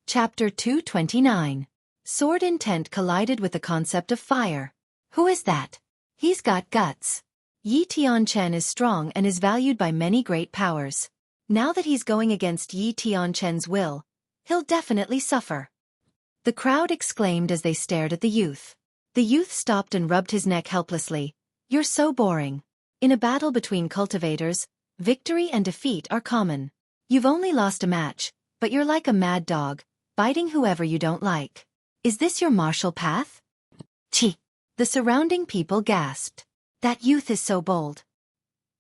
Chapter 229. Sword intent collided with the concept of fire. Who is that? He's got guts. Yi Tianchen is strong and is valued by many great powers. Now that he's going against Yi Tianchen's will, he'll definitely suffer. The crowd exclaimed as they stared at the youth. The youth stopped and rubbed his neck helplessly. You're so boring. In a battle between cultivators, victory and defeat are common. You've only lost a match, but you're like a mad dog, biting whoever you don't like. Is this your martial path? Chi! The surrounding people gasped. That youth is so bold.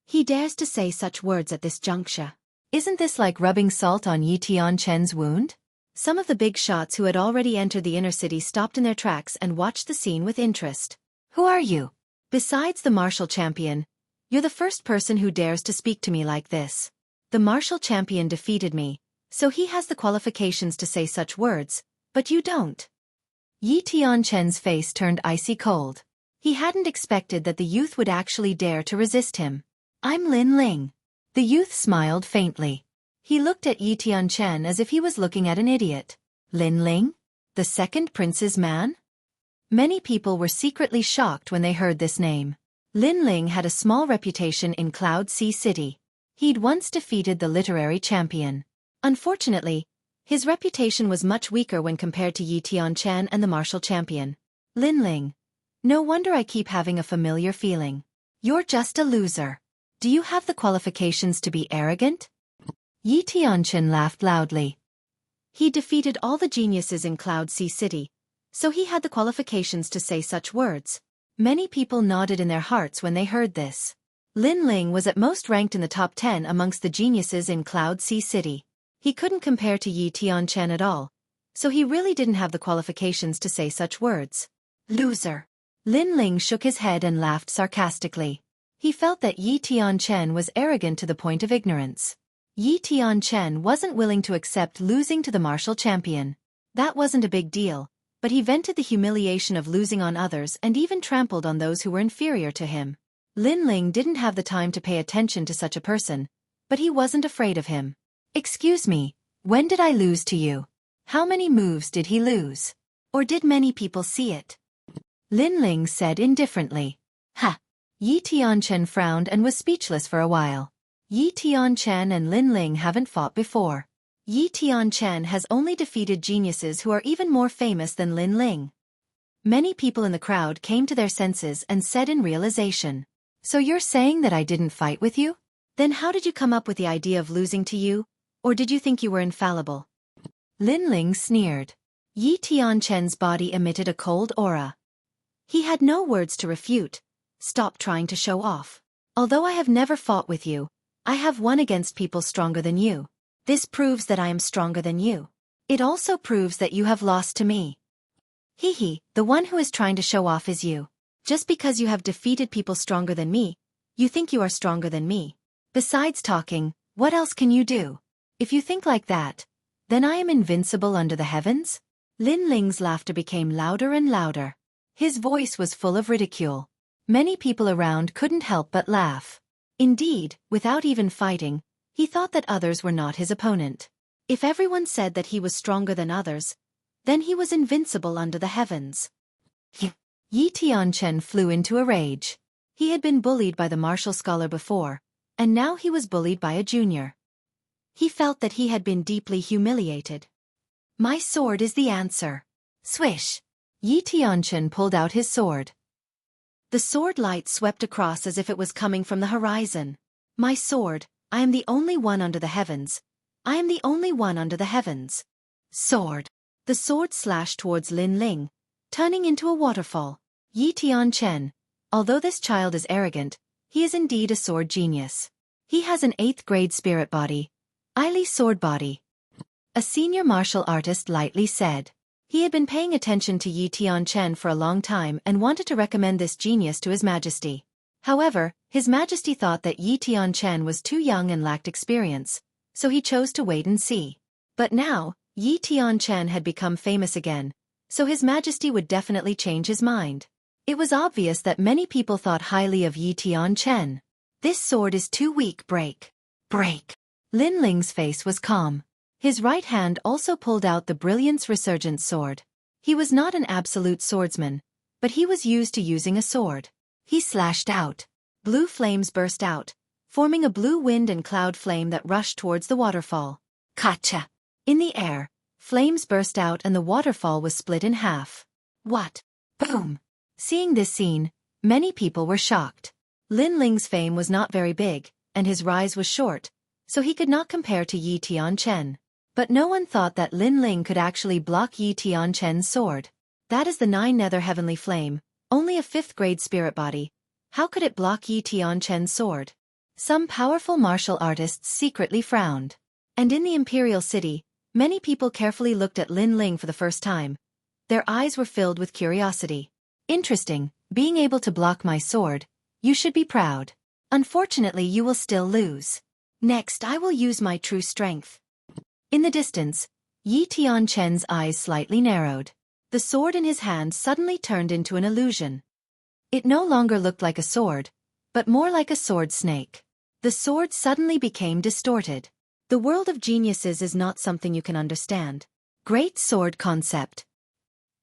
He dares to say such words at this juncture. Isn't this like rubbing salt on Yi Tianchen's wound? Some of the big shots who had already entered the inner city stopped in their tracks and watched the scene with interest. Who are you? Besides the martial champion, you're the first person who dares to speak to me like this. The martial champion defeated me, so he has the qualifications to say such words, but you don't. Yi Tianchen's face turned icy cold. He hadn't expected that the youth would actually dare to resist him. I'm Lin Ling. The youth smiled faintly. He looked at Yi Tianchen as if he was looking at an idiot. Lin Ling? The second prince's man? Many people were secretly shocked when they heard this name. Lin Ling had a small reputation in Cloud Sea City. He'd once defeated the literary champion. Unfortunately, his reputation was much weaker when compared to Yi Tianchen and the martial champion. Lin Ling. No wonder I keep having a familiar feeling. You're just a loser. Do you have the qualifications to be arrogant? Yi Tianchen laughed loudly. He defeated all the geniuses in Cloud Sea City, so he had the qualifications to say such words. Many people nodded in their hearts when they heard this. Lin Ling was at most ranked in the top 10 amongst the geniuses in Cloud Sea City. He couldn't compare to Yi Tianchen at all, so he really didn't have the qualifications to say such words. Loser. Lin Ling shook his head and laughed sarcastically. He felt that Yi Tianchen was arrogant to the point of ignorance. Yi Tianchen wasn't willing to accept losing to the martial champion. That wasn't a big deal, but he vented the humiliation of losing on others and even trampled on those who were inferior to him. Lin Ling didn't have the time to pay attention to such a person, but he wasn't afraid of him. Excuse me, when did I lose to you? How many moves did he lose? Or did many people see it? Lin Ling said indifferently. Ha! Yi Tianchen frowned and was speechless for a while. Yi Tianchen and Lin Ling haven't fought before. Yi Tianchen has only defeated geniuses who are even more famous than Lin Ling. Many people in the crowd came to their senses and said in realization. So you're saying that I didn't fight with you? Then how did you come up with the idea of losing to you? Or did you think you were infallible? Lin Ling sneered. Yi Tianchen's body emitted a cold aura. He had no words to refute. Stop trying to show off. Although I have never fought with you, I have won against people stronger than you. This proves that I am stronger than you. It also proves that you have lost to me. Hee, the one who is trying to show off is you. Just because you have defeated people stronger than me, you think you are stronger than me. Besides talking, what else can you do? If you think like that, then I am invincible under the heavens? Lin Ling's laughter became louder and louder. His voice was full of ridicule. Many people around couldn't help but laugh. Indeed, without even fighting, he thought that others were not his opponent. If everyone said that he was stronger than others, then he was invincible under the heavens. Yi Tianchen flew into a rage. He had been bullied by the martial scholar before, and now he was bullied by a junior. He felt that he had been deeply humiliated. My sword is the answer. Swish! Yi Tianchen pulled out his sword. The sword light swept across as if it was coming from the horizon. My sword, I am the only one under the heavens. I am the only one under the heavens. Sword. The sword slashed towards Lin Ling, turning into a waterfall. Yi Tianchen, although this child is arrogant, he is indeed a sword genius. He has an 8th grade spirit body. Ili sword body. A senior martial artist lightly said. He had been paying attention to Yi Tianchen for a long time and wanted to recommend this genius to His Majesty. However, His Majesty thought that Yi Tianchen was too young and lacked experience, so he chose to wait and see. But now, Yi Tianchen had become famous again, so His Majesty would definitely change his mind. It was obvious that many people thought highly of Yi Tianchen. This sword is too weak, break. Break. Lin Ling's face was calm. His right hand also pulled out the Brilliance Resurgent sword. He was not an absolute swordsman, but he was used to using a sword. He slashed out. Blue flames burst out, forming a blue wind and cloud flame that rushed towards the waterfall. Kacha! In the air, flames burst out and the waterfall was split in half. What? Boom! Seeing this scene, many people were shocked. Lin Ling's fame was not very big, and his rise was short, so he could not compare to Yi Tianchen. But no one thought that Lin Ling could actually block Yi Tianchen's sword. That is the 9 nether heavenly flame, only a 5th grade spirit body. How could it block Yi Tianchen's sword? Some powerful martial artists secretly frowned. And in the Imperial City, many people carefully looked at Lin Ling for the first time. Their eyes were filled with curiosity. Interesting, being able to block my sword. You should be proud. Unfortunately, you will still lose. Next, I will use my true strength. In the distance, Yi Tianchen's eyes slightly narrowed. The sword in his hand suddenly turned into an illusion. It no longer looked like a sword, but more like a sword snake. The sword suddenly became distorted. The world of geniuses is not something you can understand. Great sword concept.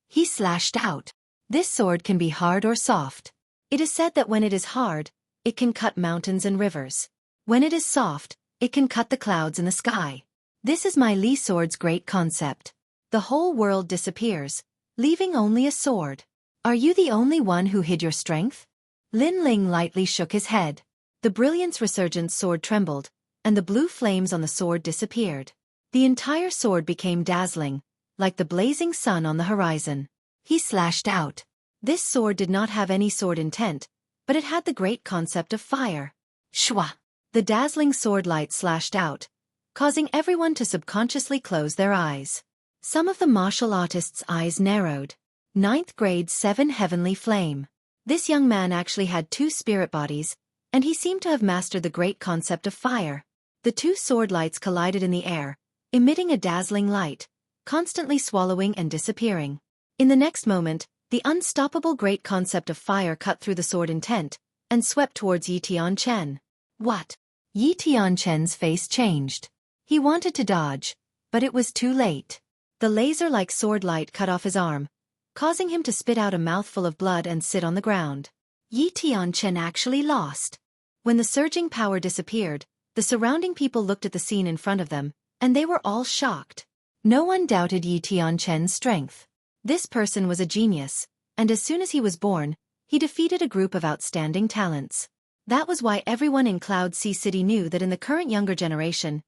He slashed out. This sword can be hard or soft. It is said that when it is hard, it can cut mountains and rivers. When it is soft, it can cut the clouds in the sky. This is my Li sword's great concept. The whole world disappears, leaving only a sword. Are you the only one who hid your strength? Lin Ling lightly shook his head. The Brilliance Resurgent sword trembled, and the blue flames on the sword disappeared. The entire sword became dazzling, like the blazing sun on the horizon. He slashed out. This sword did not have any sword intent, but it had the great concept of fire. Shwa! The dazzling sword light slashed out, causing everyone to subconsciously close their eyes. Some of the martial artists' eyes narrowed. 9th grade 7 heavenly flame. This young man actually had 2 spirit bodies, and he seemed to have mastered the great concept of fire. The 2 sword lights collided in the air, emitting a dazzling light, constantly swallowing and disappearing. In the next moment, the unstoppable great concept of fire cut through the sword intent, and swept towards Yi Tianchen. What? Yi Tianchen's face changed. He wanted to dodge, but it was too late. The laser-like sword light cut off his arm, causing him to spit out a mouthful of blood and sit on the ground. Yi Tianchen actually lost. When the surging power disappeared, the surrounding people looked at the scene in front of them, and they were all shocked. No one doubted Yi Tianchen's strength. This person was a genius, and as soon as he was born, he defeated a group of outstanding talents. That was why everyone in Cloud Sea City knew that in the current younger generation,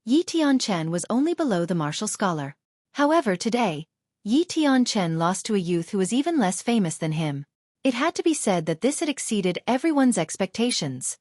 Yi Tianchen was only below the martial scholar. However, today, Yi Tianchen lost to a youth who was even less famous than him. It had to be said that this had exceeded everyone's expectations.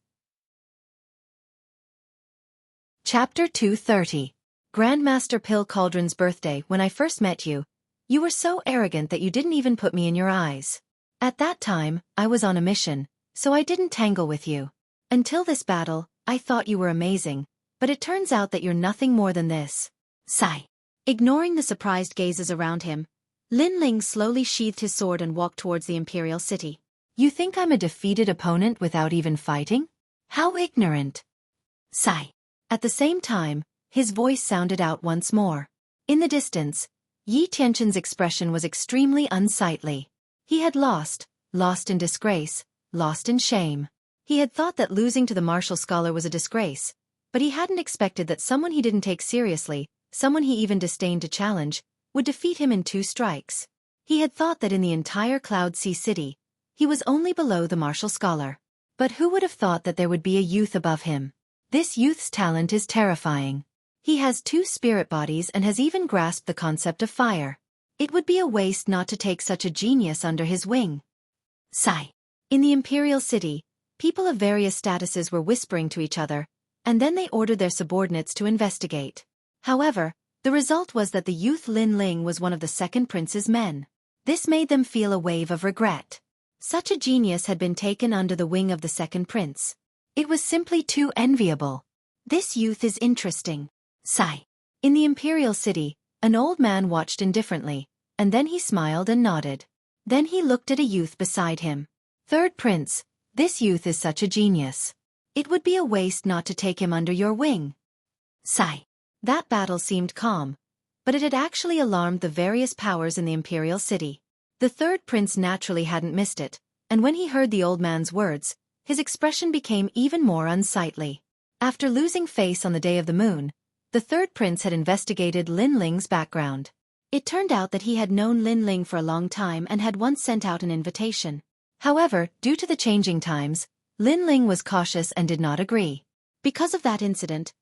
Chapter 230. Grandmaster Pill Cauldron's birthday. When I first met you, you were so arrogant that you didn't even put me in your eyes. At that time, I was on a mission, so I didn't tangle with you. Until this battle, I thought you were amazing, but it turns out that you're nothing more than this. Sigh. Ignoring the surprised gazes around him, Lin Ling slowly sheathed his sword and walked towards the Imperial City. You think I'm a defeated opponent without even fighting? How ignorant. Sigh. At the same time, his voice sounded out once more. In the distance, Yi Tianchen's expression was extremely unsightly. He had lost in disgrace, lost in shame. He had thought that losing to the martial scholar was a disgrace, but he hadn't expected that someone he didn't take seriously, someone he even disdained to challenge, would defeat him in 2 strikes. He had thought that in the entire Cloud Sea City, he was only below the martial scholar. But who would have thought that there would be a youth above him? This youth's talent is terrifying. He has 2 spirit bodies and has even grasped the concept of fire. It would be a waste not to take such a genius under his wing. Sigh. In the Imperial City, people of various statuses were whispering to each other, and then they ordered their subordinates to investigate. However, the result was that the youth Lin Ling was one of the second prince's men. This made them feel a wave of regret. Such a genius had been taken under the wing of the second prince. It was simply too enviable. This youth is interesting. Sigh. In the Imperial City, an old man watched indifferently, and then he smiled and nodded. Then he looked at a youth beside him. Third prince, this youth is such a genius. It would be a waste not to take him under your wing. Sigh. That battle seemed calm, but it had actually alarmed the various powers in the imperial city. The third prince naturally hadn't missed it, and when he heard the old man's words, his expression became even more unsightly. After losing face on the day of the moon, the third prince had investigated Lin Ling's background. It turned out that he had known Lin Ling for a long time and had once sent out an invitation. However, due to the changing times, Lin Ling was cautious and did not agree. Because of that incident,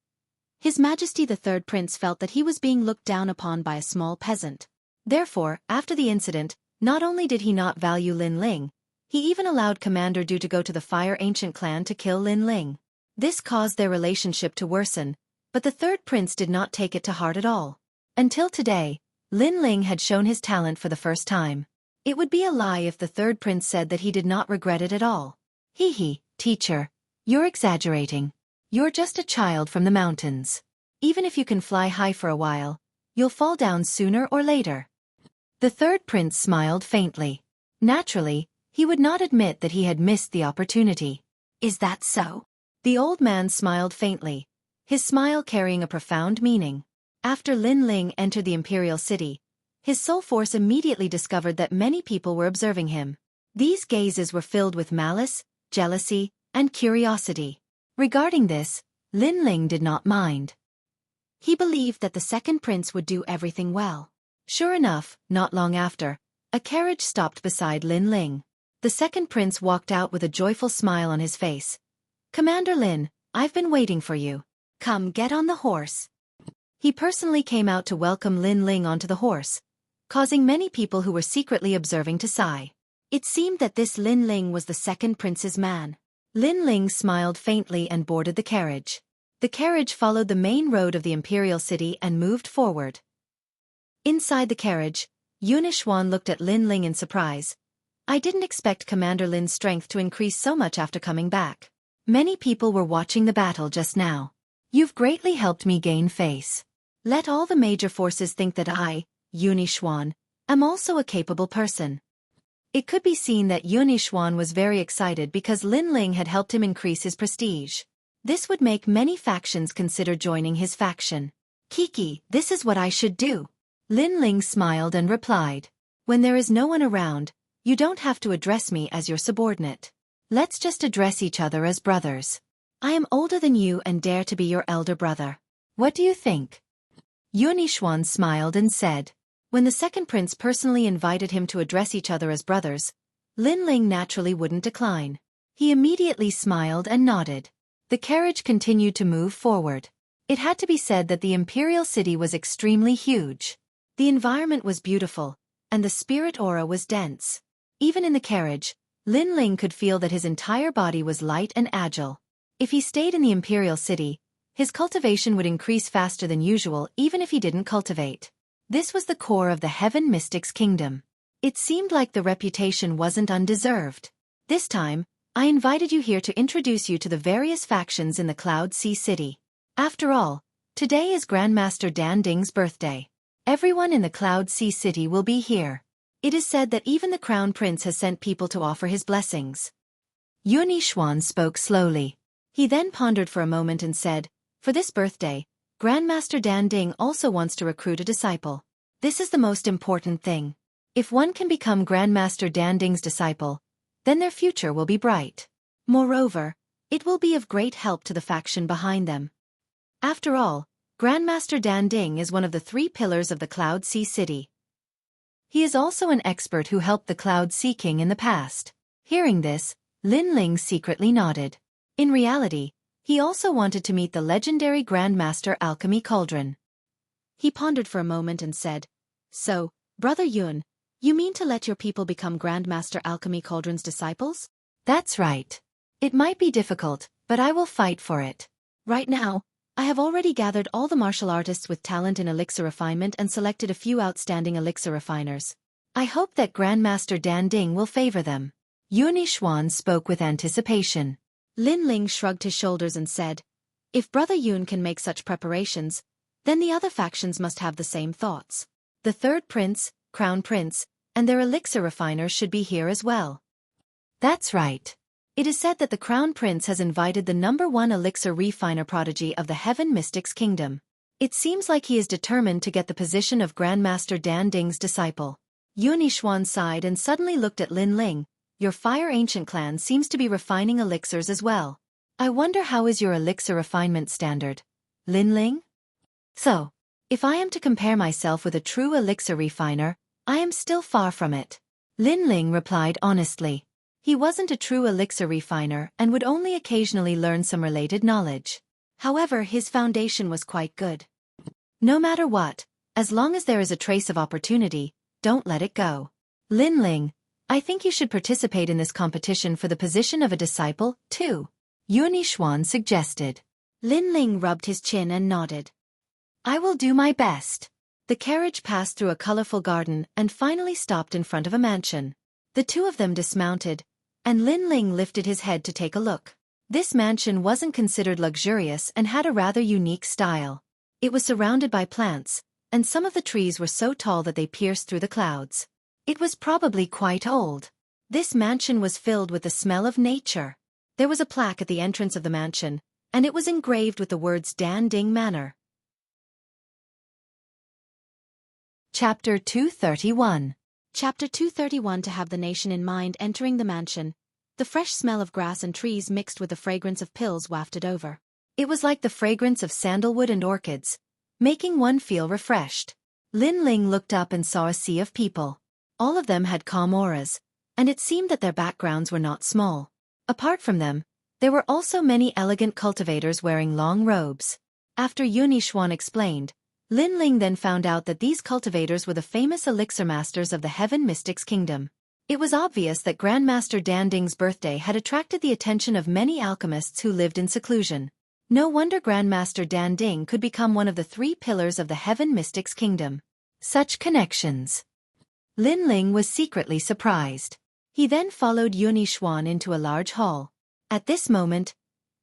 His Majesty the Third Prince felt that he was being looked down upon by a small peasant. Therefore, after the incident, not only did he not value Lin Ling, he even allowed Commander Du to go to the Fire Ancient clan to kill Lin Ling. This caused their relationship to worsen, but the third prince did not take it to heart at all. Until today, Lin Ling had shown his talent for the first time. It would be a lie if the third prince said that he did not regret it at all. Hee, teacher, you're exaggerating. You're just a child from the mountains. Even if you can fly high for a while, you'll fall down sooner or later. The third prince smiled faintly. Naturally, he would not admit that he had missed the opportunity. Is that so? The old man smiled faintly, his smile carrying a profound meaning. After Lin Ling entered the imperial city, his soul force immediately discovered that many people were observing him. These gazes were filled with malice, jealousy, and curiosity. Regarding this, Lin Ling did not mind. He believed that the second prince would do everything well. Sure enough, not long after, a carriage stopped beside Lin Ling. The second prince walked out with a joyful smile on his face. Commander Lin, I've been waiting for you. Come get on the horse. He personally came out to welcome Lin Ling onto the horse, causing many people who were secretly observing to sigh. It seemed that this Lin Ling was the second prince's man. Lin Ling smiled faintly and boarded the carriage. The carriage followed the main road of the imperial city and moved forward. Inside the carriage, Yunixuan looked at Lin Ling in surprise. I didn't expect Commander Lin's strength to increase so much after coming back. Many people were watching the battle just now. You've greatly helped me gain face. Let all the major forces think that I, Yunixuan, am also a capable person. It could be seen that Yunixuan was very excited because Lin Ling had helped him increase his prestige. This would make many factions consider joining his faction. Kiki, this is what I should do. Lin Ling smiled and replied. When there is no one around, you don't have to address me as your subordinate. Let's just address each other as brothers. I am older than you and dare to be your elder brother. What do you think? Yunixuan smiled and said. When the second prince personally invited him to address each other as brothers, Lin Ling naturally wouldn't decline. He immediately smiled and nodded. The carriage continued to move forward. It had to be said that the imperial city was extremely huge. The environment was beautiful, and the spirit aura was dense. Even in the carriage, Lin Ling could feel that his entire body was light and agile. If he stayed in the imperial city, his cultivation would increase faster than usual even if he didn't cultivate. This was the core of the Heaven Mystics Kingdom. It seemed like the reputation wasn't undeserved. This time, I invited you here to introduce you to the various factions in the Cloud Sea City. After all, today is Grandmaster Dan Ding's birthday. Everyone in the Cloud Sea City will be here. It is said that even the Crown Prince has sent people to offer his blessings. Yunixuan spoke slowly. He then pondered for a moment and said, for this birthday, Grandmaster Dan Ding also wants to recruit a disciple. This is the most important thing. If one can become Grandmaster Dan Ding's disciple, then their future will be bright. Moreover, it will be of great help to the faction behind them. After all, Grandmaster Dan Ding is one of the 3 pillars of the Cloud Sea City. He is also an expert who helped the Cloud Sea King in the past. Hearing this, Lin Ling secretly nodded. In reality, he also wanted to meet the legendary Grandmaster Alchemy Cauldron. He pondered for a moment and said, so, Brother Yun, you mean to let your people become Grandmaster Alchemy Cauldron's disciples? That's right. It might be difficult, but I will fight for it. Right now, I have already gathered all the martial artists with talent in elixir refinement and selected a few outstanding elixir refiners. I hope that Grandmaster Dan Ding will favor them. Yunixuan spoke with anticipation. Lin Ling shrugged his shoulders and said, if Brother Yun can make such preparations, then the other factions must have the same thoughts. The third prince, Crown Prince, and their elixir refiners should be here as well. That's right. It is said that the Crown Prince has invited the #1 elixir refiner prodigy of the Heaven Mystics Kingdom. It seems like he is determined to get the position of Grandmaster Dan Ding's disciple. Yunixuan sighed and suddenly looked at Lin Ling. Your Fire Ancient clan seems to be refining elixirs as well. I wonder how is your elixir refinement standard, Lin Ling? So, if I am to compare myself with a true elixir refiner, I am still far from it. Lin Ling replied honestly. He wasn't a true elixir refiner and would only occasionally learn some related knowledge. However, his foundation was quite good. No matter what, as long as there is a trace of opportunity, don't let it go. Lin Ling, I think you should participate in this competition for the position of a disciple, too. Yunixuan suggested. Lin Ling rubbed his chin and nodded. I will do my best. The carriage passed through a colorful garden and finally stopped in front of a mansion. The two of them dismounted, and Lin Ling lifted his head to take a look. This mansion wasn't considered luxurious and had a rather unique style. It was surrounded by plants, and some of the trees were so tall that they pierced through the clouds. It was probably quite old. This mansion was filled with the smell of nature. There was a plaque at the entrance of the mansion, and it was engraved with the words Dan Ding Manor. Chapter 231. Chapter 231. To have the nation in mind. Entering the mansion, the fresh smell of grass and trees mixed with the fragrance of pills wafted over. It was like the fragrance of sandalwood and orchids, making one feel refreshed. Lin Ling looked up and saw a sea of people. All of them had calm auras, and it seemed that their backgrounds were not small. Apart from them, there were also many elegant cultivators wearing long robes. After Yunixuan explained, Lin Ling then found out that these cultivators were the famous elixir masters of the Heaven Mystics Kingdom. It was obvious that Grandmaster Dan Ding's birthday had attracted the attention of many alchemists who lived in seclusion. No wonder Grandmaster Dan Ding could become one of the 3 pillars of the Heaven Mystics Kingdom. Such connections. Lin Ling was secretly surprised. He then followed Yunixuan into a large hall. At this moment,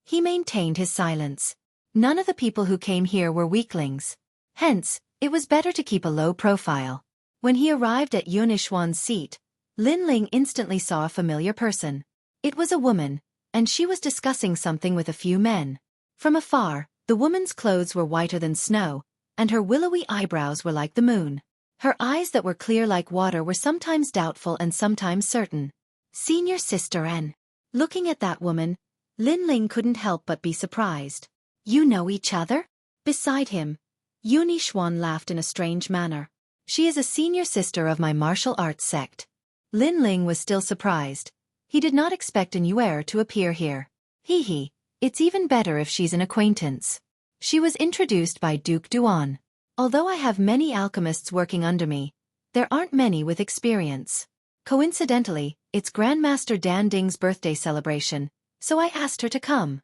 he maintained his silence. None of the people who came here were weaklings. Hence, it was better to keep a low profile. When he arrived at Yunixuan's seat, Lin Ling instantly saw a familiar person. It was a woman, and she was discussing something with a few men. From afar, the woman's clothes were whiter than snow, and her willowy eyebrows were like the moon. Her eyes that were clear like water were sometimes doubtful and sometimes certain. Senior Sister N. Looking at that woman, Lin Ling couldn't help but be surprised. You know each other? Beside him, Yunixuan laughed in a strange manner. She is a senior sister of my martial arts sect. Lin Ling was still surprised. He did not expect an Yuer to appear here. Hee. It's even better if she's an acquaintance. She was introduced by Duke Duan. Although I have many alchemists working under me, there aren't many with experience. Coincidentally, it's Grandmaster Dan Ding's birthday celebration, so I asked her to come.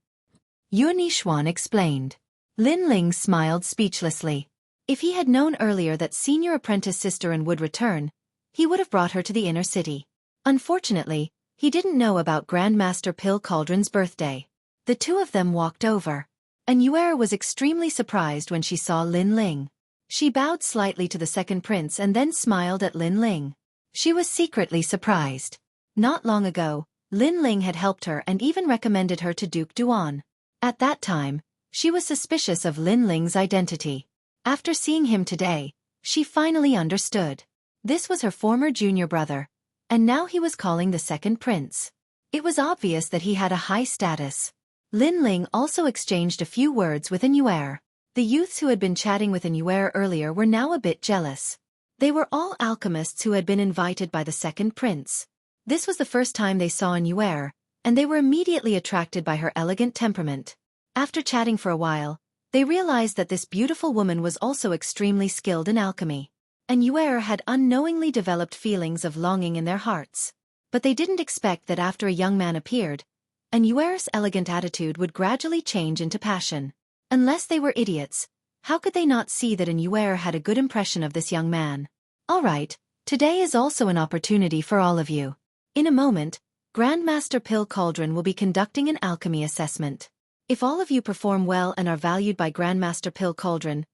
Yunixuan explained. Lin Ling smiled speechlessly. If he had known earlier that senior apprentice Sister N would return, he would have brought her to the inner city. Unfortunately, he didn't know about Grandmaster Pill Cauldron's birthday. The two of them walked over. And Yuera was extremely surprised when she saw Lin Ling. She bowed slightly to the second prince and then smiled at Lin Ling. She was secretly surprised. Not long ago, Lin Ling had helped her and even recommended her to Duke Duan. At that time, she was suspicious of Lin Ling's identity. After seeing him today, she finally understood. This was her former junior brother, and now he was calling the second prince. It was obvious that he had a high status. Lin Ling also exchanged a few words with an Yuer. The youths who had been chatting with an Yuer earlier were now a bit jealous. They were all alchemists who had been invited by the second prince. This was the first time they saw an Yuer, and they were immediately attracted by her elegant temperament. After chatting for a while, they realized that this beautiful woman was also extremely skilled in alchemy. And Yuer had unknowingly developed feelings of longing in their hearts. But they didn't expect that after a young man appeared, and Yuer's elegant attitude would gradually change into passion. Unless they were idiots, how could they not see that an Yuer had a good impression of this young man? Alright, today is also an opportunity for all of you. In a moment, Grandmaster Pill Cauldron will be conducting an alchemy assessment. If all of you perform well and are valued by Grandmaster Pill Cauldron,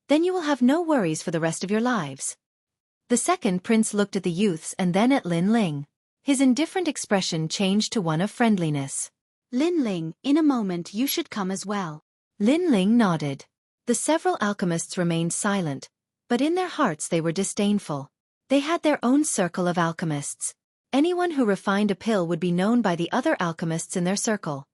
then you will have no worries for the rest of your lives. The second prince looked at the youths and then at Lin Ling. His indifferent expression changed to one of friendliness. Lin Ling, in a moment you should come as well. Lin Ling nodded. The several alchemists remained silent, but in their hearts they were disdainful. They had their own circle of alchemists. Anyone who refined a pill would be known by the other alchemists in their circle.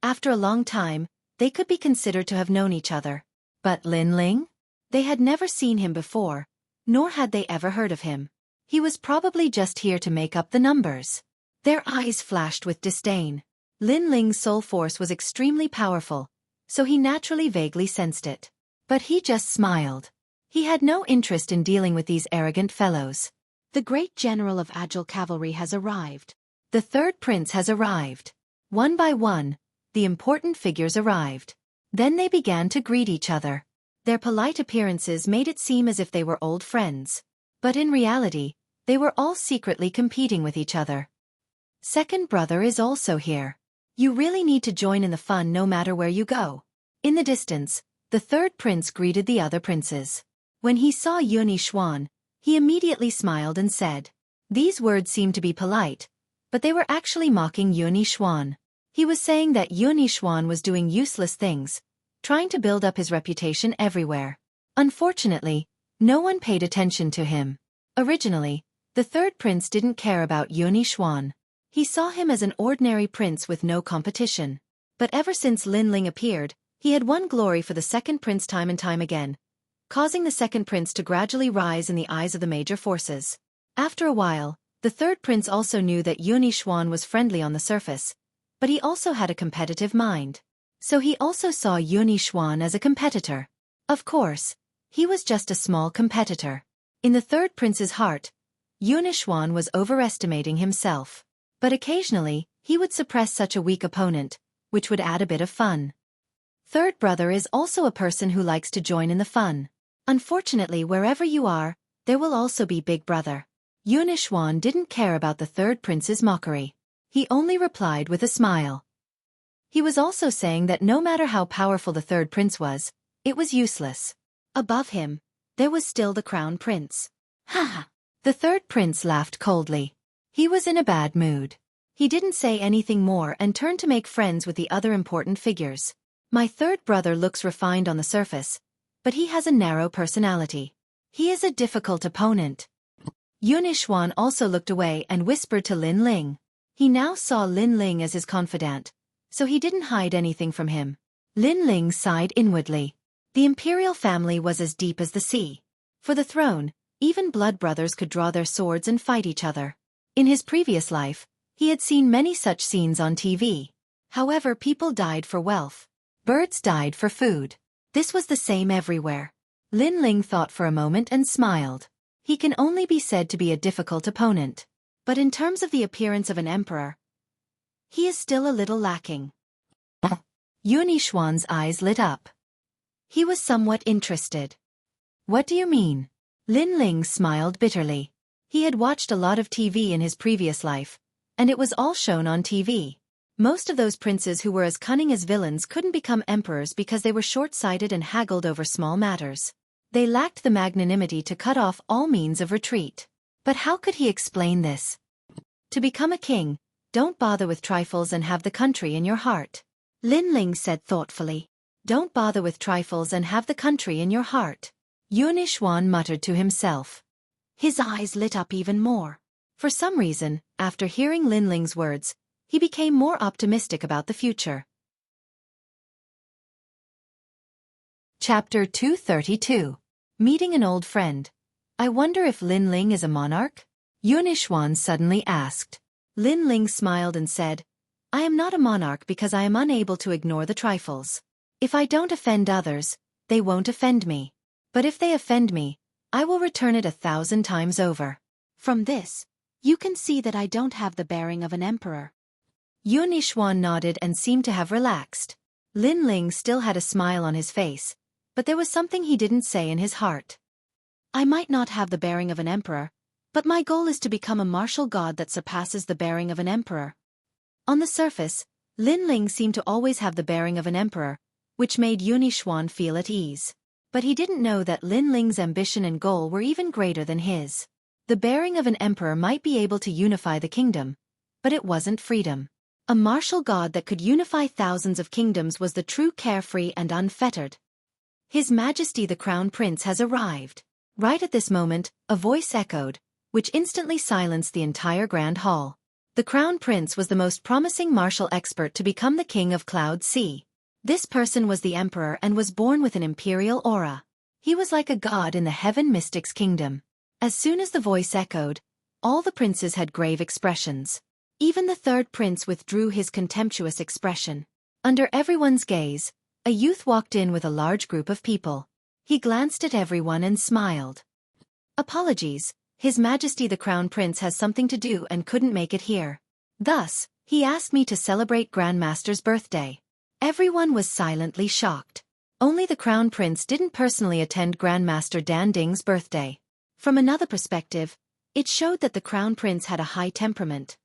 After a long time, they could be considered to have known each other. But Lin Ling? They had never seen him before, nor had they ever heard of him. He was probably just here to make up the numbers. Their eyes flashed with disdain. Lin Ling's soul force was extremely powerful, so he naturally vaguely sensed it. But he just smiled. He had no interest in dealing with these arrogant fellows. The great general of agile cavalry has arrived. The third prince has arrived. One by one, the important figures arrived. Then they began to greet each other. Their polite appearances made it seem as if they were old friends. But in reality, they were all secretly competing with each other. Second brother is also here. You really need to join in the fun no matter where you go. In the distance, the third prince greeted the other princes. When he saw Yuni Xuan, he immediately smiled and said. These words seemed to be polite, but they were actually mocking Yuni Xuan. He was saying that Yuni Xuan was doing useless things, trying to build up his reputation everywhere. Unfortunately, no one paid attention to him. Originally, the third prince didn't care about Yuni Xuan. He saw him as an ordinary prince with no competition. But ever since Lin Ling appeared, he had won glory for the second prince time and time again, causing the second prince to gradually rise in the eyes of the major forces. After a while, the third prince also knew that Yuni Xuan was friendly on the surface, but he also had a competitive mind. So he also saw Yuni Xuan as a competitor. Of course, he was just a small competitor. In the third prince's heart, Yuni Xuan was overestimating himself. But occasionally, he would suppress such a weak opponent, which would add a bit of fun. Third brother is also a person who likes to join in the fun. Unfortunately, wherever you are, there will also be big brother. Yuni Xuan didn't care about the third prince's mockery. He only replied with a smile. He was also saying that no matter how powerful the third prince was, it was useless. Above him, there was still the crown prince. Ha! The third prince laughed coldly. He was in a bad mood. He didn't say anything more and turned to make friends with the other important figures. My third brother looks refined on the surface, but he has a narrow personality. He is a difficult opponent. Yuni Xuan also looked away and whispered to Lin Ling. He now saw Lin Ling as his confidant, so he didn't hide anything from him. Lin Ling sighed inwardly. The imperial family was as deep as the sea. For the throne, even blood brothers could draw their swords and fight each other. In his previous life, he had seen many such scenes on TV. However, people died for wealth. Birds died for food. This was the same everywhere. Lin Ling thought for a moment and smiled. He can only be said to be a difficult opponent. But in terms of the appearance of an emperor, he is still a little lacking. Yuni Xuan's eyes lit up. He was somewhat interested. What do you mean? Lin Ling smiled bitterly. He had watched a lot of TV in his previous life, and it was all shown on TV. Most of those princes who were as cunning as villains couldn't become emperors because they were short-sighted and haggled over small matters. They lacked the magnanimity to cut off all means of retreat. But how could he explain this? To become a king, don't bother with trifles and have the country in your heart. Lin Ling said thoughtfully. Don't bother with trifles and have the country in your heart. Yuni Xuan muttered to himself. His eyes lit up even more. For some reason, after hearing Lin Ling's words, he became more optimistic about the future. Chapter 232. Meeting an old friend. I wonder if Lin Ling is a monarch? Yuni Xuan suddenly asked. Lin Ling smiled and said, I am not a monarch because I am unable to ignore the trifles. If I don't offend others, they won't offend me. But if they offend me, I will return it 1,000 times over. From this, you can see that I don't have the bearing of an emperor. Yuni Xuan nodded and seemed to have relaxed. Lin Ling still had a smile on his face, but there was something he didn't say in his heart. I might not have the bearing of an emperor, but my goal is to become a martial god that surpasses the bearing of an emperor. On the surface, Lin Ling seemed to always have the bearing of an emperor, which made Yuni Xuan feel at ease. But he didn't know that Lin Ling's ambition and goal were even greater than his. The bearing of an emperor might be able to unify the kingdom, but it wasn't freedom. A martial god that could unify thousands of kingdoms was the true carefree and unfettered. His Majesty the Crown Prince has arrived. Right at this moment, a voice echoed, which instantly silenced the entire Grand Hall. The Crown Prince was the most promising martial expert to become the King of Cloud Sea. This person was the Emperor and was born with an imperial aura. He was like a god in the Heaven Mystics Kingdom. As soon as the voice echoed, all the princes had grave expressions. Even the third prince withdrew his contemptuous expression. Under everyone's gaze, a youth walked in with a large group of people. He glanced at everyone and smiled. Apologies, His Majesty the Crown Prince has something to do and couldn't make it here. Thus, he asked me to celebrate Grandmaster's birthday. Everyone was silently shocked. Only the Crown Prince didn't personally attend Grandmaster Dan Ding's birthday. From another perspective, it showed that the Crown Prince had a high temperament.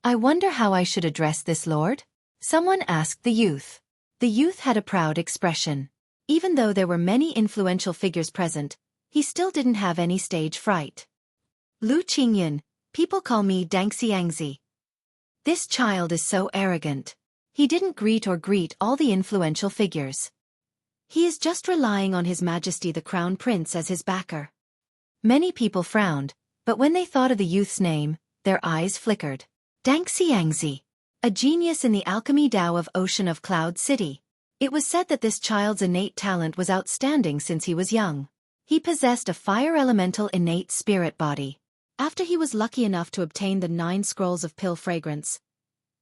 I wonder how I should address this lord? Someone asked the youth. The youth had a proud expression. Even though there were many influential figures present, he still didn't have any stage fright. Lu Qingyun, people call me Dang Xiangzi. This child is so arrogant. He didn't greet all the influential figures. He is just relying on His Majesty the Crown Prince as his backer. Many people frowned, but when they thought of the youth's name, their eyes flickered. Dang Xiangzi, a genius in the alchemy Dao of Ocean of Cloud City. It was said that this child's innate talent was outstanding since he was young. He possessed a fire elemental innate spirit body. After he was lucky enough to obtain the 9 scrolls of pill fragrance,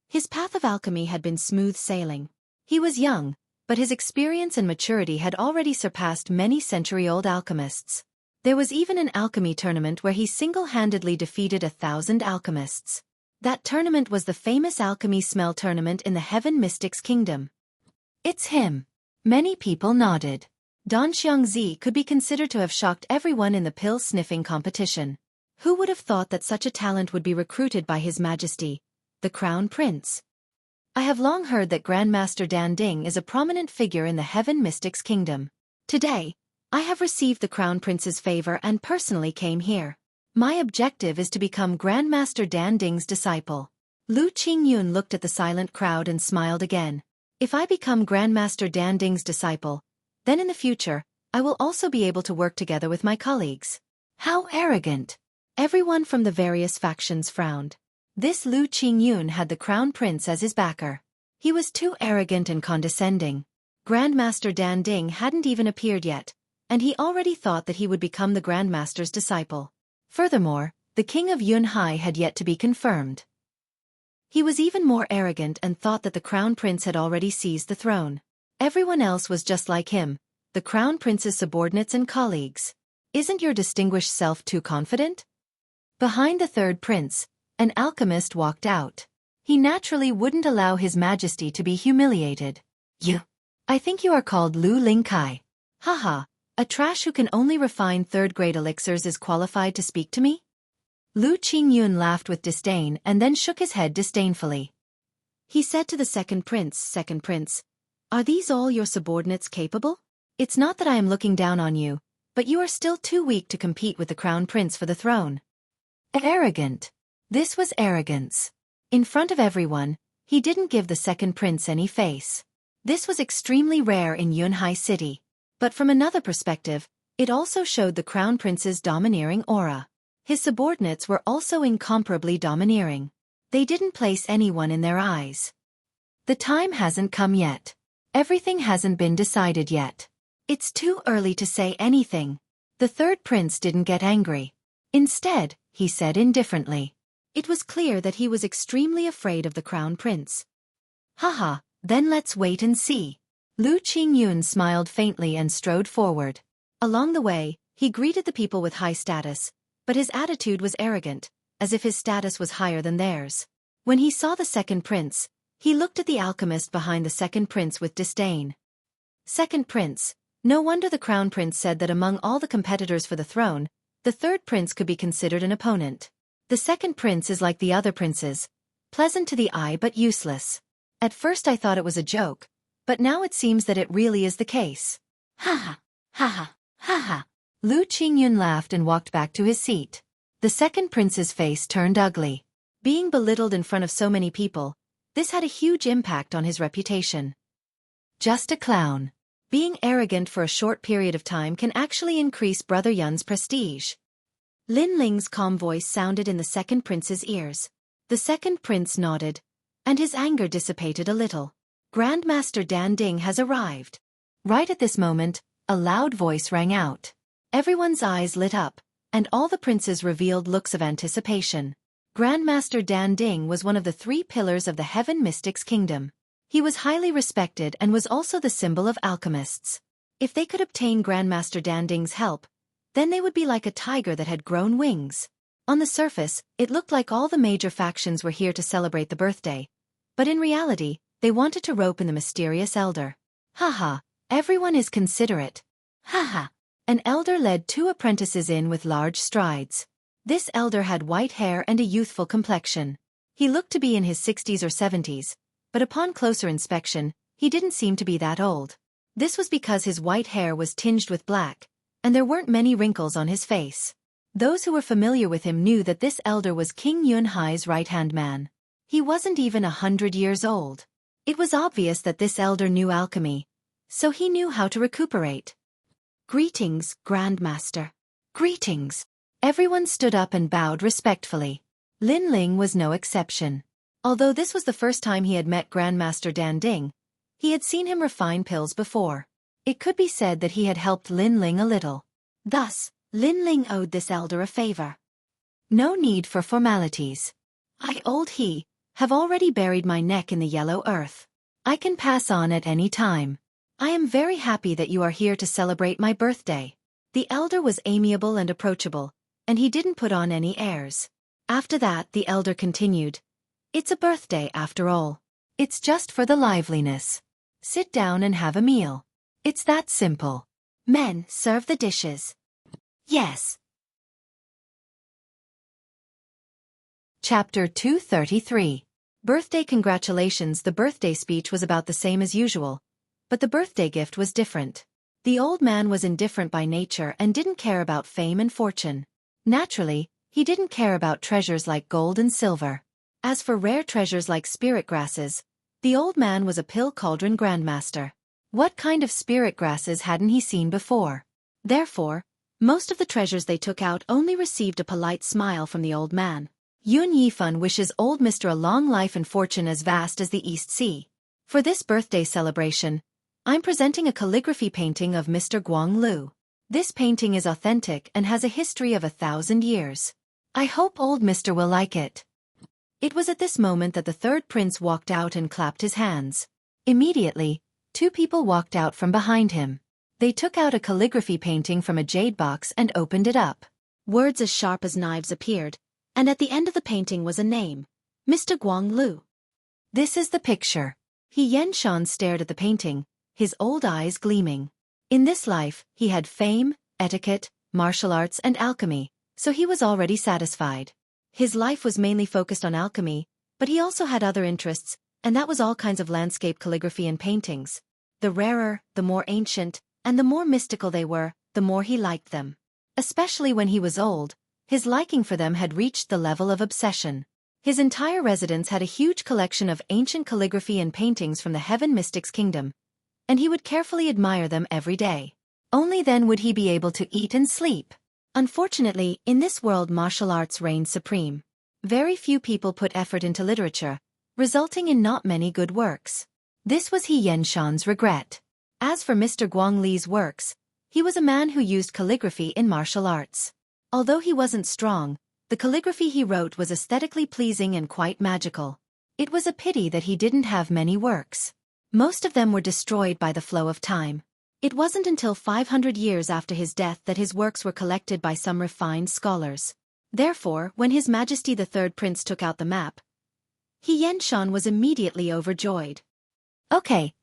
his path of alchemy had been smooth sailing. He was young, but his experience and maturity had already surpassed many century-old alchemists. There was even an alchemy tournament where he single-handedly defeated 1,000 alchemists. That tournament was the famous Alchemy Smell Tournament in the Heaven Mystics Kingdom. It's him. Many people nodded. Don Xiangzi could be considered to have shocked everyone in the pill-sniffing competition. Who would have thought that such a talent would be recruited by His Majesty, the Crown Prince? I have long heard that Grandmaster Dan Ding is a prominent figure in the Heaven Mystics Kingdom. Today, I have received the Crown Prince's favor and personally came here. My objective is to become Grandmaster Dan Ding's disciple. Lu Qingyun looked at the silent crowd and smiled again. If I become Grandmaster Dan Ding's disciple, then in the future, I will also be able to work together with my colleagues. How arrogant! Everyone from the various factions frowned. This Lu Qingyun had the Crown Prince as his backer. He was too arrogant and condescending. Grandmaster Dan Ding hadn't even appeared yet, and he already thought that he would become the Grandmaster's disciple. Furthermore, the King of Yunhai had yet to be confirmed. He was even more arrogant and thought that the Crown Prince had already seized the throne. Everyone else was just like him, the Crown Prince's subordinates and colleagues. Isn't your distinguished self too confident? Behind the third prince, an alchemist walked out. He naturally wouldn't allow His Majesty to be humiliated. I think you are called Lu Lingkai. Haha, a trash who can only refine third-grade elixirs is qualified to speak to me? Lu Qingyun laughed with disdain and then shook his head disdainfully. He said to the Second Prince, are these all your subordinates capable? It's not that I am looking down on you, but you are still too weak to compete with the Crown Prince for the throne. Arrogant. This was arrogance. In front of everyone, he didn't give the Second Prince any face. This was extremely rare in Yunhai City. But from another perspective, it also showed the Crown Prince's domineering aura. His subordinates were also incomparably domineering. They didn't place anyone in their eyes. The time hasn't come yet. Everything hasn't been decided yet. It's too early to say anything. The third prince didn't get angry. Instead, he said indifferently. It was clear that he was extremely afraid of the Crown Prince. Haha, then let's wait and see. Lu Qingyun smiled faintly and strode forward. Along the way, he greeted the people with high status, but his attitude was arrogant, as if his status was higher than theirs. When he saw the Second Prince, he looked at the alchemist behind the Second Prince with disdain. Second Prince, no wonder the Crown Prince said that among all the competitors for the throne, the third prince could be considered an opponent. The Second Prince is like the other princes, pleasant to the eye but useless. At first I thought it was a joke, but now it seems that it really is the case. Ha ha, ha ha, ha ha. Lu Qingyun laughed and walked back to his seat. The Second Prince's face turned ugly. Being belittled in front of so many people, this had a huge impact on his reputation. Just a clown. Being arrogant for a short period of time can actually increase Brother Yun's prestige. Lin Ling's calm voice sounded in the second prince's ears. The second prince nodded, and his anger dissipated a little. Grandmaster Dan Ding has arrived. Right at this moment, a loud voice rang out. Everyone's eyes lit up, and all the princes revealed looks of anticipation. Grandmaster Dan Ding was one of the 3 pillars of the Heaven Mystics Kingdom. He was highly respected and was also the symbol of alchemists. If they could obtain Grandmaster Dan Ding's help, then they would be like a tiger that had grown wings. On the surface, it looked like all the major factions were here to celebrate the birthday. But in reality, they wanted to rope in the mysterious elder. Haha, everyone is considerate. Haha. An elder led 2 apprentices in with large strides. This elder had white hair and a youthful complexion. He looked to be in his 60s or 70s, but upon closer inspection, he didn't seem to be that old. This was because his white hair was tinged with black, and there weren't many wrinkles on his face. Those who were familiar with him knew that this elder was King Yun Hai's right-hand man. He wasn't even 100 years old. It was obvious that this elder knew alchemy, so he knew how to recuperate. Greetings, Grandmaster. Greetings. Everyone stood up and bowed respectfully. Lin Ling was no exception. Although this was the first time he had met Grandmaster Dan Ding, he had seen him refine pills before. It could be said that he had helped Lin Ling a little. Thus, Lin Ling owed this elder a favor. No need for formalities. I, old he, have already buried my neck in the yellow earth. I can pass on at any time. I am very happy that you are here to celebrate my birthday. The elder was amiable and approachable, and he didn't put on any airs. After that, the elder continued. It's a birthday after all. It's just for the liveliness. Sit down and have a meal. It's that simple. Men, serve the dishes. Yes. Chapter 233. Birthday congratulations. The birthday speech was about the same as usual, but the birthday gift was different. The old man was indifferent by nature and didn't care about fame and fortune. Naturally, he didn't care about treasures like gold and silver. As for rare treasures like spirit grasses, the old man was a pill cauldron grandmaster. What kind of spirit grasses hadn't he seen before? Therefore, most of the treasures they took out only received a polite smile from the old man. Yun Yifan wishes old Mr. a long life and fortune as vast as the East Sea. For this birthday celebration, I'm presenting a calligraphy painting of Mr. Guang Lu. This painting is authentic and has a history of 1,000 years. I hope old Mr. will like it. It was at this moment that the third prince walked out and clapped his hands. Immediately, 2 people walked out from behind him. They took out a calligraphy painting from a jade box and opened it up. Words as sharp as knives appeared, and at the end of the painting was a name, Mr. Guang Lu. This is the picture. He Yenshan stared at the painting, his old eyes gleaming. In this life, he had fame, etiquette, martial arts and alchemy, so he was already satisfied. His life was mainly focused on alchemy, but he also had other interests, and that was all kinds of landscape calligraphy and paintings. The rarer, the more ancient, and the more mystical they were, the more he liked them. Especially when he was old, his liking for them had reached the level of obsession. His entire residence had a huge collection of ancient calligraphy and paintings from the Heaven Mystics Kingdom, and he would carefully admire them every day. Only then would he be able to eat and sleep. Unfortunately, in this world martial arts reigned supreme. Very few people put effort into literature, resulting in not many good works. This was He Yenshan's regret. As for Mr. Guang Li's works, he was a man who used calligraphy in martial arts. Although he wasn't strong, the calligraphy he wrote was aesthetically pleasing and quite magical. It was a pity that he didn't have many works. Most of them were destroyed by the flow of time. It wasn't until 500 years after his death that his works were collected by some refined scholars. Therefore, when His Majesty the Third Prince took out the map, He Yenshan was immediately overjoyed. Okay.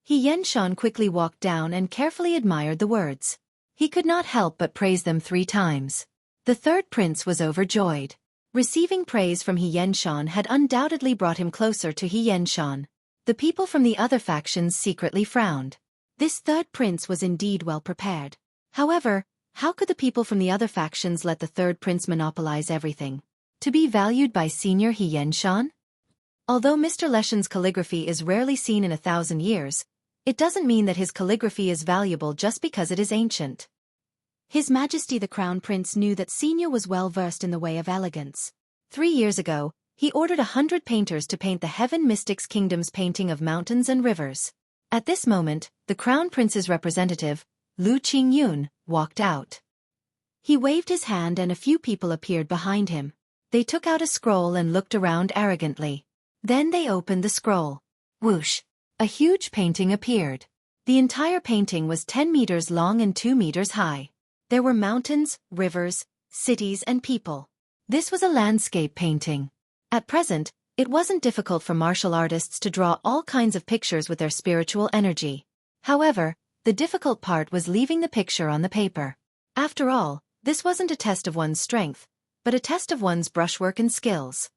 He Yenshan quickly walked down and carefully admired the words. He could not help but praise them 3 times. The third prince was overjoyed. Receiving praise from He Yenshan had undoubtedly brought him closer to He Yenshan. The people from the other factions secretly frowned. This third prince was indeed well prepared. However, how could the people from the other factions let the third prince monopolize everything? To be valued by senior He Yenshan? Although Mr. Leshen's calligraphy is rarely seen in 1,000 years, It doesn't mean that his calligraphy is valuable just because it is ancient. His Majesty the Crown Prince knew that Xueqi was well versed in the way of elegance. 3 years ago, he ordered 100 painters to paint the Heaven Mystics Kingdom's painting of mountains and rivers. At this moment, the Crown Prince's representative, Lu Qingyun, walked out. He waved his hand and a few people appeared behind him. They took out a scroll and looked around arrogantly. Then they opened the scroll. Whoosh! A huge painting appeared. The entire painting was 10 meters long and 2 meters high. There were mountains, rivers, cities and people. This was a landscape painting. At present, it wasn't difficult for martial artists to draw all kinds of pictures with their spiritual energy. However, the difficult part was leaving the picture on the paper. After all, this wasn't a test of one's strength, but a test of one's brushwork and skills.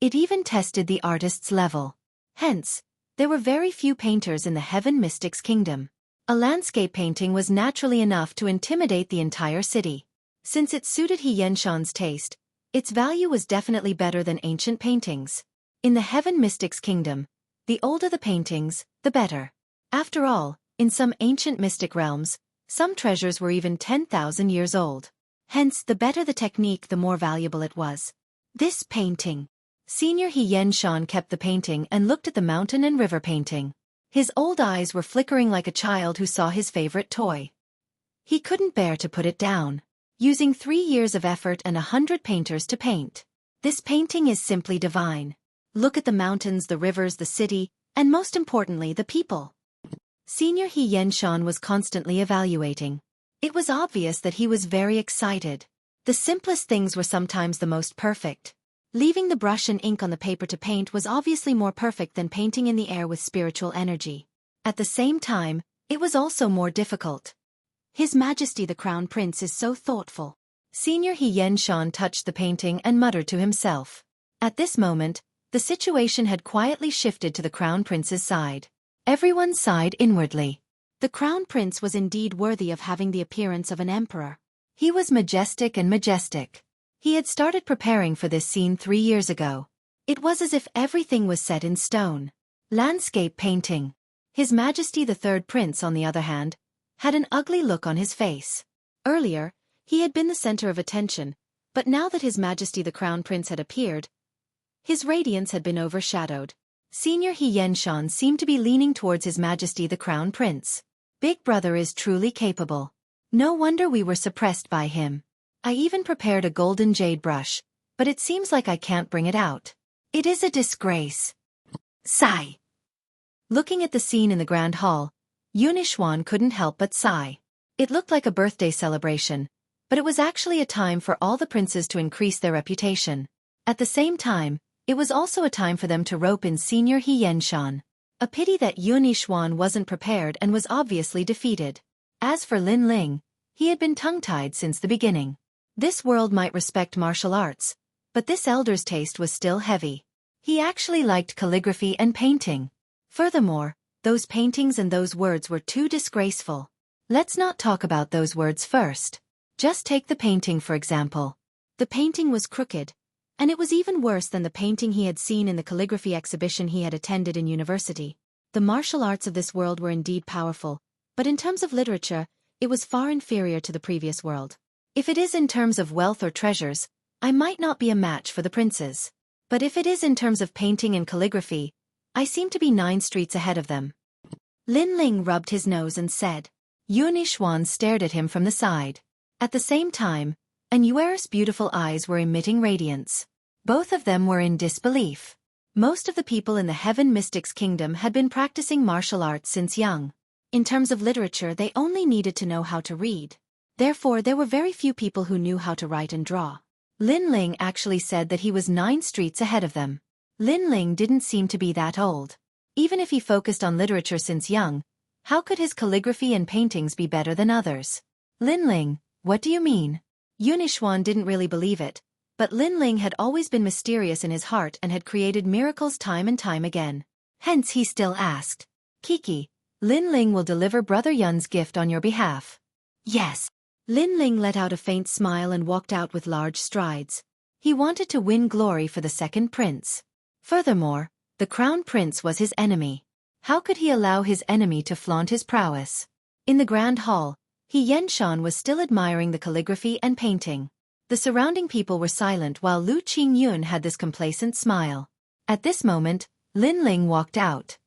It even tested the artist's level. Hence, there were very few painters in the Heaven Mystics Kingdom. A landscape painting was naturally enough to intimidate the entire city. Since it suited He Yenshan's taste, its value was definitely better than ancient paintings. In the Heaven Mystics Kingdom, the older the paintings, the better. After all, in some ancient mystic realms, some treasures were even 10,000 years old. Hence, the better the technique, the more valuable it was. This painting. Senior He Yenshan kept the painting and looked at the mountain and river painting. His old eyes were flickering like a child who saw his favorite toy. He couldn't bear to put it down. Using 3 years of effort and 100 painters to paint. This painting is simply divine. Look at the mountains, the rivers, the city, and most importantly, the people. Senior He Yenshan was constantly evaluating. It was obvious that he was very excited. The simplest things were sometimes the most perfect. Leaving the brush and ink on the paper to paint was obviously more perfect than painting in the air with spiritual energy. At the same time, it was also more difficult. His Majesty the Crown Prince is so thoughtful. Senior He Yenshan touched the painting and muttered to himself. At this moment, the situation had quietly shifted to the Crown Prince's side. Everyone sighed inwardly. The Crown Prince was indeed worthy of having the appearance of an emperor. He was majestic and majestic. He had started preparing for this scene 3 years ago. It was as if everything was set in stone. Landscape painting. His Majesty the Third Prince, on the other hand, had an ugly look on his face. Earlier, he had been the center of attention, but now that His Majesty the Crown Prince had appeared, his radiance had been overshadowed. Senior He Yenshan seemed to be leaning towards His Majesty the Crown Prince. Big brother is truly capable. No wonder we were suppressed by him. I even prepared a golden jade brush, but it seems like I can't bring it out. It is a disgrace. Sigh. Looking at the scene in the Grand Hall, Yunishwan couldn't help but sigh. It looked like a birthday celebration, but it was actually a time for all the princes to increase their reputation. At the same time, it was also a time for them to rope in Senior He Yenshan. A pity that Yunishwan wasn't prepared and was obviously defeated. As for Lin Ling, he had been tongue-tied since the beginning. This world might respect martial arts, but this elder's taste was still heavy. He actually liked calligraphy and painting. Furthermore, those paintings and those words were too disgraceful. Let's not talk about those words first. Just take the painting for example. The painting was crooked, and it was even worse than the painting he had seen in the calligraphy exhibition he had attended in university. The martial arts of this world were indeed powerful, but in terms of literature, it was far inferior to the previous world. If it is in terms of wealth or treasures, I might not be a match for the princes. But if it is in terms of painting and calligraphy, I seem to be 9 streets ahead of them. Lin Ling rubbed his nose and said. Yunishwan stared at him from the side. At the same time, Anuer's beautiful eyes were emitting radiance. Both of them were in disbelief. Most of the people in the Heaven Mystics Kingdom had been practicing martial arts since young. In terms of literature, they only needed to know how to read. Therefore, there were very few people who knew how to write and draw. Lin Ling actually said that he was 9 streets ahead of them. Lin Ling didn't seem to be that old. Even if he focused on literature since young, how could his calligraphy and paintings be better than others? Lin Ling, what do you mean? Yunishwan didn't really believe it, but Lin Ling had always been mysterious in his heart and had created miracles time and time again. Hence he still asked. Kiki, Lin Ling will deliver Brother Yun's gift on your behalf. Yes. Lin Ling let out a faint smile and walked out with large strides. He wanted to win glory for the second prince. Furthermore, the crown prince was his enemy. How could he allow his enemy to flaunt his prowess? In the grand hall, He Yenshan was still admiring the calligraphy and painting. The surrounding people were silent while Lu Qingyun had this complacent smile. At this moment, Lin Ling walked out.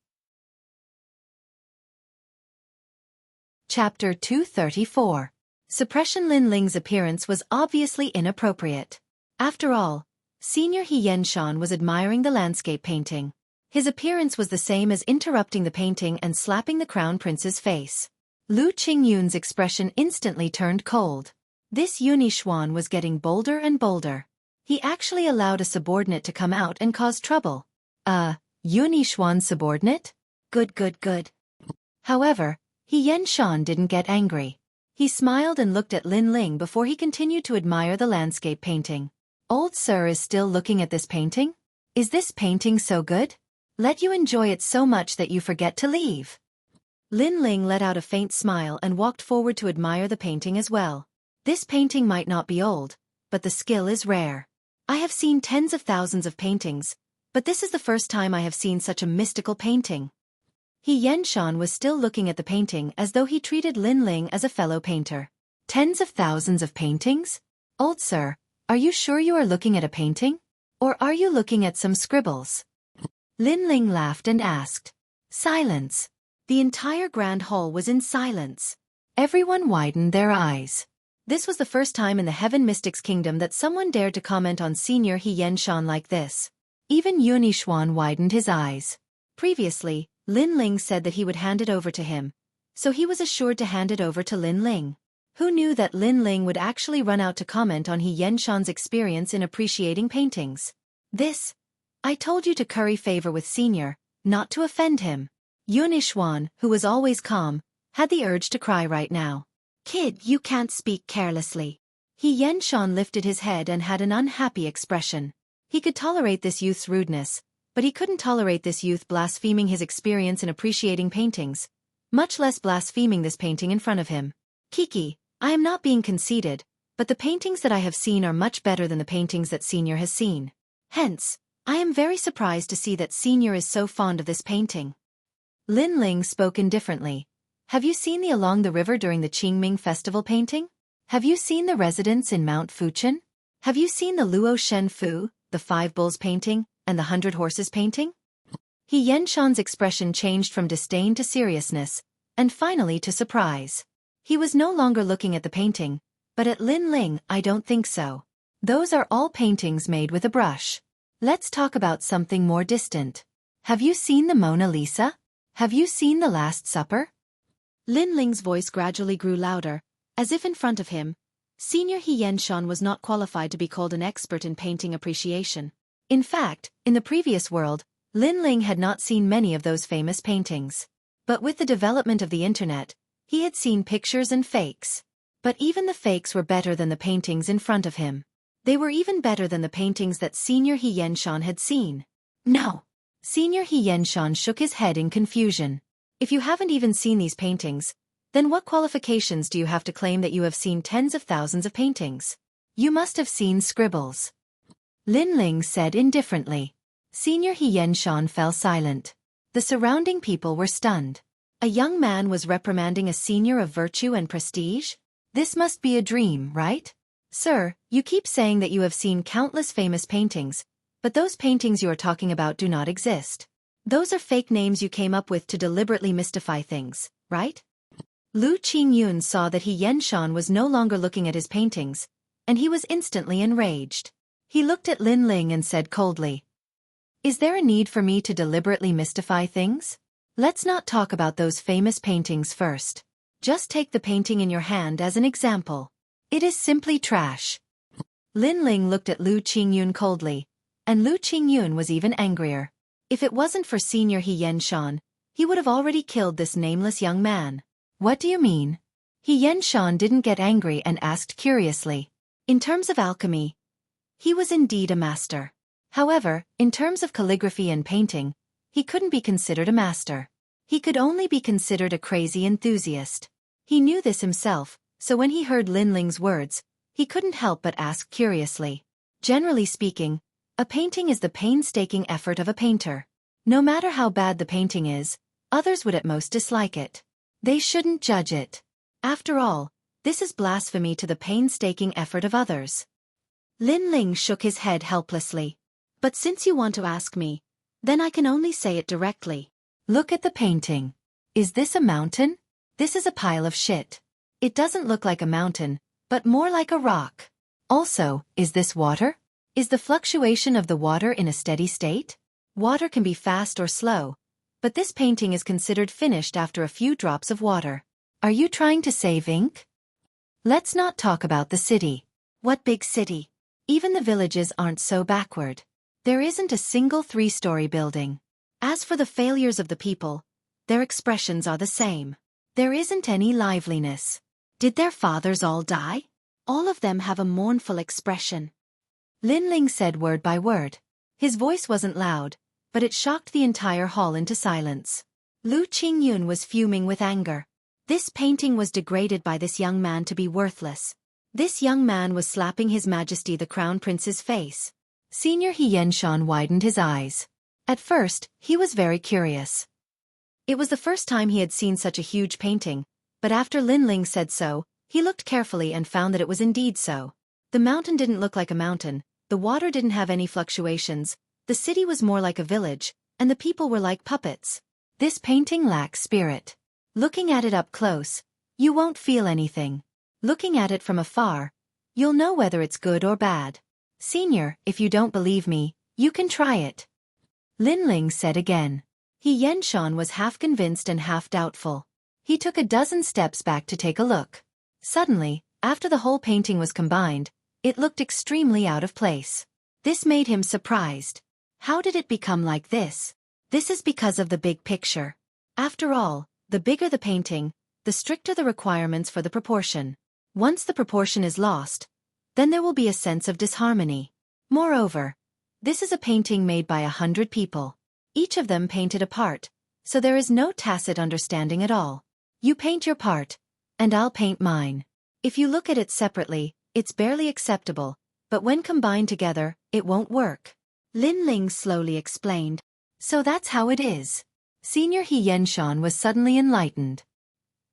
Chapter 234. Suppression. Lin Ling's appearance was obviously inappropriate. After all, Senior He Yenshan was admiring the landscape painting. His appearance was the same as interrupting the painting and slapping the crown prince's face. Lu Qingyun's expression instantly turned cold. This Yunishuan was getting bolder and bolder. He actually allowed a subordinate to come out and cause trouble. Yunishuan subordinate? Good. However, He Yenshan didn't get angry. He smiled and looked at Lin Ling before he continued to admire the landscape painting. Old sir is still looking at this painting? Is this painting so good? Let you enjoy it so much that you forget to leave. Lin Ling let out a faint smile and walked forward to admire the painting as well. This painting might not be old, but the skill is rare. I have seen tens of thousands of paintings, but this is the first time I have seen such a mystical painting. He Yenshan was still looking at the painting as though he treated Lin Ling as a fellow painter. Tens of thousands of paintings? Old sir, are you sure you are looking at a painting? Or are you looking at some scribbles? Lin Ling laughed and asked. Silence. The entire grand hall was in silence. Everyone widened their eyes. This was the first time in the Heaven Mystics Kingdom that someone dared to comment on Senior He Yenshan like this. Even Yunishuan widened his eyes. Previously, Lin Ling said that he would hand it over to him, so he was assured to hand it over to Lin Ling. Who knew that Lin Ling would actually run out to comment on He Yenshan's experience in appreciating paintings? I told you to curry favor with Senior, not to offend him. Yunishuan, who was always calm, had the urge to cry right now. Kid, you can't speak carelessly. He Yenshan lifted his head and had an unhappy expression. He could tolerate this youth's rudeness, but he couldn't tolerate this youth blaspheming his experience in appreciating paintings, much less blaspheming this painting in front of him. Kiki, I am not being conceited, but the paintings that I have seen are much better than the paintings that Senior has seen. Hence, I am very surprised to see that Senior is so fond of this painting. Lin Ling spoke indifferently. Have you seen the Along the River during the Qingming Festival painting? Have you seen the residence in Mount Fuchen? Have you seen the Luo Shen Fu, the 5 Bulls painting, and the 100 Horses painting? He Yenshan's expression changed from disdain to seriousness, and finally to surprise. He was no longer looking at the painting, but at Lin Ling. I don't think so. Those are all paintings made with a brush. Let's talk about something more distant. Have you seen the Mona Lisa? Have you seen the Last Supper? Lin Ling's voice gradually grew louder, as if in front of him. Senior He Yenshan was not qualified to be called an expert in painting appreciation. In fact, in the previous world, Lin Ling had not seen many of those famous paintings. But with the development of the internet, he had seen pictures and fakes. But even the fakes were better than the paintings in front of him. They were even better than the paintings that Senior He Yenshan had seen. No. Senior He Yenshan shook his head in confusion. If you haven't even seen these paintings, then what qualifications do you have to claim that you have seen tens of thousands of paintings? You must have seen scribbles. Lin Ling said indifferently. Senior He Yenshan fell silent. The surrounding people were stunned. A young man was reprimanding a senior of virtue and prestige? This must be a dream, right? Sir, you keep saying that you have seen countless famous paintings, but those paintings you are talking about do not exist. Those are fake names you came up with to deliberately mystify things, right? Lu Qingyun saw that He Yenshan was no longer looking at his paintings, and he was instantly enraged. He looked at Lin Ling and said coldly, Is there a need for me to deliberately mystify things? Let's not talk about those famous paintings first. Just take the painting in your hand as an example. It is simply trash. Lin Ling looked at Lu Qingyun coldly, and Lu Qingyun was even angrier. If it wasn't for Senior He Yenshan, he would have already killed this nameless young man. What do you mean? He Yenshan didn't get angry and asked curiously. In terms of alchemy, he was indeed a master. However, in terms of calligraphy and painting, he couldn't be considered a master. He could only be considered a crazy enthusiast. He knew this himself, so when he heard Lin Ling's words, he couldn't help but ask curiously. Generally speaking, a painting is the painstaking effort of a painter. No matter how bad the painting is, Others would at most dislike it. They shouldn't judge it. After all, this is blasphemy to the painstaking effort of others. Lin Ling shook his head helplessly. But since you want to ask me, then I can only say it directly. Look at the painting. Is this a mountain? This is a pile of shit. It doesn't look like a mountain, but more like a rock. Also, is this water? Is the fluctuation of the water in a steady state? Water can be fast or slow, but this painting is considered finished after a few drops of water. Are you trying to save ink? Let's not talk about the city. What big city? Even the villages aren't so backward. There isn't a single 3-story building. As for the failures of the people, their expressions are the same. There isn't any liveliness. Did their fathers all die? All of them have a mournful expression. Lin Ling said word by word. His voice wasn't loud, but it shocked the entire hall into silence. Lu Qingyun was fuming with anger. This painting was degraded by this young man to be worthless. This young man was slapping His Majesty the Crown Prince's face. Senior He Yenshan widened his eyes. At first, he was very curious. It was the first time he had seen such a huge painting, but after Lin Ling said so, he looked carefully and found that it was indeed so. The mountain didn't look like a mountain, the water didn't have any fluctuations, the city was more like a village, and the people were like puppets. This painting lacks spirit. Looking at it up close, you won't feel anything. Looking at it from afar, you'll know whether it's good or bad. Senior, if you don't believe me, you can try it. Lin Ling said again. He Yenshan was half convinced and half doubtful. He took a dozen steps back to take a look. Suddenly, after the whole painting was combined, it looked extremely out of place. This made him surprised. How did it become like this? This is because of the big picture. After all, the bigger the painting, the stricter the requirements for the proportion. Once the proportion is lost, then there will be a sense of disharmony. Moreover, this is a painting made by 100 people. Each of them painted a part, so there is no tacit understanding at all. You paint your part, and I'll paint mine. If you look at it separately, it's barely acceptable, but when combined together, it won't work. Lin Ling slowly explained. So that's how it is. Senior He Yenshan was suddenly enlightened.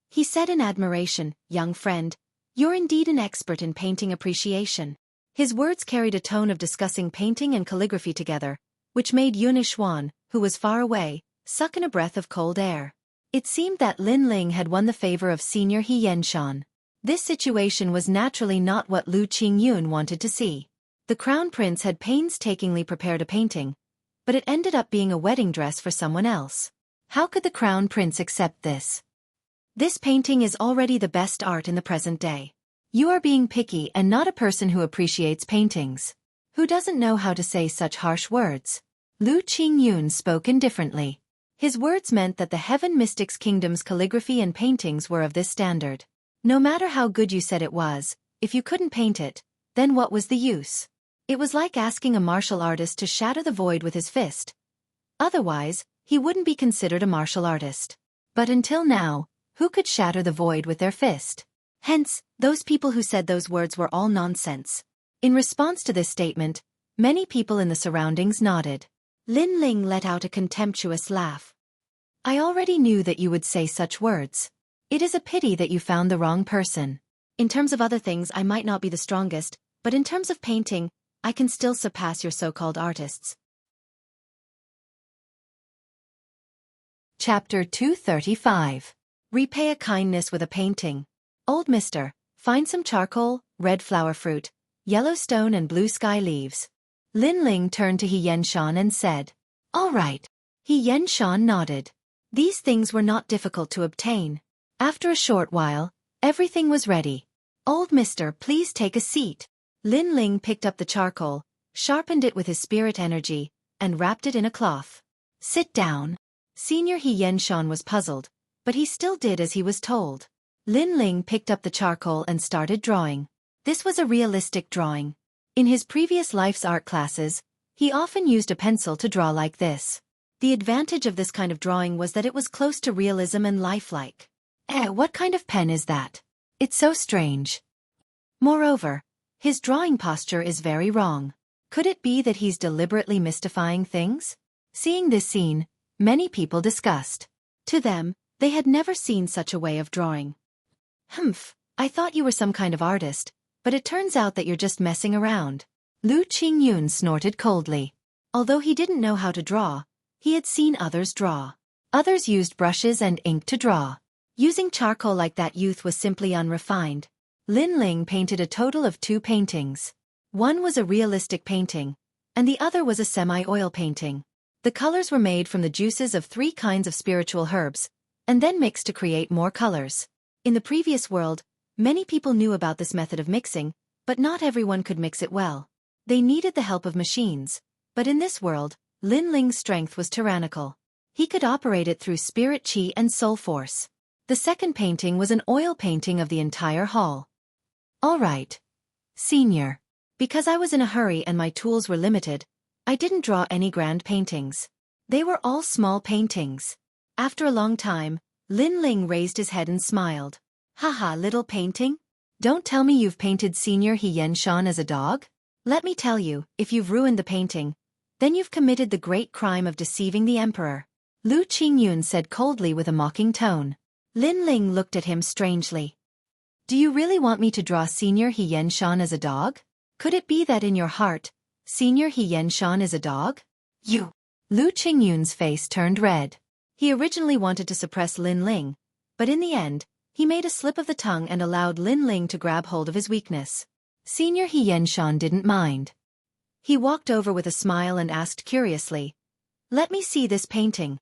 He said in admiration, young friend, you're indeed an expert in painting appreciation. His words carried a tone of discussing painting and calligraphy together, which made Yunishuan, who was far away, suck in a breath of cold air. It seemed that Lin Ling had won the favor of Senior He Yenshan. This situation was naturally not what Lu Qingyun wanted to see. The Crown Prince had painstakingly prepared a painting, but it ended up being a wedding dress for someone else. How could the Crown Prince accept this? This painting is already the best art in the present day. You are being picky and not a person who appreciates paintings. Who doesn't know how to say such harsh words? Lu Qingyun spoke indifferently. His words meant that the Heaven Mystics Kingdom's calligraphy and paintings were of this standard. No matter how good you said it was, if you couldn't paint it, then what was the use? It was like asking a martial artist to shatter the void with his fist. Otherwise, he wouldn't be considered a martial artist. But until now, who could shatter the void with their fist? Hence, those people who said those words were all nonsense. In response to this statement, many people in the surroundings nodded. Lin Ling let out a contemptuous laugh. I already knew that you would say such words. It is a pity that you found the wrong person. In terms of other things I might not be the strongest, but in terms of painting, I can still surpass your so-called artists. Chapter 235. Repay a kindness with a painting. Old mister, find some charcoal, red flower fruit, yellow stone and blue sky leaves. Lin Ling turned to He Yenshan and said, all right. He Yenshan nodded. These things were not difficult to obtain. After a short while, everything was ready. Old mister, please take a seat. Lin Ling picked up the charcoal, sharpened it with his spirit energy, and wrapped it in a cloth. Sit down. Senior He Yenshan was puzzled, but he still did as he was told. Lin Ling picked up the charcoal and started drawing. This was a realistic drawing. In his previous life's art classes, he often used a pencil to draw like this. The advantage of this kind of drawing was that it was close to realism and lifelike. What kind of pen is that? It's so strange. Moreover, his drawing posture is very wrong. Could it be that he's deliberately mystifying things? Seeing this scene, many people discussed. To them, they had never seen such a way of drawing. Humph, I thought you were some kind of artist, but it turns out that you're just messing around. Lu Qingyun snorted coldly. Although he didn't know how to draw, he had seen others draw. Others used brushes and ink to draw. Using charcoal like that youth was simply unrefined. Lin Ling painted a total of 2 paintings. One was a realistic painting, and the other was a semi-oil painting. The colors were made from the juices of 3 kinds of spiritual herbs, and then mixed to create more colors. In the previous world, many people knew about this method of mixing, but not everyone could mix it well. They needed the help of machines, but in this world, Lin Ling's strength was tyrannical. He could operate it through spirit qi and soul force. The second painting was an oil painting of the entire hall. All right, Senior. Because I was in a hurry and my tools were limited, I didn't draw any grand paintings. They were all small paintings. After a long time, Lin Ling raised his head and smiled. Haha, little painting? Don't tell me you've painted Senior He Yenshan as a dog? Let me tell you, if you've ruined the painting, then you've committed the great crime of deceiving the emperor. Lu Qingyun said coldly with a mocking tone. Lin Ling looked at him strangely. Do you really want me to draw Senior He Yenshan as a dog? Could it be that in your heart, Senior He Yenshan is a dog? You! Lu Qingyun's face turned red. He originally wanted to suppress Lin Ling, but in the end, he made a slip of the tongue and allowed Lin Ling to grab hold of his weakness. Senior He Yenshan didn't mind. He walked over with a smile and asked curiously, Let me see this painting.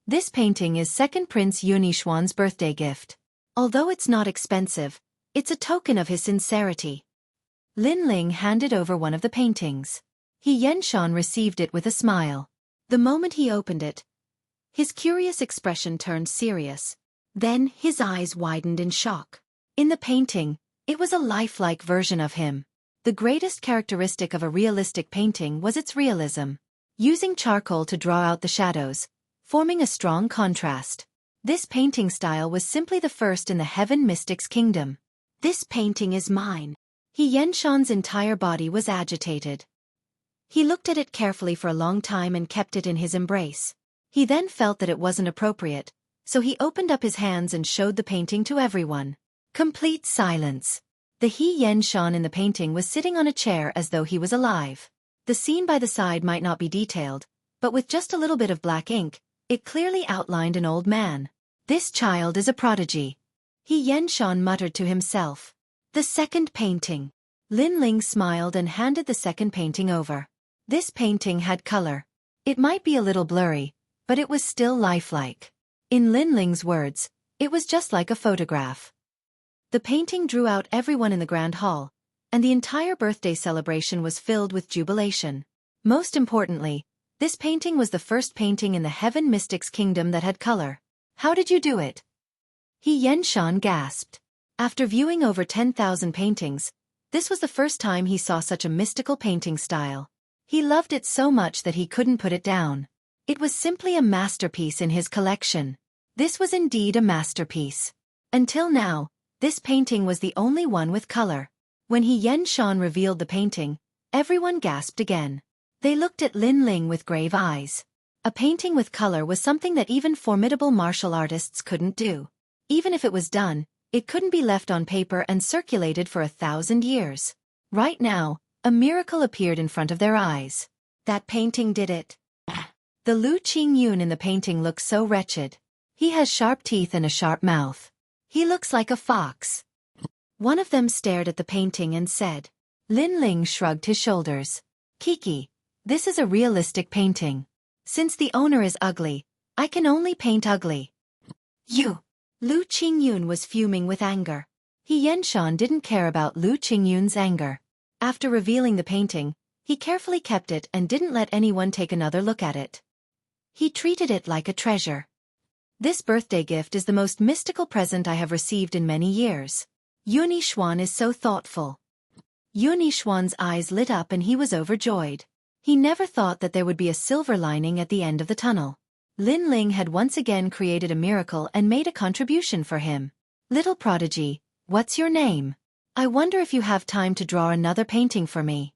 This painting is Second Prince Yunixuan's birthday gift. Although it's not expensive, it's a token of his sincerity. Lin Ling handed over one of the paintings. He Yenshan received it with a smile. The moment he opened it, his curious expression turned serious. Then his eyes widened in shock. In the painting, it was a lifelike version of him. The greatest characteristic of a realistic painting was its realism. Using charcoal to draw out the shadows, forming a strong contrast. This painting style was simply the first in the Heaven Mystics Kingdom. This painting is mine. He Yenshan's entire body was agitated. He looked at it carefully for a long time and kept it in his embrace. He then felt that it wasn't appropriate, so he opened up his hands and showed the painting to everyone. Complete silence. The He Yenshan in the painting was sitting on a chair as though he was alive. The scene by the side might not be detailed, but with just a little bit of black ink, it clearly outlined an old man. This child is a prodigy. He Yenshan muttered to himself. The second painting. Lin Ling smiled and handed the second painting over. This painting had color. It might be a little blurry, but it was still lifelike. In Lin Ling's words, it was just like a photograph. The painting drew out everyone in the grand hall, and the entire birthday celebration was filled with jubilation. Most importantly, this painting was the first painting in the Heaven Mystics Kingdom that had color. How did you do it? He Yenshan gasped. After viewing over 10,000 paintings, this was the first time he saw such a mystical painting style. He loved it so much that he couldn't put it down. It was simply a masterpiece in his collection. This was indeed a masterpiece. Until now, this painting was the only one with color. When He Yenshan revealed the painting, everyone gasped again. They looked at Lin Ling with grave eyes. A painting with color was something that even formidable martial artists couldn't do. Even if it was done, it couldn't be left on paper and circulated for 1,000 years. Right now, a miracle appeared in front of their eyes. That painting did it. The Lu Qingyun in the painting looks so wretched. He has sharp teeth and a sharp mouth. He looks like a fox. One of them stared at the painting and said. Lin Ling shrugged his shoulders. Kiki, this is a realistic painting. Since the owner is ugly, I can only paint ugly. You! Lu Qingyun was fuming with anger. He Yenshan didn't care about Lu Qingyun's anger. After revealing the painting, he carefully kept it and didn't let anyone take another look at it. He treated it like a treasure. This birthday gift is the most mystical present I have received in many years. Yunixuan is so thoughtful. Yunixuan's eyes lit up and he was overjoyed. He never thought that there would be a silver lining at the end of the tunnel. Lin Ling had once again created a miracle and made a contribution for him. Little prodigy, what's your name? I wonder if you have time to draw another painting for me.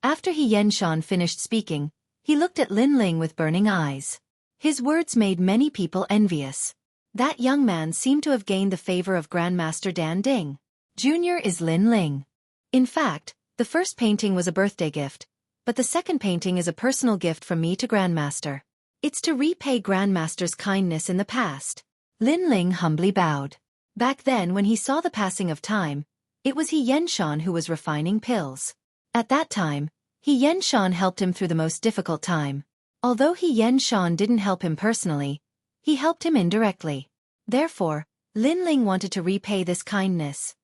After He Yenshan finished speaking, he looked at Lin Ling with burning eyes. His words made many people envious. That young man seemed to have gained the favor of Grandmaster Dan Ding. Junior is Lin Ling. In fact, the first painting was a birthday gift, but the second painting is a personal gift from me to Grandmaster. It's to repay Grandmaster's kindness in the past. Lin Ling humbly bowed. Back then when he saw the passing of time, it was He Yenshan who was refining pills. At that time, He Yenshan helped him through the most difficult time. Although He Yenshan didn't help him personally, he helped him indirectly. Therefore, Lin Ling wanted to repay this kindness.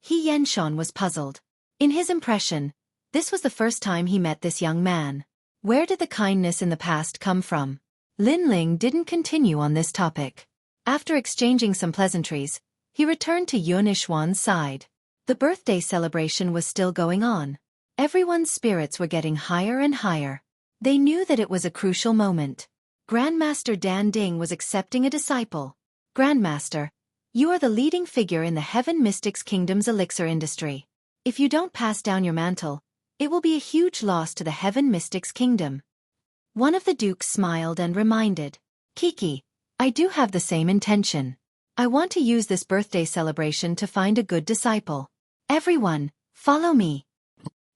He Yenshan was puzzled. In his impression, this was the first time he met this young man. Where did the kindness in the past come from? Lin Ling didn't continue on this topic. After exchanging some pleasantries, he returned to Yun Ishuan's side. The birthday celebration was still going on. Everyone's spirits were getting higher and higher. They knew that it was a crucial moment. Grandmaster Dan Ding was accepting a disciple. Grandmaster, you are the leading figure in the Heaven Mystics Kingdom's elixir industry. If you don't pass down your mantle, it will be a huge loss to the Heaven Mystics Kingdom. One of the dukes smiled and reminded, Xueqi, I do have the same intention. I want to use this birthday celebration to find a good disciple. Everyone, follow me.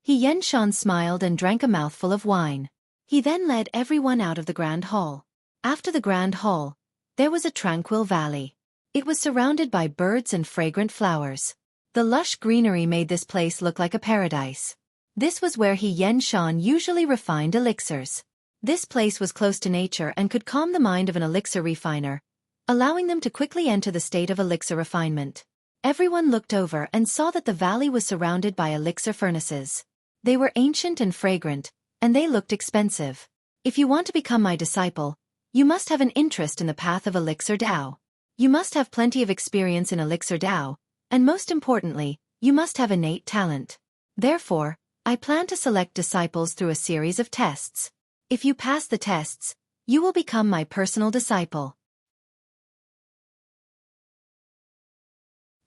He Yenshan smiled and drank a mouthful of wine. He then led everyone out of the Grand Hall. After the Grand Hall, there was a tranquil valley. It was surrounded by birds and fragrant flowers. The lush greenery made this place look like a paradise. This was where He Yenshan usually refined elixirs. This place was close to nature and could calm the mind of an elixir refiner, allowing them to quickly enter the state of elixir refinement. Everyone looked over and saw that the valley was surrounded by elixir furnaces. They were ancient and fragrant, and they looked expensive. If you want to become my disciple, you must have an interest in the path of Elixir Dao. You must have plenty of experience in Elixir Dao, and most importantly, you must have innate talent. Therefore, I plan to select disciples through a series of tests. If you pass the tests, you will become my personal disciple.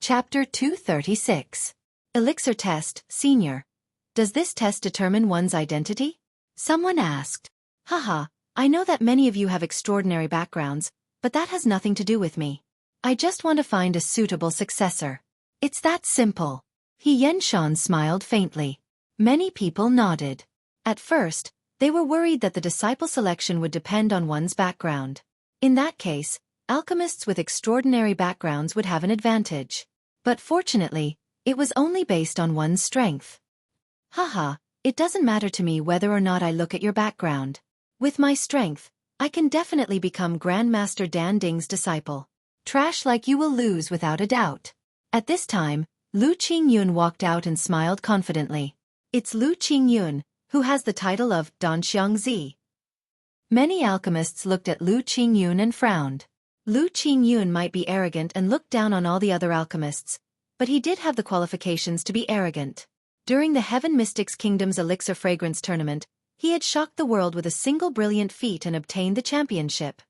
Chapter 236. Elixir Test, Senior. Does this test determine one's identity? Someone asked. Haha, I know that many of you have extraordinary backgrounds, but that has nothing to do with me. I just want to find a suitable successor. It's that simple. He Yenshan smiled faintly. Many people nodded. At first, they were worried that the disciple selection would depend on one's background. In that case, alchemists with extraordinary backgrounds would have an advantage. But fortunately, it was only based on one's strength. Haha, it doesn't matter to me whether or not I look at your background. With my strength, I can definitely become Grandmaster Dan Ding's disciple. Trash like you will lose without a doubt. At this time, Lu Qingyun walked out and smiled confidently. It's Lu Qingyun, who has the title of Dan Xiangzi. Many alchemists looked at Lu Qingyun and frowned. Lu Qingyun might be arrogant and look down on all the other alchemists, but he did have the qualifications to be arrogant. During the Heaven Mystics Kingdom's Elixir Fragrance Tournament, he had shocked the world with a single brilliant feat and obtained the championship.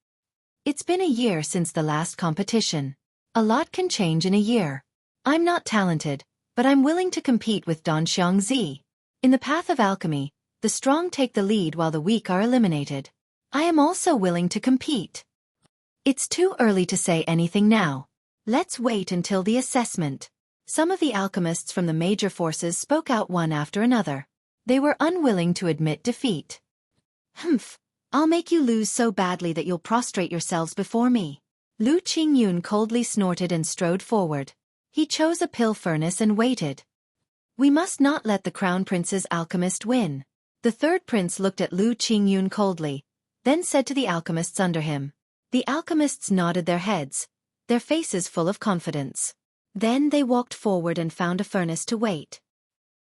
It's been a year since the last competition. A lot can change in a year. I'm not talented, but I'm willing to compete with Dan Xiangzi. In the path of alchemy, the strong take the lead while the weak are eliminated. I am also willing to compete. It's too early to say anything now. Let's wait until the assessment. Some of the alchemists from the major forces spoke out one after another. They were unwilling to admit defeat. Humph, I'll make you lose so badly that you'll prostrate yourselves before me. Lu Qingyun coldly snorted and strode forward. He chose a pill furnace and waited. We must not let the Crown Prince's alchemist win. The third prince looked at Lu Qingyun coldly, then said to the alchemists under him. The alchemists nodded their heads, their faces full of confidence. Then they walked forward and found a furnace to wait.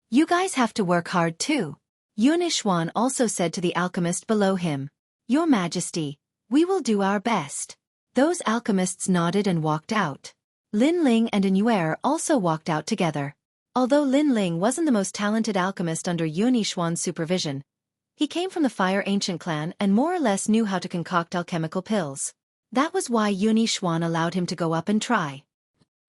You guys have to work hard too. Yun Ishuan also said to the alchemist below him. Your Majesty, we will do our best. Those alchemists nodded and walked out. Lin Ling and Inuer also walked out together. Although Lin Ling wasn't the most talented alchemist under Yun Ishuan's supervision, he came from the Fire Ancient clan and more or less knew how to concoct alchemical pills. That was why Yun Ishuan allowed him to go up and try.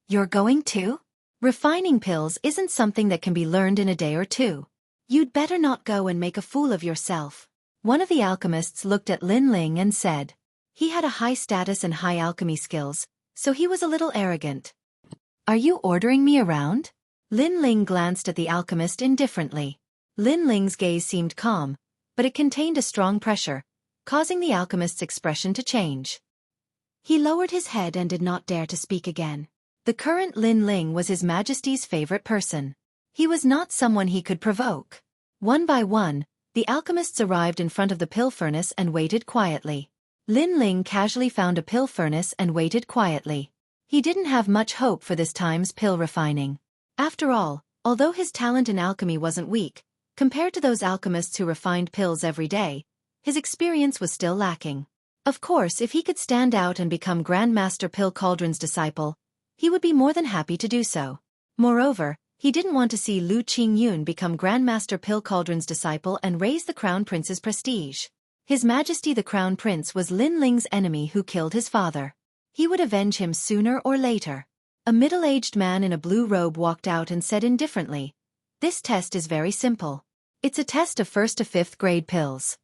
You're going too? Refining pills isn't something that can be learned in a day or two. You'd better not go and make a fool of yourself. One of the alchemists looked at Lin Ling and said. He had a high status and high alchemy skills, so he was a little arrogant. Are you ordering me around? Lin Ling glanced at the alchemist indifferently. Lin Ling's gaze seemed calm, but it contained a strong pressure, causing the alchemist's expression to change. He lowered his head and did not dare to speak again. The current Lin Ling was His Majesty's favorite person. He was not someone he could provoke. One by one, the alchemists arrived in front of the pill furnace and waited quietly. Lin Ling casually found a pill furnace and waited quietly. He didn't have much hope for this time's pill refining. After all, although his talent in alchemy wasn't weak, compared to those alchemists who refined pills every day, his experience was still lacking. Of course, if he could stand out and become Grandmaster Pill Cauldron's disciple, he would be more than happy to do so. Moreover, he didn't want to see Lu Qingyun become Grandmaster Pill Cauldron's disciple and raise the Crown Prince's prestige. His Majesty the Crown Prince was Lin Ling's enemy who killed his father. He would avenge him sooner or later. A middle-aged man in a blue robe walked out and said indifferently, "This test is very simple. It's a test of 1st to 5th grade pills.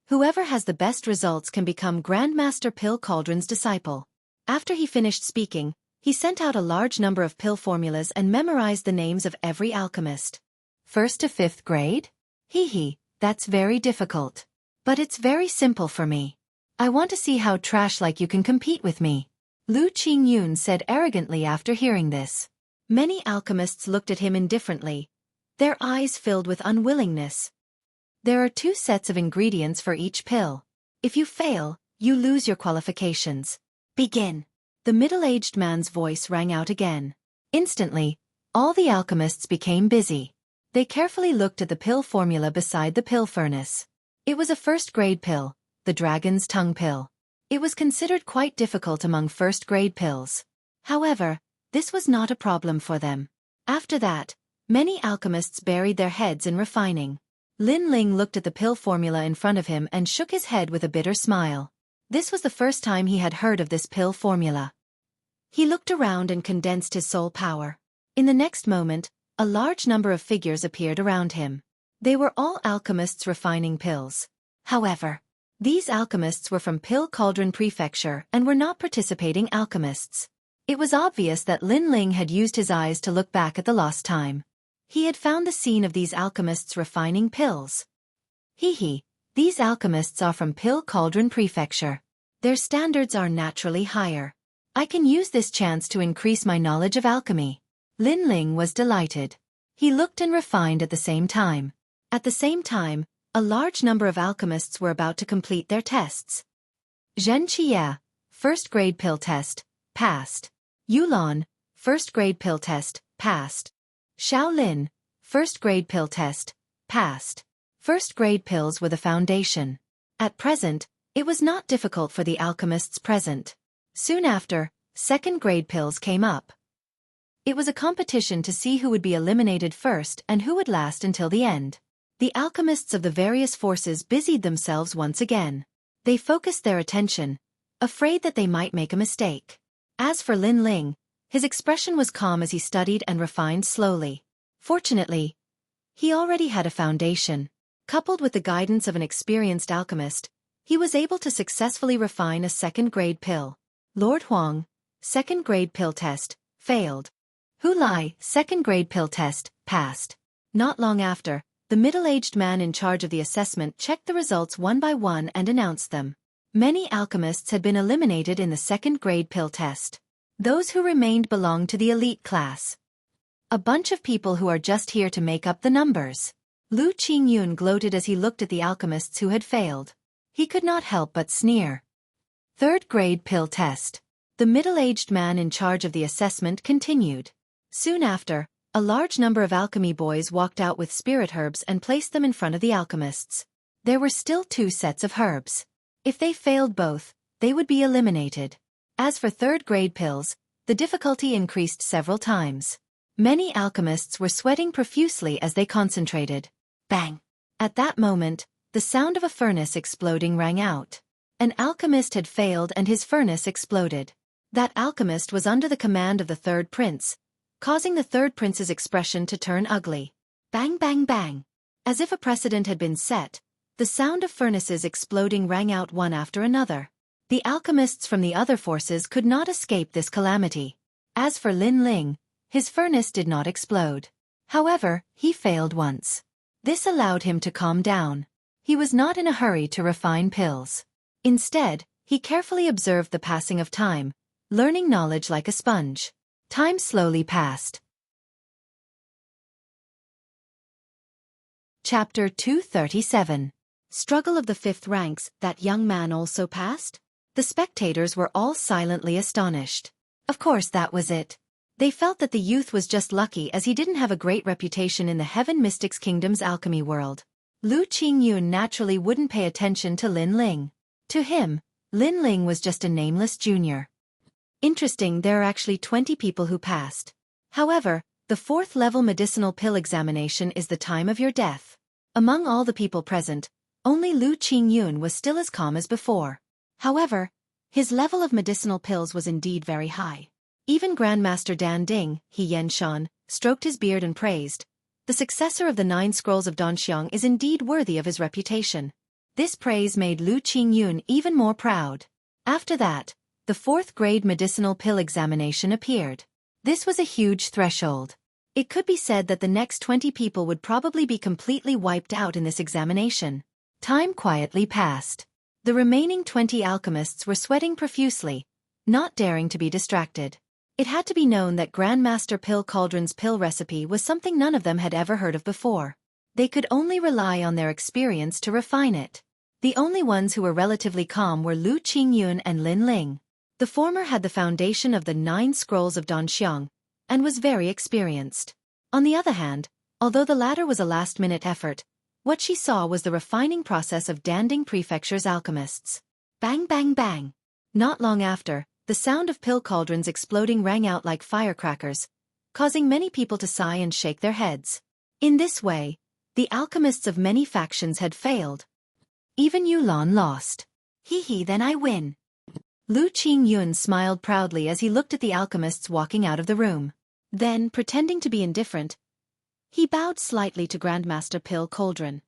Whoever has the best results can become Grandmaster Pill Cauldron's disciple." After he finished speaking, he sent out a large number of pill formulas and memorized the names of every alchemist. 1st to 5th grade? Hee, that's very difficult. But it's very simple for me. I want to see how trash-like you can compete with me. Lu Qingyun said arrogantly after hearing this. Many alchemists looked at him indifferently, their eyes filled with unwillingness. There are 2 sets of ingredients for each pill. If you fail, you lose your qualifications. Begin. The middle-aged man's voice rang out again. Instantly, all the alchemists became busy. They carefully looked at the pill formula beside the pill furnace. It was a 1st-grade pill, the Dragon's Tongue pill. It was considered quite difficult among 1st-grade pills. However, this was not a problem for them. After that, many alchemists buried their heads in refining. Lin Ling looked at the pill formula in front of him and shook his head with a bitter smile. This was the first time he had heard of this pill formula. He looked around and condensed his soul power. In the next moment, a large number of figures appeared around him. They were all alchemists refining pills. However, these alchemists were from Pill Cauldron Prefecture and were not participating alchemists. It was obvious that Lin Ling had used his eyes to look back at the lost time. He had found the scene of these alchemists refining pills. These alchemists are from Pill Cauldron Prefecture. Their standards are naturally higher. I can use this chance to increase my knowledge of alchemy. Lin Ling was delighted. He looked and refined at the same time. At the same time, a large number of alchemists were about to complete their tests. Zhen Qia, 1st-grade pill test, passed. Yulan, 1st-grade pill test, passed. Shaolin, 1st-grade pill test, passed. 1st-grade pills were the foundation. At present, it was not difficult for the alchemists present. Soon after, 2nd-grade pills came up. It was a competition to see who would be eliminated first and who would last until the end. The alchemists of the various forces busied themselves once again. They focused their attention, afraid that they might make a mistake. As for Lin Ling, his expression was calm as he studied and refined slowly. Fortunately, he already had a foundation. Coupled with the guidance of an experienced alchemist, he was able to successfully refine a 2nd-grade pill. Lord Huang, 2nd-grade pill test, failed. Hu Lai, 2nd-grade pill test, passed. Not long after, the middle-aged man in charge of the assessment checked the results one by one and announced them. Many alchemists had been eliminated in the 2nd-grade pill test. Those who remained belonged to the elite class. A bunch of people who are just here to make up the numbers. Lu Qingyun gloated as he looked at the alchemists who had failed. He could not help but sneer. 3rd-grade pill test. The middle-aged man in charge of the assessment continued. Soon after, a large number of alchemy boys walked out with spirit herbs and placed them in front of the alchemists. There were still 2 sets of herbs. If they failed both, they would be eliminated. As for 3rd-grade pills, the difficulty increased several times. Many alchemists were sweating profusely as they concentrated. Bang! At that moment, the sound of a furnace exploding rang out. An alchemist had failed and his furnace exploded. That alchemist was under the command of the 3rd prince, causing the 3rd prince's expression to turn ugly. Bang bang bang! As if a precedent had been set, The sound of furnaces exploding rang out one after another. The alchemists from the other forces could not escape this calamity. As for Lin Ling, his furnace did not explode. However, he failed once. This allowed him to calm down. He was not in a hurry to refine pills. Instead, he carefully observed the passing of time, learning knowledge like a sponge. Time slowly passed. Chapter 237. Struggle of the fifth ranks. That young man also passed? The spectators were all silently astonished. Of course that was it. They felt that the youth was just lucky as he didn't have a great reputation in the Heaven Mystics Kingdom's alchemy world. Lu Qingyun naturally wouldn't pay attention to Lin Ling. To him, Lin Ling was just a nameless junior. Interesting, there are actually 20 people who passed. However, the 4th level medicinal pill examination is the time of your death. Among all the people present, only Lu Qingyun was still as calm as before. However, his level of medicinal pills was indeed very high. Even Grandmaster Dan Ding, He Yenshan, stroked his beard and praised. The successor of the 9 scrolls of Danxiang is indeed worthy of his reputation. This praise made Lu Qingyun even more proud. After that, the 4th grade medicinal pill examination appeared. This was a huge threshold. It could be said that the next 20 people would probably be completely wiped out in this examination. Time quietly passed. The remaining 20 alchemists were sweating profusely, not daring to be distracted. It had to be known that Grandmaster Pill Cauldron's pill recipe was something none of them had ever heard of before. They could only rely on their experience to refine it. The only ones who were relatively calm were Lu Qingyun and Lin Ling. The former had the foundation of the 9 scrolls of Danxiang, and was very experienced. On the other hand, although the latter was a last-minute effort, what she saw was the refining process of Danding Prefecture's alchemists. Bang bang bang. Not long after, the sound of pill cauldrons exploding rang out like firecrackers, causing many people to sigh and shake their heads. In this way, the alchemists of many factions had failed. Even Yulan lost. Hee, then I win. Lu Qingyun smiled proudly as he looked at the alchemists walking out of the room. Then, pretending to be indifferent, he bowed slightly to Grandmaster Pill Cauldron.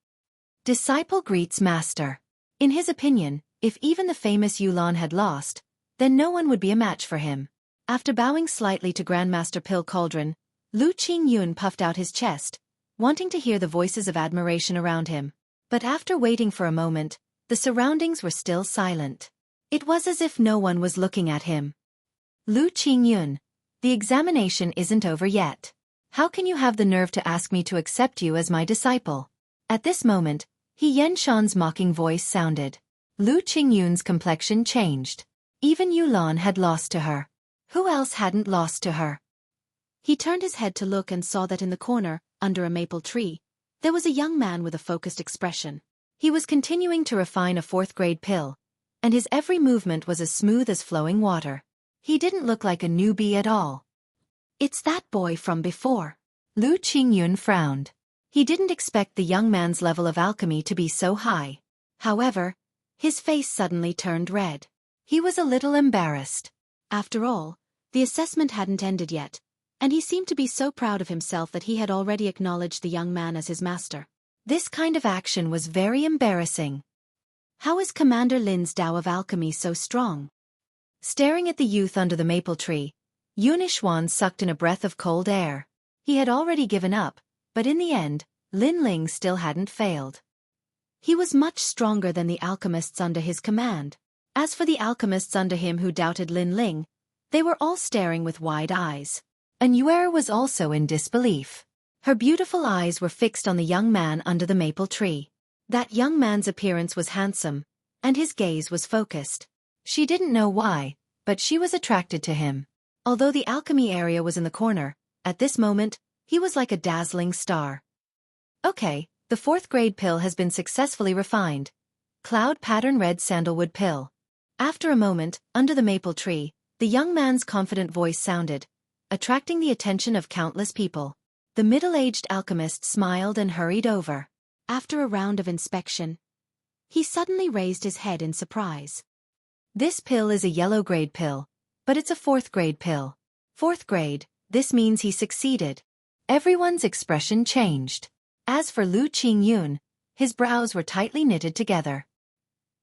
Disciple greets master. In his opinion, if even the famous Yulan had lost, then no one would be a match for him. After bowing slightly to Grandmaster Pill Cauldron, Lu Qingyun puffed out his chest, wanting to hear the voices of admiration around him. But after waiting for a moment, the surroundings were still silent. It was as if no one was looking at him. Lu Qingyun, the examination isn't over yet. How can you have the nerve to ask me to accept you as my disciple? At this moment, He Yenshan's mocking voice sounded. Lu Qingyun's complexion changed. Even Yulan had lost to her. Who else hadn't lost to her? He turned his head to look and saw that in the corner, under a maple tree, there was a young man with a focused expression. He was continuing to refine a 4th grade pill, and his every movement was as smooth as flowing water. He didn't look like a newbie at all. It's that boy from before. Lu Qingyun frowned. He didn't expect the young man's level of alchemy to be so high. However, his face suddenly turned red. He was a little embarrassed. After all, the assessment hadn't ended yet, and he seemed to be so proud of himself that he had already acknowledged the young man as his master. This kind of action was very embarrassing. How is Commander Lin's Tao of alchemy so strong? Staring at the youth under the maple tree, Yunishwan sucked in a breath of cold air. He had already given up, but in the end, Lin Ling still hadn't failed. He was much stronger than the alchemists under his command. As for the alchemists under him who doubted Lin Ling, they were all staring with wide eyes. And Yuer was also in disbelief. Her beautiful eyes were fixed on the young man under the maple tree. That young man's appearance was handsome, and his gaze was focused. She didn't know why, but she was attracted to him. Although the alchemy area was in the corner, at this moment, he was like a dazzling star. Okay, the 4th grade pill has been successfully refined. Cloud pattern red sandalwood pill. After a moment, under the maple tree, the young man's confident voice sounded, attracting the attention of countless people. The middle-aged alchemist smiled and hurried over. After a round of inspection, he suddenly raised his head in surprise. This pill is a yellow grade pill, but it's a 4th grade pill. 4th grade, this means he succeeded. Everyone's expression changed. As for Lu Qingyun, His brows were tightly knitted together.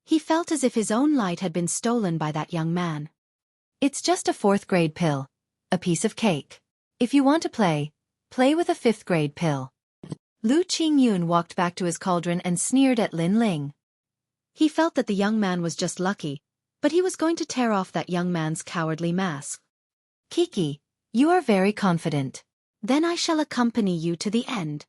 He felt as if his own light had been stolen by that young man. It's just a 4th grade pill. A piece of cake. If you want to play, play with a 5th grade pill. Lu Qingyun walked back to his cauldron and sneered at Lin Ling. He felt that the young man was just lucky, but he was going to tear off that young man's cowardly mask. Kiki, you are very confident. Then I shall accompany you to the end.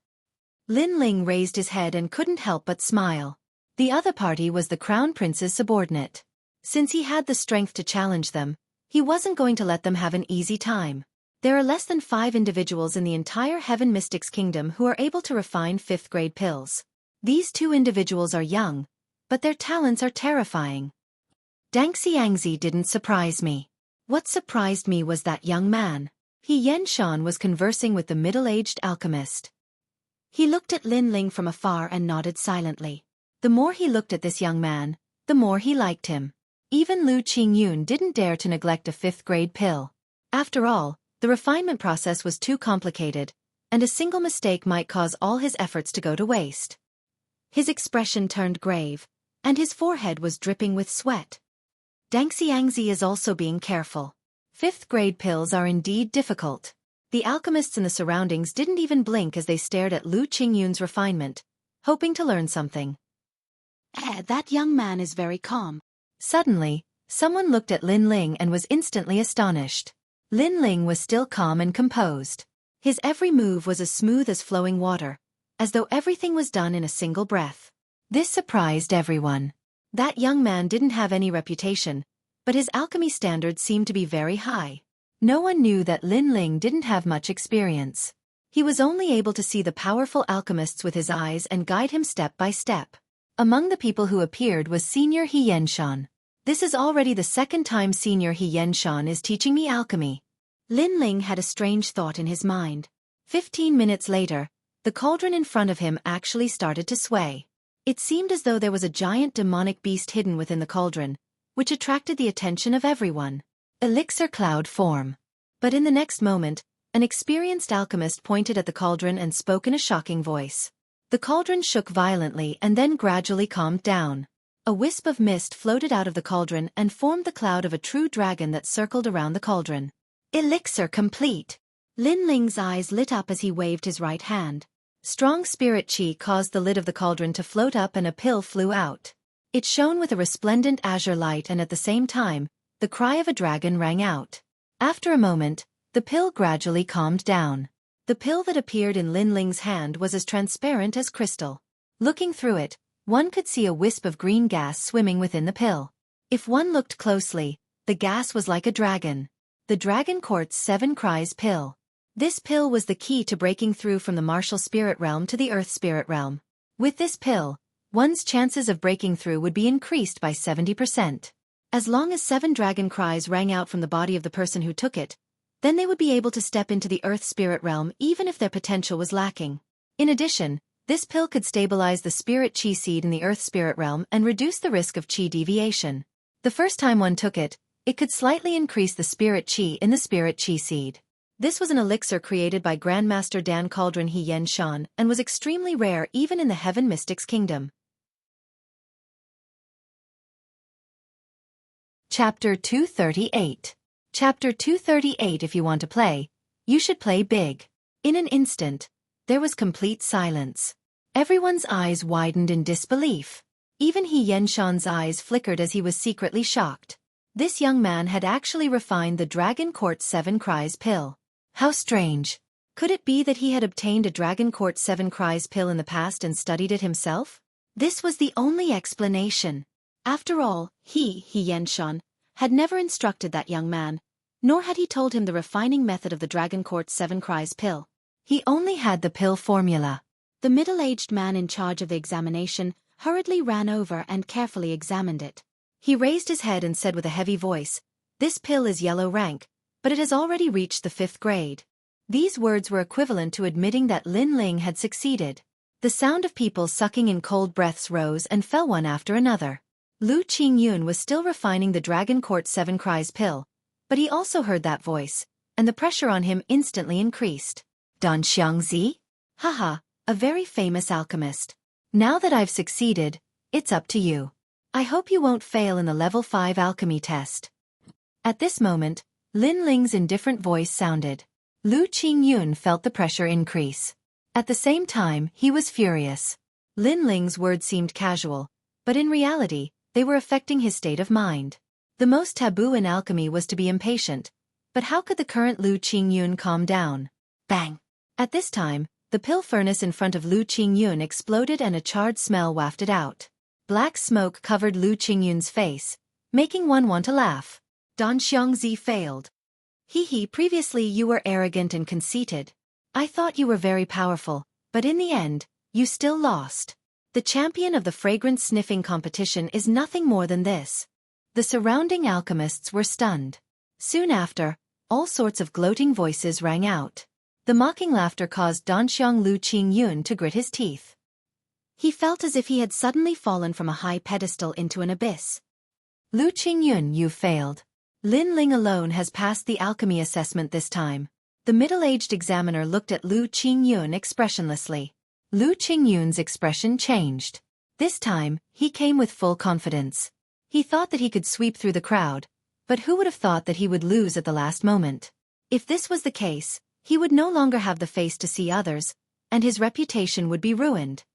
Lin Ling raised his head and couldn't help but smile. The other party was the Crown Prince's subordinate. Since he had the strength to challenge them, he wasn't going to let them have an easy time. There are less than 5 individuals in the entire Heaven Mystics Kingdom who are able to refine 5th grade pills. These 2 individuals are young, but their talents are terrifying. Dang Xiangzi didn't surprise me. What surprised me was that young man. He Yenshan was conversing with the middle-aged alchemist. He looked at Lin Ling from afar and nodded silently. The more he looked at this young man, the more he liked him. Even Lu Qingyun didn't dare to neglect a 5th grade pill. After all, the refinement process was too complicated, and a single mistake might cause all his efforts to go to waste. His expression turned grave, and his forehead was dripping with sweat. Dang Xiangzi is also being careful. 5th grade pills are indeed difficult. The alchemists in the surroundings didn't even blink as they stared at Lu Qingyun's refinement, hoping to learn something. That young man is very calm. Suddenly, someone looked at Lin Ling and was instantly astonished. Lin Ling was still calm and composed. His every move was as smooth as flowing water, as though everything was done in a single breath. This surprised everyone. That young man didn't have any reputation, but his alchemy standards seemed to be very high. No one knew that Lin Ling didn't have much experience. He was only able to see the powerful alchemists with his eyes and guide him step by step. Among the people who appeared was Senior He Yenshan. This is already the 2nd time Senior He Yenshan is teaching me alchemy. Lin Ling had a strange thought in his mind. 15 minutes later, the cauldron in front of him actually started to sway. It seemed as though there was a giant demonic beast hidden within the cauldron, which attracted the attention of everyone. Elixir cloud form. But in the next moment, an experienced alchemist pointed at the cauldron and spoke in a shocking voice. The cauldron shook violently and then gradually calmed down. A wisp of mist floated out of the cauldron and formed the cloud of a true dragon that circled around the cauldron. Elixir complete. Lin Ling's eyes lit up as he waved his right hand. Strong spirit qi caused the lid of the cauldron to float up and a pill flew out. It shone with a resplendent azure light and at the same time, the cry of a dragon rang out. After a moment, the pill gradually calmed down. The pill that appeared in Lin Ling's hand was as transparent as crystal. Looking through it, one could see a wisp of green gas swimming within the pill. If one looked closely, the gas was like a dragon. The Dragon Court's 7 Cries pill. This pill was the key to breaking through from the martial spirit realm to the earth spirit realm. With this pill, one's chances of breaking through would be increased by 70%. As long as 7 dragon cries rang out from the body of the person who took it, then they would be able to step into the earth spirit realm even if their potential was lacking. In addition, this pill could stabilize the spirit chi seed in the earth spirit realm and reduce the risk of chi deviation. The first time one took it, it could slightly increase the spirit chi in the spirit chi seed. This was an elixir created by Grandmaster Dan Cauldron He Yenshan and was extremely rare even in the Heaven Mystics Kingdom. Chapter 238. Chapter 238. If you want to play, you should play big. In an instant, there was complete silence. Everyone's eyes widened in disbelief. Even He Yenshan's eyes flickered as he was secretly shocked. This young man had actually refined the Dragon Court 7 Cries pill. How strange. Could it be that he had obtained a Dragon Court 7 Cries pill in the past and studied it himself? This was the only explanation. After all, He Yenshan, had never instructed that young man, nor had he told him the refining method of the Dragon Court 7 Cries pill. He only had the pill formula. The middle-aged man in charge of the examination hurriedly ran over and carefully examined it. He raised his head and said with a heavy voice, "This pill is yellow rank, but it has already reached the 5th grade. These words were equivalent to admitting that Lin Ling had succeeded. The sound of people sucking in cold breaths rose and fell one after another. Lu Qingyun was still refining the Dragon Court 7 Cries pill, but he also heard that voice, and the pressure on him instantly increased. Dan Xiangzi? Haha, a very famous alchemist. Now that I've succeeded, it's up to you. I hope you won't fail in the level 5 alchemy test. At this moment, Lin Ling's indifferent voice sounded. Lu Qingyun felt the pressure increase. At the same time, he was furious. Lin Ling's words seemed casual, but in reality, they were affecting his state of mind. The most taboo in alchemy was to be impatient, but how could the current Lu Qingyun calm down? Bang! At this time, the pill furnace in front of Lu Qingyun exploded and a charred smell wafted out. Black smoke covered Lu Qingyun's face, making one want to laugh. Dan Xiangzi failed. Previously you were arrogant and conceited. I thought you were very powerful, but in the end, you still lost. The champion of the fragrance sniffing competition is nothing more than this. The surrounding alchemists were stunned. Soon after, all sorts of gloating voices rang out. The mocking laughter caused Danxiang Lu Qingyun to grit his teeth. He felt as if he had suddenly fallen from a high pedestal into an abyss. Lu Qingyun, you failed. Lin Ling alone has passed the alchemy assessment this time. The middle-aged examiner looked at Lu Qingyun expressionlessly. Lu Qingyun's expression changed. This time, he came with full confidence. He thought that he could sweep through the crowd, but who would have thought that he would lose at the last moment? If this was the case, he would no longer have the face to see others, and his reputation would be ruined.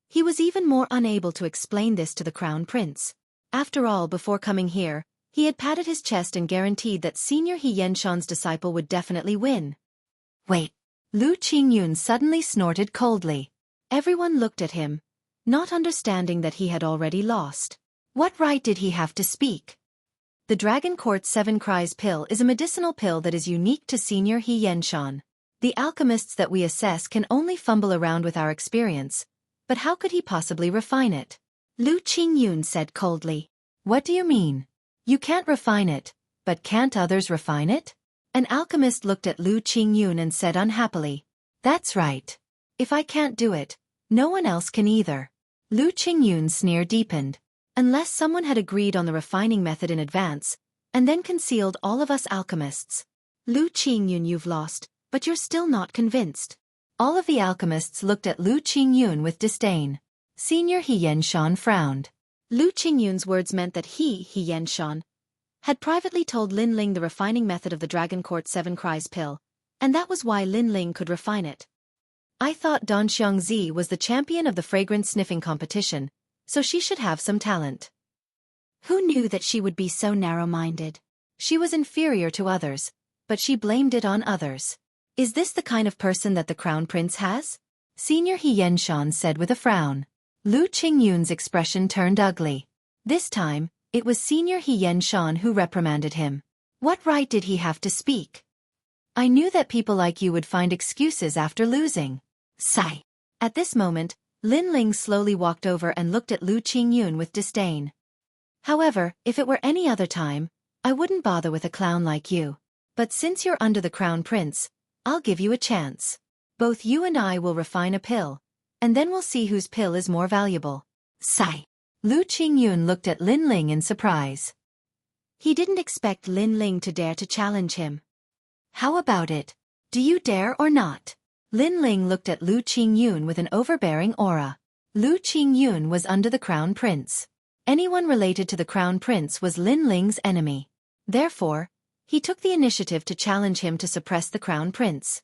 He was even more unable to explain this to the crown prince. After all, before coming here, he had patted his chest and guaranteed that Senior He Yenshan's disciple would definitely win. Wait. Lu Qingyun suddenly snorted coldly. Everyone looked at him, not understanding that he had already lost. What right did he have to speak? The Dragon Court 7 Cries pill is a medicinal pill that is unique to Senior He Yenshan. The alchemists that we assess can only fumble around with our experience, but how could he possibly refine it? Lu Qingyun said coldly. What do you mean? You can't refine it, but can't others refine it? An alchemist looked at Lu Qingyun and said unhappily. That's right. If I can't do it, no one else can either. Lu Qingyun's sneer deepened. Unless someone had agreed on the refining method in advance, and then concealed all of us alchemists. Lu Qingyun, you've lost, but you're still not convinced. All of the alchemists looked at Lu Qingyun with disdain. Senior He Yenshan frowned. Lu Qingyun's words meant that He Yenshan, had privately told Lin Ling the refining method of the Dragon Court 7 Cries pill, and that was why Lin Ling could refine it. I thought Dan Xiangzi was the champion of the fragrance sniffing competition, so she should have some talent. Who knew that she would be so narrow-minded? She was inferior to others, but she blamed it on others. Is this the kind of person that the crown prince has? Senior He Yenshan said with a frown. Lu Qingyun's expression turned ugly. This time, it was Senior He Yenshan who reprimanded him. What right did he have to speak? I knew that people like you would find excuses after losing. Sigh. At this moment, Lin Ling slowly walked over and looked at Lu Qingyun with disdain. However, if it were any other time, I wouldn't bother with a clown like you. But since you're under the crown prince, I'll give you a chance. Both you and I will refine a pill, and then we'll see whose pill is more valuable. Sigh. Lu Qingyun looked at Lin Ling in surprise. He didn't expect Lin Ling to dare to challenge him. How about it? Do you dare or not? Lin Ling looked at Lu Qingyun with an overbearing aura. Lu Qingyun was under the crown prince. Anyone related to the crown prince was Lin Ling's enemy. Therefore, he took the initiative to challenge him to suppress the crown prince.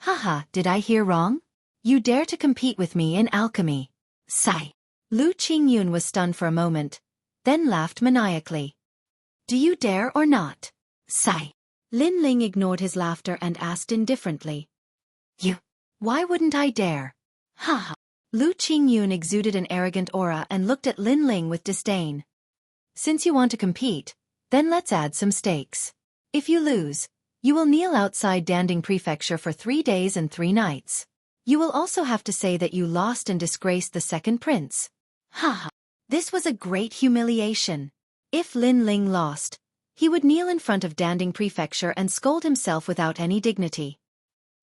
Haha, did I hear wrong? You dare to compete with me in alchemy. Sigh. Lu Qingyun was stunned for a moment, then laughed maniacally. Do you dare or not? Sigh. Lin Ling ignored his laughter and asked indifferently. You. Why wouldn't I dare? Haha. Lu Qingyun exuded an arrogant aura and looked at Lin Ling with disdain. Since you want to compete, then let's add some stakes. If you lose, you will kneel outside Danding Prefecture for 3 days and 3 nights. You will also have to say that you lost and disgraced the second prince. Haha. This was a great humiliation. If Lin Ling lost, he would kneel in front of Danding Prefecture and scold himself without any dignity.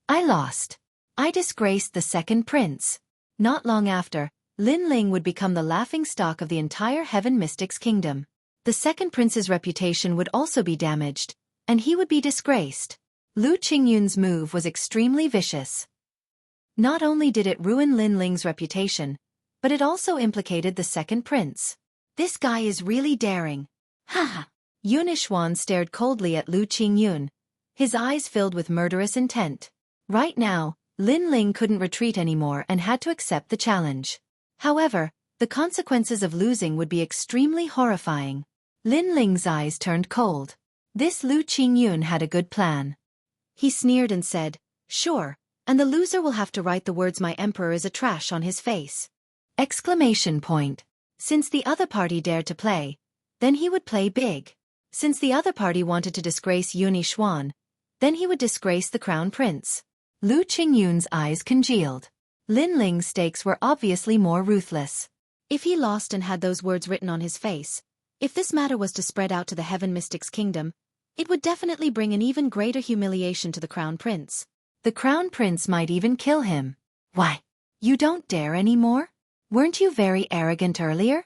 I lost. I disgraced the second prince. Not long after, Lin Ling would become the laughingstock of the entire Heaven Mystics Kingdom. The second prince's reputation would also be damaged, and he would be disgraced. Lu Qingyun's move was extremely vicious. Not only did it ruin Lin Ling's reputation, but it also implicated the second prince. This guy is really daring. Haha. Yunixuan stared coldly at Lu Qingyun, his eyes filled with murderous intent. Right now, Lin Ling couldn't retreat anymore and had to accept the challenge. However, the consequences of losing would be extremely horrifying. Lin Ling's eyes turned cold. This Lu Qingyun had a good plan. He sneered and said, "Sure, and the loser will have to write the words 'My emperor is a trash' on his face." Exclamation point. Since the other party dared to play, then he would play big. Since the other party wanted to disgrace Yunixuan, then he would disgrace the crown prince. Lu Qingyun's eyes congealed. Lin Ling's stakes were obviously more ruthless. If he lost and had those words written on his face, if this matter was to spread out to the Heaven Mystics Kingdom, it would definitely bring an even greater humiliation to the crown prince. The crown prince might even kill him. Why? You don't dare anymore? Weren't you very arrogant earlier?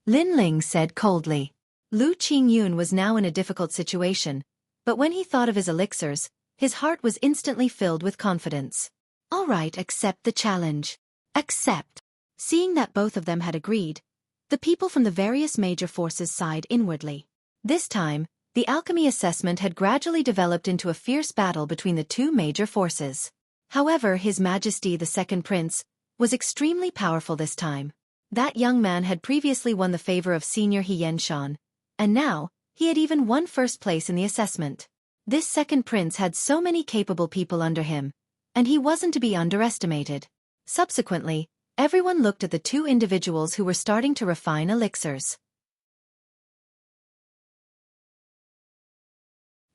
Lin Ling said coldly. Lu Qingyun was now in a difficult situation, but when he thought of his elixirs, his heart was instantly filled with confidence. All right, accept the challenge. Accept. Seeing that both of them had agreed, the people from the various major forces sighed inwardly. This time, the alchemy assessment had gradually developed into a fierce battle between the two major forces. However, His Majesty the Second Prince was extremely powerful this time. That young man had previously won the favor of Senior He Yenshan, and now, he had even won first place in the assessment. This second prince had so many capable people under him, and he wasn't to be underestimated. Subsequently, everyone looked at the two individuals who were starting to refine elixirs.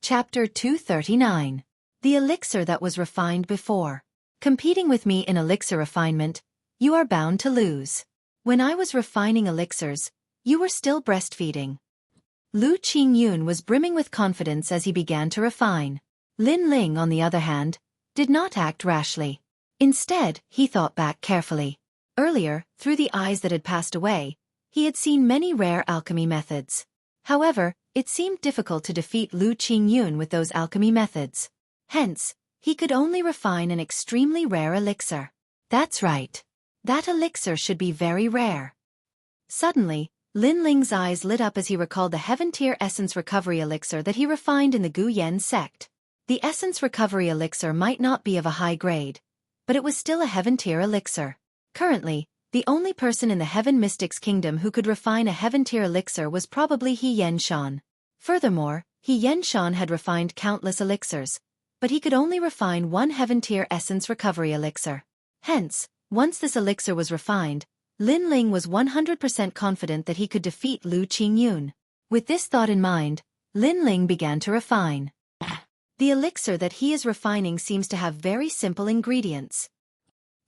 Chapter 239. The elixir that was refined before. Competing with me in elixir refinement, you are bound to lose. When I was refining elixirs, you were still breastfeeding. Lu Qingyun was brimming with confidence as he began to refine. Lin Ling, on the other hand, did not act rashly. Instead, he thought back carefully. Earlier, through the eyes that had passed away, he had seen many rare alchemy methods. However, it seemed difficult to defeat Lu Qingyun with those alchemy methods. Hence, he could only refine an extremely rare elixir. That's right. That elixir should be very rare. Suddenly, Lin Ling's eyes lit up as he recalled the Heaven-tier Essence Recovery Elixir that he refined in the Gu Yen sect. The Essence Recovery Elixir might not be of a high grade, but it was still a Heaven-tier elixir. Currently, the only person in the Heaven Mystics Kingdom who could refine a Heaven-tier elixir was probably He Yenshan. Furthermore, He Yenshan had refined countless elixirs, but he could only refine one Heaven-tier Essence Recovery Elixir. Hence, once this elixir was refined, Lin Ling was 100% confident that he could defeat Lu Qingyun. With this thought in mind, Lin Ling began to refine. The elixir that he is refining seems to have very simple ingredients.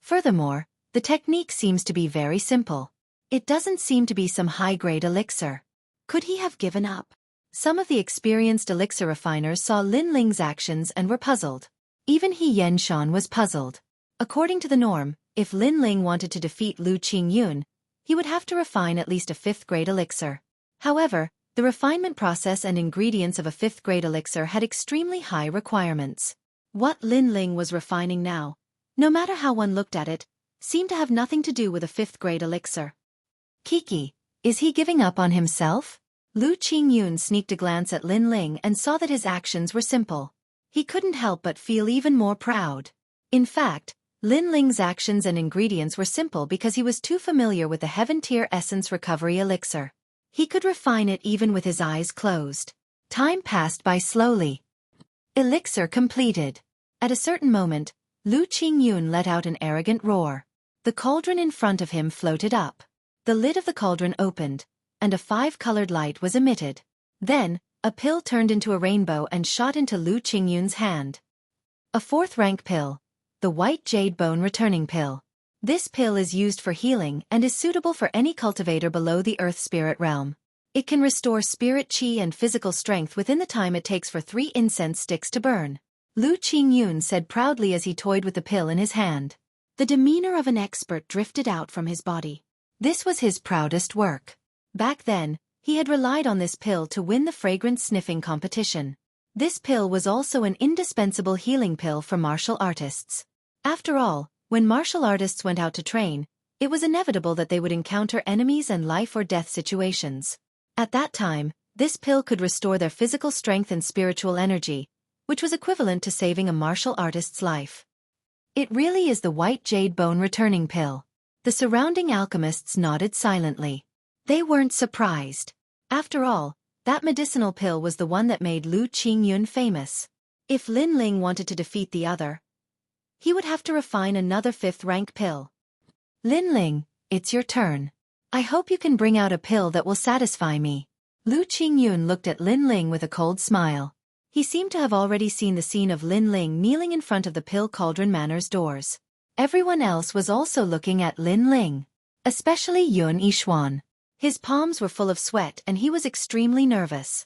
Furthermore, the technique seems to be very simple. It doesn't seem to be some high-grade elixir. Could he have given up? Some of the experienced elixir refiners saw Lin Ling's actions and were puzzled. Even He Yenshan was puzzled. According to the norm, if Lin Ling wanted to defeat Lu Qingyun, he would have to refine at least a 5th-grade elixir. However, the refinement process and ingredients of a 5th-grade elixir had extremely high requirements. What Lin Ling was refining now, no matter how one looked at it, seemed to have nothing to do with a 5th-grade elixir. Kiki, is he giving up on himself? Lu Qingyun sneaked a glance at Lin Ling and saw that his actions were simple. He couldn't help but feel even more proud. In fact, Lin Ling's actions and ingredients were simple because he was too familiar with the Heaven-tier Essence Recovery Elixir. He could refine it even with his eyes closed. Time passed by slowly. Elixir completed. At a certain moment, Lu Qingyun let out an arrogant roar. The cauldron in front of him floated up. The lid of the cauldron opened, and a 5-colored light was emitted. Then, a pill turned into a rainbow and shot into Lu Qingyun's hand. A 4th-rank pill. The White Jade Bone Returning Pill. This pill is used for healing and is suitable for any cultivator below the Earth Spirit realm. It can restore spirit chi and physical strength within the time it takes for 3 incense sticks to burn. Lu Qingyun said proudly as he toyed with the pill in his hand. The demeanor of an expert drifted out from his body. This was his proudest work. Back then, he had relied on this pill to win the fragrance sniffing competition. This pill was also an indispensable healing pill for martial artists. After all, when martial artists went out to train, It was inevitable that they would encounter enemies and life-or-death situations. At that time, this pill could restore their physical strength and spiritual energy, which was equivalent to saving a martial artist's life. It really is the white jade bone returning pill. The surrounding alchemists nodded silently. They weren't surprised. After all, that medicinal pill was the one that made Lu Qingyun famous. If Lin Ling wanted to defeat the other, he would have to refine another 5th-rank pill. Lin Ling, it's your turn. I hope you can bring out a pill that will satisfy me. Lu Qingyun looked at Lin Ling with a cold smile. He seemed to have already seen the scene of Lin Ling kneeling in front of the Pill Cauldron Manor's doors. Everyone else was also looking at Lin Ling, especially Yun Yixuan. His palms were full of sweat and he was extremely nervous.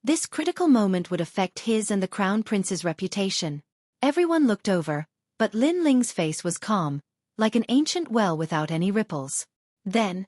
This critical moment would affect his and the Crown Prince's reputation. Everyone looked over, but Lin Ling's face was calm, like an ancient well without any ripples. Then,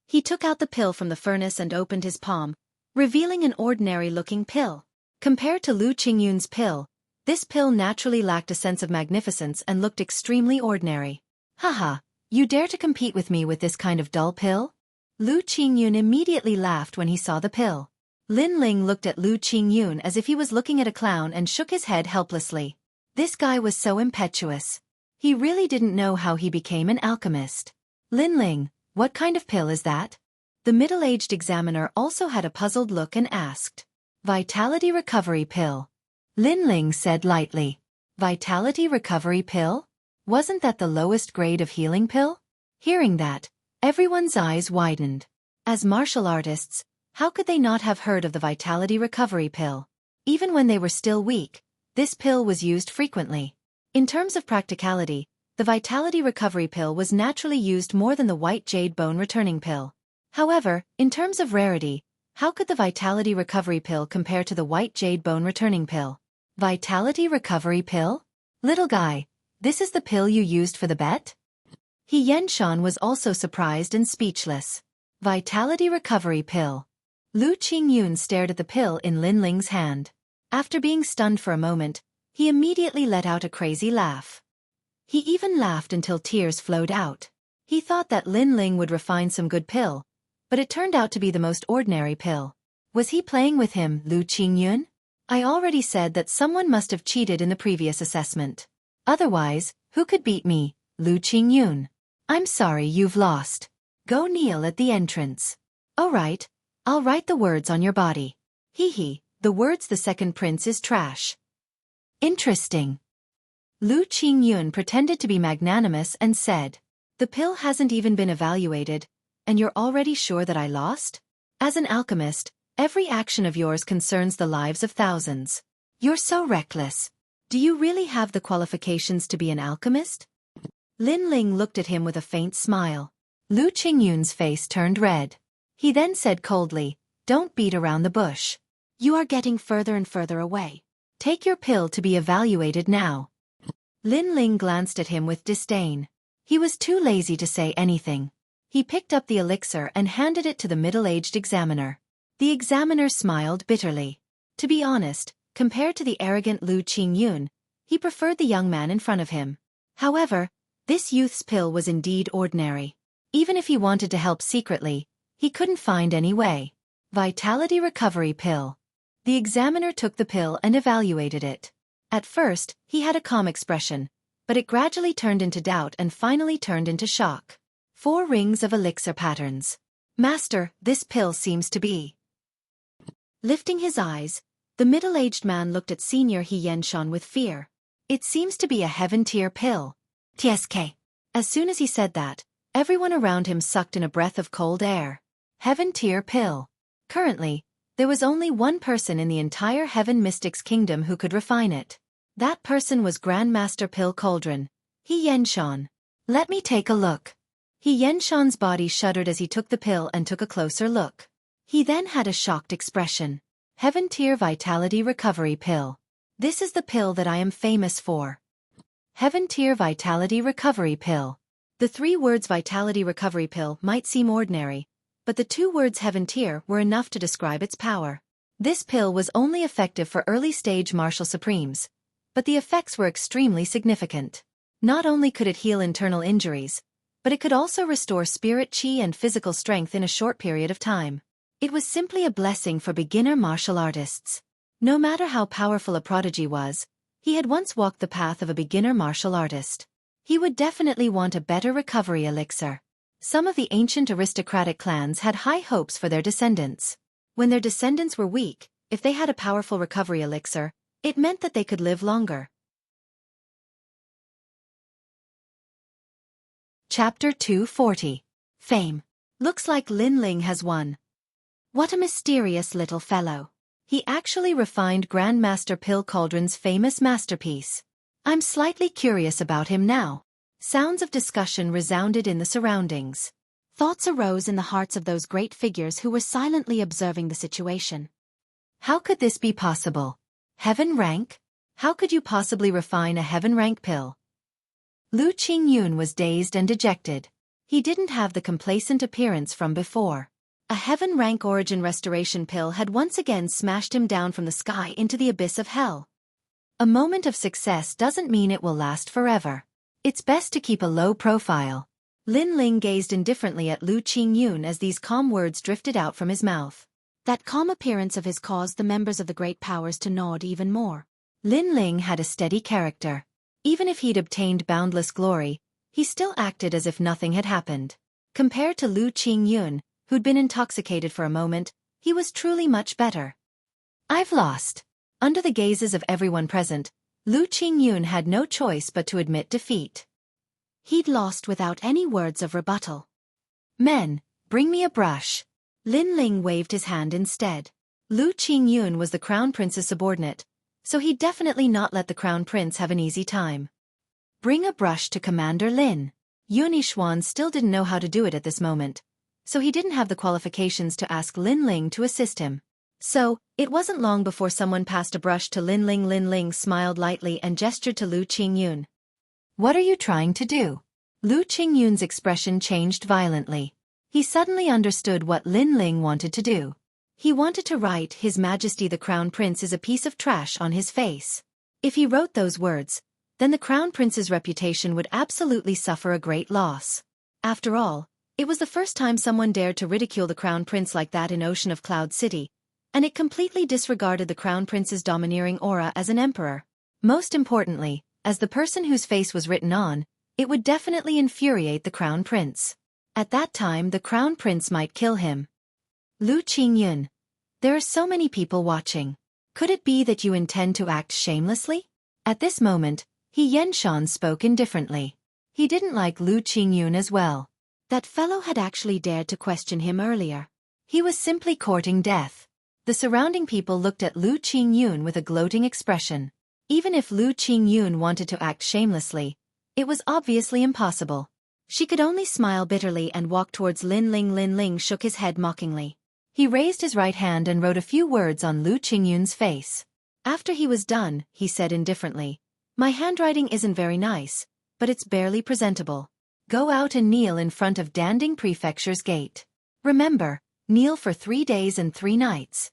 he took out the pill from the furnace and opened his palm, revealing an ordinary-looking pill. Compared to Lu Qingyun's pill, this pill naturally lacked a sense of magnificence and looked extremely ordinary. Haha, you dare to compete with me with this kind of dull pill? Lu Qingyun immediately laughed when he saw the pill. Lin Ling looked at Lu Qingyun as if he was looking at a clown and shook his head helplessly. This guy was so impetuous. He really didn't know how he became an alchemist. Lin Ling, what kind of pill is that? The middle-aged examiner also had a puzzled look and asked. Vitality recovery pill. Lin Ling said lightly. Vitality recovery pill? Wasn't that the lowest grade of healing pill? Hearing that, everyone's eyes widened. As martial artists, how could they not have heard of the vitality recovery pill? Even when they were still weak, this pill was used frequently. In terms of practicality, the vitality recovery pill was naturally used more than the white jade bone returning pill. However, in terms of rarity, how could the vitality recovery pill compare to the white jade bone returning pill? Vitality recovery pill? Little guy, this is the pill you used for the bet? He Yenshan was also surprised and speechless. Vitality recovery pill. Lu Qingyun stared at the pill in Lin Ling's hand. After being stunned for a moment, he immediately let out a crazy laugh. He even laughed until tears flowed out. He thought that Lin Ling would refine some good pill, but it turned out to be the most ordinary pill. Was he playing with him, Lu Qingyun? I already said that someone must have cheated in the previous assessment. Otherwise, who could beat me, Lu Qingyun? I'm sorry you've lost. Go kneel at the entrance. Alright, I'll write the words on your body. Hee, the words the second prince is trash. Interesting. Lu Qingyun pretended to be magnanimous and said, the pill hasn't even been evaluated, and you're already sure that I lost? As an alchemist, every action of yours concerns the lives of thousands. You're so reckless. Do you really have the qualifications to be an alchemist? Lin Ling looked at him with a faint smile. Lu Qingyun's face turned red. He then said coldly, don't beat around the bush. You are getting further and further away. Take your pill to be evaluated now. Lin Ling glanced at him with disdain. He was too lazy to say anything. He picked up the elixir and handed it to the middle-aged examiner. The examiner smiled bitterly. To be honest, compared to the arrogant Lu Qingyun, he preferred the young man in front of him. However, this youth's pill was indeed ordinary. Even if he wanted to help secretly, he couldn't find any way. Vitality recovery pill. The examiner took the pill and evaluated it. At first, he had a calm expression, but it gradually turned into doubt and finally turned into shock. 4 rings of elixir patterns. Master, this pill seems to be. Lifting his eyes, the middle-aged man looked at Senior He Yenshan with fear. It seems to be a heaven-tier pill. TSK. As soon as he said that, everyone around him sucked in a breath of cold air. Heaven-tier pill. Currently, there was only one person in the entire Heaven Mystics Kingdom who could refine it. That person was Grandmaster Pill Cauldron, He Yenshan. Let me take a look. He Yenshan's body shuddered as he took the pill and took a closer look. He then had a shocked expression. Heaven Tier Vitality Recovery Pill. This is the pill that I am famous for. Heaven Tier Vitality Recovery Pill. The 3 words Vitality Recovery Pill might seem ordinary, but the 2 words Heaven Tier were enough to describe its power. This pill was only effective for early-stage martial supremes, but the effects were extremely significant. Not only could it heal internal injuries, but it could also restore spirit chi and physical strength in a short period of time. It was simply a blessing for beginner martial artists. No matter how powerful a prodigy was, he had once walked the path of a beginner martial artist. He would definitely want a better recovery elixir. Some of the ancient aristocratic clans had high hopes for their descendants. When their descendants were weak, if they had a powerful recovery elixir, it meant that they could live longer. Chapter 240. Fame. Looks like Lin Ling has won. What a mysterious little fellow. He actually refined Grandmaster Pill Cauldron's famous masterpiece. I'm slightly curious about him now. Sounds of discussion resounded in the surroundings. Thoughts arose in the hearts of those great figures who were silently observing the situation. How could this be possible? Heaven rank? How could you possibly refine a heaven rank pill? Lu Qingyun was dazed and dejected. He didn't have the complacent appearance from before. A heaven rank origin restoration pill had once again smashed him down from the sky into the abyss of hell. A moment of success doesn't mean it will last forever. It's best to keep a low profile. Lin Ling gazed indifferently at Lu Qingyun as these calm words drifted out from his mouth. That calm appearance of his caused the members of the great powers to nod even more. Lin Ling had a steady character. Even if he'd obtained boundless glory, he still acted as if nothing had happened. Compared to Lu Qingyun, who'd been intoxicated for a moment, he was truly much better. I've lost. Under the gazes of everyone present, Lu Qingyun had no choice but to admit defeat. He'd lost without any words of rebuttal. Men, bring me a brush. Lin Ling waved his hand instead. Lu Qingyun was the Crown Prince's subordinate, so he'd definitely not let the Crown Prince have an easy time. Bring a brush to Commander Lin. Yunixuan still didn't know how to do it at this moment, so he didn't have the qualifications to ask Lin Ling to assist him. So, it wasn't long before someone passed a brush to Lin Ling. Lin Ling smiled lightly and gestured to Lu Qingyun. What are you trying to do? Lu Qingyun's expression changed violently. He suddenly understood what Lin Ling wanted to do. He wanted to write His Majesty the Crown Prince is a piece of trash on his face. If he wrote those words, then the Crown Prince's reputation would absolutely suffer a great loss. After all, it was the first time someone dared to ridicule the Crown Prince like that in Ocean of Cloud City, and it completely disregarded the Crown Prince's domineering aura as an emperor. Most importantly, as the person whose face was written on, it would definitely infuriate the Crown Prince. At that time the Crown Prince might kill him. Lu Qingyun, there are so many people watching. Could it be that you intend to act shamelessly? At this moment, He Yenshan spoke indifferently. He didn't like Lu Qingyun as well. That fellow had actually dared to question him earlier. He was simply courting death. The surrounding people looked at Lu Qingyun with a gloating expression. Even if Lu Qingyun wanted to act shamelessly, it was obviously impossible. She could only smile bitterly and walk towards Lin Ling. Lin Ling shook his head mockingly. He raised his right hand and wrote a few words on Lu Qingyun's face. After he was done, he said indifferently, "My handwriting isn't very nice, but it's barely presentable. Go out and kneel in front of Danding Prefecture's gate. Remember, kneel for 3 days and 3 nights.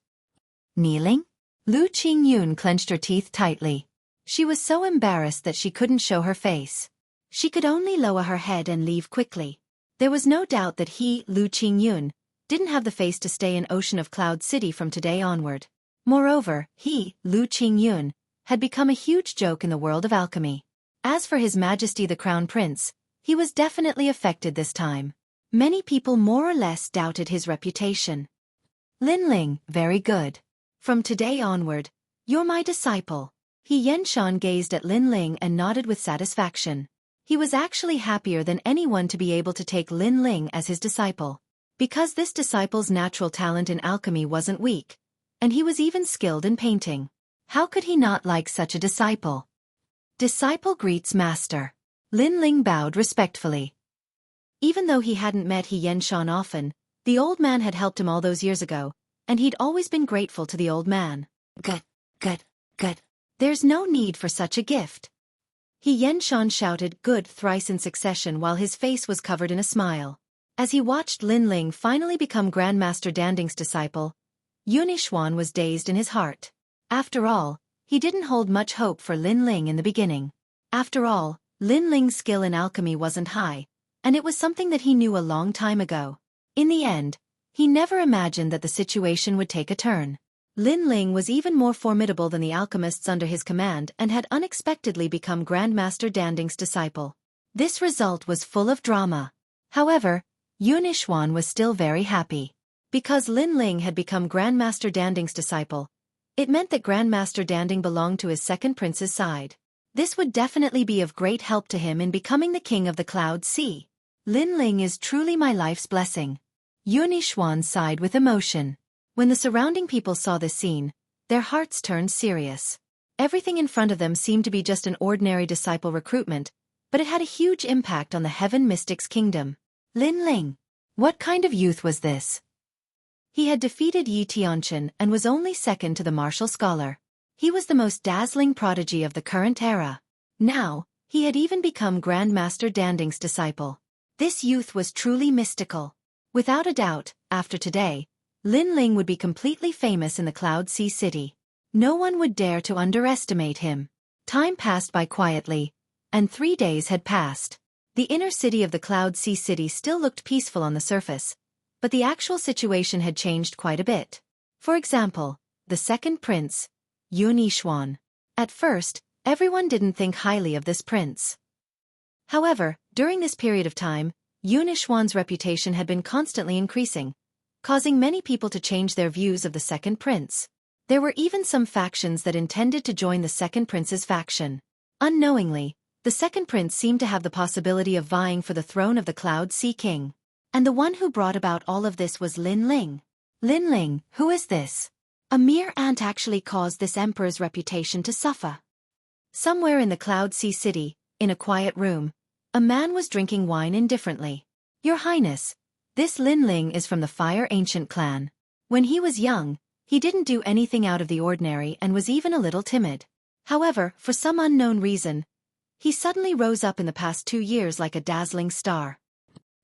Kneeling? Lu Qingyun clenched her teeth tightly. She was so embarrassed that she couldn't show her face. She could only lower her head and leave quickly. There was no doubt that he, Lu Qingyun, didn't have the face to stay in Ocean of Cloud City from today onward. Moreover, he, Lu Qingyun, had become a huge joke in the world of alchemy. As for His Majesty the Crown Prince, he was definitely affected this time. Many people more or less doubted his reputation. Lin Ling, very good. From today onward, you're my disciple. He Yenshan gazed at Lin Ling and nodded with satisfaction. He was actually happier than anyone to be able to take Lin Ling as his disciple. Because this disciple's natural talent in alchemy wasn't weak, and he was even skilled in painting. How could he not like such a disciple? Disciple greets master. Lin Ling bowed respectfully. Even though he hadn't met He Yenshan often, the old man had helped him all those years ago, and he'd always been grateful to the old man. Good. There's no need for such a gift. He Yenshan shouted good thrice in succession while his face was covered in a smile. As he watched Lin Ling finally become Grandmaster Danding's disciple, Yunixuan was dazed in his heart. After all, he didn't hold much hope for Lin Ling in the beginning. After all, Lin Ling's skill in alchemy wasn't high, and it was something that he knew a long time ago. In the end, he never imagined that the situation would take a turn. Lin Ling was even more formidable than the alchemists under his command and had unexpectedly become Grandmaster Danding's disciple. This result was full of drama. However, Yun Yixuan was still very happy. Because Lin Ling had become Grandmaster Danding's disciple, it meant that Grandmaster Danding belonged to his second prince's side. This would definitely be of great help to him in becoming the king of the Cloud Sea. Lin Ling is truly my life's blessing. Yun Yixuan sighed with emotion. When the surrounding people saw this scene, their hearts turned serious. Everything in front of them seemed to be just an ordinary disciple recruitment, but it had a huge impact on the Heaven Mystics' kingdom. Lin Ling. What kind of youth was this? He had defeated Yi Tianchen and was only second to the martial scholar. He was the most dazzling prodigy of the current era. Now, he had even become Grandmaster Danding's disciple. This youth was truly mystical. Without a doubt, after today, Lin Ling would be completely famous in the Cloud Sea City. No one would dare to underestimate him. Time passed by quietly, and 3 days had passed. The inner city of the Cloud Sea City still looked peaceful on the surface, but the actual situation had changed quite a bit. For example, the second prince, Yun Yixuan. At first, everyone didn't think highly of this prince. However, during this period of time, Yun Yixuan's reputation had been constantly increasing, causing many people to change their views of the second prince. There were even some factions that intended to join the second prince's faction. Unknowingly, the second prince seemed to have the possibility of vying for the throne of the Cloud Sea King. And the one who brought about all of this was Lin Ling. Lin Ling, who is this? A mere ant actually caused this emperor's reputation to suffer. Somewhere in the Cloud Sea City, in a quiet room, a man was drinking wine indifferently. Your Highness, this Lin Ling is from the Fire Ancient clan. When he was young, he didn't do anything out of the ordinary and was even a little timid. However, for some unknown reason, he suddenly rose up in the past 2 years like a dazzling star.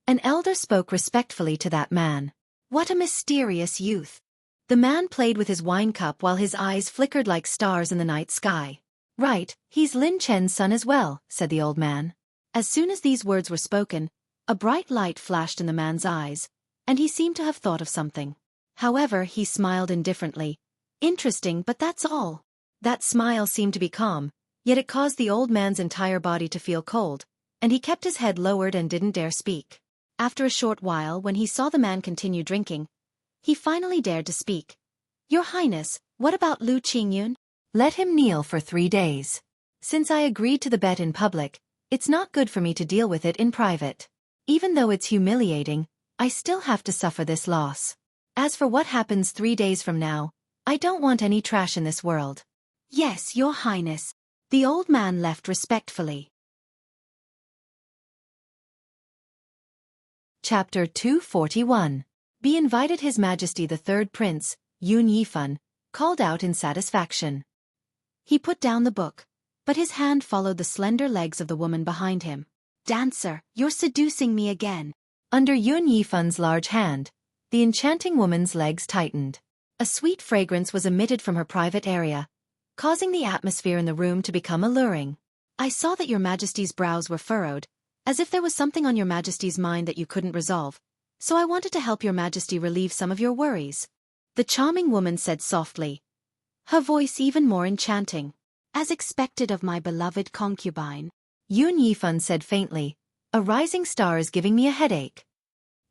An elder spoke respectfully to that man. What a mysterious youth. The man played with his wine cup while his eyes flickered like stars in the night sky. Right, he's Lin Chen's son as well, said the old man. As soon as these words were spoken, a bright light flashed in the man's eyes, and he seemed to have thought of something. However, he smiled indifferently. Interesting, but that's all. That smile seemed to be calm, yet it caused the old man's entire body to feel cold, and he kept his head lowered and didn't dare speak. After a short while, when he saw the man continue drinking, he finally dared to speak. Your Highness, what about Lu Qingyun? Let him kneel for 3 days. Since I agreed to the bet in public, it's not good for me to deal with it in private. Even though it's humiliating, I still have to suffer this loss. As for what happens 3 days from now, I don't want any trash in this world. Yes, Your Highness. The old man left respectfully. Chapter 241. Be invited His Majesty the Third Prince, Yun Yifan, called out in satisfaction. He put down the book, but his hand followed the slender legs of the woman behind him. Dancer, you're seducing me again. Under Yun Yifan's large hand, the enchanting woman's legs tightened. A sweet fragrance was emitted from her private area, causing the atmosphere in the room to become alluring. I saw that Your Majesty's brows were furrowed, as if there was something on Your Majesty's mind that you couldn't resolve, so I wanted to help Your Majesty relieve some of your worries. The charming woman said softly, her voice even more enchanting. As expected of my beloved concubine. Yun Yifan said faintly, a rising star is giving me a headache.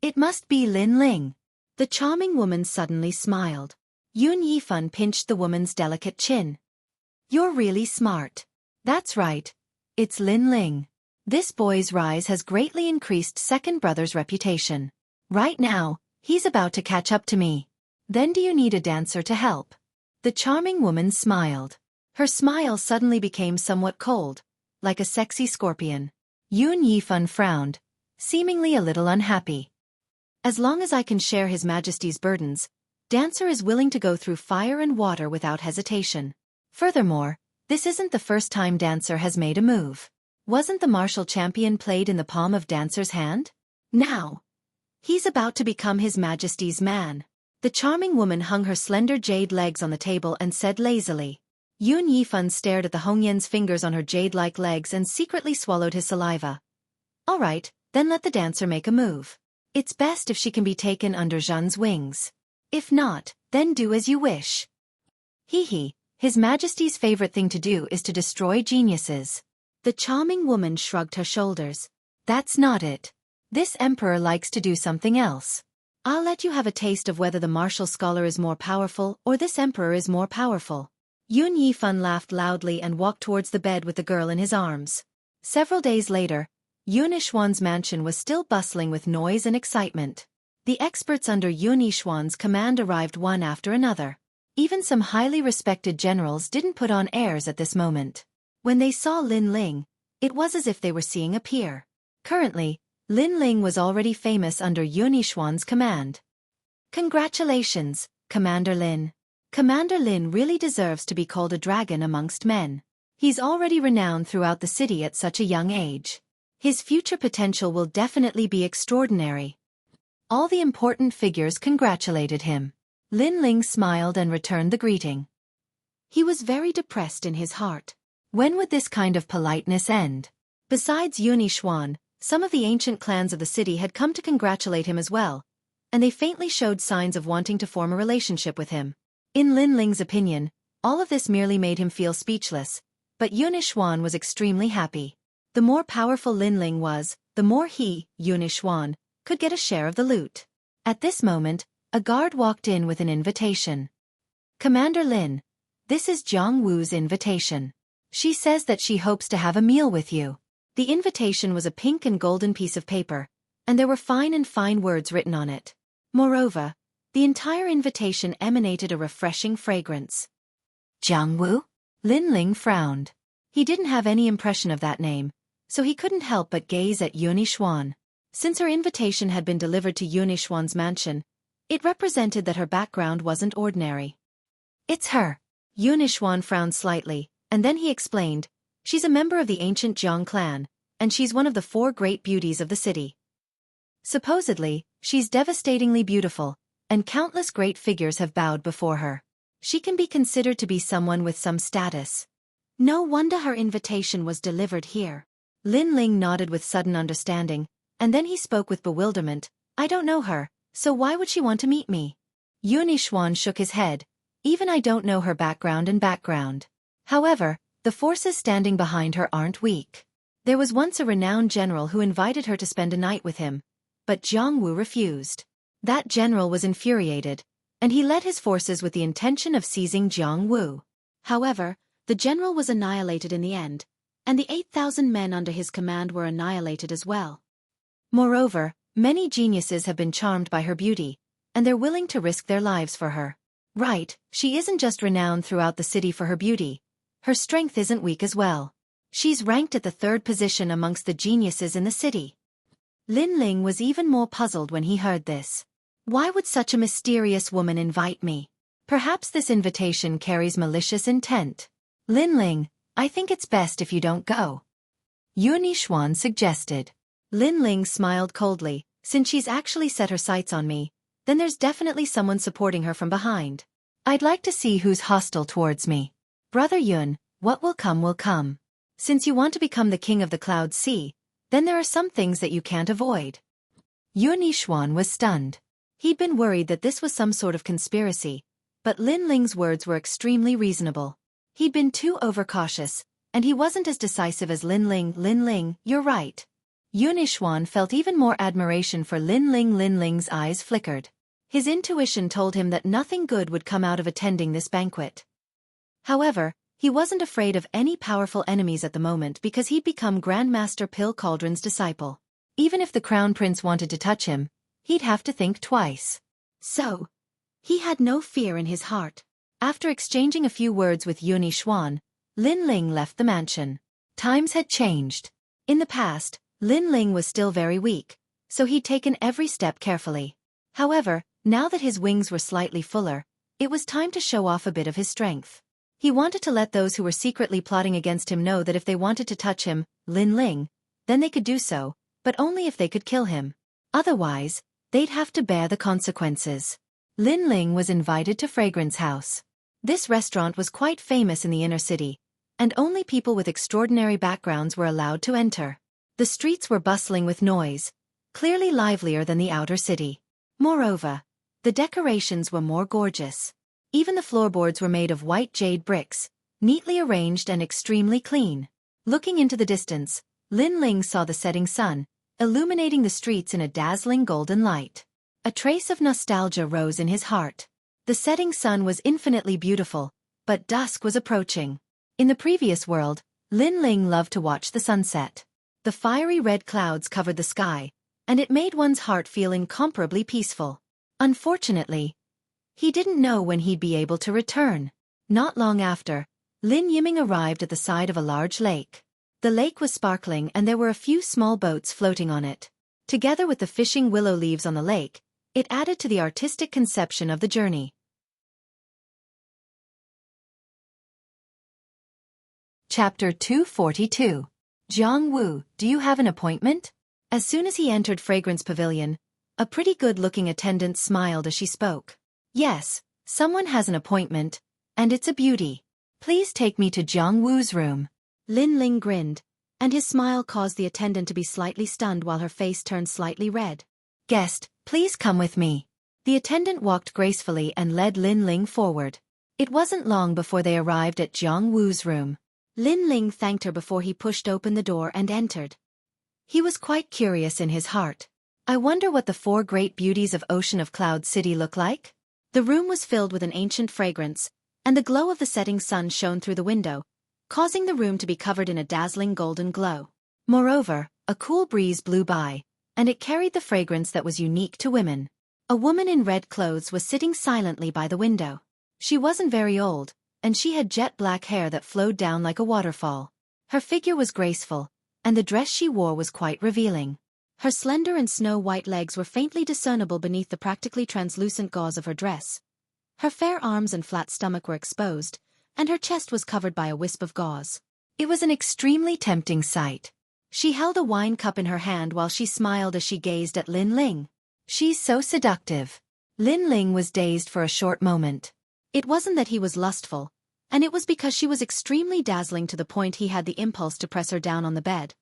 It must be Lin Ling. The charming woman suddenly smiled. Yun Yifan pinched the woman's delicate chin. You're really smart. That's right. It's Lin Ling. This boy's rise has greatly increased second brother's reputation. Right now, he's about to catch up to me. Then do you need a dancer to help? The charming woman smiled. Her smile suddenly became somewhat cold, like a sexy scorpion. Yun Yifan frowned, seemingly a little unhappy. As long as I can share His Majesty's burdens, Dancer is willing to go through fire and water without hesitation. Furthermore, this isn't the first time Dancer has made a move. Wasn't the martial champion played in the palm of Dancer's hand? Now, he's about to become His Majesty's man. The charming woman hung her slender jade legs on the table and said lazily. Yun Yifan stared at the Hongyan's fingers on her jade-like legs and secretly swallowed his saliva. All right, then let the dancer make a move. It's best if she can be taken under Zhen's wings. If not, then do as you wish. His Majesty's favorite thing to do is to destroy geniuses. The charming woman shrugged her shoulders. That's not it. This emperor likes to do something else. I'll let you have a taste of whether the martial scholar is more powerful or this emperor is more powerful. Yun Yifan laughed loudly and walked towards the bed with the girl in his arms. Several days later, Yun Yishuan's mansion was still bustling with noise and excitement. The experts under Yun Yishuan's command arrived one after another. Even some highly respected generals didn't put on airs at this moment. When they saw Lin Ling, it was as if they were seeing a peer. Currently, Lin Ling was already famous under Yun Yishuan's command. Congratulations, Commander Lin. Commander Lin really deserves to be called a dragon amongst men. He's already renowned throughout the city at such a young age. His future potential will definitely be extraordinary. All the important figures congratulated him. Lin Ling smiled and returned the greeting. He was very depressed in his heart. When would this kind of politeness end? Besides Yun Yishuan, some of the ancient clans of the city had come to congratulate him as well, and they faintly showed signs of wanting to form a relationship with him. In Lin Ling's opinion, all of this merely made him feel speechless, but Yun Yishuan was extremely happy. The more powerful Lin Ling was, the more he, Yun Yishuan, could get a share of the loot. At this moment, a guard walked in with an invitation. Commander Lin, this is Jiang Wu's invitation. She says that she hopes to have a meal with you. The invitation was a pink and golden piece of paper, and there were fine words written on it. Moreover, the entire invitation emanated a refreshing fragrance. Jiang Wu? Lin Ling frowned. He didn't have any impression of that name, so he couldn't help but gaze at Yun Yishuan. Since her invitation had been delivered to Yun Yishuan's mansion, it represented that her background wasn't ordinary. It's her. Yun Yishuan frowned slightly, and then he explained, she's a member of the ancient Jiang clan, and she's one of the 4 great beauties of the city. Supposedly, she's devastatingly beautiful, and countless great figures have bowed before her. She can be considered to be someone with some status. No wonder her invitation was delivered here. Lin Ling nodded with sudden understanding, and then he spoke with bewilderment. I don't know her, so why would she want to meet me? Yun Yishuan shook his head. Even I don't know her background. However, the forces standing behind her aren't weak. There was once a renowned general who invited her to spend a night with him, but Jiang Wu refused. That general was infuriated, and he led his forces with the intention of seizing Jiang Wu. However, the general was annihilated in the end, and the 8,000 men under his command were annihilated as well. Moreover, many geniuses have been charmed by her beauty, and they're willing to risk their lives for her. Right, she isn't just renowned throughout the city for her beauty. Her strength isn't weak as well. She's ranked at the 3rd position amongst the geniuses in the city. Lin Ling was even more puzzled when he heard this. Why would such a mysterious woman invite me? Perhaps this invitation carries malicious intent. Lin Ling, I think it's best if you don't go. Yun Yishuan suggested. Lin Ling smiled coldly. Since she's actually set her sights on me, then there's definitely someone supporting her from behind. I'd like to see who's hostile towards me. Brother Yun, what will come will come. Since you want to become the king of the Cloud Sea, then there are some things that you can't avoid. Yun Yishuan was stunned. He'd been worried that this was some sort of conspiracy, but Lin Ling's words were extremely reasonable. He'd been too overcautious, and he wasn't as decisive as Lin Ling. Lin Ling, you're right. Yun Yishuan felt even more admiration for Lin Ling. Lin Ling's eyes flickered. His intuition told him that nothing good would come out of attending this banquet. However, he wasn't afraid of any powerful enemies at the moment because he'd become Grandmaster Pill Cauldron's disciple. Even if the Crown Prince wanted to touch him, he'd have to think twice. So, he had no fear in his heart. After exchanging a few words with Yun Yishuan, Lin Ling left the mansion. Times had changed. In the past, Lin Ling was still very weak, so he'd taken every step carefully. However, now that his wings were slightly fuller, it was time to show off a bit of his strength. He wanted to let those who were secretly plotting against him know that if they wanted to touch him, Lin Ling, then they could do so, but only if they could kill him. Otherwise, they'd have to bear the consequences. Lin Ling was invited to Fragrance House. This restaurant was quite famous in the inner city, and only people with extraordinary backgrounds were allowed to enter. The streets were bustling with noise, clearly livelier than the outer city. Moreover, the decorations were more gorgeous. Even the floorboards were made of white jade bricks, neatly arranged and extremely clean. Looking into the distance, Lin Ling saw the setting sun, illuminating the streets in a dazzling golden light. A trace of nostalgia rose in his heart. The setting sun was infinitely beautiful, but dusk was approaching. In the previous world, Lin Ling loved to watch the sunset. The fiery red clouds covered the sky, and it made one's heart feel incomparably peaceful. Unfortunately, he didn't know when he'd be able to return. Not long after, Lin Yiming arrived at the side of a large lake. The lake was sparkling and there were a few small boats floating on it. Together with the fishing willow leaves on the lake, it added to the artistic conception of the journey. Chapter 242. Jiang Wu, do you have an appointment? As soon as he entered Fragrance Pavilion, a pretty good-looking attendant smiled as she spoke. Yes, someone has an appointment, and it's a beauty. Please take me to Jiang Wu's room. Lin Ling grinned, and his smile caused the attendant to be slightly stunned while her face turned slightly red. Guest, please come with me. The attendant walked gracefully and led Lin Ling forward. It wasn't long before they arrived at Jiang Wu's room. Lin Ling thanked her before he pushed open the door and entered. He was quite curious in his heart. I wonder what the four great beauties of Ocean of Cloud City look like? The room was filled with an ancient fragrance, and the glow of the setting sun shone through the window, causing the room to be covered in a dazzling golden glow. Moreover, a cool breeze blew by, and it carried the fragrance that was unique to women. A woman in red clothes was sitting silently by the window. She wasn't very old, and she had jet black hair that flowed down like a waterfall. Her figure was graceful, and the dress she wore was quite revealing. Her slender and snow-white legs were faintly discernible beneath the practically translucent gauze of her dress. Her fair arms and flat stomach were exposed, and her chest was covered by a wisp of gauze. It was an extremely tempting sight. She held a wine cup in her hand while she smiled as she gazed at Lin Ling. She's so seductive. Lin Ling was dazed for a short moment. It wasn't that he was lustful, and it was because she was extremely dazzling to the point he had the impulse to press her down on the bed.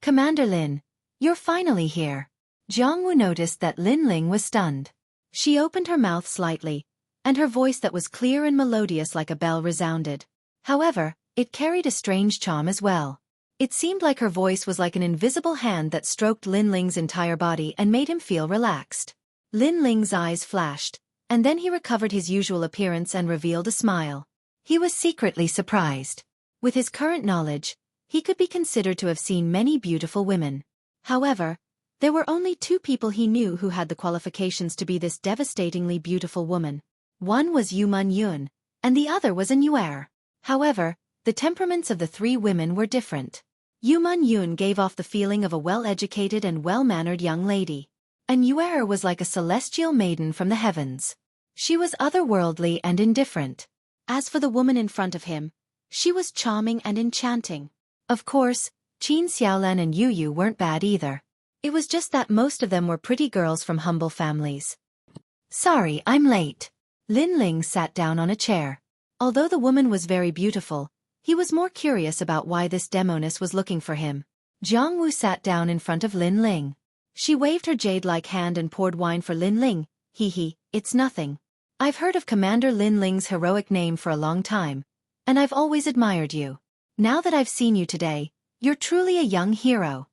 Commander Lin, you're finally here. Jiang Wu noticed that Lin Ling was stunned. She opened her mouth slightly, and her voice that was clear and melodious like a bell resounded. However, it carried a strange charm as well. It seemed like her voice was like an invisible hand that stroked Lin Ling's entire body and made him feel relaxed. Lin Ling's eyes flashed, and then he recovered his usual appearance and revealed a smile. He was secretly surprised. With his current knowledge, he could be considered to have seen many beautiful women. However, there were only two people he knew who had the qualifications to be this devastatingly beautiful woman. One was Yu Man Yun, and the other was An Yuer. However, the temperaments of the three women were different. Yu Man Yun gave off the feeling of a well-educated and well-mannered young lady. An Yuer was like a celestial maiden from the heavens. She was otherworldly and indifferent. As for the woman in front of him, she was charming and enchanting. Of course, Qin Xiaolan and Yu Yu weren't bad either. It was just that most of them were pretty girls from humble families. Sorry, I'm late. Lin Ling sat down on a chair. Although the woman was very beautiful, he was more curious about why this demoness was looking for him. Jiang Wu sat down in front of Lin Ling. She waved her jade-like hand and poured wine for Lin Ling. Hee, it's nothing. I've heard of Commander Lin Ling's heroic name for a long time, and I've always admired you. Now that I've seen you today, you're truly a young hero.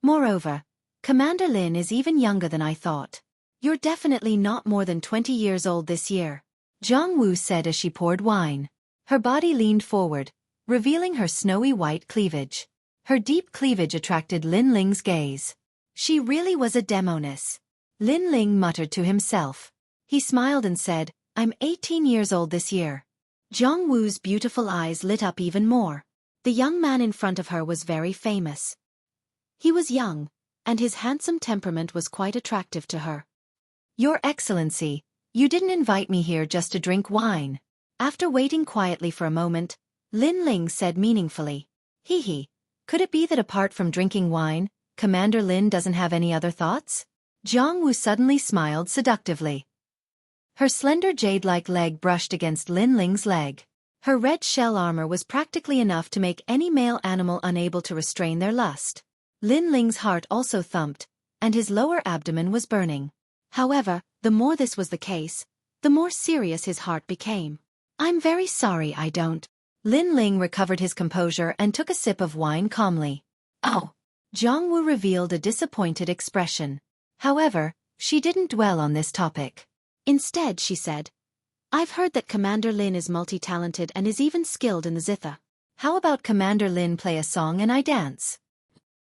Moreover, Commander Lin is even younger than I thought. You're definitely not more than 20 years old this year, Jiang Wu said as she poured wine. Her body leaned forward, revealing her snowy white cleavage. Her deep cleavage attracted Lin Ling's gaze. She really was a demoness. Lin Ling muttered to himself. He smiled and said, I'm 18 years old this year. Jiang Wu's beautiful eyes lit up even more. The young man in front of her was very famous. He was young, and his handsome temperament was quite attractive to her. Your Excellency, you didn't invite me here just to drink wine. After waiting quietly for a moment, Lin Ling said meaningfully. Could it be that apart from drinking wine, Commander Lin doesn't have any other thoughts? Jiang Wu suddenly smiled seductively. Her slender jade-like leg brushed against Lin Ling's leg. Her red shell armor was practically enough to make any male animal unable to restrain their lust. Lin Ling's heart also thumped, and his lower abdomen was burning. However, the more this was the case, the more serious his heart became. "I'm very sorry I don't." Lin Ling recovered his composure and took a sip of wine calmly. "Oh." Jiang revealed a disappointed expression. However, she didn't dwell on this topic. Instead, she said, "I've heard that Commander Lin is multi-talented and is even skilled in the zither. How about Commander Lin play a song and I dance?"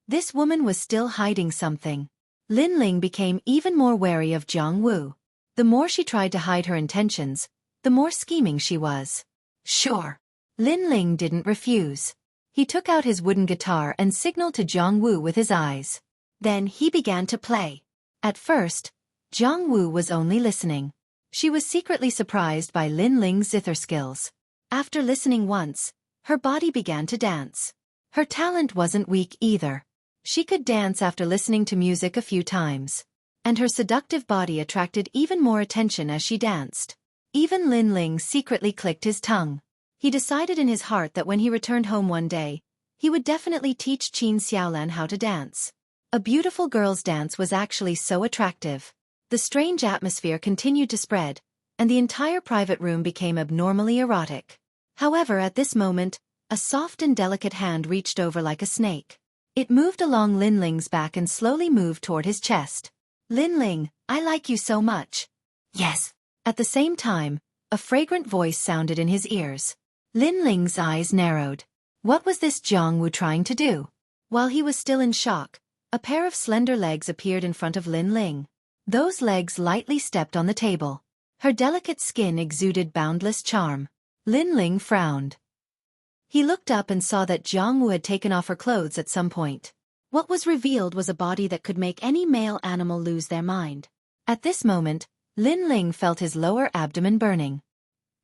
This woman was still hiding something. Lin Ling became even more wary of Jiang Wu. The more she tried to hide her intentions, the more scheming she was. "Sure." Lin Ling didn't refuse. He took out his wooden guitar and signaled to Jiang Wu with his eyes. Then he began to play. At first, Jiang Wu was only listening. She was secretly surprised by Lin Ling's zither skills. After listening once, her body began to dance. Her talent wasn't weak either. She could dance after listening to music a few times. And her seductive body attracted even more attention as she danced. Even Lin Ling secretly clicked his tongue. He decided in his heart that when he returned home one day, he would definitely teach Qin Xiaolan how to dance. A beautiful girl's dance was actually so attractive. The strange atmosphere continued to spread, and the entire private room became abnormally erotic. However, at this moment, a soft and delicate hand reached over like a snake. It moved along Lin Ling's back and slowly moved toward his chest. "Lin Ling, I like you so much." "Yes." At the same time, a fragrant voice sounded in his ears. Lin Ling's eyes narrowed. What was this Jiang Wu trying to do? While he was still in shock, a pair of slender legs appeared in front of Lin Ling. Those legs lightly stepped on the table. Her delicate skin exuded boundless charm. Lin Ling frowned. He looked up and saw that Jiang Wu had taken off her clothes at some point. What was revealed was a body that could make any male animal lose their mind. At this moment, Lin Ling felt his lower abdomen burning.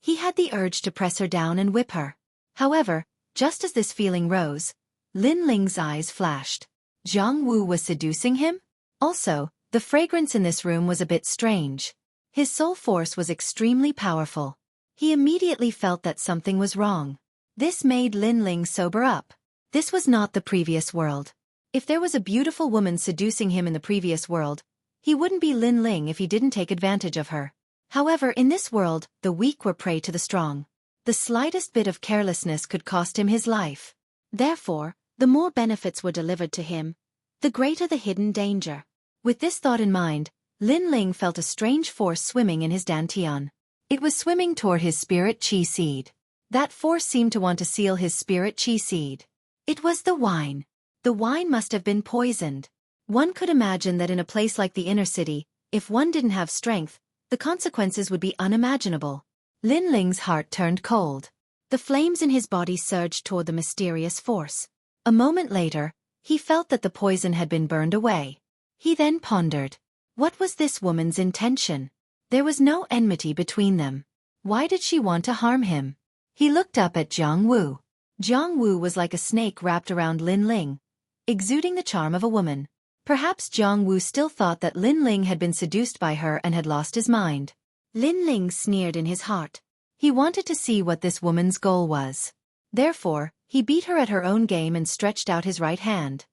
He had the urge to press her down and whip her. However, just as this feeling rose, Lin Ling's eyes flashed. Jiang Wu was seducing him? Also, the fragrance in this room was a bit strange. His soul force was extremely powerful. He immediately felt that something was wrong. This made Lin Ling sober up. This was not the previous world. If there was a beautiful woman seducing him in the previous world, he wouldn't be Lin Ling if he didn't take advantage of her. However, in this world, the weak were prey to the strong. The slightest bit of carelessness could cost him his life. Therefore, the more benefits were delivered to him, the greater the hidden danger. With this thought in mind, Lin Ling felt a strange force swimming in his dantian. It was swimming toward his spirit chi seed. That force seemed to want to seal his spirit chi seed. It was the wine. The wine must have been poisoned. One could imagine that in a place like the inner city, if one didn't have strength, the consequences would be unimaginable. Lin Ling's heart turned cold. The flames in his body surged toward the mysterious force. A moment later, he felt that the poison had been burned away. He then pondered. What was this woman's intention? There was no enmity between them. Why did she want to harm him? He looked up at Jiang Wu. Jiang Wu was like a snake wrapped around Lin Ling, exuding the charm of a woman. Perhaps Jiang Wu still thought that Lin Ling had been seduced by her and had lost his mind. Lin Ling sneered in his heart. He wanted to see what this woman's goal was. Therefore, he beat her at her own game and stretched out his right hand.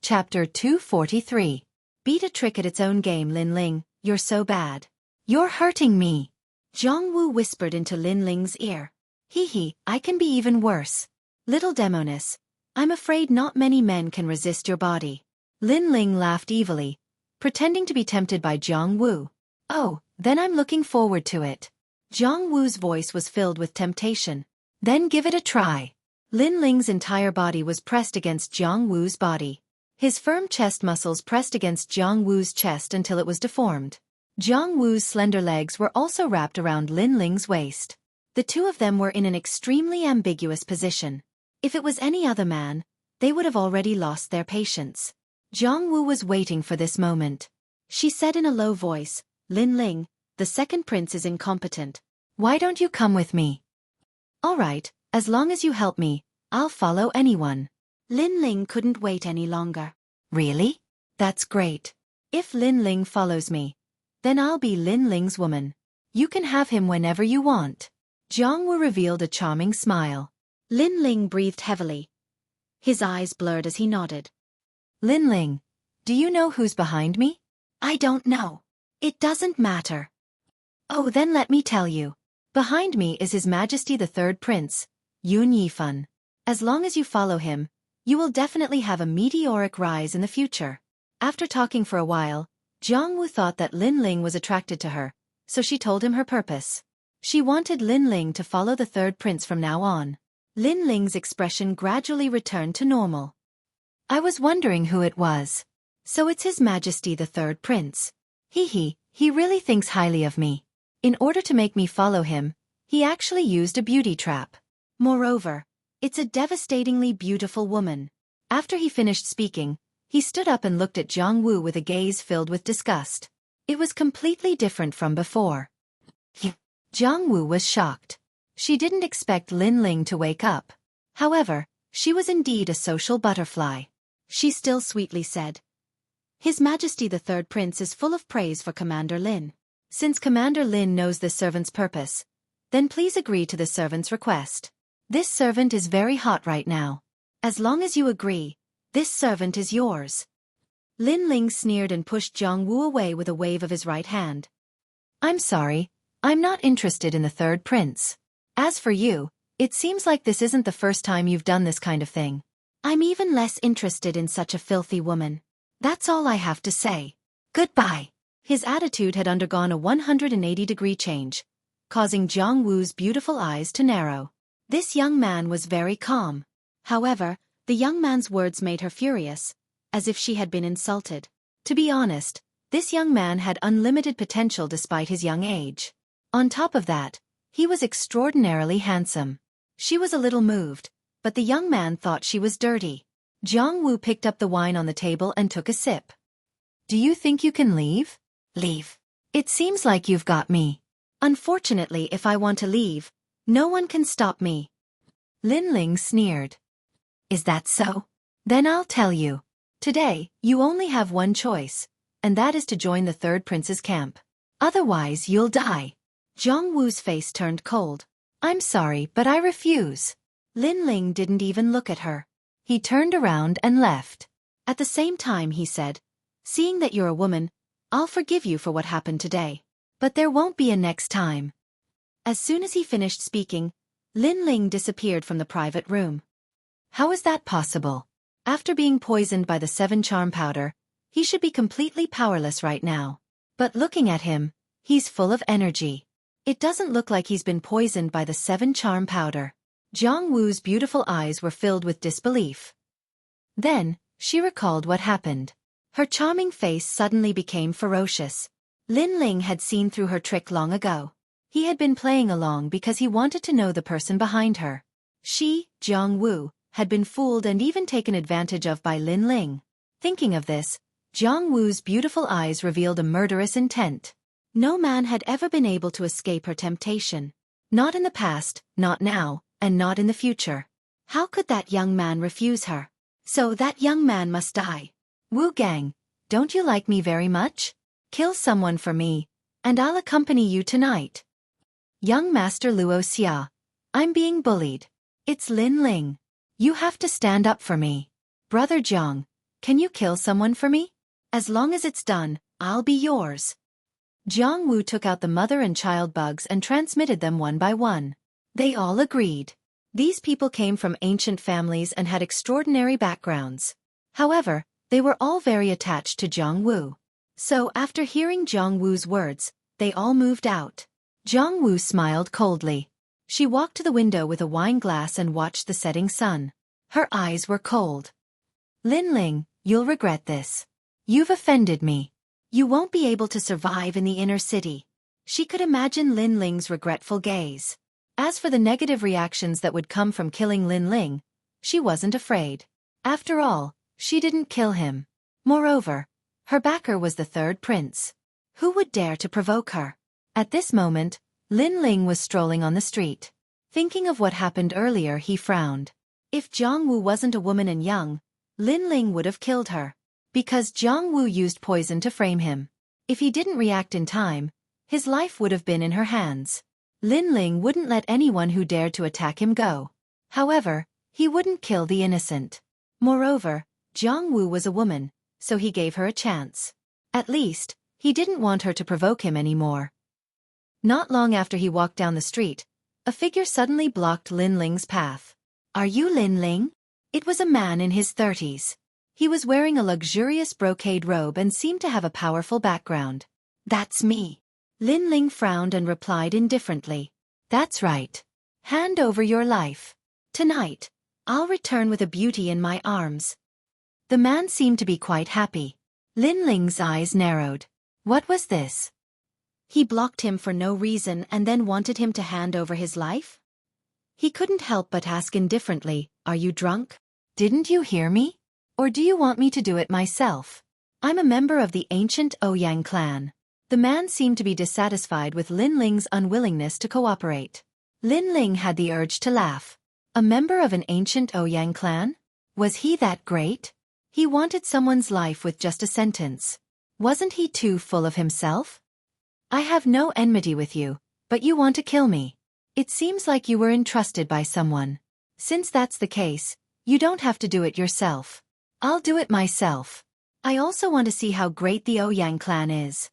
Chapter 243. Beat a trick at its own game. Lin Ling, you're so bad. You're hurting me. Jiang Wu whispered into Lin Ling's ear. Hee, I can be even worse. Little demoness, I'm afraid not many men can resist your body. Lin Ling laughed evilly, pretending to be tempted by Jiang Wu. Oh, then I'm looking forward to it. Jiang Wu's voice was filled with temptation. Then give it a try. Lin Ling's entire body was pressed against Jiang Wu's body. His firm chest muscles pressed against Jiang Wu's chest until it was deformed. Jiang Wu's slender legs were also wrapped around Lin Ling's waist. The two of them were in an extremely ambiguous position. If it was any other man, they would have already lost their patience. Jiang Wu was waiting for this moment. She said in a low voice, Lin Ling, the second prince is incompetent. Why don't you come with me? All right, as long as you help me, I'll follow anyone. Lin Ling couldn't wait any longer. Really? That's great. If Lin Ling follows me, then I'll be Lin Ling's woman. You can have him whenever you want. Jiang Wu revealed a charming smile. Lin Ling breathed heavily. His eyes blurred as he nodded. Lin Ling, do you know who's behind me? I don't know. It doesn't matter. Oh, then let me tell you. Behind me is His Majesty the Third Prince, Yun Yifan. As long as you follow him, you will definitely have a meteoric rise in the future. After talking for a while, Jiang Wu thought that Lin Ling was attracted to her, so she told him her purpose. She wanted Lin Ling to follow the third prince from now on. Lin Ling's expression gradually returned to normal. I was wondering who it was. So it's His Majesty the Third Prince. He really thinks highly of me. In order to make me follow him, he actually used a beauty trap. Moreover, it's a devastatingly beautiful woman. After he finished speaking, he stood up and looked at Jiang Wu with a gaze filled with disgust. It was completely different from before. Jiang Wu was shocked. She didn't expect Lin Ling to wake up. However, she was indeed a social butterfly. She still sweetly said, His Majesty the Third Prince is full of praise for Commander Lin. Since Commander Lin knows this servant's purpose, then please agree to the servant's request. This servant is very hot right now. As long as you agree, this servant is yours. Lin Ling sneered and pushed Jiang Wu away with a wave of his right hand. I'm sorry, I'm not interested in the third prince. As for you, it seems like this isn't the first time you've done this kind of thing. I'm even less interested in such a filthy woman. That's all I have to say. Goodbye. His attitude had undergone a 180-degree change, causing Jiang Wu's beautiful eyes to narrow. This young man was very calm. However, the young man's words made her furious, as if she had been insulted. To be honest, this young man had unlimited potential despite his young age. On top of that, he was extraordinarily handsome. She was a little moved, but the young man thought she was dirty. Jiang Wu picked up the wine on the table and took a sip. Do you think you can leave? Leave. It seems like you've got me. Unfortunately, if I want to leave, no one can stop me. Lin Ling sneered. Is that so? Then I'll tell you. Today, you only have one choice, and that is to join the third prince's camp. Otherwise, you'll die. Jiang Wu's face turned cold. I'm sorry, but I refuse. Lin Ling didn't even look at her. He turned around and left. At the same time he said, Seeing that you're a woman, I'll forgive you for what happened today. But there won't be a next time. As soon as he finished speaking, Lin Ling disappeared from the private room. How is that possible? After being poisoned by the 7 charm powder, he should be completely powerless right now. But looking at him, he's full of energy. It doesn't look like he's been poisoned by the 7 charm powder. Jiang Wu's beautiful eyes were filled with disbelief. Then, she recalled what happened. Her charming face suddenly became ferocious. Lin Ling had seen through her trick long ago. He had been playing along because he wanted to know the person behind her. She, Jiang Wu, had been fooled and even taken advantage of by Lin Ling. Thinking of this, Jiang Wu's beautiful eyes revealed a murderous intent. No man had ever been able to escape her temptation. Not in the past, not now, and not in the future. How could that young man refuse her? So that young man must die. Wu Gang, don't you like me very much? Kill someone for me, and I'll accompany you tonight. Young Master Luo Xia, I'm being bullied. It's Lin Ling. You have to stand up for me. Brother Jiang, can you kill someone for me? As long as it's done, I'll be yours. Jiang Wu took out the mother and child bugs and transmitted them one by one. They all agreed. These people came from ancient families and had extraordinary backgrounds. However, they were all very attached to Jiang Wu. So after hearing Jiang Wu's words, they all moved out. Jiang Wu smiled coldly. She walked to the window with a wine glass and watched the setting sun. Her eyes were cold. Lin Ling, you'll regret this. You've offended me. You won't be able to survive in the inner city. She could imagine Lin Ling's regretful gaze. As for the negative reactions that would come from killing Lin Ling, she wasn't afraid. After all, she didn't kill him. Moreover, her backer was the third prince. Who would dare to provoke her? At this moment, Lin Ling was strolling on the street. Thinking of what happened earlier, he frowned. If Jiang Wu wasn't a woman and young, Lin Ling would have killed her. Because Jiang Wu used poison to frame him. If he didn't react in time, his life would have been in her hands. Lin Ling wouldn't let anyone who dared to attack him go. However, he wouldn't kill the innocent. Moreover, Jiang Wu was a woman, so he gave her a chance. At least, he didn't want her to provoke him anymore. Not long after he walked down the street, a figure suddenly blocked Lin Ling's path. "Are you Lin Ling?" It was a man in his 30s. He was wearing a luxurious brocade robe and seemed to have a powerful background. "That's me." Lin Ling frowned and replied indifferently. "That's right. Hand over your life. Tonight, I'll return with a beauty in my arms." The man seemed to be quite happy. Lin Ling's eyes narrowed. What was this? He blocked him for no reason and then wanted him to hand over his life? He couldn't help but ask indifferently, "Are you drunk? Didn't you hear me? Or do you want me to do it myself? I'm a member of the ancient Ouyang clan." The man seemed to be dissatisfied with Lin Ling's unwillingness to cooperate. Lin Ling had the urge to laugh. A member of an ancient Ouyang clan? Was he that great? He wanted someone's life with just a sentence. Wasn't he too full of himself? "I have no enmity with you, but you want to kill me. It seems like you were entrusted by someone. Since that's the case, you don't have to do it yourself. I'll do it myself. I also want to see how great the Ouyang clan is."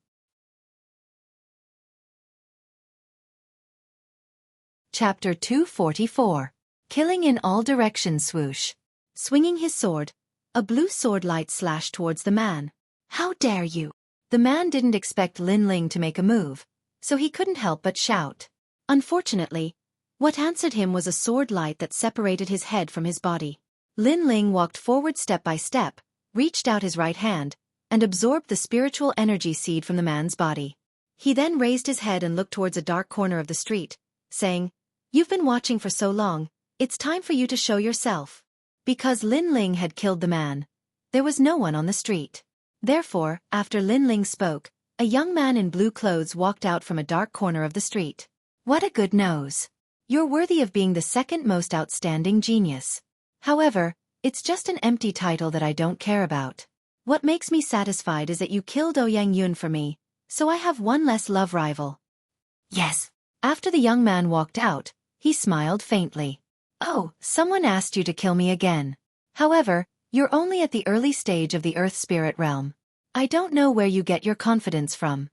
Chapter 244. Killing in all directions. Swoosh. Swinging his sword, a blue sword light slashed towards the man. "How dare you!" The man didn't expect Lin Ling to make a move, so he couldn't help but shout. Unfortunately, what answered him was a sword light that separated his head from his body. Lin Ling walked forward step by step, reached out his right hand, and absorbed the spiritual energy seed from the man's body. He then raised his head and looked towards a dark corner of the street, saying, "You've been watching for so long, it's time for you to show yourself." Because Lin Ling had killed the man, there was no one on the street. Therefore, after Lin Ling spoke, a young man in blue clothes walked out from a dark corner of the street. "What a good nose. You're worthy of being the second most outstanding genius. However, it's just an empty title that I don't care about. What makes me satisfied is that you killed Ouyang Yun for me, so I have one less love rival." "Yes." After the young man walked out, he smiled faintly. "Oh, someone asked you to kill me again. However, you're only at the early stage of the Earth Spirit realm. I don't know where you get your confidence from."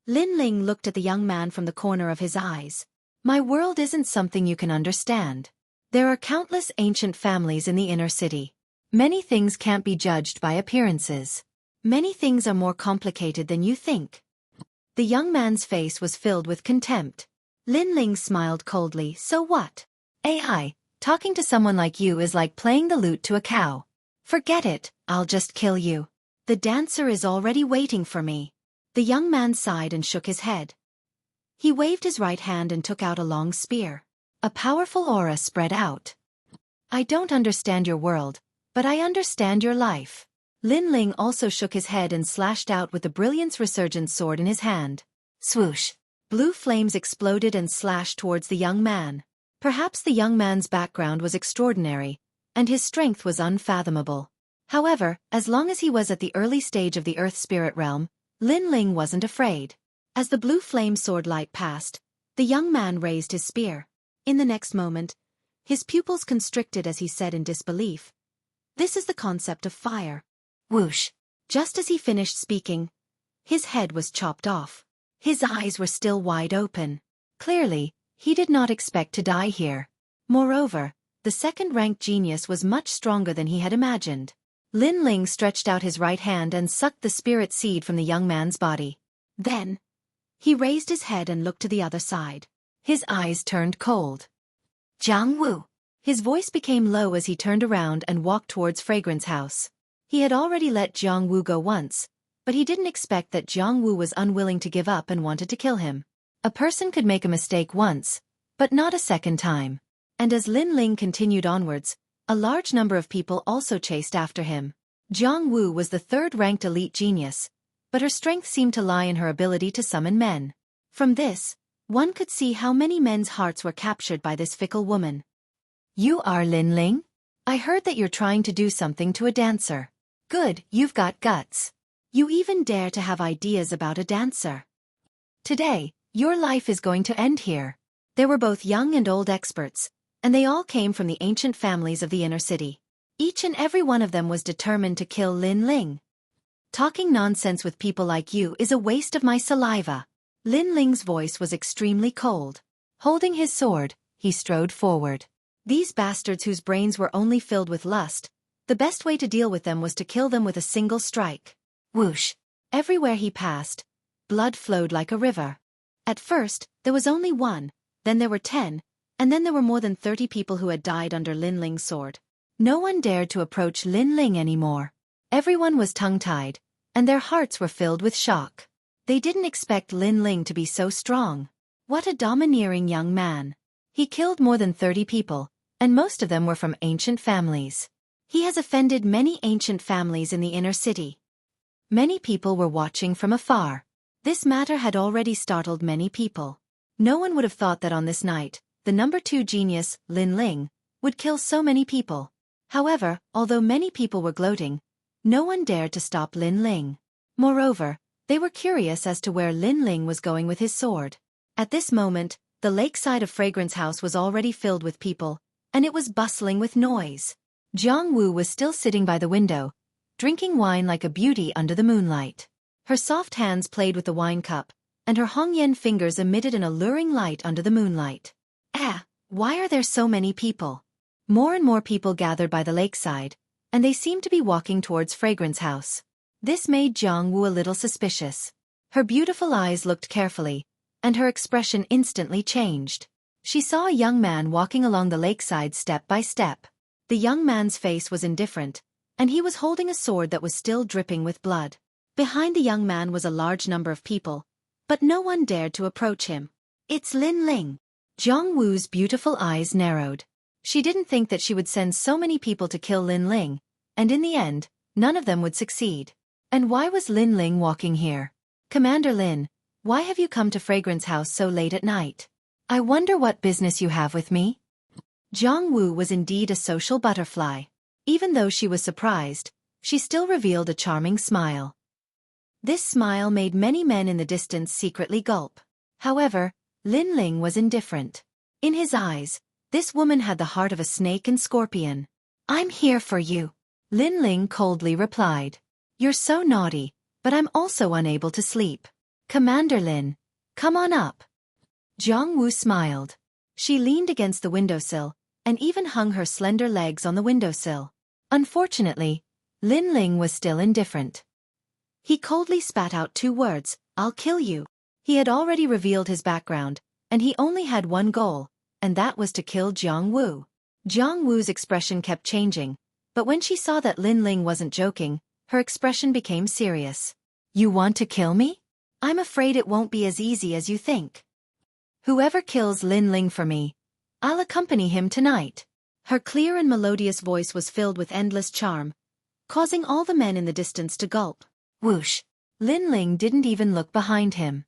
Lin Ling looked at the young man from the corner of his eyes. "My world isn't something you can understand. There are countless ancient families in the inner city. Many things can't be judged by appearances. Many things are more complicated than you think." The young man's face was filled with contempt. Lin Ling smiled coldly. "So what? AI, talking to someone like you is like playing the lute to a cow. Forget it, I'll just kill you. The dancer is already waiting for me." The young man sighed and shook his head. He waved his right hand and took out a long spear. A powerful aura spread out. "I don't understand your world, but I understand your life." Lin Ling also shook his head and slashed out with the Brilliance Resurgent sword in his hand. Swoosh! Blue flames exploded and slashed towards the young man. Perhaps the young man's background was extraordinary, and his strength was unfathomable. However, as long as he was at the early stage of the Earth Spirit realm, Lin Ling wasn't afraid. As the blue flame sword light passed, the young man raised his spear. In the next moment, his pupils constricted as he said in disbelief, "This is the concept of fire." Whoosh! Just as he finished speaking, his head was chopped off. His eyes were still wide open. Clearly, he did not expect to die here. Moreover, the second-ranked genius was much stronger than he had imagined. Lin Ling stretched out his right hand and sucked the spirit seed from the young man's body. Then, he raised his head and looked to the other side. His eyes turned cold. "Jiang Wu." His voice became low as he turned around and walked towards Fragrance House. He had already let Jiang Wu go once, but he didn't expect that Jiang Wu was unwilling to give up and wanted to kill him. A person could make a mistake once, but not a second time. And as Lin Ling continued onwards, a large number of people also chased after him. Jiang Wu was the third-ranked elite genius, but her strength seemed to lie in her ability to summon men. From this, one could see how many men's hearts were captured by this fickle woman. "You are Lin Ling? I heard that you're trying to do something to a dancer. Good, you've got guts. You even dare to have ideas about a dancer. Today, your life is going to end here." There were both young and old experts, and they all came from the ancient families of the inner city. Each and every one of them was determined to kill Lin Ling. Talking nonsense with people like you is a waste of my saliva. Lin Ling's voice was extremely cold. Holding his sword, he strode forward. These bastards whose brains were only filled with lust, the best way to deal with them was to kill them with a single strike. Whoosh! Everywhere he passed, blood flowed like a river. At first, there was only one, then there were 10, and then there were more than 30 people who had died under Lin Ling's sword. No one dared to approach Lin Ling anymore. Everyone was tongue-tied, and their hearts were filled with shock. They didn't expect Lin Ling to be so strong. What a domineering young man. He killed more than 30 people, and most of them were from ancient families. He has offended many ancient families in the inner city. Many people were watching from afar. This matter had already startled many people. No one would have thought that on this night, the number 2 genius, Lin Ling, would kill so many people. However, although many people were gloating, no one dared to stop Lin Ling. Moreover, they were curious as to where Lin Ling was going with his sword. At this moment, the lakeside of Fragrance House was already filled with people, and it was bustling with noise. Jiang Wu was still sitting by the window, drinking wine like a beauty under the moonlight. Her soft hands played with the wine cup, and her Hongyan fingers emitted an alluring light under the moonlight. Why are there so many people? More and more people gathered by the lakeside, and they seemed to be walking towards Fragrance House. This made Jiang Wu a little suspicious. Her beautiful eyes looked carefully, and her expression instantly changed. She saw a young man walking along the lakeside step by step. The young man's face was indifferent, and he was holding a sword that was still dripping with blood. Behind the young man was a large number of people, but no one dared to approach him. It's Lin Ling. Jiang Wu's beautiful eyes narrowed. She didn't think that she would send so many people to kill Lin Ling, and in the end, none of them would succeed. And why was Lin Ling walking here? Commander Lin, why have you come to Fragrance House so late at night? I wonder what business you have with me? Jiang Wu was indeed a social butterfly. Even though she was surprised, she still revealed a charming smile. This smile made many men in the distance secretly gulp. However, Lin Ling was indifferent. In his eyes, this woman had the heart of a snake and scorpion. I'm here for you, Lin Ling coldly replied. You're so naughty, but I'm also unable to sleep. Commander Lin, come on up. Jiang Wu smiled. She leaned against the windowsill, and even hung her slender legs on the windowsill. Unfortunately, Lin Ling was still indifferent. He coldly spat out 2 words, I'll kill you. He had already revealed his background, and he only had one goal, and that was to kill Jiang Wu. Jiang Wu's expression kept changing, but when she saw that Lin Ling wasn't joking, her expression became serious. You want to kill me? I'm afraid it won't be as easy as you think. Whoever kills Lin Ling for me, I'll accompany him tonight. Her clear and melodious voice was filled with endless charm, causing all the men in the distance to gulp. Whoosh! Lin Ling didn't even look behind him.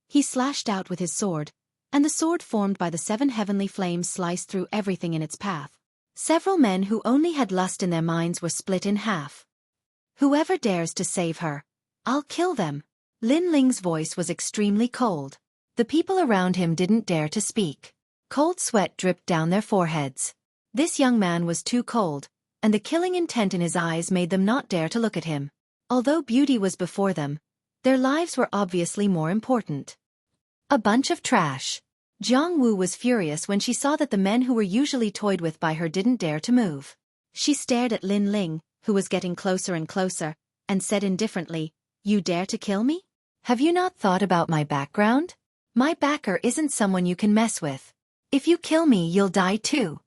He slashed out with his sword, and the sword formed by the 7 heavenly flames sliced through everything in its path. Several men who only had lust in their minds were split in half. Whoever dares to save her, I'll kill them. Lin Ling's voice was extremely cold. The people around him didn't dare to speak. Cold sweat dripped down their foreheads. This young man was too cold, and the killing intent in his eyes made them not dare to look at him. Although beauty was before them, their lives were obviously more important. A bunch of trash. Jiang Wu was furious when she saw that the men who were usually toyed with by her didn't dare to move. She stared at Lin Ling, who was getting closer and closer, and said indifferently, You dare to kill me? Have you not thought about my background? My backer isn't someone you can mess with. If you kill me, you'll die too.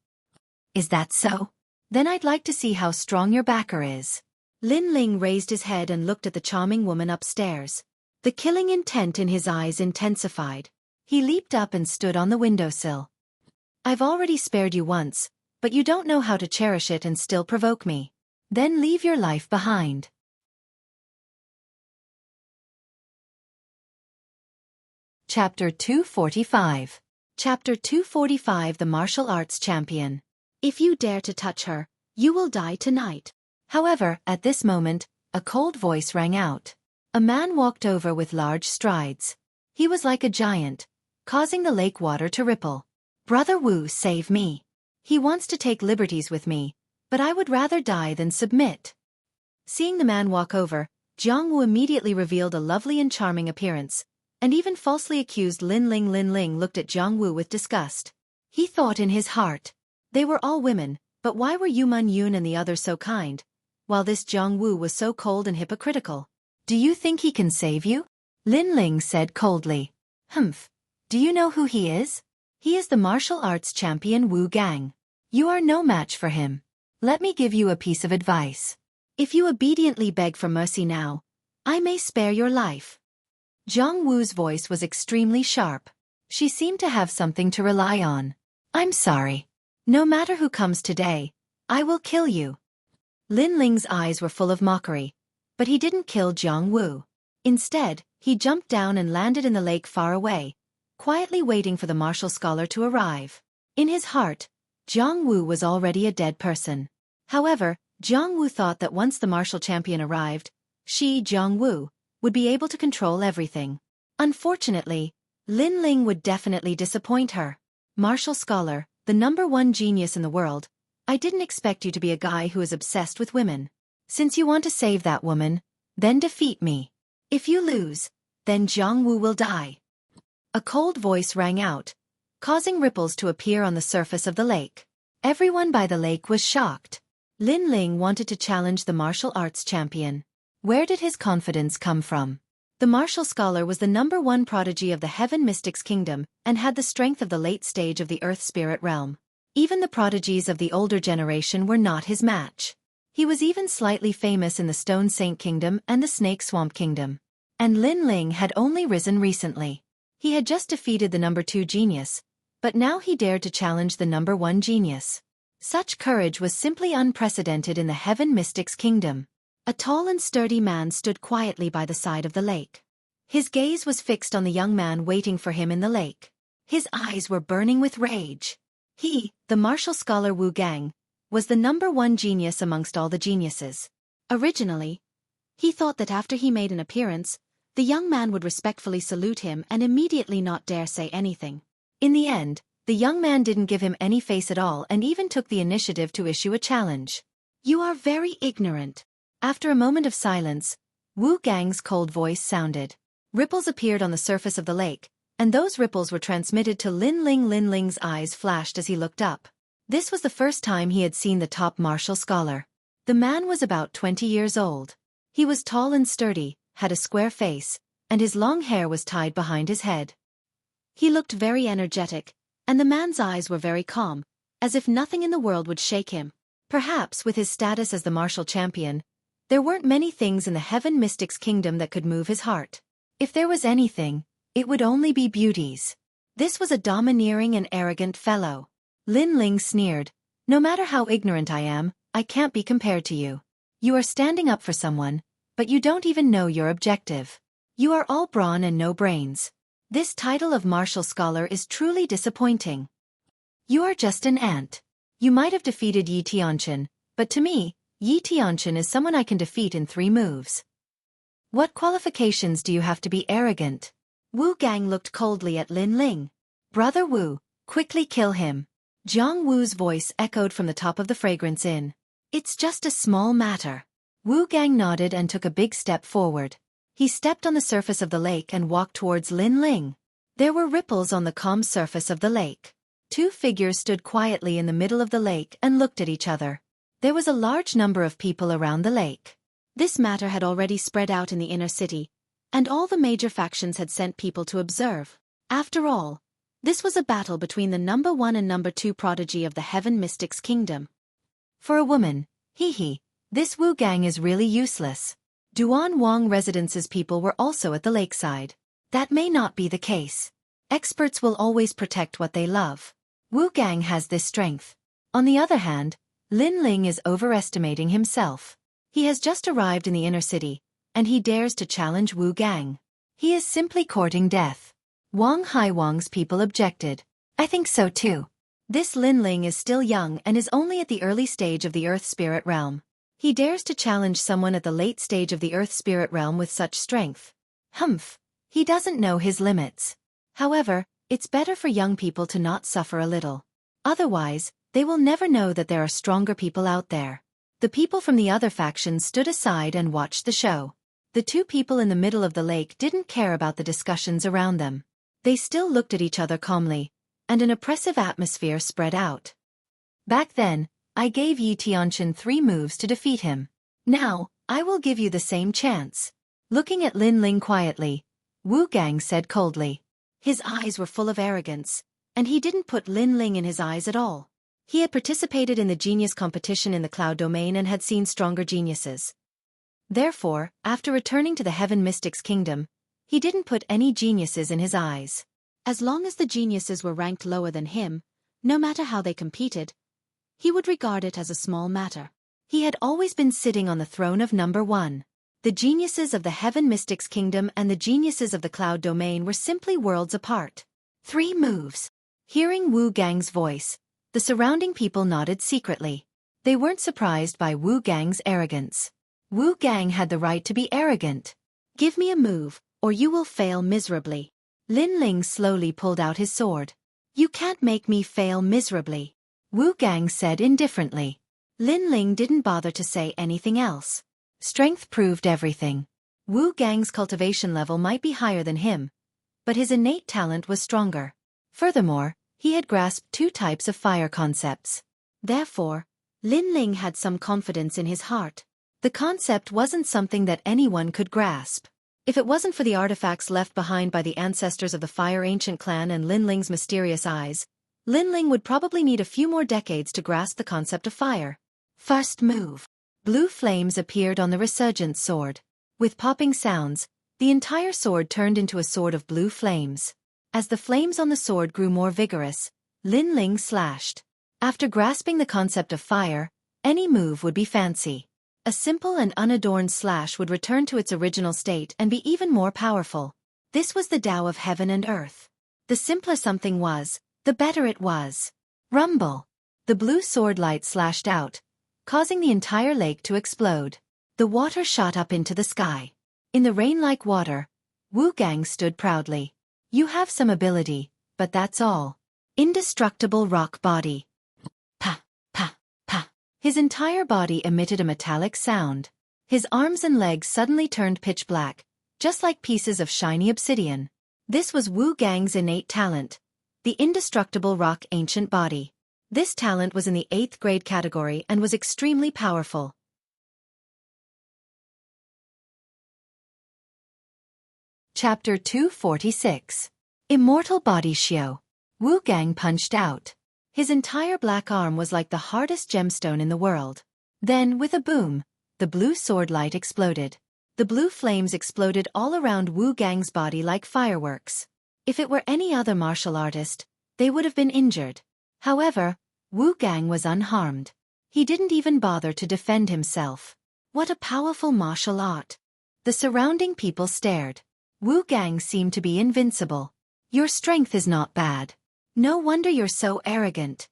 Is that so? Then I'd like to see how strong your backer is. Lin Ling raised his head and looked at the charming woman upstairs. The killing intent in his eyes intensified. He leaped up and stood on the windowsill. I've already spared you once, but you don't know how to cherish it and still provoke me. Then leave your life behind. Chapter 245. Chapter 245. The Martial Arts Champion. If you dare to touch her, you will die tonight. However, at this moment, a cold voice rang out. A man walked over with large strides. He was like a giant, causing the lake water to ripple. Brother Wu, save me. He wants to take liberties with me, but I would rather die than submit. Seeing the man walk over, Jiang Wu immediately revealed a lovely and charming appearance, and even falsely accused Lin Ling. Lin Ling looked at Jiang Wu with disgust. He thought in his heart, they were all women, but why were Yuman Yun and the others so kind, while this Jiang Wu was so cold and hypocritical? Do you think he can save you? Lin Ling said coldly. Humph. Do you know who he is? He is the martial arts champion Wu Gang. You are no match for him. Let me give you a piece of advice. If you obediently beg for mercy now, I may spare your life. Jiang Wu's voice was extremely sharp. She seemed to have something to rely on. I'm sorry. No matter who comes today, I will kill you. Lin Ling's eyes were full of mockery, but he didn't kill Jiang Wu. Instead, he jumped down and landed in the lake far away, quietly waiting for the martial scholar to arrive. In his heart, Jiang Wu was already a dead person. However, Jiang Wu thought that once the martial champion arrived, she, Jiang Wu, would be able to control everything. Unfortunately, Lin Ling would definitely disappoint her. Martial scholar, the #1 genius in the world, I didn't expect you to be a guy who is obsessed with women. Since you want to save that woman, then defeat me. If you lose, then Jiang Wu will die. A cold voice rang out, causing ripples to appear on the surface of the lake. Everyone by the lake was shocked. Lin Ling wanted to challenge the martial arts champion. Where did his confidence come from? The martial scholar was the #1 prodigy of the Heaven Mystics Kingdom and had the strength of the late stage of the Earth Spirit realm. Even the prodigies of the older generation were not his match. He was even slightly famous in the Stone Saint Kingdom and the Snake Swamp Kingdom. And Lin Ling had only risen recently. He had just defeated the #2 genius, but now he dared to challenge the #1 genius. Such courage was simply unprecedented in the Heaven Mystics Kingdom. A tall and sturdy man stood quietly by the side of the lake. His gaze was fixed on the young man waiting for him in the lake. His eyes were burning with rage. He, the martial scholar Wu Gang, was the #1 genius amongst all the geniuses. Originally, he thought that after he made an appearance, the young man would respectfully salute him and immediately not dare say anything. In the end, the young man didn't give him any face at all and even took the initiative to issue a challenge. You are very ignorant. After a moment of silence, Wu Gang's cold voice sounded. Ripples appeared on the surface of the lake, and those ripples were transmitted to Lin Ling. Lin Ling's eyes flashed as he looked up. This was the first time he had seen the top martial scholar. The man was about 20 years old. He was tall and sturdy, had a square face, and his long hair was tied behind his head. He looked very energetic, and the man's eyes were very calm, as if nothing in the world would shake him. Perhaps with his status as the martial champion, there weren't many things in the Heaven Mystics Kingdom that could move his heart. If there was anything, it would only be beauties. This was a domineering and arrogant fellow. Lin Ling sneered. No matter how ignorant I am, I can't be compared to you. You are standing up for someone, but you don't even know your objective. You are all brawn and no brains. This title of martial scholar is truly disappointing. You are just an ant. You might have defeated Yi Tianchen, but to me, Yi Tianchen is someone I can defeat in 3 moves. What qualifications do you have to be arrogant? Wu Gang looked coldly at Lin Ling. Brother Wu, quickly kill him. Jiang Wu's voice echoed from the top of the fragrance inn. It's just a small matter. Wu Gang nodded and took a big step forward. He stepped on the surface of the lake and walked towards Lin Ling. There were ripples on the calm surface of the lake. 2 figures stood quietly in the middle of the lake and looked at each other. There was a large number of people around the lake. This matter had already spread out in the inner city, and all the major factions had sent people to observe. After all, this was a battle between the #1 and #2 prodigy of the Heaven Mystics Kingdom. For a woman, this Wu Gang is really useless. Duan Wang Residence's people were also at the lakeside. That may not be the case. Experts will always protect what they love. Wu Gang has this strength. On the other hand, Lin Ling is overestimating himself. He has just arrived in the inner city, and he dares to challenge Wu Gang. He is simply courting death. Wang Haiwang's people objected. I think so too. This Lin Ling is still young and is only at the early stage of the Earth Spirit realm. He dares to challenge someone at the late stage of the Earth Spirit realm with such strength. Humph. He doesn't know his limits. However, it's better for young people to not suffer a little. Otherwise, They will never know that there are stronger people out there. The people from the other factions stood aside and watched the show. The two people in the middle of the lake didn't care about the discussions around them. They still looked at each other calmly, and an oppressive atmosphere spread out. Back then, I gave Yi Tianqian 3 moves to defeat him. Now, I will give you the same chance. Looking at Lin Ling quietly, Wu Gang said coldly. His eyes were full of arrogance, and he didn't put Lin Ling in his eyes at all. He had participated in the genius competition in the cloud domain and had seen stronger geniuses. Therefore, after returning to the Heaven Mystics Kingdom, he didn't put any geniuses in his eyes. As long as the geniuses were ranked lower than him, no matter how they competed, he would regard it as a small matter. He had always been sitting on the throne of number 1. The geniuses of the Heaven Mystics Kingdom and the geniuses of the Cloud Domain were simply worlds apart. 3 moves. Hearing Wu Gang's voice, the surrounding people nodded secretly. They weren't surprised by Wu Gang's arrogance. Wu Gang had the right to be arrogant. Give me a move, or you will fail miserably. Lin Ling slowly pulled out his sword. You can't make me fail miserably, Wu Gang said indifferently. Lin Ling didn't bother to say anything else. Strength proved everything. Wu Gang's cultivation level might be higher than him, but his innate talent was stronger. Furthermore, he had grasped 2 types of fire concepts. Therefore, Lin Ling had some confidence in his heart. The concept wasn't something that anyone could grasp. If it wasn't for the artifacts left behind by the ancestors of the Fire Ancient Clan and Lin Ling's mysterious eyes, Lin Ling would probably need a few more decades to grasp the concept of fire. First move. Blue flames appeared on the resurgent sword. With popping sounds, the entire sword turned into a sword of blue flames. As the flames on the sword grew more vigorous, Lin Ling slashed. After grasping the concept of fire, any move would be fancy. A simple and unadorned slash would return to its original state and be even more powerful. This was the Tao of heaven and earth. The simpler something was, the better it was. Rumble. The blue sword light slashed out, causing the entire lake to explode. The water shot up into the sky. In the rain-like water, Wu Gang stood proudly. You have some ability, but that's all. Indestructible rock body. Pa, pa, pa. His entire body emitted a metallic sound. His arms and legs suddenly turned pitch black, just like pieces of shiny obsidian. This was Wu Gang's innate talent, the indestructible rock ancient body. This talent was in the 8th grade category and was extremely powerful. Chapter 246. Immortal Body Xiao. Wu Gang punched out. His entire black arm was like the hardest gemstone in the world. Then, with a boom, the blue sword light exploded. The blue flames exploded all around Wu Gang's body like fireworks. If it were any other martial artist, they would have been injured. However, Wu Gang was unharmed. He didn't even bother to defend himself. What a powerful martial art. The surrounding people stared. Wu Gang seemed to be invincible. Your strength is not bad. No wonder you're so arrogant.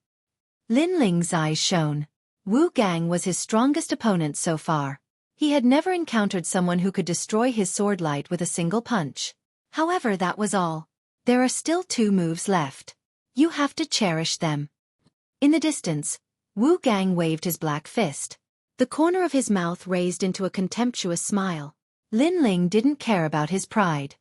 Lin Ling's eyes shone. Wu Gang was his strongest opponent so far. He had never encountered someone who could destroy his sword light with a single punch. However, that was all. There are still 2 moves left. You have to cherish them. In the distance, Wu Gang waved his black fist. The corner of his mouth raised into a contemptuous smile. Lin Ling didn't care about his pride.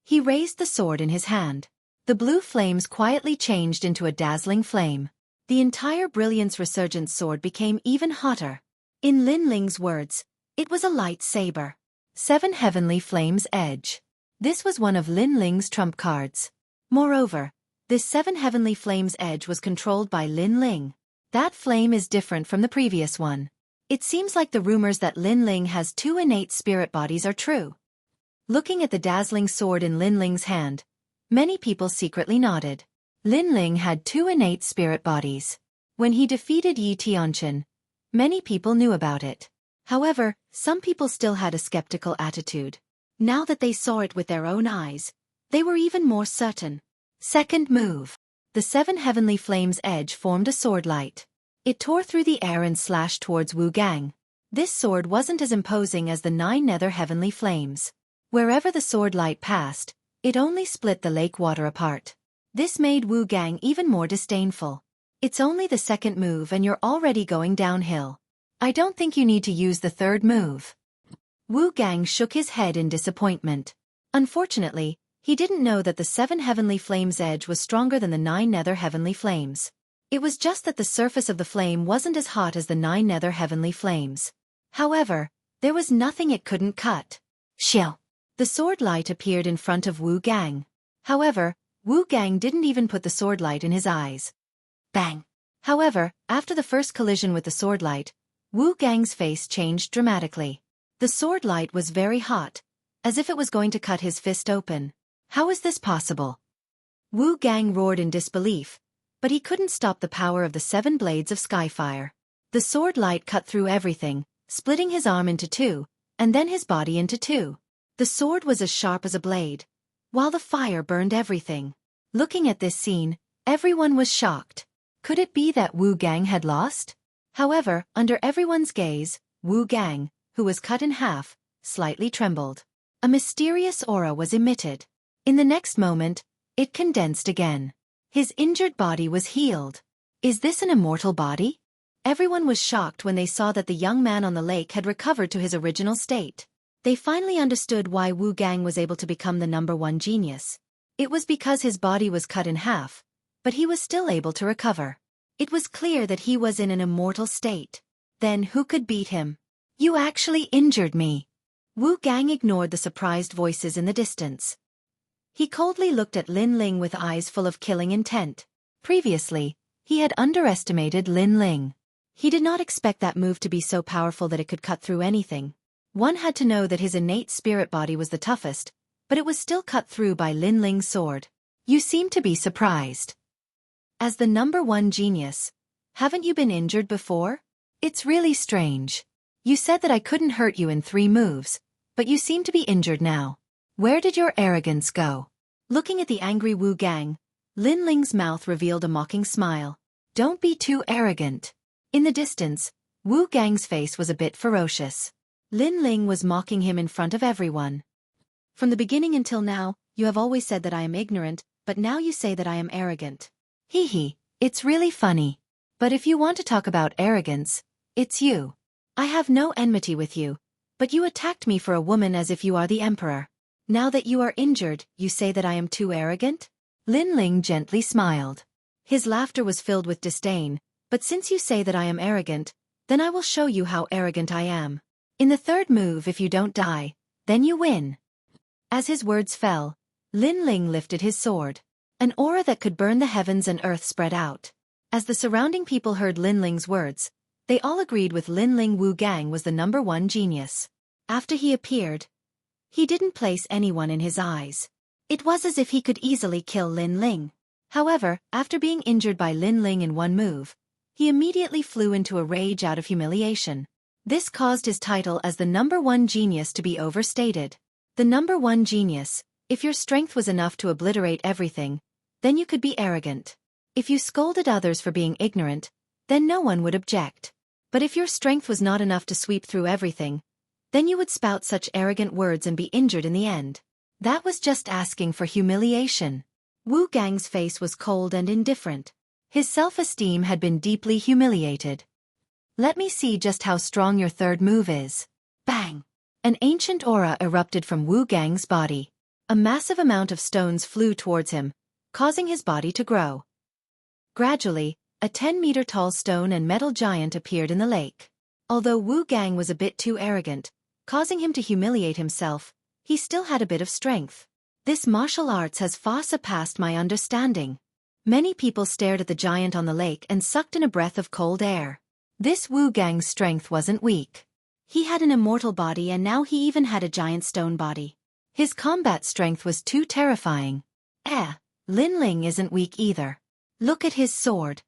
He raised the sword in his hand. The blue flames quietly changed into a dazzling flame. The entire Brilliance Resurgent sword became even hotter. In Lin Ling's words, it was a lightsaber. 7 Heavenly Flames Edge. This was one of Lin Ling's trump cards. Moreover, this 7 Heavenly Flames Edge was controlled by Lin Ling. That flame is different from the previous one. It seems like the rumors that Lin Ling has 2 innate spirit bodies are true. Looking at the dazzling sword in Lin Ling's hand, many people secretly nodded. Lin Ling had 2 innate spirit bodies. When he defeated Yi Tianqian, many people knew about it. However, some people still had a skeptical attitude. Now that they saw it with their own eyes, they were even more certain. Second move. The 7 Heavenly Flames Edge formed a sword light. It tore through the air and slashed towards Wu Gang. This sword wasn't as imposing as the 9 Nether Heavenly Flames. Wherever the sword light passed, it only split the lake water apart. This made Wu Gang even more disdainful. It's only the second move and you're already going downhill. I don't think you need to use the third move. Wu Gang shook his head in disappointment. Unfortunately, he didn't know that the 7 heavenly flames' edge was stronger than the 9 nether heavenly flames. It was just that the surface of the flame wasn't as hot as the 9 nether heavenly flames. However, there was nothing it couldn't cut. Shill! The sword light appeared in front of Wu Gang. However, Wu Gang didn't even put the sword light in his eyes. Bang! However, after the first collision with the sword light, Wu Gang's face changed dramatically. The sword light was very hot, as if it was going to cut his fist open. How is this possible? Wu Gang roared in disbelief, but he couldn't stop the power of the 7 blades of skyfire. The sword light cut through everything, splitting his arm into 2, and then his body into 2. The sword was as sharp as a blade, while the fire burned everything. Looking at this scene, everyone was shocked. Could it be that Wu Gang had lost? However, under everyone's gaze, Wu Gang, who was cut in half, slightly trembled. A mysterious aura was emitted. In the next moment, it condensed again. His injured body was healed. Is this an immortal body? Everyone was shocked when they saw that the young man on the lake had recovered to his original state. They finally understood why Wu Gang was able to become the #1 genius. It was because his body was cut in half, but he was still able to recover. It was clear that he was in an immortal state. Then who could beat him? You actually injured me. Wu Gang ignored the surprised voices in the distance. He coldly looked at Lin Ling with eyes full of killing intent. Previously, he had underestimated Lin Ling. He did not expect that move to be so powerful that it could cut through anything. One had to know that his innate spirit body was the toughest, but it was still cut through by Lin Ling's sword. You seem to be surprised. As the #1 genius, haven't you been injured before? It's really strange. You said that I couldn't hurt you in 3 moves, but you seem to be injured now. Where did your arrogance go? Looking at the angry Wu Gang, Lin Ling's mouth revealed a mocking smile. Don't be too arrogant. In the distance, Wu Gang's face was a bit ferocious. Lin Ling was mocking him in front of everyone. From the beginning until now, you have always said that I am ignorant, but now you say that I am arrogant. Hee hee, it's really funny. But if you want to talk about arrogance, it's you. I have no enmity with you, but you attacked me for a woman as if you are the emperor. Now that you are injured, you say that I am too arrogant? Lin Ling gently smiled. His laughter was filled with disdain, but since you say that I am arrogant, then I will show you how arrogant I am. In the third move, if you don't die, then you win. As his words fell, Lin Ling lifted his sword. An aura that could burn the heavens and earth spread out. As the surrounding people heard Lin Ling's words, they all agreed with Lin Ling. Wu Gang was the #1 genius. After he appeared, he didn't place anyone in his eyes. It was as if he could easily kill Lin Ling. However, after being injured by Lin Ling in 1 move, he immediately flew into a rage out of humiliation. This caused his title as the #1 genius to be overstated. The #1 genius, if your strength was enough to obliterate everything, then you could be arrogant. If you scolded others for being ignorant, then no one would object. But if your strength was not enough to sweep through everything, then you would spout such arrogant words and be injured in the end. That was just asking for humiliation. Wu Gang's face was cold and indifferent. His self-esteem had been deeply humiliated. Let me see just how strong your third move is. Bang! An ancient aura erupted from Wu Gang's body. A massive amount of stones flew towards him, causing his body to grow. Gradually, a 10-meter-tall stone and metal giant appeared in the lake. Although Wu Gang was a bit too arrogant, causing him to humiliate himself, he still had a bit of strength. This martial arts has far surpassed my understanding. Many people stared at the giant on the lake and sucked in a breath of cold air. This Wu Gang's strength wasn't weak. He had an immortal body and now he even had a giant stone body. His combat strength was too terrifying. Lin Ling isn't weak either. Look at his sword.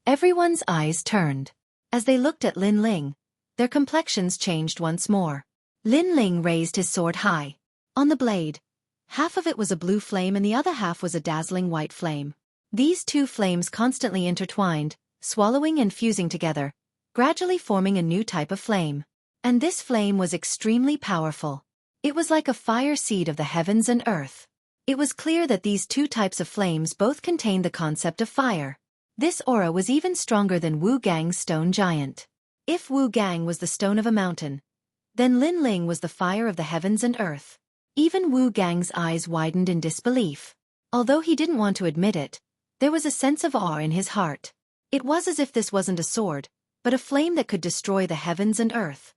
Everyone's eyes turned. As they looked at Lin Ling, their complexions changed once more. Lin Ling raised his sword high. On the blade, half of it was a blue flame and the other half was a dazzling white flame. These 2 flames constantly intertwined, swallowing and fusing together, gradually forming a new type of flame. And this flame was extremely powerful. It was like a fire seed of the heavens and earth. It was clear that these 2 types of flames both contained the concept of fire. This aura was even stronger than Wu Gang's stone giant. If Wu Gang was the stone of a mountain, then Lin Ling was the fire of the heavens and earth. Even Wu Gang's eyes widened in disbelief. Although he didn't want to admit it, there was a sense of awe in his heart. It was as if this wasn't a sword, but a flame that could destroy the heavens and earth.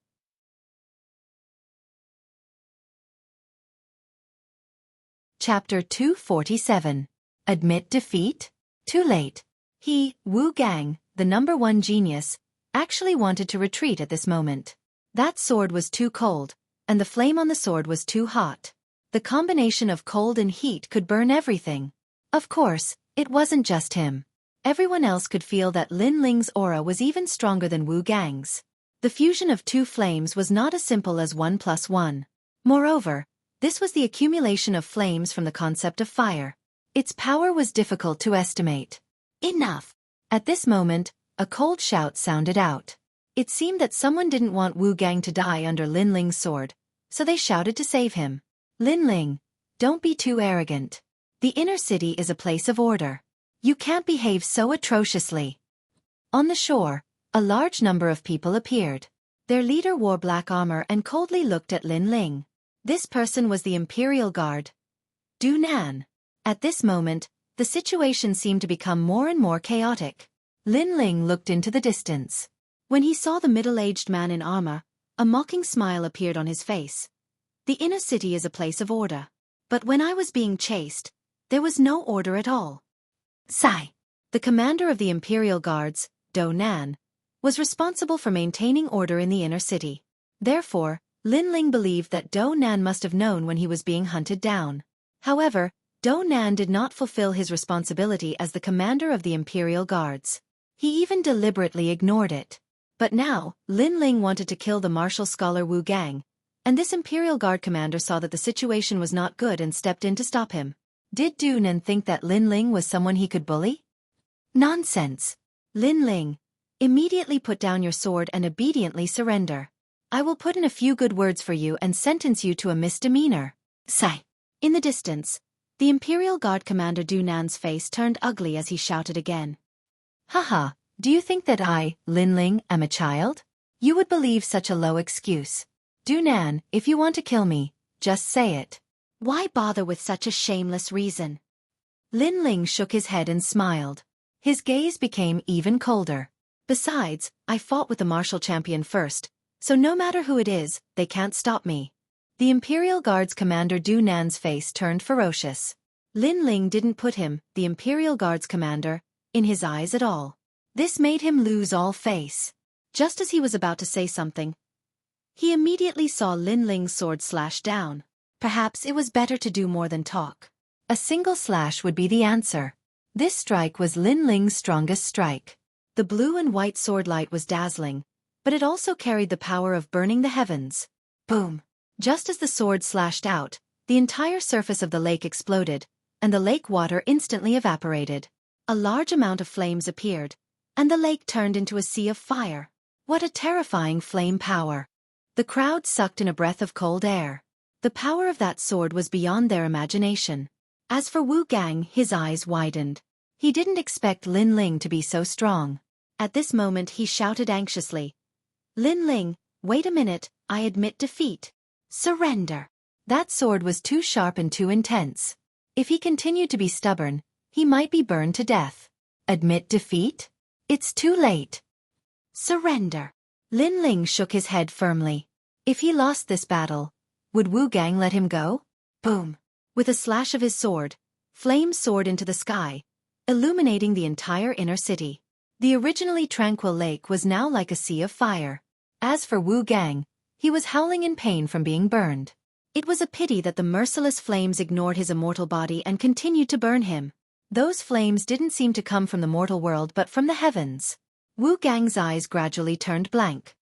Chapter 247. Admit defeat? Too late. He, Wu Gang, the #1 genius, actually wanted to retreat at this moment. That sword was too cold, and the flame on the sword was too hot. The combination of cold and heat could burn everything. Of course, it wasn't just him. Everyone else could feel that Lin Ling's aura was even stronger than Wu Gang's. The fusion of two flames was not as simple as 1 + 1. Moreover, this was the accumulation of flames from the concept of fire. Its power was difficult to estimate. Enough! At this moment, a cold shout sounded out. It seemed that someone didn't want Wu Gang to die under Lin Ling's sword, so they shouted to save him. Lin Ling, don't be too arrogant. The inner city is a place of order. You can't behave so atrociously. On the shore, a large number of people appeared. Their leader wore black armor and coldly looked at Lin Ling. This person was the Imperial Guard, Du Nan. At this moment, the situation seemed to become more and more chaotic. Lin Ling looked into the distance. When he saw the middle-aged man in armor, a mocking smile appeared on his face. The inner city is a place of order. But when I was being chased, there was no order at all. Sai, the commander of the Imperial Guards, Du Nan, was responsible for maintaining order in the inner city. Therefore, Lin Ling believed that Du Nan must have known when he was being hunted down. However, Du Nan did not fulfill his responsibility as the commander of the Imperial Guards. He even deliberately ignored it. But now, Lin Ling wanted to kill the martial scholar Wu Gang, and this Imperial Guard commander saw that the situation was not good and stepped in to stop him. Did Du Nan think that Lin Ling was someone he could bully? Nonsense. Lin Ling, immediately put down your sword and obediently surrender. I will put in a few good words for you and sentence you to a misdemeanor. Sai. In the distance, the Imperial Guard commander Du Nan's face turned ugly as he shouted again. Haha, do you think that I, Lin Ling, am a child? You would believe such a low excuse. Du Nan, if you want to kill me, just say it. Why bother with such a shameless reason? Lin Ling shook his head and smiled. His gaze became even colder. Besides, I fought with the martial champion first, so no matter who it is, they can't stop me. The Imperial Guard's commander Du Nan's face turned ferocious. Lin Ling didn't put him, the Imperial Guard's commander, in his eyes at all. This made him lose all face. Just as he was about to say something, he immediately saw Lin Ling's sword slash down. Perhaps it was better to do more than talk. A single slash would be the answer. This strike was Lin Ling's strongest strike. The blue and white sword light was dazzling, but it also carried the power of burning the heavens. Boom! Just as the sword slashed out, the entire surface of the lake exploded, and the lake water instantly evaporated. A large amount of flames appeared, and the lake turned into a sea of fire. What a terrifying flame power! The crowd sucked in a breath of cold air. The power of that sword was beyond their imagination. As for Wu Gang, his eyes widened. He didn't expect Lin Ling to be so strong. At this moment he shouted anxiously. Lin Ling, wait a minute, I admit defeat. Surrender. That sword was too sharp and too intense. If he continued to be stubborn, he might be burned to death. Admit defeat? It's too late. Surrender. Lin Ling shook his head firmly. If he lost this battle, would Wu Gang let him go? Boom. With a slash of his sword, flames soared into the sky, illuminating the entire inner city. The originally tranquil lake was now like a sea of fire. As for Wu Gang, he was howling in pain from being burned. It was a pity that the merciless flames ignored his immortal body and continued to burn him. Those flames didn't seem to come from the mortal world but from the heavens. Wu Gang's eyes gradually turned blank.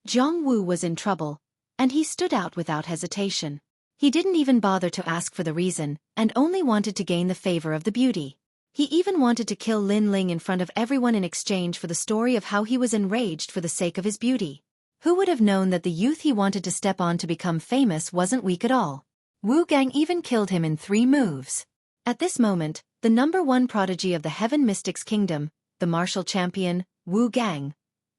Zhang Wu was in trouble, and he stood out without hesitation. He didn't even bother to ask for the reason, and only wanted to gain the favor of the beauty. He even wanted to kill Lin Ling in front of everyone in exchange for the story of how he was enraged for the sake of his beauty. Who would have known that the youth he wanted to step on to become famous wasn't weak at all? Wu Gang even killed him in 3 moves. At this moment, the #1 prodigy of the Heaven Mystics Kingdom, the martial champion, Wu Gang,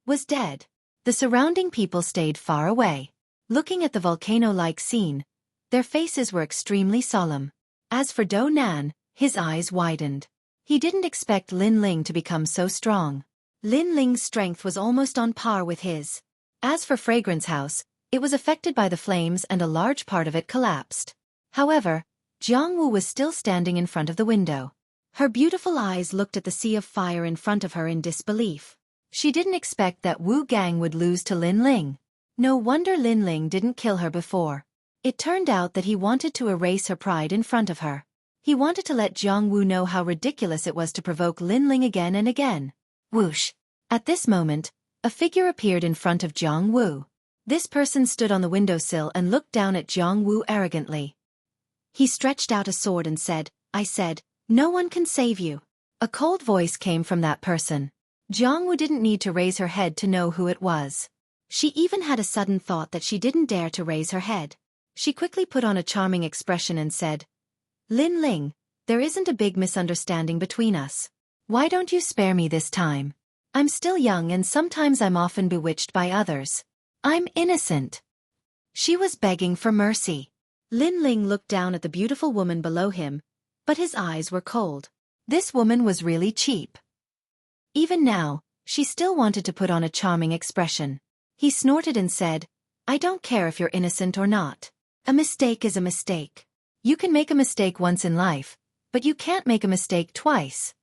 was dead. The surrounding people stayed far away. Looking at the volcano-like scene, their faces were extremely solemn. As for Do Nan, his eyes widened. He didn't expect Lin Ling to become so strong. Lin Ling's strength was almost on par with his. As for Fragrance House, it was affected by the flames and a large part of it collapsed. However, Jiang Wu was still standing in front of the window. Her beautiful eyes looked at the sea of fire in front of her in disbelief. She didn't expect that Wu Gang would lose to Lin Ling. No wonder Lin Ling didn't kill her before. It turned out that he wanted to erase her pride in front of her. He wanted to let Jiang Wu know how ridiculous it was to provoke Lin Ling again and again. Whoosh! At this moment, a figure appeared in front of Jiang Wu. This person stood on the windowsill and looked down at Jiang Wu arrogantly. He stretched out a sword and said, "I said, no one can save you." A cold voice came from that person. Jiang Wu didn't need to raise her head to know who it was. She even had a sudden thought that she didn't dare to raise her head. She quickly put on a charming expression and said, "Lin Ling, there isn't a big misunderstanding between us. Why don't you spare me this time? I'm still young and sometimes I'm often bewitched by others. I'm innocent." She was begging for mercy. Lin Ling looked down at the beautiful woman below him, but his eyes were cold. This woman was really cheap. Even now, she still wanted to put on a charming expression. He snorted and said, "I don't care if you're innocent or not. A mistake is a mistake. You can make a mistake once in life, but you can't make a mistake twice."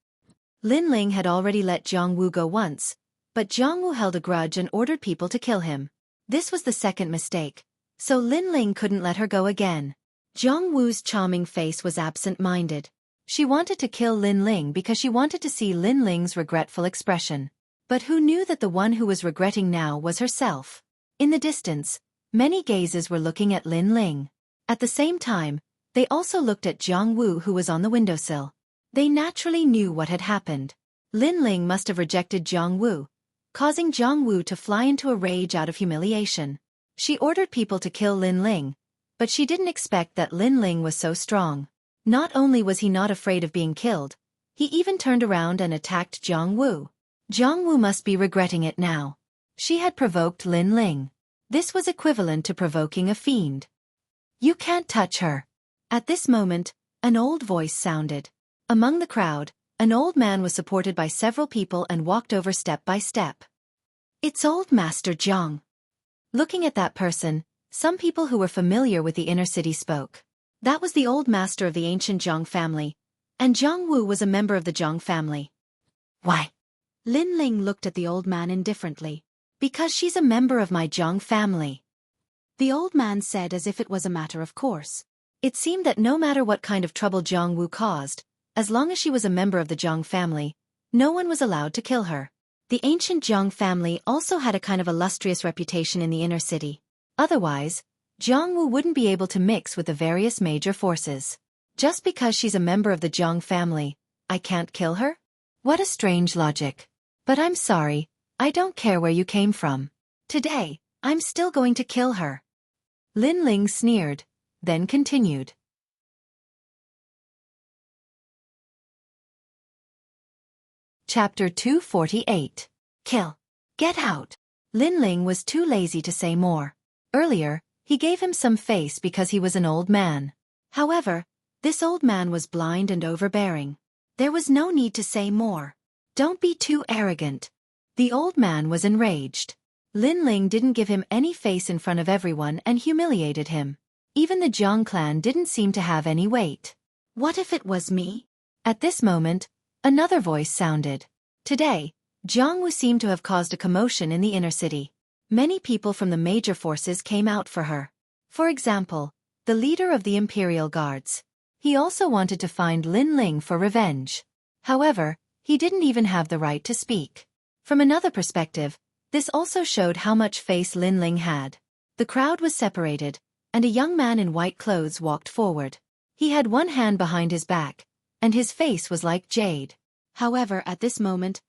Lin Ling had already let Jiang Wu go once, but Jiang Wu held a grudge and ordered people to kill him. This was the second mistake, so Lin Ling couldn't let her go again. Jiang Wu's charming face was absent-minded. She wanted to kill Lin Ling because she wanted to see Lin Ling's regretful expression. But who knew that the one who was regretting now was herself? In the distance, many gazes were looking at Lin Ling. At the same time, they also looked at Jiang Wu who was on the windowsill. They naturally knew what had happened. Lin Ling must have rejected Jiang Wu, causing Jiang Wu to fly into a rage out of humiliation. She ordered people to kill Lin Ling, but she didn't expect that Lin Ling was so strong. Not only was he not afraid of being killed, he even turned around and attacked Jiang Wu. Jiang Wu must be regretting it now. She had provoked Lin Ling. This was equivalent to provoking a fiend. "You can't touch her." At this moment, an old voice sounded. Among the crowd, an old man was supported by several people and walked over step by step. "It's old Master Jiang." Looking at that person, some people who were familiar with the inner city spoke. That was the old master of the ancient Jiang family, and Jiang Wu was a member of the Jiang family. "Why?" Lin Ling looked at the old man indifferently. "Because she's a member of my Jiang family." The old man said as if it was a matter of course. It seemed that no matter what kind of trouble Jiang Wu caused, as long as she was a member of the Jiang family, no one was allowed to kill her. The ancient Jiang family also had a kind of illustrious reputation in the inner city. Otherwise, Jiang Wu wouldn't be able to mix with the various major forces. Just because she's a member of the Jiang family, I can't kill her? What a strange logic. But I'm sorry, I don't care where you came from. Today, I'm still going to kill her. Lin Ling sneered, then continued. Chapter 248. Kill. Get out. Lin Ling was too lazy to say more. Earlier, he gave him some face because he was an old man. However, this old man was blind and overbearing. There was no need to say more. Don't be too arrogant. The old man was enraged. Lin Ling didn't give him any face in front of everyone and humiliated him. Even the Jiang clan didn't seem to have any weight. What if it was me? At this moment, another voice sounded. Today, Jiang Wu seemed to have caused a commotion in the inner city. Many people from the major forces came out for her. For example, the leader of the Imperial Guards. He also wanted to find Lin Ling for revenge. However, he didn't even have the right to speak. From another perspective, this also showed how much face Lin Ling had. The crowd was separated, and a young man in white clothes walked forward. He had one hand behind his back, and his face was like jade. However, at this moment,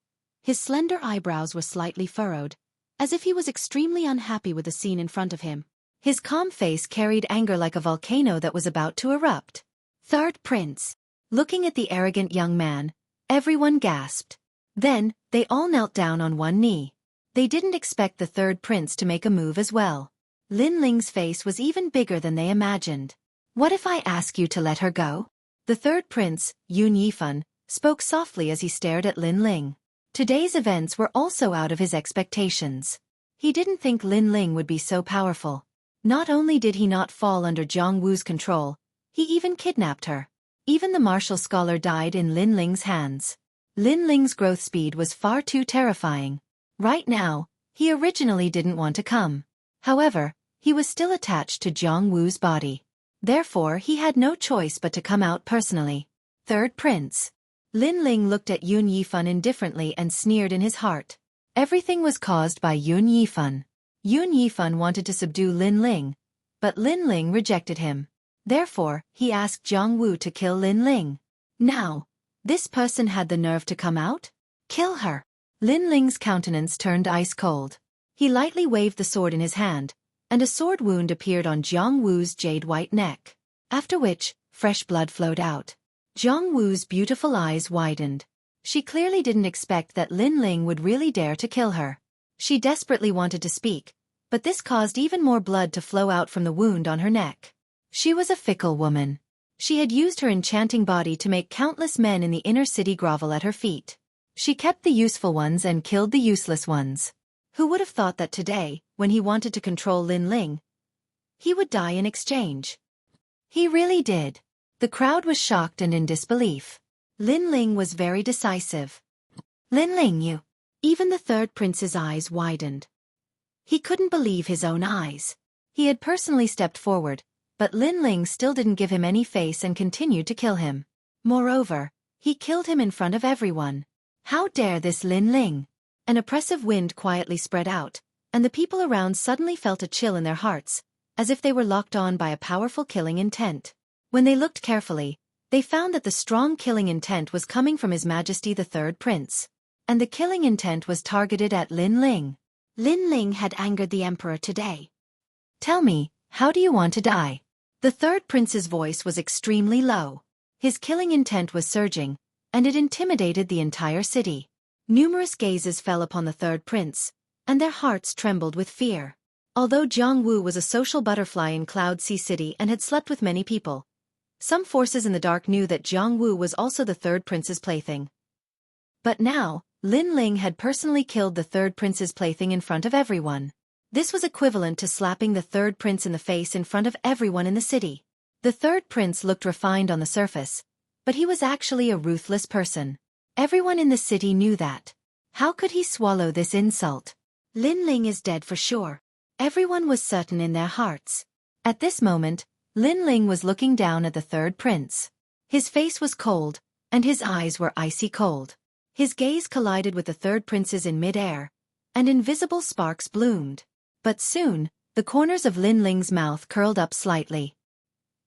his slender eyebrows were slightly furrowed, as if he was extremely unhappy with the scene in front of him. His calm face carried anger like a volcano that was about to erupt. Third Prince. Looking at the arrogant young man, everyone gasped. Then, they all knelt down on one knee. They didn't expect the third prince to make a move as well. Lin Ling's face was even bigger than they imagined. "What if I ask you to let her go?" The third prince, Yun Yifan, spoke softly as he stared at Lin Ling. Today's events were also out of his expectations. He didn't think Lin Ling would be so powerful. Not only did he not fall under Jiang Wu's control, he even kidnapped her. Even the martial scholar died in Lin Ling's hands. Lin Ling's growth speed was far too terrifying. Right now, he originally didn't want to come. However, he was still attached to Jiang Wu's body. Therefore he had no choice but to come out personally. Third prince. Lin Ling looked at Yun Yifan indifferently and sneered in his heart. Everything was caused by Yun Yifan. Yun Yifan wanted to subdue Lin Ling, but Lin Ling rejected him. Therefore, he asked Jiang Wu to kill Lin Ling. Now, this person had the nerve to come out? Kill her. Lin Ling's countenance turned ice cold. He lightly waved the sword in his hand, and a sword wound appeared on Jiang Wu's jade-white neck. After which, fresh blood flowed out. Jiang Wu's beautiful eyes widened. She clearly didn't expect that Lin Ling would really dare to kill her. She desperately wanted to speak, but this caused even more blood to flow out from the wound on her neck. She was a fickle woman. She had used her enchanting body to make countless men in the inner city grovel at her feet. She kept the useful ones and killed the useless ones. Who would have thought that today, when he wanted to control Lin Ling, he would die in exchange? He really did. The crowd was shocked and in disbelief. Lin Ling was very decisive. "Lin Ling, you..." Even the third prince's eyes widened. He couldn't believe his own eyes. He had personally stepped forward, but Lin Ling still didn't give him any face and continued to kill him. Moreover, he killed him in front of everyone. How dare this Lin Ling? An oppressive wind quietly spread out, and the people around suddenly felt a chill in their hearts, as if they were locked on by a powerful killing intent. When they looked carefully, they found that the strong killing intent was coming from His Majesty the Third Prince. And the killing intent was targeted at Lin Ling. Lin Ling had angered the Emperor today. "Tell me, how do you want to die?" The Third Prince's voice was extremely low. His killing intent was surging, and it intimidated the entire city. Numerous gazes fell upon the Third Prince, and their hearts trembled with fear. Although Jiang Wu was a social butterfly in Cloud Sea City and had slept with many people, some forces in the dark knew that Jiang Wu was also the Third Prince's plaything. But now, Lin Ling had personally killed the Third Prince's plaything in front of everyone. This was equivalent to slapping the Third Prince in the face in front of everyone in the city. The Third Prince looked refined on the surface, but he was actually a ruthless person. Everyone in the city knew that. How could he swallow this insult? Lin Ling is dead for sure. Everyone was certain in their hearts. At this moment, Lin Ling was looking down at the Third Prince. His face was cold, and his eyes were icy cold. His gaze collided with the Third Prince's in mid-air, and invisible sparks bloomed. But soon, the corners of Lin Ling's mouth curled up slightly.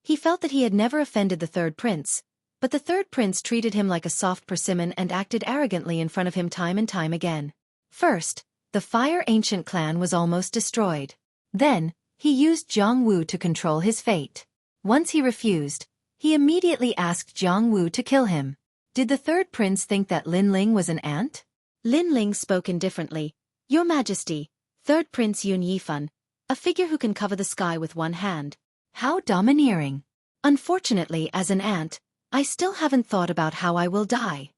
He felt that he had never offended the Third Prince, but the Third Prince treated him like a soft persimmon and acted arrogantly in front of him time and time again. First, the Fire Ancient clan was almost destroyed. Then, he used Jiang Wu to control his fate. Once he refused, he immediately asked Jiang Wu to kill him. Did the Third Prince think that Lin Ling was an ant? Lin Ling spoke indifferently. "Your Majesty, Third Prince Yun Yifan, a figure who can cover the sky with one hand." How domineering. Unfortunately, as an ant, I still haven't thought about how I will die.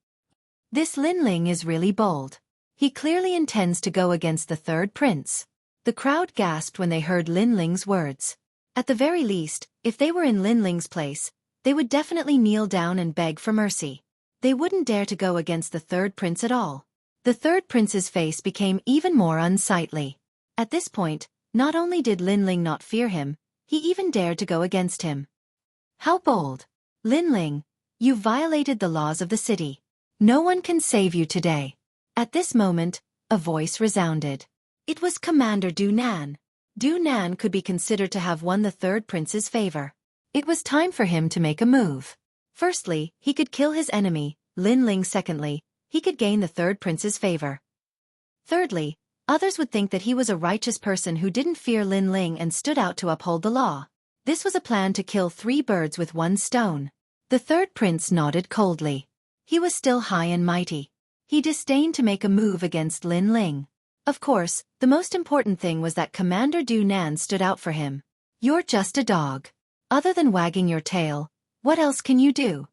This Lin Ling is really bold. He clearly intends to go against the Third Prince. The crowd gasped when they heard Lin Ling's words. At the very least, if they were in Lin Ling's place, they would definitely kneel down and beg for mercy. They wouldn't dare to go against the Third Prince at all. The Third Prince's face became even more unsightly. At this point, not only did Lin Ling not fear him, he even dared to go against him. How bold! Lin Ling, you violated the laws of the city. No one can save you today. At this moment, a voice resounded. It was Commander Du Nan. Du Nan could be considered to have won the Third Prince's favor. It was time for him to make a move. Firstly, he could kill his enemy, Lin Ling. Secondly, he could gain the Third Prince's favor. Thirdly, others would think that he was a righteous person who didn't fear Lin Ling and stood out to uphold the law. This was a plan to kill 3 birds with 1 stone. The Third Prince nodded coldly. He was still high and mighty. He disdained to make a move against Lin Ling. Of course, the most important thing was that Commander Du Nan stood out for him. You're just a dog. Other than wagging your tail, what else can you do?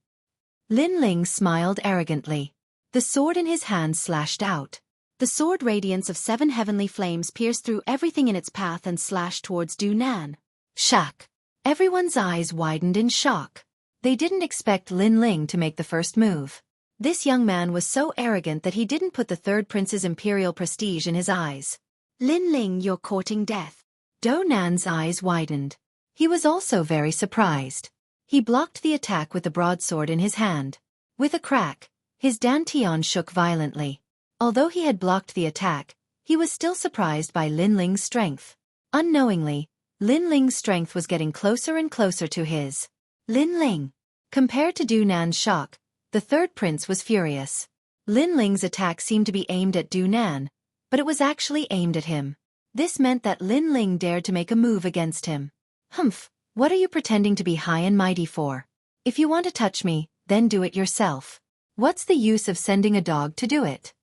Lin Ling smiled arrogantly. The sword in his hand slashed out. The sword radiance of 7 heavenly flames pierced through everything in its path and slashed towards Du Nan. Shack! Everyone's eyes widened in shock. They didn't expect Lin Ling to make the first move. This young man was so arrogant that he didn't put the third prince's imperial prestige in his eyes. Lin Ling, you're courting death. Du Nan's eyes widened. He was also very surprised. He blocked the attack with the broadsword in his hand. With a crack, his dantian shook violently. Although he had blocked the attack, he was still surprised by Lin Ling's strength. Unknowingly, Lin Ling's strength was getting closer and closer to his. Lin Ling. Compared to Du Nan's shock, the third prince was furious. Lin Ling's attack seemed to be aimed at Du Nan, but it was actually aimed at him. This meant that Lin Ling dared to make a move against him. Humph, what are you pretending to be high and mighty for? If you want to touch me, then do it yourself. What's the use of sending a dog to do it?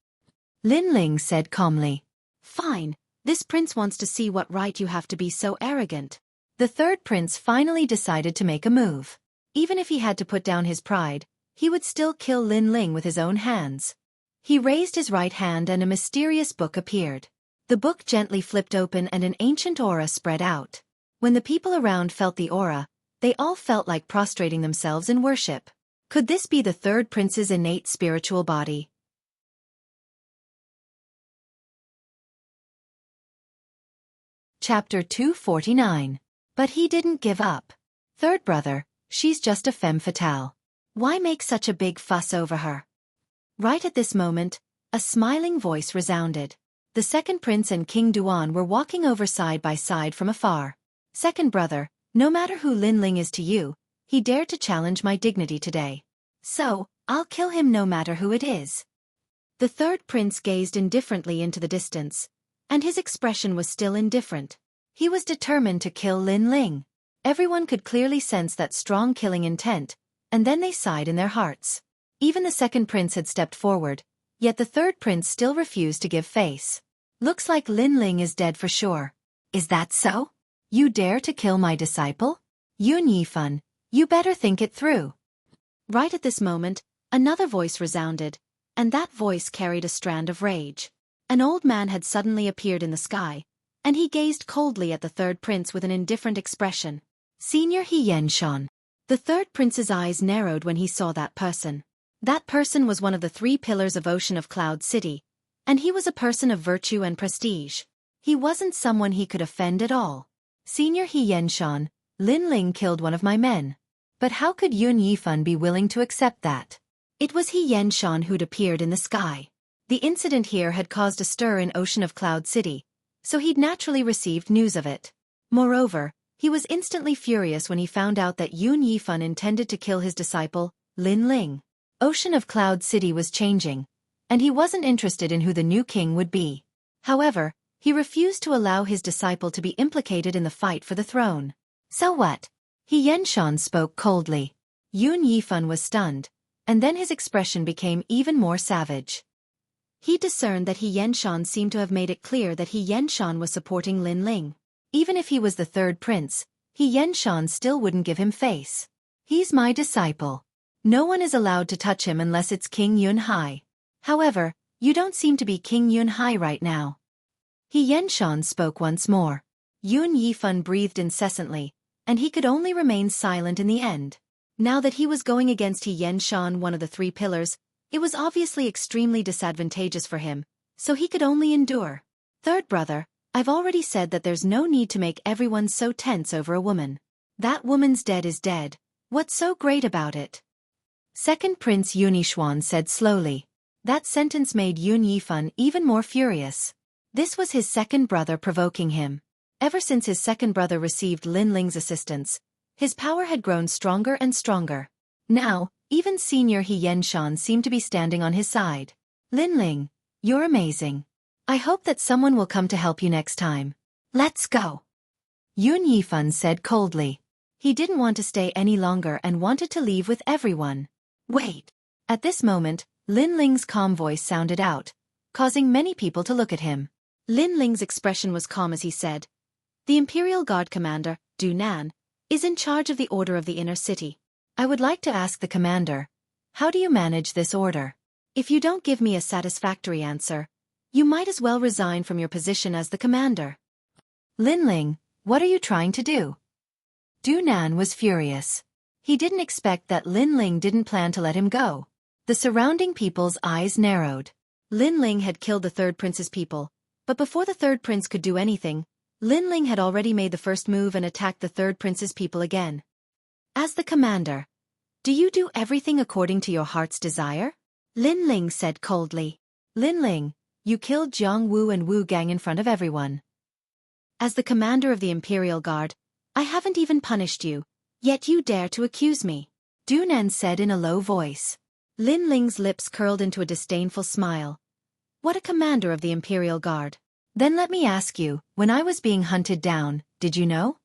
Lin Ling said calmly. Fine, this prince wants to see what right you have to be so arrogant. The third prince finally decided to make a move. Even if he had to put down his pride, he would still kill Lin Ling with his own hands. He raised his right hand and a mysterious book appeared. The book gently flipped open and an ancient aura spread out. When the people around felt the aura, they all felt like prostrating themselves in worship. Could this be the third prince's innate spiritual body? Chapter 249. But he didn't give up. Third brother, she's just a femme fatale. Why make such a big fuss over her? Right at this moment, a smiling voice resounded. The second prince and King Duan were walking over side by side from afar. Second brother, no matter who Lin Ling is to you, he dared to challenge my dignity today. So, I'll kill him no matter who it is. The third prince gazed indifferently into the distance, and his expression was still indifferent. He was determined to kill Lin Ling. Everyone could clearly sense that strong killing intent, and then they sighed in their hearts. Even the second prince had stepped forward, yet the third prince still refused to give face. Looks like Lin Ling is dead for sure. Is that so? You dare to kill my disciple? Yun Yifan, you better think it through. Right at this moment, another voice resounded, and that voice carried a strand of rage. An old man had suddenly appeared in the sky, and he gazed coldly at the third prince with an indifferent expression. Senior He Yenshan. The third prince's eyes narrowed when he saw that person. That person was one of the 3 pillars of Ocean of Cloud City, and he was a person of virtue and prestige. He wasn't someone he could offend at all. Senior He Yenshan, Lin Ling killed one of my men. But how could Yun Yifan be willing to accept that? It was He Yenshan who'd appeared in the sky. The incident here had caused a stir in Ocean of Cloud City, so he'd naturally received news of it. Moreover, he was instantly furious when he found out that Yun Yifan intended to kill his disciple, Lin Ling. Ocean of Cloud City was changing, and he wasn't interested in who the new king would be. However, he refused to allow his disciple to be implicated in the fight for the throne. So what? He Yenshan spoke coldly. Yun Yifan was stunned, and then his expression became even more savage. He discerned that He Yenshan seemed to have made it clear that He Yenshan was supporting Lin Ling. Even if he was the third prince, He Yenshan still wouldn't give him face. He's my disciple. No one is allowed to touch him unless it's King Yun Hai. However, you don't seem to be King Yun Hai right now. He Yenshan spoke once more. Yun Yifan breathed incessantly, and he could only remain silent in the end. Now that he was going against He Yenshan, one of the 3 pillars, it was obviously extremely disadvantageous for him, so he could only endure. Third brother, I've already said that there's no need to make everyone so tense over a woman. That woman's dead is dead. What's so great about it? Second Prince Yunixuan said slowly. That sentence made Yun Yifan even more furious. This was his second brother provoking him. Ever since his second brother received Lin Ling's assistance, his power had grown stronger and stronger. Now, even Senior He Yenshan seemed to be standing on his side. Lin Ling, you're amazing. I hope that someone will come to help you next time. Let's go. Yun Yifan said coldly. He didn't want to stay any longer and wanted to leave with everyone. Wait. At this moment, Lin Ling's calm voice sounded out, causing many people to look at him. Lin Ling's expression was calm as he said, "The Imperial Guard Commander, Du Nan, is in charge of the Order of the Inner City. I would like to ask the commander, how do you manage this order? If you don't give me a satisfactory answer, you might as well resign from your position as the commander." Lin Ling, what are you trying to do? Du Nan was furious. He didn't expect that Lin Ling didn't plan to let him go. The surrounding people's eyes narrowed. Lin Ling had killed the third prince's people, but before the third prince could do anything, Lin Ling had already made the first move and attacked the third prince's people again. As the commander, do you do everything according to your heart's desire? Lin Ling said coldly. Lin Ling, you killed Jiang Wu and Wu Gang in front of everyone. As the commander of the Imperial Guard, I haven't even punished you, yet you dare to accuse me. Du Nan said in a low voice. Lin Ling's lips curled into a disdainful smile. What a commander of the Imperial Guard. Then let me ask you, when I was being hunted down, did you know?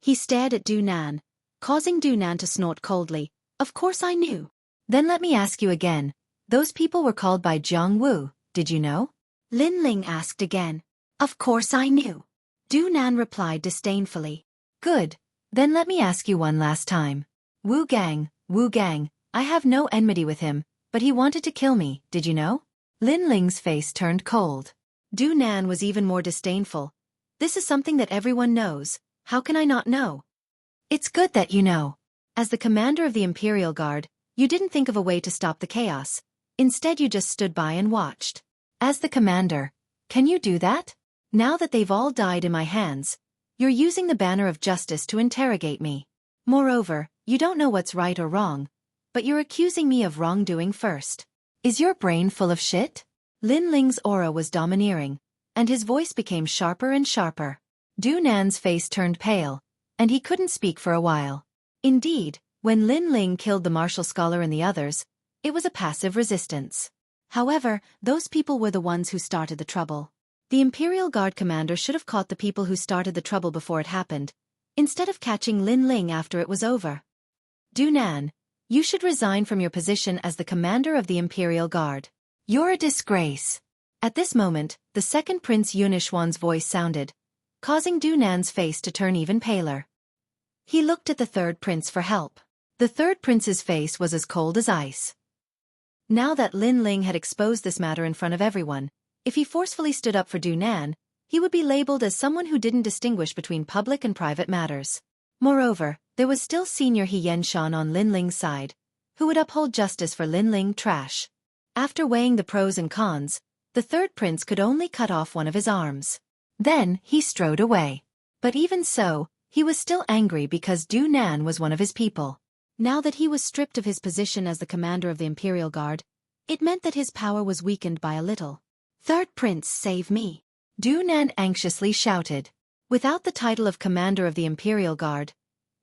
He stared at Du Nan, causing Du Nan to snort coldly. Of course I knew. Then let me ask you again, those people were called by Jiang Wu, did you know? Lin Ling asked again. Of course I knew. Du Nan replied disdainfully. Good. Then let me ask you one last time. Wu Gang, I have no enmity with him, but he wanted to kill me, did you know? Lin Ling's face turned cold. Du Nan was even more disdainful. This is something that everyone knows, how can I not know? It's good that you know. As the commander of the Imperial Guard, you didn't think of a way to stop the chaos. Instead you just stood by and watched. As the commander, can you do that? Now that they've all died in my hands, you're using the banner of justice to interrogate me. Moreover, you don't know what's right or wrong, but you're accusing me of wrongdoing first. Is your brain full of shit? Lin Ling's aura was domineering, and his voice became sharper and sharper. Du Nan's face turned pale, and he couldn't speak for a while. Indeed, when Lin Ling killed the martial scholar and the others, it was a passive resistance. However, those people were the ones who started the trouble. The Imperial Guard commander should have caught the people who started the trouble before it happened, instead of catching Lin Ling after it was over. Du Nan, you should resign from your position as the commander of the Imperial Guard. You're a disgrace. At this moment, the second Prince Yunishwan's voice sounded, causing Du Nan's face to turn even paler. He looked at the third prince for help. The third prince's face was as cold as ice. Now that Lin Ling had exposed this matter in front of everyone, if he forcefully stood up for Du Nan, he would be labeled as someone who didn't distinguish between public and private matters. Moreover, there was still Senior He Yenshan on Lin Ling's side, who would uphold justice for Lin Ling trash. After weighing the pros and cons, the third prince could only cut off one of his arms. Then, he strode away. But even so, he was still angry because Du Nan was one of his people. Now that he was stripped of his position as the commander of the Imperial Guard, it meant that his power was weakened by a little. Third prince, save me. Du Nan anxiously shouted. Without the title of commander of the Imperial Guard,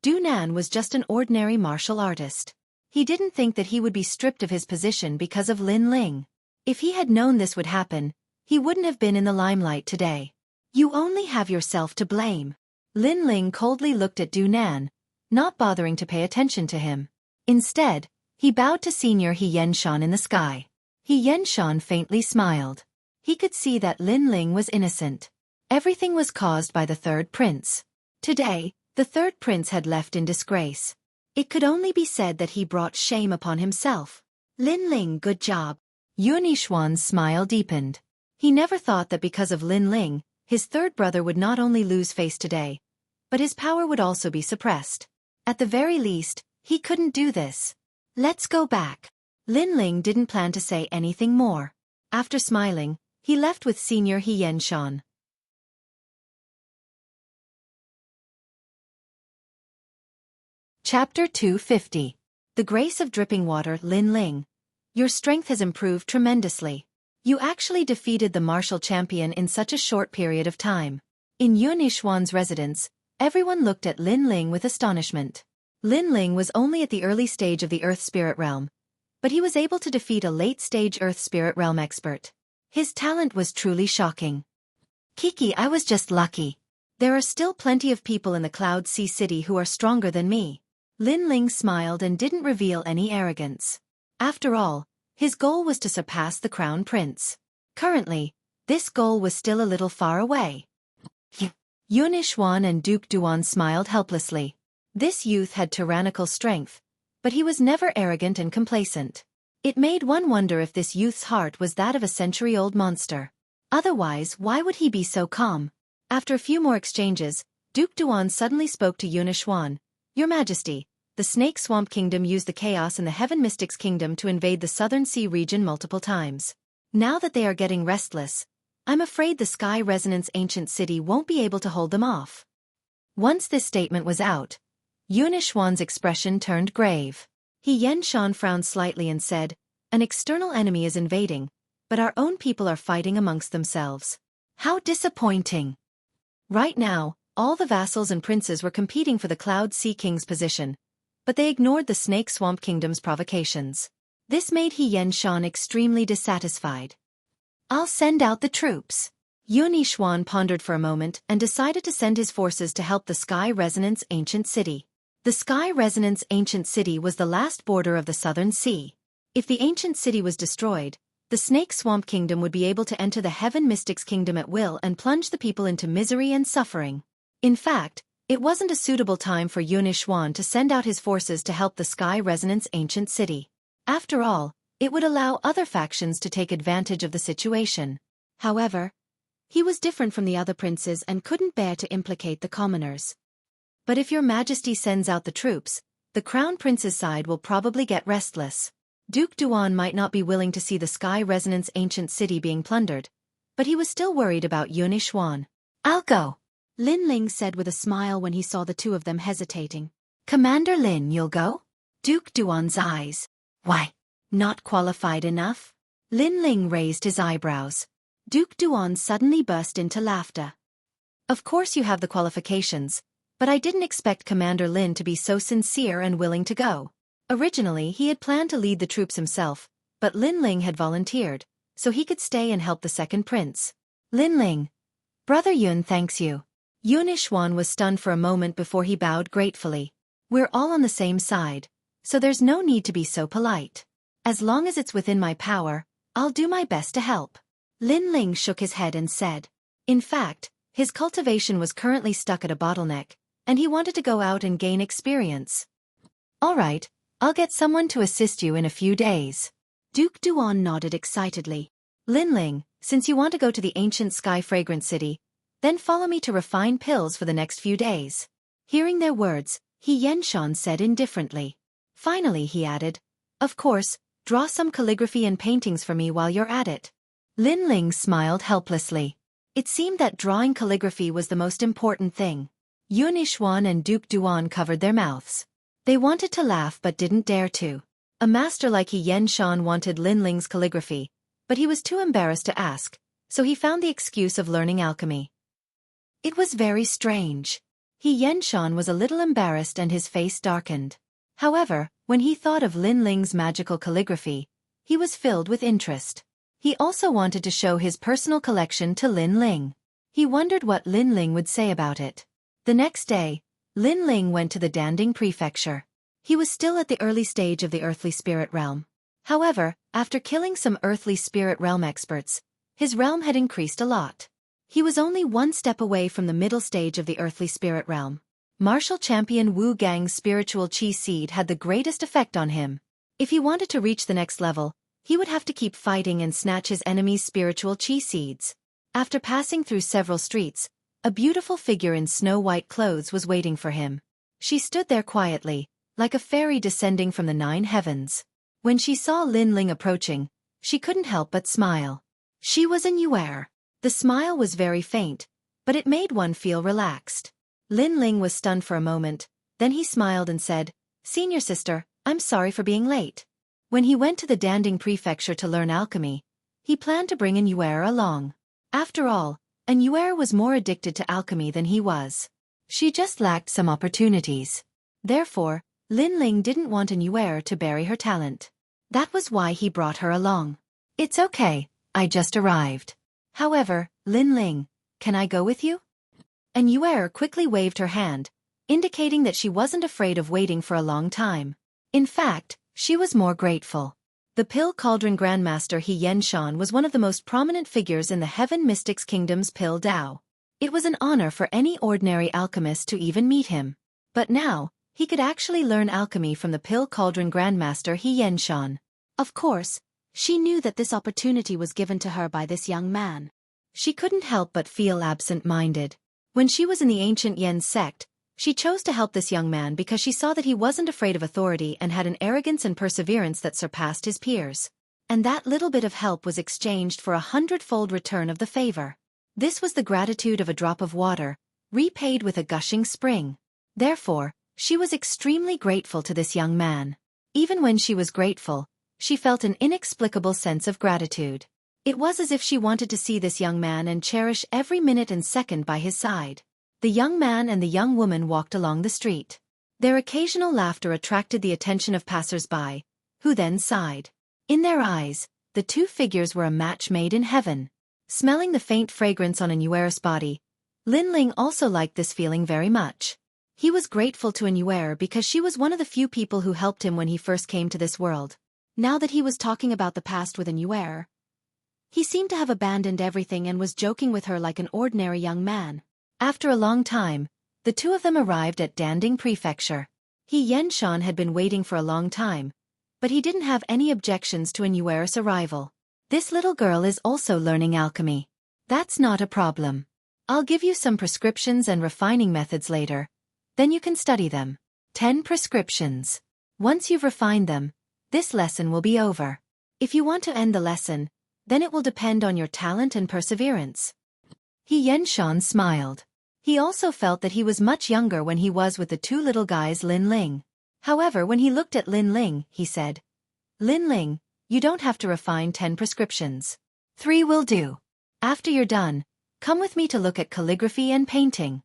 Du Nan was just an ordinary martial artist. He didn't think that he would be stripped of his position because of Lin Ling. If he had known this would happen, he wouldn't have been in the limelight today. You only have yourself to blame. Lin Ling coldly looked at Du Nan, not bothering to pay attention to him. Instead, he bowed to Senior He Yenshan in the sky. He Yenshan faintly smiled. He could see that Lin Ling was innocent. Everything was caused by the third prince. Today, the third prince had left in disgrace. It could only be said that he brought shame upon himself. Lin Ling, good job. Yunishwan's smile deepened. He never thought that because of Lin Ling, his third brother would not only lose face today, but his power would also be suppressed. At the very least, he couldn't do this. Let's go back. Lin Ling didn't plan to say anything more. After smiling, he left with Senior He Yenshan. Chapter 250. The Grace of Dripping Water. Lin Ling, your strength has improved tremendously. You actually defeated the martial champion in such a short period of time. In Yunishwan's residence, everyone looked at Lin Ling with astonishment. Lin Ling was only at the early stage of the Earth Spirit Realm, but he was able to defeat a late-stage Earth Spirit Realm expert. His talent was truly shocking. Kiki, I was just lucky. There are still plenty of people in the Cloud Sea City who are stronger than me. Lin Ling smiled and didn't reveal any arrogance. After all, His goal was to surpass the crown prince. Currently, this goal was still a little far away. Yun Xuan and Duke Duan smiled helplessly. This youth had tyrannical strength, but he was never arrogant and complacent. It made one wonder if this youth's heart was that of a century-old monster. Otherwise, why would he be so calm? After a few more exchanges, Duke Duan suddenly spoke to Yun Xuan. Your Majesty, the Snake Swamp Kingdom used the chaos in the Heaven Mystics Kingdom to invade the Southern Sea region multiple times. Now that they are getting restless, I'm afraid the Sky Resonance Ancient City won't be able to hold them off. Once this statement was out, Yun Xuan's expression turned grave. Yen Shan frowned slightly and said, an external enemy is invading, but our own people are fighting amongst themselves. How disappointing. Right now, all the vassals and princes were competing for the Cloud Sea King's position, but they ignored the Snake Swamp Kingdom's provocations. This made Yen Shan extremely dissatisfied. I'll send out the troops. Yun Xuan pondered for a moment and decided to send his forces to help the Sky Resonance Ancient City. The Sky Resonance Ancient City was the last border of the Southern Sea. If the Ancient City was destroyed, the Snake Swamp Kingdom would be able to enter the Heaven Mystics Kingdom at will and plunge the people into misery and suffering. In fact, it wasn't a suitable time for Yun Xuan to send out his forces to help the Sky Resonance Ancient City. After all, it would allow other factions to take advantage of the situation. However, he was different from the other princes and couldn't bear to implicate the commoners. But if your Majesty sends out the troops, the Crown Prince's side will probably get restless. Duke Duan might not be willing to see the Sky Resonance Ancient City being plundered, but he was still worried about Yun Xuan. I'll go, Lin Ling said with a smile when he saw the two of them hesitating. Commander Lin, you'll go? Duke Duan's eyes. Why? Not qualified enough? Lin Ling raised his eyebrows. Duke Duan suddenly burst into laughter. Of course you have the qualifications, but I didn't expect Commander Lin to be so sincere and willing to go. Originally he had planned to lead the troops himself, but Lin Ling had volunteered, so he could stay and help the second prince. Lin Ling. Brother Yun thanks you. Yun Xuan was stunned for a moment before he bowed gratefully. We're all on the same side, so there's no need to be so polite. As long as it's within my power, I'll do my best to help. Lin Ling shook his head and said. In fact, his cultivation was currently stuck at a bottleneck, and he wanted to go out and gain experience. All right, I'll get someone to assist you in a few days. Duke Duan nodded excitedly. Lin Ling, since you want to go to the ancient Sky Fragrant City, then follow me to refine pills for the next few days. Hearing their words, Yen Shan said indifferently. Finally he added, of course, draw some calligraphy and paintings for me while you're at it. Lin Ling smiled helplessly. It seemed that drawing calligraphy was the most important thing. Yun Xuan and Duke Duan covered their mouths. They wanted to laugh but didn't dare to. A master like Yen Shan wanted Lin Ling's calligraphy, but he was too embarrassed to ask, so he found the excuse of learning alchemy. It was very strange. Yen Shan was a little embarrassed and his face darkened. However, when he thought of Lin Ling's magical calligraphy, he was filled with interest. He also wanted to show his personal collection to Lin Ling. He wondered what Lin Ling would say about it. The next day, Lin Ling went to the Danding Prefecture. He was still at the early stage of the earthly spirit realm. However, after killing some earthly spirit realm experts, his realm had increased a lot. He was only one step away from the middle stage of the earthly spirit realm. Martial champion Wu Gang's spiritual chi seed had the greatest effect on him. If he wanted to reach the next level, he would have to keep fighting and snatch his enemy's spiritual chi seeds. After passing through several streets, a beautiful figure in snow-white clothes was waiting for him. She stood there quietly, like a fairy descending from the 9 heavens. When she saw Lin Ling approaching, she couldn't help but smile. She was a Xueqi. The smile was very faint, but it made one feel relaxed. Lin Ling was stunned for a moment, then he smiled and said, Senior sister, I'm sorry for being late. When he went to the Danding Prefecture to learn alchemy, he planned to bring a Xueqi along. After all, a Xueqi was more addicted to alchemy than he was. She just lacked some opportunities. Therefore, Lin Ling didn't want a Xueqi to bury her talent. That was why he brought her along. It's okay, I just arrived. However, Lin Ling, can I go with you? A Xueqi quickly waved her hand, indicating that she wasn't afraid of waiting for a long time. In fact, she was more grateful. The Pill Cauldron Grandmaster He Yenshan was one of the most prominent figures in the Heaven Mystics Kingdom's Pill Dao. It was an honor for any ordinary alchemist to even meet him. But now, he could actually learn alchemy from the Pill Cauldron Grandmaster He Yenshan. Of course, she knew that this opportunity was given to her by this young man. She couldn't help but feel absent-minded. When she was in the ancient Yen sect, she chose to help this young man because she saw that he wasn't afraid of authority and had an arrogance and perseverance that surpassed his peers. And that little bit of help was exchanged for 100-fold return of the favor. This was the gratitude of a drop of water, repaid with a gushing spring. Therefore, she was extremely grateful to this young man. Even when she was grateful, she felt an inexplicable sense of gratitude. It was as if she wanted to see this young man and cherish every minute and second by his side. The young man and the young woman walked along the street. Their occasional laughter attracted the attention of passers-by, who then sighed. In their eyes, the two figures were a match made in heaven. Smelling the faint fragrance on Anuera's body, Lin Ling also liked this feeling very much. He was grateful to Anuera because she was one of the few people who helped him when he first came to this world. Now that he was talking about the past with Anuera, he seemed to have abandoned everything and was joking with her like an ordinary young man. After a long time, the two of them arrived at Danding Prefecture. He Yenshan had been waiting for a long time, but he didn't have any objections to Anuera's arrival. This little girl is also learning alchemy. That's not a problem. I'll give you some prescriptions and refining methods later. Then you can study them. 10 prescriptions. Once you've refined them, this lesson will be over. If you want to end the lesson, then it will depend on your talent and perseverance. He Yenshan smiled. He also felt that he was much younger when he was with the two little guys Lin Ling. However, when he looked at Lin Ling, he said, "Lin Ling, you don't have to refine 10 prescriptions. 3 will do. After you're done, come with me to look at calligraphy and painting."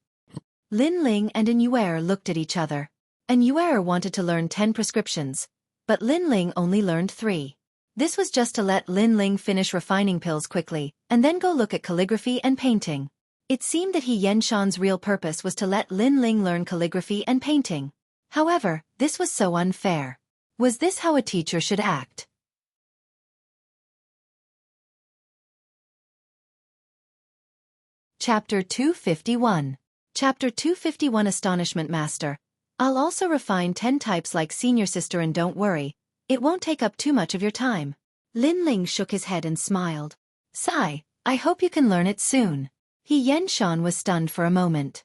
Lin Ling and Anuera looked at each other. Anuera wanted to learn 10 prescriptions, but Lin Ling only learned 3. This was just to let Lin Ling finish refining pills quickly, and then go look at calligraphy and painting. It seemed that He Yenshan's real purpose was to let Lin Ling learn calligraphy and painting. However, this was so unfair. Was this how a teacher should act? Chapter 251. Chapter 251 Astonishment Master. I'll also refine 10 types like Senior Sister, and don't worry, it won't take up too much of your time. Lin Ling shook his head and smiled. Sigh, I hope you can learn it soon. He Yenshan was stunned for a moment.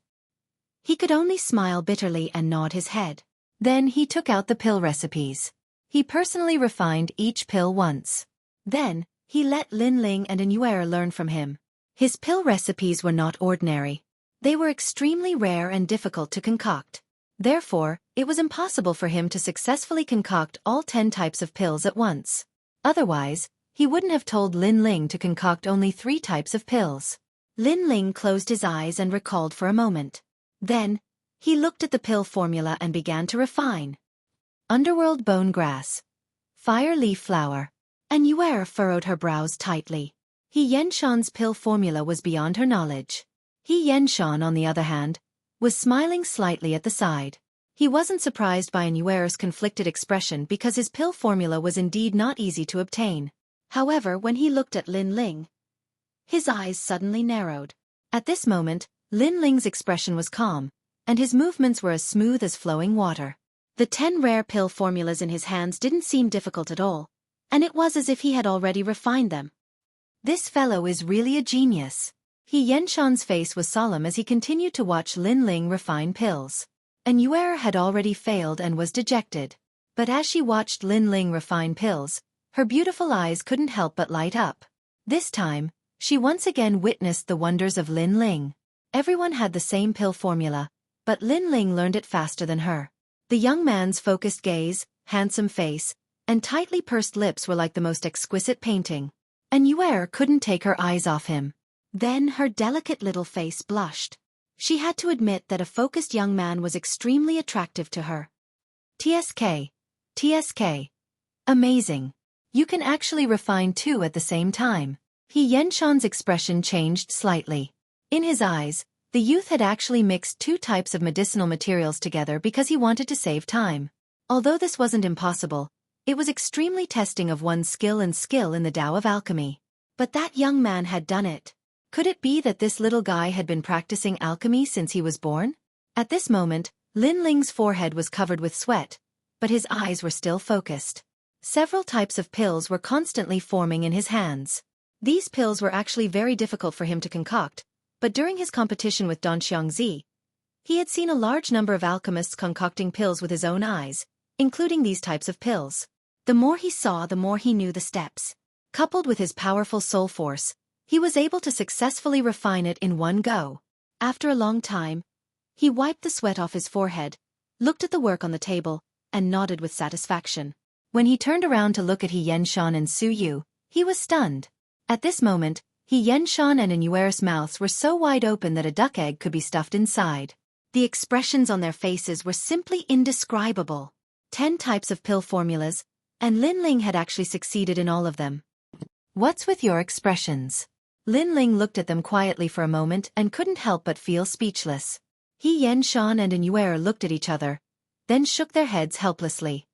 He could only smile bitterly and nod his head. Then he took out the pill recipes. He personally refined each pill once. Then, he let Lin Ling and Anuera learn from him. His pill recipes were not ordinary. They were extremely rare and difficult to concoct. Therefore, it was impossible for him to successfully concoct all 10 types of pills at once. Otherwise, he wouldn't have told Lin Ling to concoct only 3 types of pills. Lin Ling closed his eyes and recalled for a moment. Then, he looked at the pill formula and began to refine. Underworld bone grass. Fire leaf flower. Anuera furrowed her brows tightly. He Yenshan's pill formula was beyond her knowledge. He Yenshan, on the other hand, was smiling slightly at the side. He wasn't surprised by Anuera's conflicted expression because his pill formula was indeed not easy to obtain. However, when he looked at Lin Ling, his eyes suddenly narrowed. At this moment, Lin Ling's expression was calm, and his movements were as smooth as flowing water. The 10 rare pill formulas in his hands didn't seem difficult at all, and it was as if he had already refined them. This fellow is really a genius. He Yenshan's face was solemn as he continued to watch Lin Ling refine pills. Anuera had already failed and was dejected. But as she watched Lin Ling refine pills, her beautiful eyes couldn't help but light up. This time, she once again witnessed the wonders of Lin Ling. Everyone had the same pill formula, but Lin Ling learned it faster than her. The young man's focused gaze, handsome face, and tightly pursed lips were like the most exquisite painting. Anuera couldn't take her eyes off him. Then her delicate little face blushed. She had to admit that a focused young man was extremely attractive to her. TSK. TSK. Amazing. You can actually refine 2 at the same time. He Yenshan's expression changed slightly. In his eyes, the youth had actually mixed 2 types of medicinal materials together because he wanted to save time. Although this wasn't impossible, It was extremely testing of one's skill in the Tao of alchemy. But that young man had done it. Could it be that this little guy had been practicing alchemy since he was born? At this moment, Lin Ling's forehead was covered with sweat, but his eyes were still focused. Several types of pills were constantly forming in his hands. These pills were actually very difficult for him to concoct, but during his competition with Don Xiangzi, he had seen a large number of alchemists concocting pills with his own eyes, including these types of pills. The more he saw, the more he knew the steps. Coupled with his powerful soul force, he was able to successfully refine it in one go. After a long time, he wiped the sweat off his forehead, looked at the work on the table, and nodded with satisfaction. When he turned around to look at He Yenshan and Su Yu, he was stunned. At this moment, He Yenshan and Inuara's mouths were so wide open that a duck egg could be stuffed inside. The expressions on their faces were simply indescribable. 10 types of pill formulas, and Lin Ling had actually succeeded in all of them. What's with your expressions? Lin Ling looked at them quietly for a moment and couldn't help but feel speechless. He Yenshan and Inuara looked at each other, then shook their heads helplessly.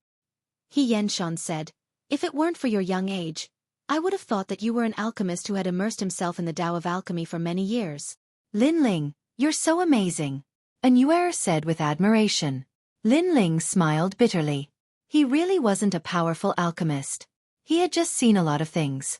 He Yenshan said, "If it weren't for your young age, I would have thought that you were an alchemist who had immersed himself in the Tao of alchemy for many years." Lin Ling, you're so amazing, Inuara said with admiration. Lin Ling smiled bitterly. He really wasn't a powerful alchemist. He had just seen a lot of things.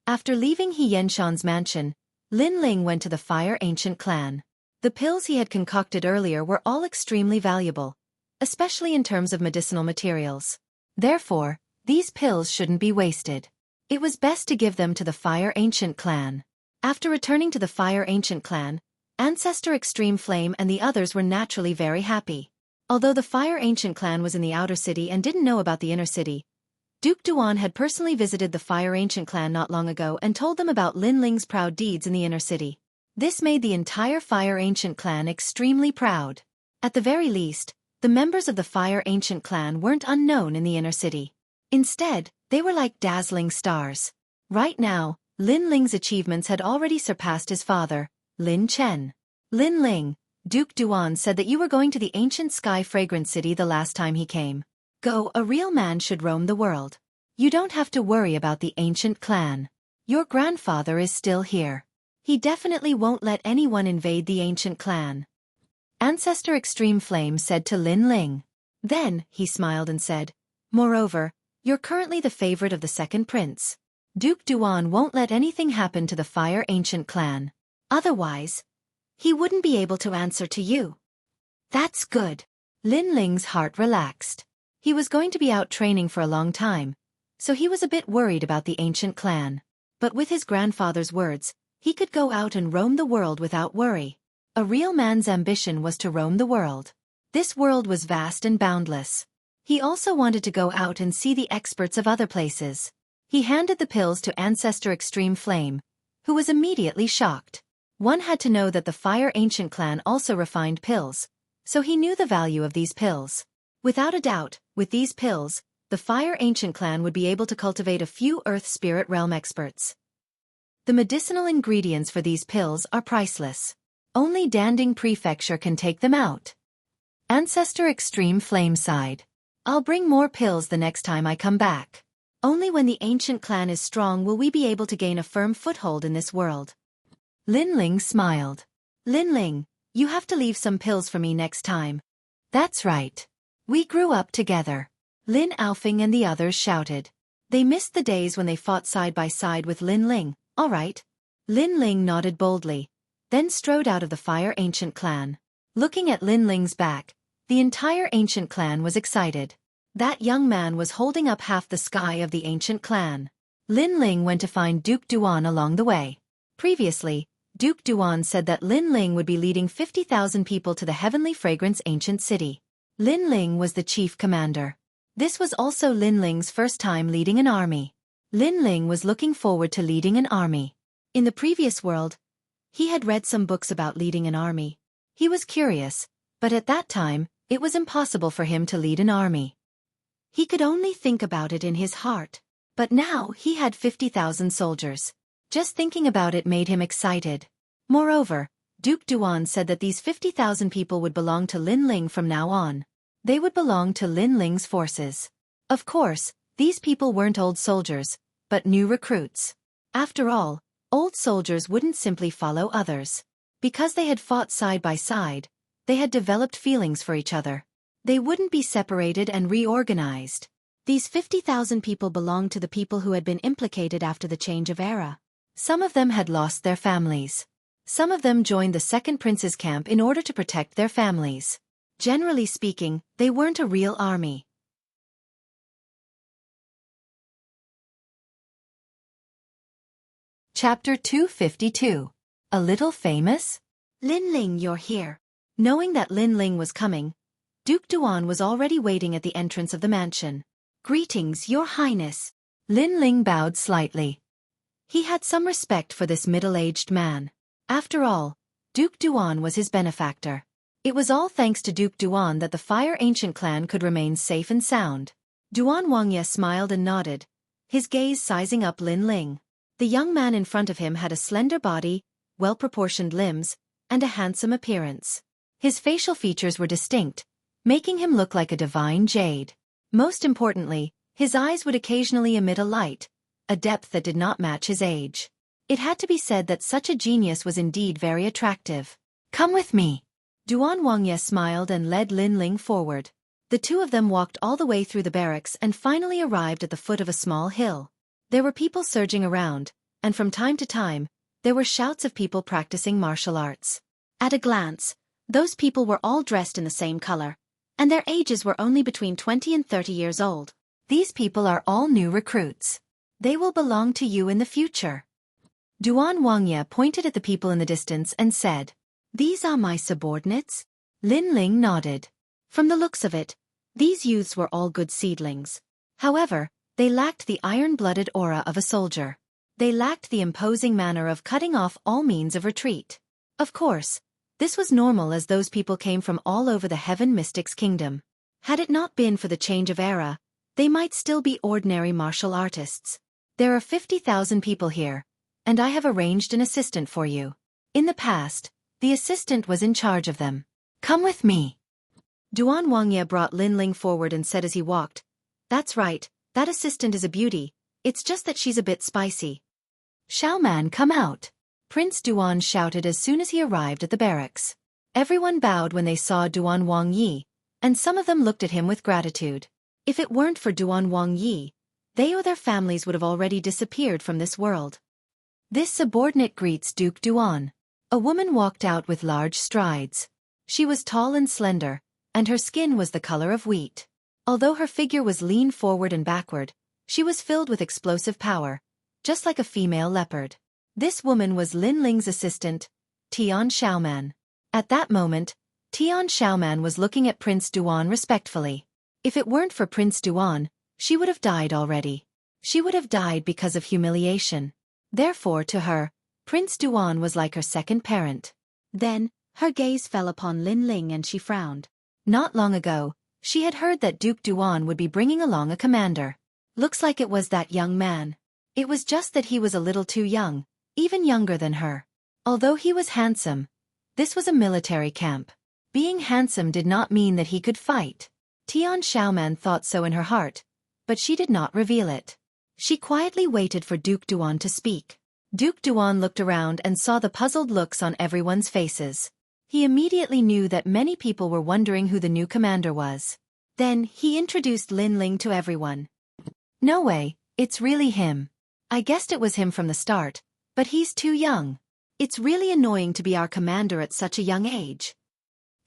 After leaving He Yenshan's mansion, Lin Ling went to the Fire Ancient clan. The pills he had concocted earlier were all extremely valuable, especially in terms of medicinal materials. Therefore, these pills shouldn't be wasted. It was best to give them to the Fire Ancient clan. After returning to the Fire Ancient clan, Ancestor Extreme Flame and the others were naturally very happy. Although the Fire Ancient clan was in the outer city and didn't know about the inner city, Duke Duan had personally visited the Fire Ancient clan not long ago and told them about Lin Ling's proud deeds in the inner city. This made the entire Fire Ancient clan extremely proud. At the very least, the members of the Fire Ancient clan weren't unknown in the inner city. Instead, they were like dazzling stars. Right now, Lin Ling's achievements had already surpassed his father, Lin Chen. Lin Ling, Duke Duan said that you were going to the ancient sky fragrant city the last time he came. Go, a real man should roam the world. You don't have to worry about the ancient clan. Your grandfather is still here. He definitely won't let anyone invade the ancient clan. Ancestor Extreme Flame said to Lin Ling. Then, he smiled and said, "Moreover, you're currently the favorite of the second prince. Duke Duan won't let anything happen to the Fire Ancient clan. Otherwise, he wouldn't be able to answer to you." That's good. Lin Ling's heart relaxed. He was going to be out training for a long time, so he was a bit worried about the ancient clan. But with his grandfather's words, he could go out and roam the world without worry. A real man's ambition was to roam the world. This world was vast and boundless. He also wanted to go out and see the experts of other places. He handed the pills to Ancestor Extreme Flame, who was immediately shocked. One had to know that the Fire Ancient clan also refined pills, so he knew the value of these pills. Without a doubt, with these pills, the Fire Ancient clan would be able to cultivate a few Earth Spirit Realm experts. The medicinal ingredients for these pills are priceless. Only Danding Prefecture can take them out. Ancestor Extreme Flame sighed. I'll bring more pills the next time I come back. Only when the ancient clan is strong will we be able to gain a firm foothold in this world. Lin Ling smiled. Lin Ling, you have to leave some pills for me next time. That's right. We grew up together. Lin Aofing and the others shouted. They missed the days when they fought side by side with Lin Ling. All right. Lin Ling nodded boldly, then strode out of the Fire Ancient clan. Looking at Lin Ling's back, the entire ancient clan was excited. That young man was holding up half the sky of the ancient clan. Lin Ling went to find Duke Duan along the way. Previously, Duke Duan said that Lin Ling would be leading 50,000 people to the Heavenly Fragrance Ancient City. Lin Ling was the chief commander. This was also Lin Ling's first time leading an army. Lin Ling was looking forward to leading an army. In the previous world, he had read some books about leading an army. He was curious, but at that time, it was impossible for him to lead an army. He could only think about it in his heart. But now he had 50,000 soldiers. Just thinking about it made him excited. Moreover, Duke Duan said that these 50,000 people would belong to Lin Ling from now on. They would belong to Lin Ling's forces. Of course, these people weren't old soldiers, but new recruits. After all, old soldiers wouldn't simply follow others. Because they had fought side by side, they had developed feelings for each other. They wouldn't be separated and reorganized. These 50,000 people belonged to the people who had been implicated after the change of era. Some of them had lost their families. Some of them joined the second prince's camp in order to protect their families. Generally speaking, they weren't a real army. Chapter 252. A Little Famous? Lin Ling, you're here. Knowing that Lin Ling was coming, Duke Duan was already waiting at the entrance of the mansion. Greetings, Your Highness. Lin Ling bowed slightly. He had some respect for this middle-aged man. After all, Duke Duan was his benefactor. It was all thanks to Duke Duan that the Fire Ancient clan could remain safe and sound. Duan Wangye smiled and nodded, his gaze sizing up Lin Ling. The young man in front of him had a slender body, well-proportioned limbs, and a handsome appearance. His facial features were distinct, making him look like a divine jade. Most importantly, his eyes would occasionally emit a light, a depth that did not match his age. It had to be said that such a genius was indeed very attractive. Come with me. Duan Wangye smiled and led Lin Ling forward. The two of them walked all the way through the barracks and finally arrived at the foot of a small hill. There were people surging around, and from time to time, there were shouts of people practicing martial arts. At a glance, those people were all dressed in the same color, and their ages were only between 20 and 30 years old. These people are all new recruits. They will belong to you in the future. Duan Wangye pointed at the people in the distance and said, These are my subordinates? Lin Ling nodded. From the looks of it, these youths were all good seedlings. However, they lacked the iron-blooded aura of a soldier. They lacked the imposing manner of cutting off all means of retreat. Of course, this was normal as those people came from all over the Heaven Mystics Kingdom. Had it not been for the change of era, they might still be ordinary martial artists. There are 50,000 people here, and I have arranged an assistant for you. In the past, the assistant was in charge of them. Come with me. Duan Wangye brought Lin Ling forward and said as he walked, That's right, that assistant is a beauty, it's just that she's a bit spicy. Xiaoman, come out. Prince Duan shouted as soon as he arrived at the barracks. Everyone bowed when they saw Duan Wangye, and some of them looked at him with gratitude. If it weren't for Duan Wangye, they or their families would have already disappeared from this world. This subordinate greets Duke Duan. A woman walked out with large strides. She was tall and slender, and her skin was the color of wheat. Although her figure was lean forward and backward, she was filled with explosive power, just like a female leopard. This woman was Lin Ling's assistant, Tian Xiaoman. At that moment, Tian Xiaoman was looking at Prince Duan respectfully. If it weren't for Prince Duan, she would have died already. She would have died because of humiliation. Therefore, to her, Prince Duan was like her second parent. Then, her gaze fell upon Lin Ling and she frowned. Not long ago, she had heard that Duke Duan would be bringing along a commander. Looks like it was that young man. It was just that he was a little too young, even younger than her. Although he was handsome, this was a military camp. Being handsome did not mean that he could fight. Tian Xiaoman thought so in her heart, but she did not reveal it. She quietly waited for Duke Duan to speak. Duke Duan looked around and saw the puzzled looks on everyone's faces. He immediately knew that many people were wondering who the new commander was. Then, he introduced Lin Ling to everyone. No way, it's really him. I guessed it was him from the start, but he's too young. It's really annoying to be our commander at such a young age.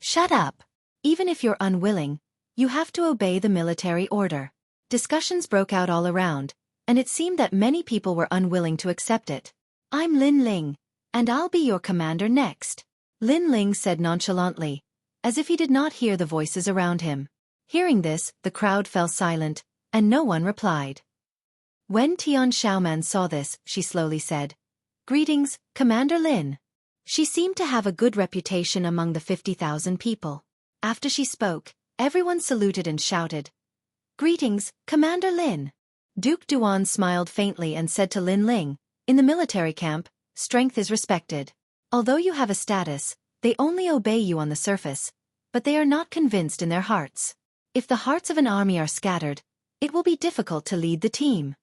Shut up. Even if you're unwilling, you have to obey the military order. Discussions broke out all around, and it seemed that many people were unwilling to accept it. I'm Lin Ling, and I'll be your commander next. Lin Ling said nonchalantly, as if he did not hear the voices around him. Hearing this, the crowd fell silent, and no one replied. When Tian Xiaoman saw this, she slowly said, Greetings, Commander Lin. She seemed to have a good reputation among the 50,000 people. After she spoke, everyone saluted and shouted, Greetings, Commander Lin. Duke Duan smiled faintly and said to Lin Ling, In the military camp, strength is respected. Although you have a status, they only obey you on the surface, but they are not convinced in their hearts. If the hearts of an army are scattered, It will be difficult to lead the team.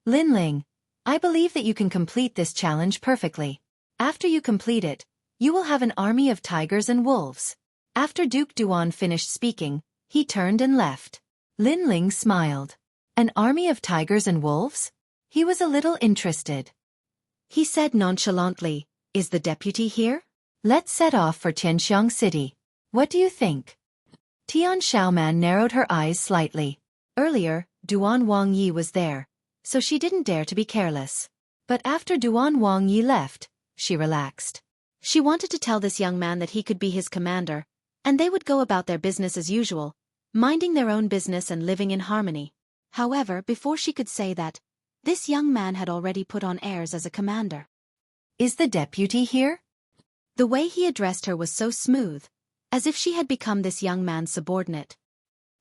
Lin Ling, I believe that you can complete this challenge perfectly. After you complete it, you will have an army of tigers and wolves. After Duke Duan finished speaking, he turned and left. Lin Ling smiled. An army of tigers and wolves? He was a little interested. He said nonchalantly, "Is the deputy here? Let's set off for Tianxiang City. What do you think?" Tian Xiaoman narrowed her eyes slightly. Earlier, Duan Wangyi was there, so she didn't dare to be careless. But after Duan Wangyi left, she relaxed. She wanted to tell this young man that he could be his commander, and they would go about their business as usual, minding their own business and living in harmony. However, before she could say that, this young man had already put on airs as a commander. "Is the deputy here?" The way he addressed her was so smooth, as if she had become this young man's subordinate.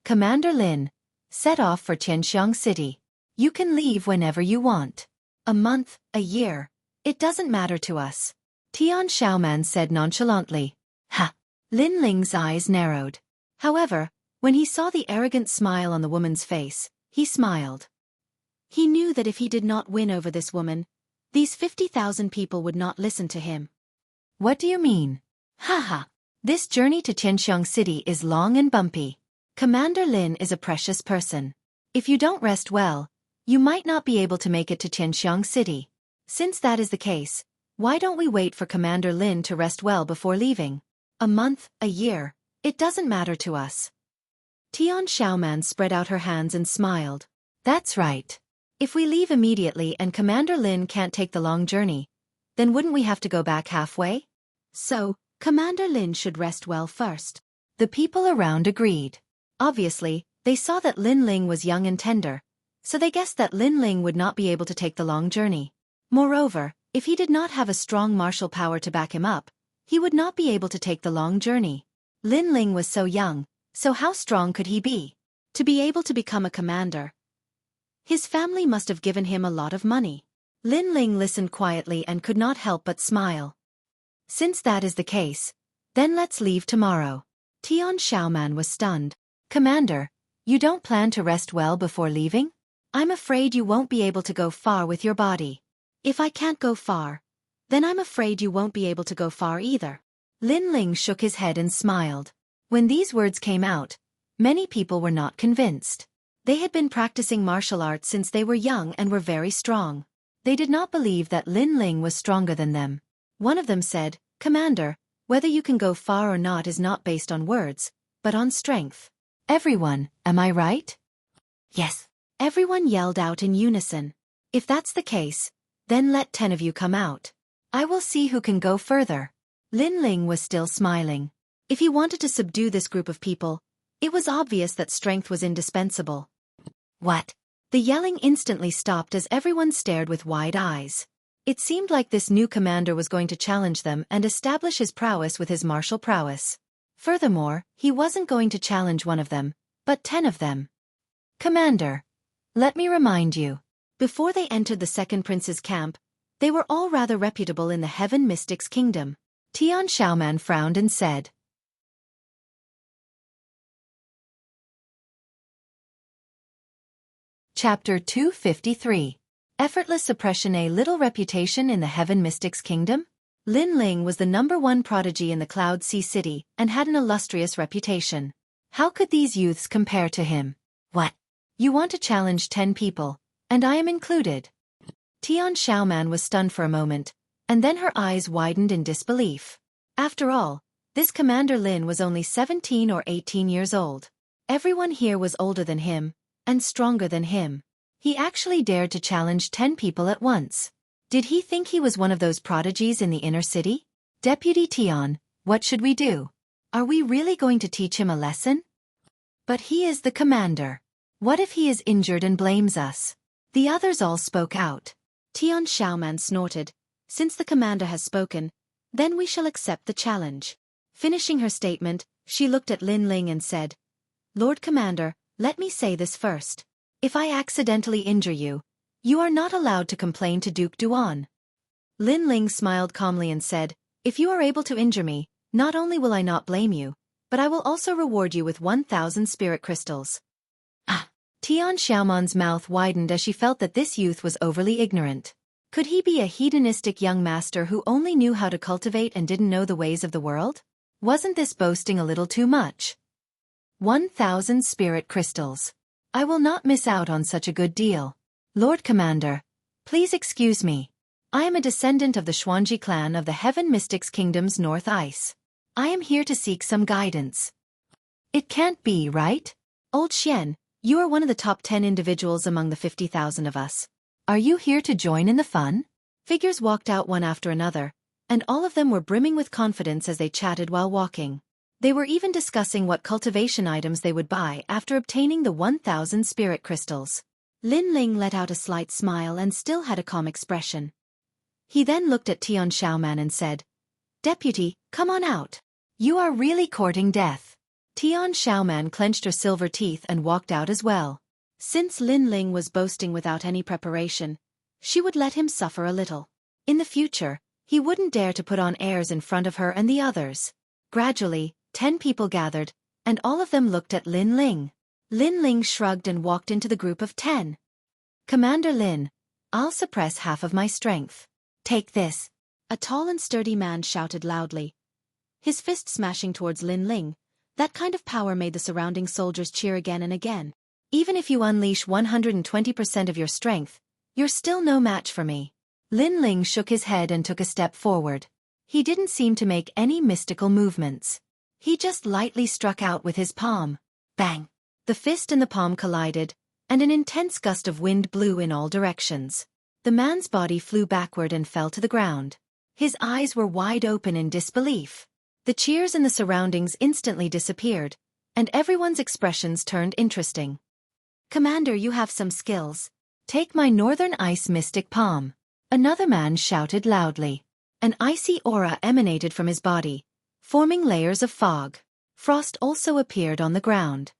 "Commander Lin, set off for Tianxiang City. You can leave whenever you want. A month, a year, it doesn't matter to us," Tian Xiaoman said nonchalantly. Ha! Lin Ling's eyes narrowed. However, when he saw the arrogant smile on the woman's face, he smiled. He knew that if he did not win over this woman, these 50,000 people would not listen to him. "What do you mean?" "Haha! This journey to Tianxiang City is long and bumpy. Commander Lin is a precious person. If you don't rest well, you might not be able to make it to Tianxiang City. Since that is the case, why don't we wait for Commander Lin to rest well before leaving? A month, a year, it doesn't matter to us." Tian Xiaoman spread out her hands and smiled. "That's right. If we leave immediately and Commander Lin can't take the long journey, then wouldn't we have to go back halfway? So, Commander Lin should rest well first." The people around agreed. Obviously, they saw that Lin Ling was young and tender, so they guessed that Lin Ling would not be able to take the long journey. Moreover, if he did not have a strong martial power to back him up, he would not be able to take the long journey. Lin Ling was so young, so how strong could he be? To be able to become a commander, his family must have given him a lot of money. Lin Ling listened quietly and could not help but smile. "Since that is the case, then let's leave tomorrow." Tian Xiaoman was stunned. "Commander, you don't plan to rest well before leaving? I'm afraid you won't be able to go far with your body." "If I can't go far, then I'm afraid you won't be able to go far either." Lin Ling shook his head and smiled. When these words came out, many people were not convinced. They had been practicing martial arts since they were young and were very strong. They did not believe that Lin Ling was stronger than them. One of them said, "Commander, whether you can go far or not is not based on words, but on strength." "Everyone, am I right?" "Yes." Everyone yelled out in unison. "If that's the case, then let 10 of you come out. I will see who can go further." Lin Ling was still smiling. If he wanted to subdue this group of people, it was obvious that strength was indispensable. "What?" The yelling instantly stopped as everyone stared with wide eyes. It seemed like this new commander was going to challenge them and establish his prowess with his martial prowess. Furthermore, he wasn't going to challenge one of them, but 10 of them. "Commander, let me remind you." Before they entered the second prince's camp, they were all rather reputable in the Heaven Mystics Kingdom. Tian Xiaoman frowned and said, Chapter 253. Effortless Suppression. A little reputation in the Heaven Mystics Kingdom? Lin Ling was the #1 prodigy in the Cloud Sea City and had an illustrious reputation. How could these youths compare to him? "What? You want to challenge 10 people, and I am included?" Tian Xiaoman was stunned for a moment, and then her eyes widened in disbelief. After all, this Commander Lin was only 17 or 18 years old. Everyone here was older than him, and stronger than him. He actually dared to challenge 10 people at once. Did he think he was one of those prodigies in the inner city? "Deputy Tian, what should we do? Are we really going to teach him a lesson?" "But he is the commander. What if he is injured and blames us?" The others all spoke out. Tian Xiaoman snorted. "Since the commander has spoken, then we shall accept the challenge." Finishing her statement, she looked at Lin Ling and said, "Lord Commander, let me say this first. If I accidentally injure you, you are not allowed to complain to Duke Duan." Lin Ling smiled calmly and said, "If you are able to injure me, not only will I not blame you, but I will also reward you with 1,000 spirit crystals." "Ah!" Tian Xiaoman's mouth widened as she felt that this youth was overly ignorant. Could he be a hedonistic young master who only knew how to cultivate and didn't know the ways of the world? Wasn't this boasting a little too much? 1,000 spirit crystals. I will not miss out on such a good deal. Lord Commander, please excuse me. I am a descendant of the Xueqi clan of the Heaven Mystics Kingdom's North Ice. I am here to seek some guidance. It can't be, right? Old Xian, you are one of the top 10 individuals among the 50,000 of us. Are you here to join in the fun? Figures walked out one after another, and all of them were brimming with confidence as they chatted while walking. They were even discussing what cultivation items they would buy after obtaining the 1,000 spirit crystals. Lin Ling let out a slight smile and still had a calm expression. He then looked at Tian Xiaoman and said, "Deputy, come on out. You are really courting death." Tian Xiaoman clenched her silver teeth and walked out as well. Since Lin Ling was boasting without any preparation, she would let him suffer a little. In the future, he wouldn't dare to put on airs in front of her and the others. Gradually, 10 people gathered, and all of them looked at Lin Ling. Lin Ling shrugged and walked into the group of 10. "Commander Lin, I'll suppress half of my strength. Take this." A tall and sturdy man shouted loudly, his fist smashing towards Lin Ling. That kind of power made the surrounding soldiers cheer again and again. "Even if you unleash 120% of your strength, you're still no match for me." Lin Ling shook his head and took a step forward. He didn't seem to make any mystical movements. He just lightly struck out with his palm. Bang! The fist and the palm collided, and an intense gust of wind blew in all directions. The man's body flew backward and fell to the ground. His eyes were wide open in disbelief. The cheers in the surroundings instantly disappeared, and everyone's expressions turned interesting. "Commander, you have some skills. Take my Northern Ice Mystic Palm." Another man shouted loudly. An icy aura emanated from his body, forming layers of fog. Frost also appeared on the ground.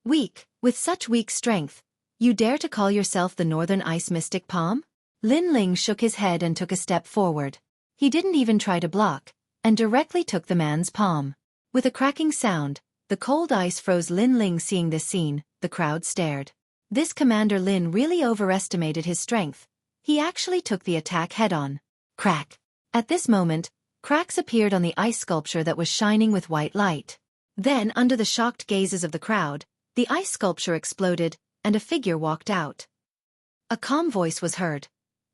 "Weak, with such weak strength, you dare to call yourself the Northern Ice Mystic Palm?" Lin Ling shook his head and took a step forward. He didn't even try to block, and directly took the man's palm. With a cracking sound, the cold ice froze. Lin Ling seeing this scene, the crowd stared. This Commander Lin really overestimated his strength. He actually took the attack head-on. Crack! At this moment, cracks appeared on the ice sculpture that was shining with white light. Then, under the shocked gazes of the crowd, the ice sculpture exploded, and a figure walked out. A calm voice was heard.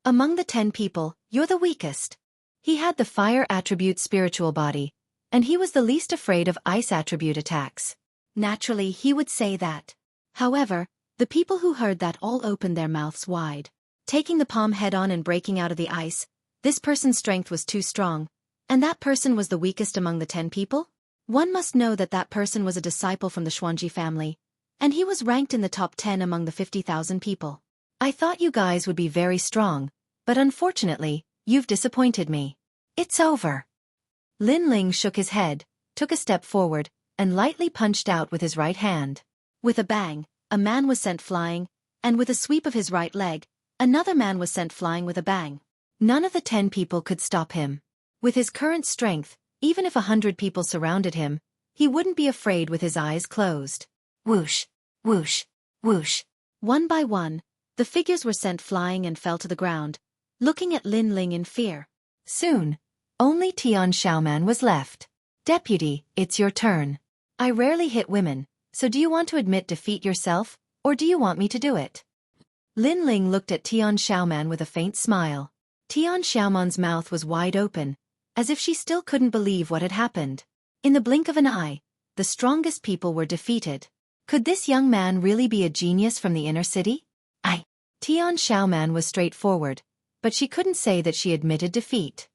"Among the 10 people, you're the weakest." He had the fire attribute spiritual body, and he was the least afraid of ice attribute attacks. Naturally, he would say that. However, the people who heard that all opened their mouths wide. Taking the palm head-on and breaking out of the ice, this person's strength was too strong, and that person was the weakest among the 10 people? One must know that that person was a disciple from the Xueqi family, and he was ranked in the top 10 among the 50,000 people. "I thought you guys would be very strong, but unfortunately, you've disappointed me. It's over." Lin Ling shook his head, took a step forward, and lightly punched out with his right hand. With a bang, a man was sent flying, and with a sweep of his right leg, another man was sent flying with a bang. None of the 10 people could stop him. With his current strength, even if 100 people surrounded him, he wouldn't be afraid with his eyes closed. Whoosh, whoosh, whoosh. One by one, the figures were sent flying and fell to the ground, looking at Lin Ling in fear. Soon, only Tian Xiaoman was left. "Deputy, it's your turn. I rarely hit women, so do you want to admit defeat yourself, or do you want me to do it?" Lin Ling looked at Tian Xiaoman with a faint smile. Tian Xiaoman's mouth was wide open, as if she still couldn't believe what had happened. In the blink of an eye, the strongest people were defeated. Could this young man really be a genius from the inner city? Tian Xiaoman was straightforward, but she couldn't say that she admitted defeat.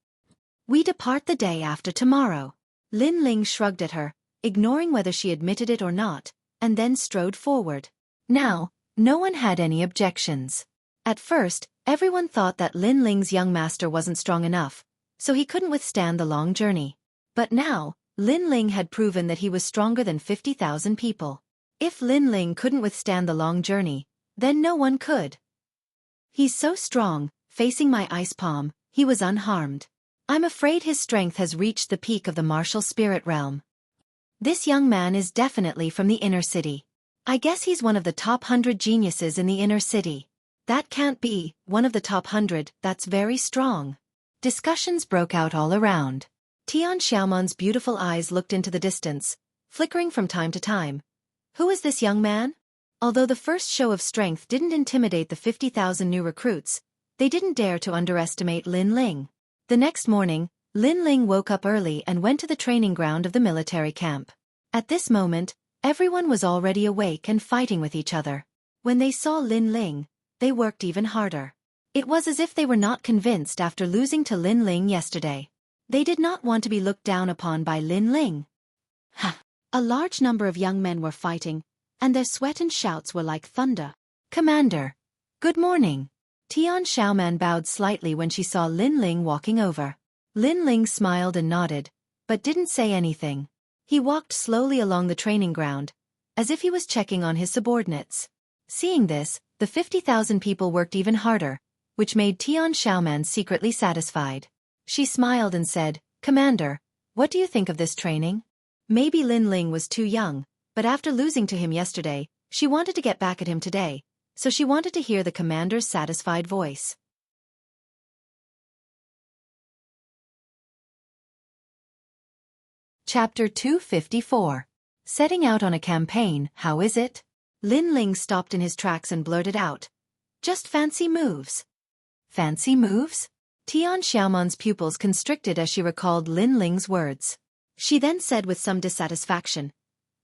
"We depart the day after tomorrow." Lin Ling shrugged at her, ignoring whether she admitted it or not, and then strode forward. Now, no one had any objections. At first, everyone thought that Lin Ling's young master wasn't strong enough, so he couldn't withstand the long journey. But now, Lin Ling had proven that he was stronger than 50,000 people. If Lin Ling couldn't withstand the long journey, then no one could. "He's so strong, facing my ice palm, he was unharmed. I'm afraid his strength has reached the peak of the martial spirit realm. This young man is definitely from the inner city. I guess he's one of the top 100 geniuses in the inner city. That can't be, one of the top 100, that's very strong. Discussions broke out all around. Tian Xiaoman's beautiful eyes looked into the distance, flickering from time to time. Who is this young man? Although the first show of strength didn't intimidate the 50,000 new recruits, they didn't dare to underestimate Lin Ling. The next morning, Lin Ling woke up early and went to the training ground of the military camp. At this moment, everyone was already awake and fighting with each other. When they saw Lin Ling, they worked even harder. It was as if they were not convinced after losing to Lin Ling yesterday. They did not want to be looked down upon by Lin Ling. A large number of young men were fighting, and their sweat and shouts were like thunder. Commander. Good morning. Tian Xiaoman bowed slightly when she saw Lin Ling walking over. Lin Ling smiled and nodded, but didn't say anything. He walked slowly along the training ground, as if he was checking on his subordinates. Seeing this, the 50,000 people worked even harder, which made Tian Xiaoman secretly satisfied. She smiled and said, Commander, what do you think of this training? Maybe Lin Ling was too young, but after losing to him yesterday, she wanted to get back at him today, so she wanted to hear the commander's satisfied voice. Chapter 254. Setting out on a campaign, how is it? Lin Ling stopped in his tracks and blurted out. Just fancy moves. Fancy moves? Tian Xiaoman's pupils constricted as she recalled Lin Ling's words. She then said with some dissatisfaction,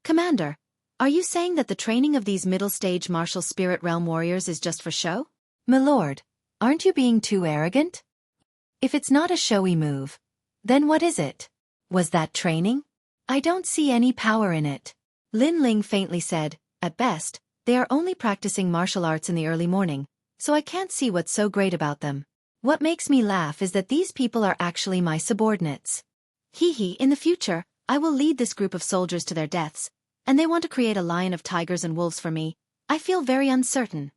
Commander, are you saying that the training of these middle-stage martial spirit realm warriors is just for show? Milord, aren't you being too arrogant? If it's not a showy move, then what is it? Was that training? I don't see any power in it. Lin Ling faintly said, at best, they are only practicing martial arts in the early morning, so I can't see what's so great about them. What makes me laugh is that these people are actually my subordinates. In the future, I will lead this group of soldiers to their deaths, and they want to create a line of tigers and wolves for me. I feel very uncertain.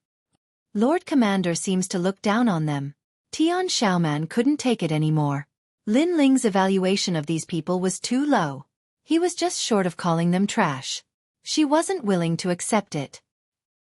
Lord Commander seems to look down on them. Tian Xiaoman couldn't take it anymore. Lin Ling's evaluation of these people was too low. He was just short of calling them trash. She wasn't willing to accept it.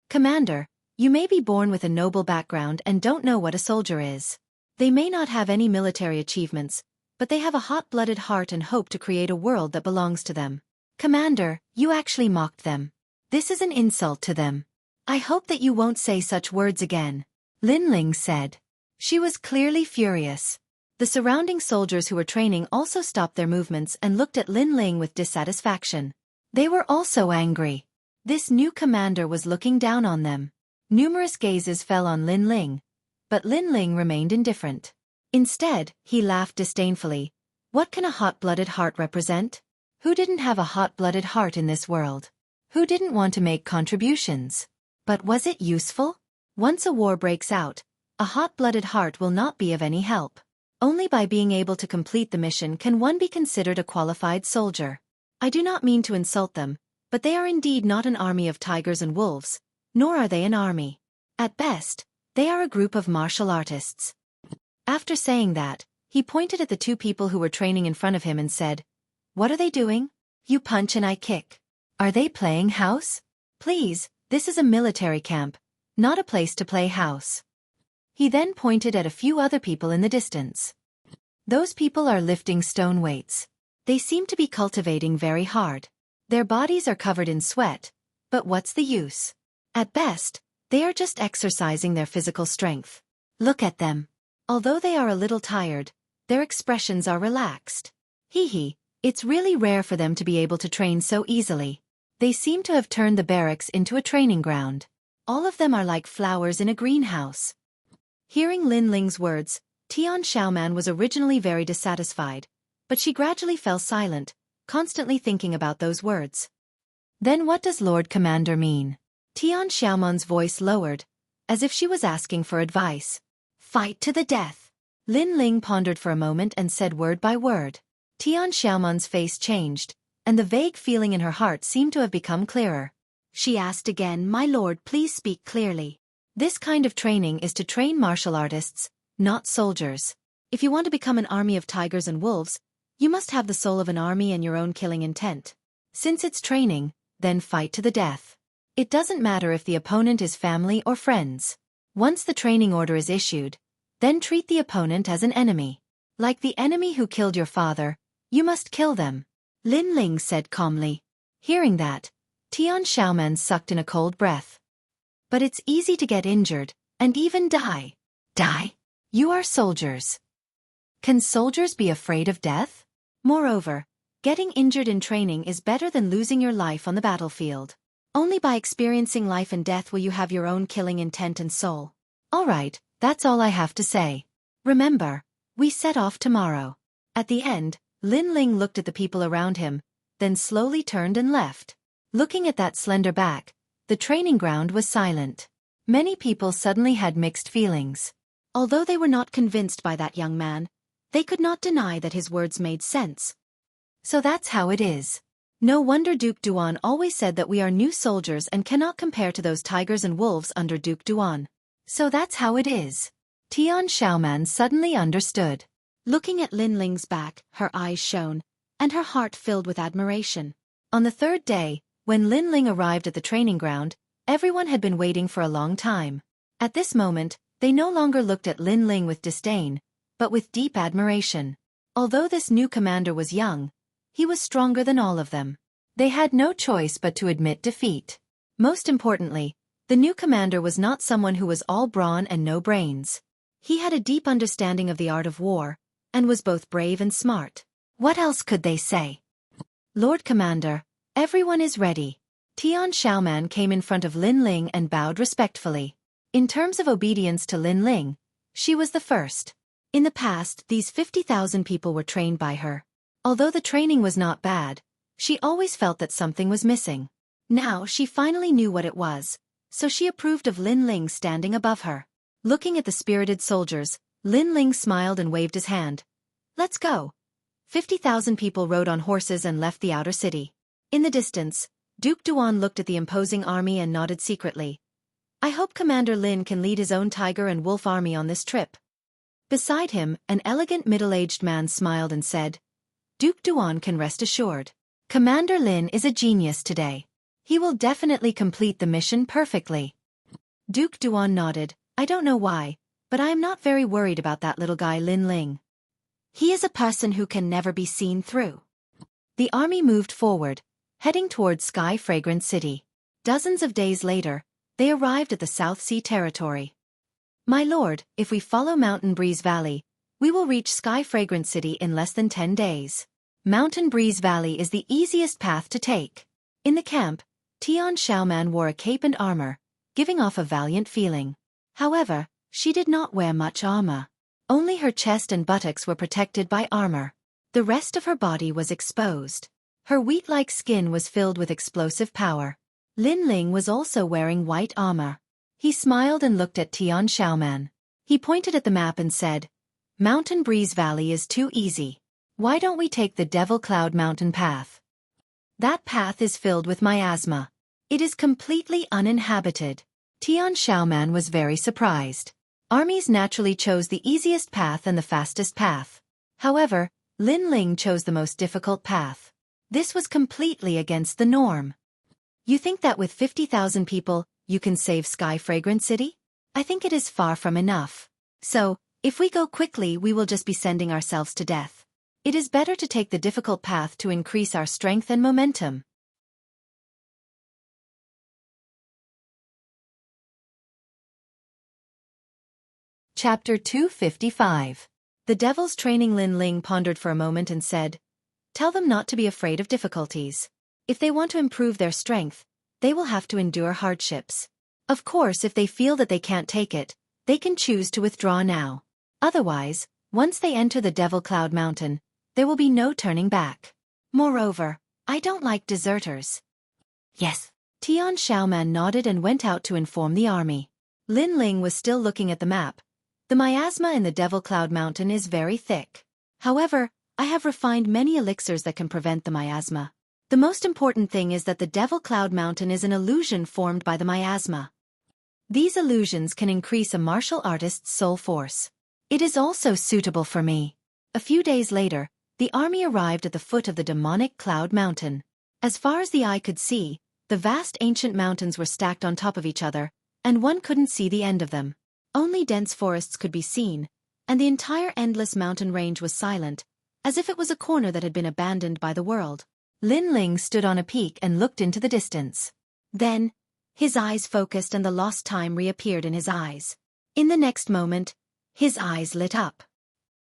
Commander, you may be born with a noble background and don't know what a soldier is. They may not have any military achievements, but they have a hot-blooded heart and hope to create a world that belongs to them. Commander, you actually mocked them. This is an insult to them. I hope that you won't say such words again, Lin Ling said. She was clearly furious. The surrounding soldiers who were training also stopped their movements and looked at Lin Ling with dissatisfaction. They were also angry. This new commander was looking down on them. Numerous gazes fell on Lin Ling, but Lin Ling remained indifferent. Instead, he laughed disdainfully. What can a hot-blooded heart represent? Who didn't have a hot-blooded heart in this world? Who didn't want to make contributions? But was it useful? Once a war breaks out, a hot-blooded heart will not be of any help. Only by being able to complete the mission can one be considered a qualified soldier. I do not mean to insult them, but they are indeed not an army of tigers and wolves, nor are they an army. At best, they are a group of martial artists. After saying that, he pointed at the two people who were training in front of him and said, What are they doing? You punch and I kick. Are they playing house? Please, this is a military camp, not a place to play house. He then pointed at a few other people in the distance. Those people are lifting stone weights. They seem to be cultivating very hard. Their bodies are covered in sweat, but what's the use? At best, they are just exercising their physical strength. Look at them. Although they are a little tired, their expressions are relaxed. It's really rare for them to be able to train so easily. They seem to have turned the barracks into a training ground. All of them are like flowers in a greenhouse. Hearing Lin Ling's words, Tian Xiaoman was originally very dissatisfied, but she gradually fell silent, constantly thinking about those words. Then what does Lord Commander mean? Tian Xiaoman's voice lowered, as if she was asking for advice. Fight to the death. Lin Ling pondered for a moment and said word by word. Tian Xiaoman's face changed, and the vague feeling in her heart seemed to have become clearer. She asked again, My lord, please speak clearly. This kind of training is to train martial artists, not soldiers. If you want to become an army of tigers and wolves, you must have the soul of an army and your own killing intent. Since it's training, then fight to the death. It doesn't matter if the opponent is family or friends. Once the training order is issued, then treat the opponent as an enemy. Like the enemy who killed your father, you must kill them, Lin Ling said calmly. Hearing that, Tian Xiaoman sucked in a cold breath. But it's easy to get injured, and even die. Die? You are soldiers. Can soldiers be afraid of death? Moreover, getting injured in training is better than losing your life on the battlefield. Only by experiencing life and death will you have your own killing intent and soul. Alright, that's all I have to say. Remember, we set off tomorrow. At the end, Lin Ling looked at the people around him, then slowly turned and left. Looking at that slender back, the training ground was silent. Many people suddenly had mixed feelings. Although they were not convinced by that young man, they could not deny that his words made sense. So that's how it is. No wonder Duke Duan always said that we are new soldiers and cannot compare to those tigers and wolves under Duke Duan. So that's how it is. Tian Xiaoman suddenly understood. Looking at Lin Ling's back, her eyes shone, and her heart filled with admiration. On the third day, when Lin Ling arrived at the training ground, everyone had been waiting for a long time. At this moment, they no longer looked at Lin Ling with disdain, but with deep admiration. Although this new commander was young, he was stronger than all of them. They had no choice but to admit defeat. Most importantly, the new commander was not someone who was all brawn and no brains. He had a deep understanding of the art of war, and was both brave and smart. What else could they say? Lord Commander, everyone is ready. Tian Xiaoman came in front of Lin Ling and bowed respectfully. In terms of obedience to Lin Ling, she was the first. In the past, these 50,000 people were trained by her. Although the training was not bad, she always felt that something was missing. Now she finally knew what it was, so she approved of Lin Ling standing above her. Looking at the spirited soldiers, Lin Ling smiled and waved his hand. Let's go. 50,000 people rode on horses and left the outer city. In the distance, Duke Duan looked at the imposing army and nodded secretly. I hope Commander Lin can lead his own tiger and wolf army on this trip. Beside him, an elegant middle-aged man smiled and said, Duke Duan can rest assured. Commander Lin is a genius today. He will definitely complete the mission perfectly. Duke Duan nodded. I don't know why, but I am not very worried about that little guy Lin Ling. He is a person who can never be seen through. The army moved forward, heading towards Sky Fragrant City. Dozens of days later, they arrived at the South Sea territory. My lord, if we follow Mountain Breeze Valley, we will reach Sky Fragrant City in less than 10 days. Mountain Breeze Valley is the easiest path to take. In the camp, Tian Xiaoman wore a cape and armor, giving off a valiant feeling. However, she did not wear much armor. Only her chest and buttocks were protected by armor. The rest of her body was exposed. Her wheat-like skin was filled with explosive power. Lin Ling was also wearing white armor. He smiled and looked at Tian Xiaoman. He pointed at the map and said, Mountain Breeze Valley is too easy. Why don't we take the Devil Cloud Mountain path? That path is filled with miasma. It is completely uninhabited. Tian Xiaoman was very surprised. Armies naturally chose the easiest path and the fastest path. However, Lin Ling chose the most difficult path. This was completely against the norm. You think that with 50,000 people, you can save Sky Fragrant City? I think it is far from enough. So, if we go quickly, we will just be sending ourselves to death. It is better to take the difficult path to increase our strength and momentum. Chapter 255. The Devil's Training. Lin Ling pondered for a moment and said, Tell them not to be afraid of difficulties. If they want to improve their strength, they will have to endure hardships. Of course, if they feel that they can't take it, they can choose to withdraw now. Otherwise, once they enter the Devil Cloud Mountain, there will be no turning back. Moreover, I don't like deserters. Yes. Tian Xiaoman nodded and went out to inform the army. Lin Ling was still looking at the map. The miasma in the Devil Cloud Mountain is very thick. However, I have refined many elixirs that can prevent the miasma. The most important thing is that the Devil Cloud Mountain is an illusion formed by the miasma. These illusions can increase a martial artist's soul force. It is also suitable for me. A few days later, the army arrived at the foot of the demonic Cloud Mountain. As far as the eye could see, The vast ancient mountains were stacked on top of each other, and one couldn't see the end of them. Only dense forests could be seen, and the entire endless mountain range was silent, as if it was a corner that had been abandoned by the world. Lin Ling stood on a peak and looked into the distance. Then, his eyes focused and the lost time reappeared in his eyes. In the next moment, his eyes lit up.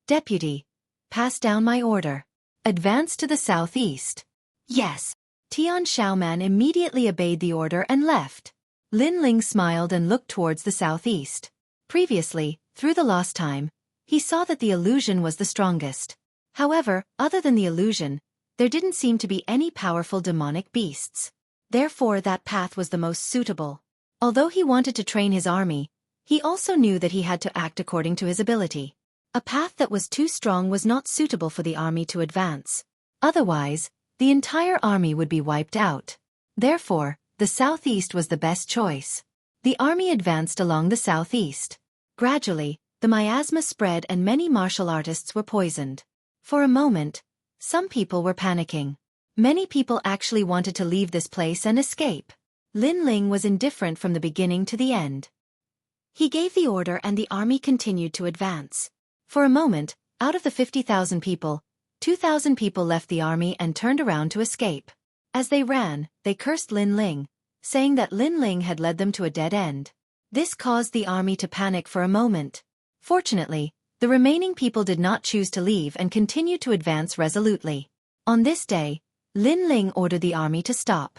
Deputy, pass down my order. Advance to the southeast. Yes. Tian Xiaoman immediately obeyed the order and left. Lin Ling smiled and looked towards the southeast. Previously, through the lost time, he saw that the illusion was the strongest. However, other than the illusion, there didn't seem to be any powerful demonic beasts. Therefore that path was the most suitable. Although he wanted to train his army, he also knew that he had to act according to his ability. A path that was too strong was not suitable for the army to advance. Otherwise, the entire army would be wiped out. Therefore, the southeast was the best choice. The army advanced along the southeast. Gradually, the miasma spread and many martial artists were poisoned. For a moment, some people were panicking. Many people actually wanted to leave this place and escape. Lin Ling was indifferent from the beginning to the end. He gave the order and the army continued to advance. For a moment, out of the 50,000 people, 2,000 people left the army and turned around to escape. As they ran, they cursed Lin Ling, saying that Lin Ling had led them to a dead end. This caused the army to panic for a moment. Fortunately, the remaining people did not choose to leave and continued to advance resolutely. On this day, Lin Ling ordered the army to stop.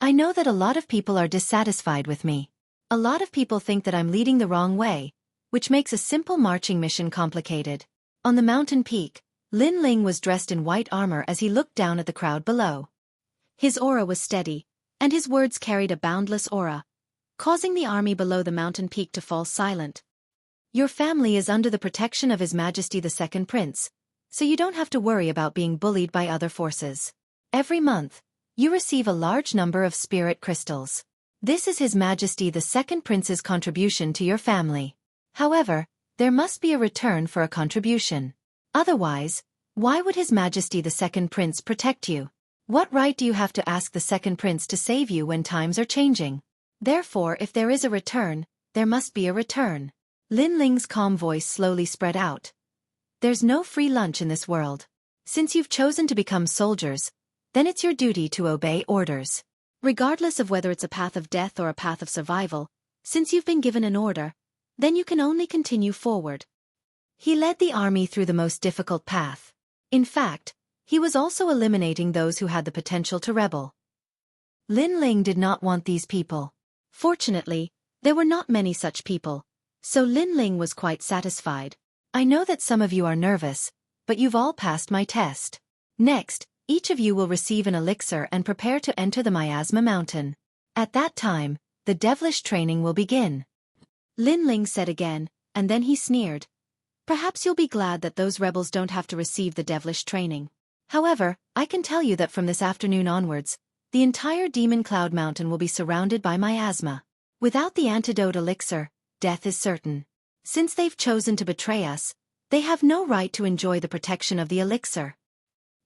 I know that a lot of people are dissatisfied with me. A lot of people think that I'm leading the wrong way, which makes a simple marching mission complicated. On the mountain peak, Lin Ling was dressed in white armor as he looked down at the crowd below. His aura was steady, and his words carried a boundless aura, causing the army below the mountain peak to fall silent. Your family is under the protection of His Majesty the Second Prince, so you don't have to worry about being bullied by other forces. Every month, you receive a large number of spirit crystals. This is His Majesty the Second Prince's contribution to your family. However, there must be a return for a contribution. Otherwise, why would His Majesty the Second Prince protect you? What right do you have to ask the Second Prince to save you when times are changing? Therefore, if there is a return, there must be a return. Lin Ling's calm voice slowly spread out. There's no free lunch in this world. Since you've chosen to become soldiers, then it's your duty to obey orders. Regardless of whether it's a path of death or a path of survival, since you've been given an order, then you can only continue forward. He led the army through the most difficult path. In fact, he was also eliminating those who had the potential to rebel. Lin Ling did not want these people. Fortunately, there were not many such people, so Lin Ling was quite satisfied. I know that some of you are nervous, but you've all passed my test. Next, each of you will receive an elixir and prepare to enter the Miasma Mountain. At that time, the devilish training will begin. Lin Ling said again, and then he sneered. Perhaps you'll be glad that those rebels don't have to receive the devilish training. However, I can tell you that from this afternoon onwards, the entire Demon Cloud Mountain will be surrounded by miasma. Without the antidote elixir, death is certain. Since they've chosen to betray us, they have no right to enjoy the protection of the elixir.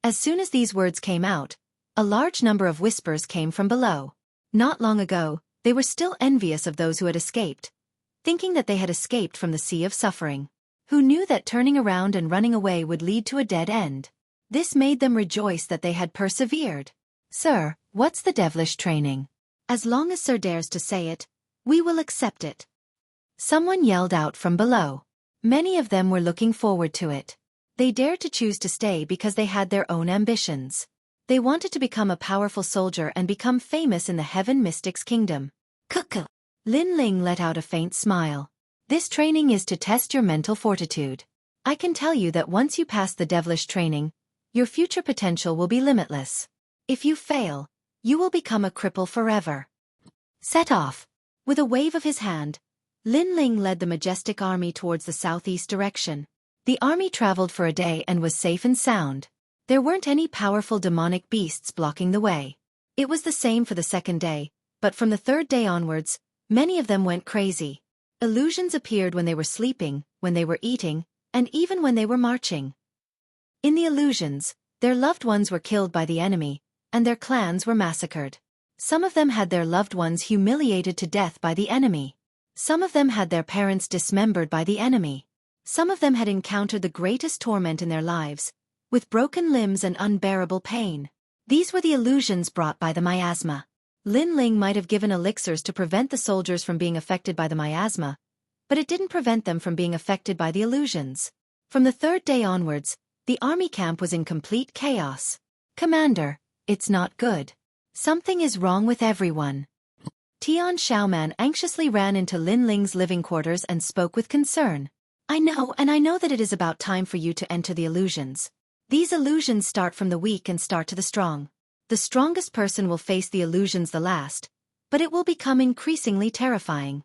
As soon as these words came out, a large number of whispers came from below. Not long ago, they were still envious of those who had escaped, thinking that they had escaped from the sea of suffering. Who knew that turning around and running away would lead to a dead end? This made them rejoice that they had persevered. Sir, what's the devilish training? As long as Sir dares to say it, we will accept it. Someone yelled out from below. Many of them were looking forward to it. They dared to choose to stay because they had their own ambitions. They wanted to become a powerful soldier and become famous in the Heaven Mystics Kingdom. Cuckoo! Lin Ling let out a faint smile. This training is to test your mental fortitude. I can tell you that once you pass the devilish training, your future potential will be limitless. If you fail, you will become a cripple forever. Set off. With a wave of his hand, Lin Ling led the majestic army towards the southeast direction. The army traveled for a day and was safe and sound. There weren't any powerful demonic beasts blocking the way. It was the same for the second day, but from the third day onwards, many of them went crazy. Illusions appeared when they were sleeping, when they were eating, and even when they were marching. In the illusions, their loved ones were killed by the enemy, and their clans were massacred. Some of them had their loved ones humiliated to death by the enemy. Some of them had their parents dismembered by the enemy. Some of them had encountered the greatest torment in their lives, with broken limbs and unbearable pain. These were the illusions brought by the miasma. Lin Ling might have given elixirs to prevent the soldiers from being affected by the miasma, but it didn't prevent them from being affected by the illusions. From the third day onwards, the army camp was in complete chaos. "Commander, it's not good. Something is wrong with everyone." Tian Xiaoman anxiously ran into Lin Ling's living quarters and spoke with concern. I know that it is about time for you to enter the illusions. These illusions start from the weak and start to the strong. The strongest person will face the illusions the last, but it will become increasingly terrifying.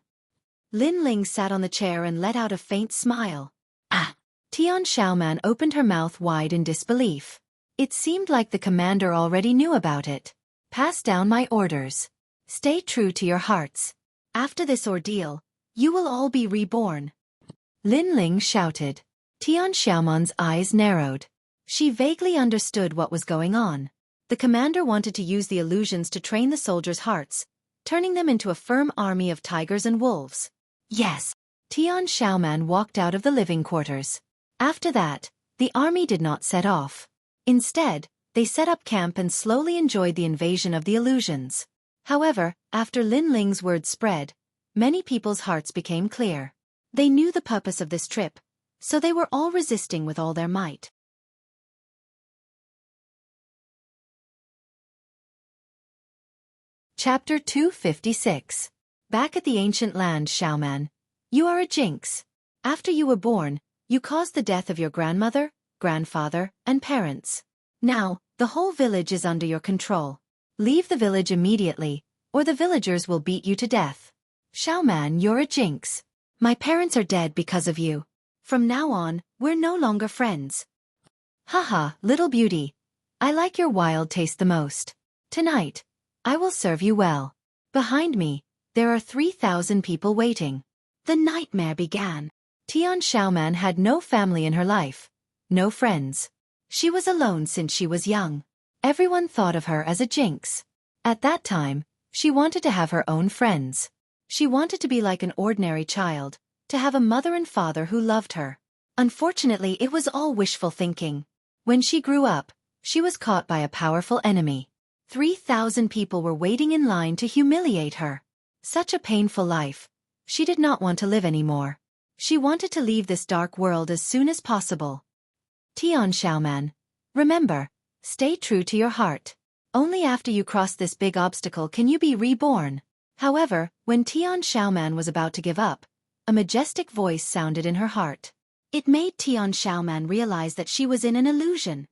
Lin Ling sat on the chair and let out a faint smile. Ah! Tian Xiaoman opened her mouth wide in disbelief. It seemed like the commander already knew about it. Pass down my orders. Stay true to your hearts. After this ordeal, you will all be reborn. Lin Ling shouted. Tian Xiaoman's eyes narrowed. She vaguely understood what was going on. The commander wanted to use the illusions to train the soldiers' hearts, turning them into a firm army of tigers and wolves. Yes. Tian Xiaoman walked out of the living quarters. After that, the army did not set off. Instead, they set up camp and slowly enjoyed the invasion of the illusions. However, after Lin Ling's word spread, many people's hearts became clear. They knew the purpose of this trip, so they were all resisting with all their might. Chapter 256. Back at the ancient land, Xiaoman. You are a jinx. After you were born, you caused the death of your grandmother, grandfather, and parents. Now, the whole village is under your control. Leave the village immediately, or the villagers will beat you to death. Xiaoman, you're a jinx. My parents are dead because of you. From now on, we're no longer friends. Haha, little beauty. I like your wild taste the most. Tonight, I will serve you well. Behind me, there are 3,000 people waiting. The nightmare began. Tian Xiaoman had no family in her life, no friends. She was alone since she was young. Everyone thought of her as a jinx. At that time, she wanted to have her own friends. She wanted to be like an ordinary child, to have a mother and father who loved her. Unfortunately, it was all wishful thinking. When she grew up, she was caught by a powerful enemy. 3,000 people were waiting in line to humiliate her. Such a painful life. She did not want to live anymore. She wanted to leave this dark world as soon as possible. Tian Xiaoman, remember, stay true to your heart. Only after you cross this big obstacle can you be reborn. However, when Tian Xiaoman was about to give up, a majestic voice sounded in her heart. It made Tian Xiaoman realize that she was in an illusion.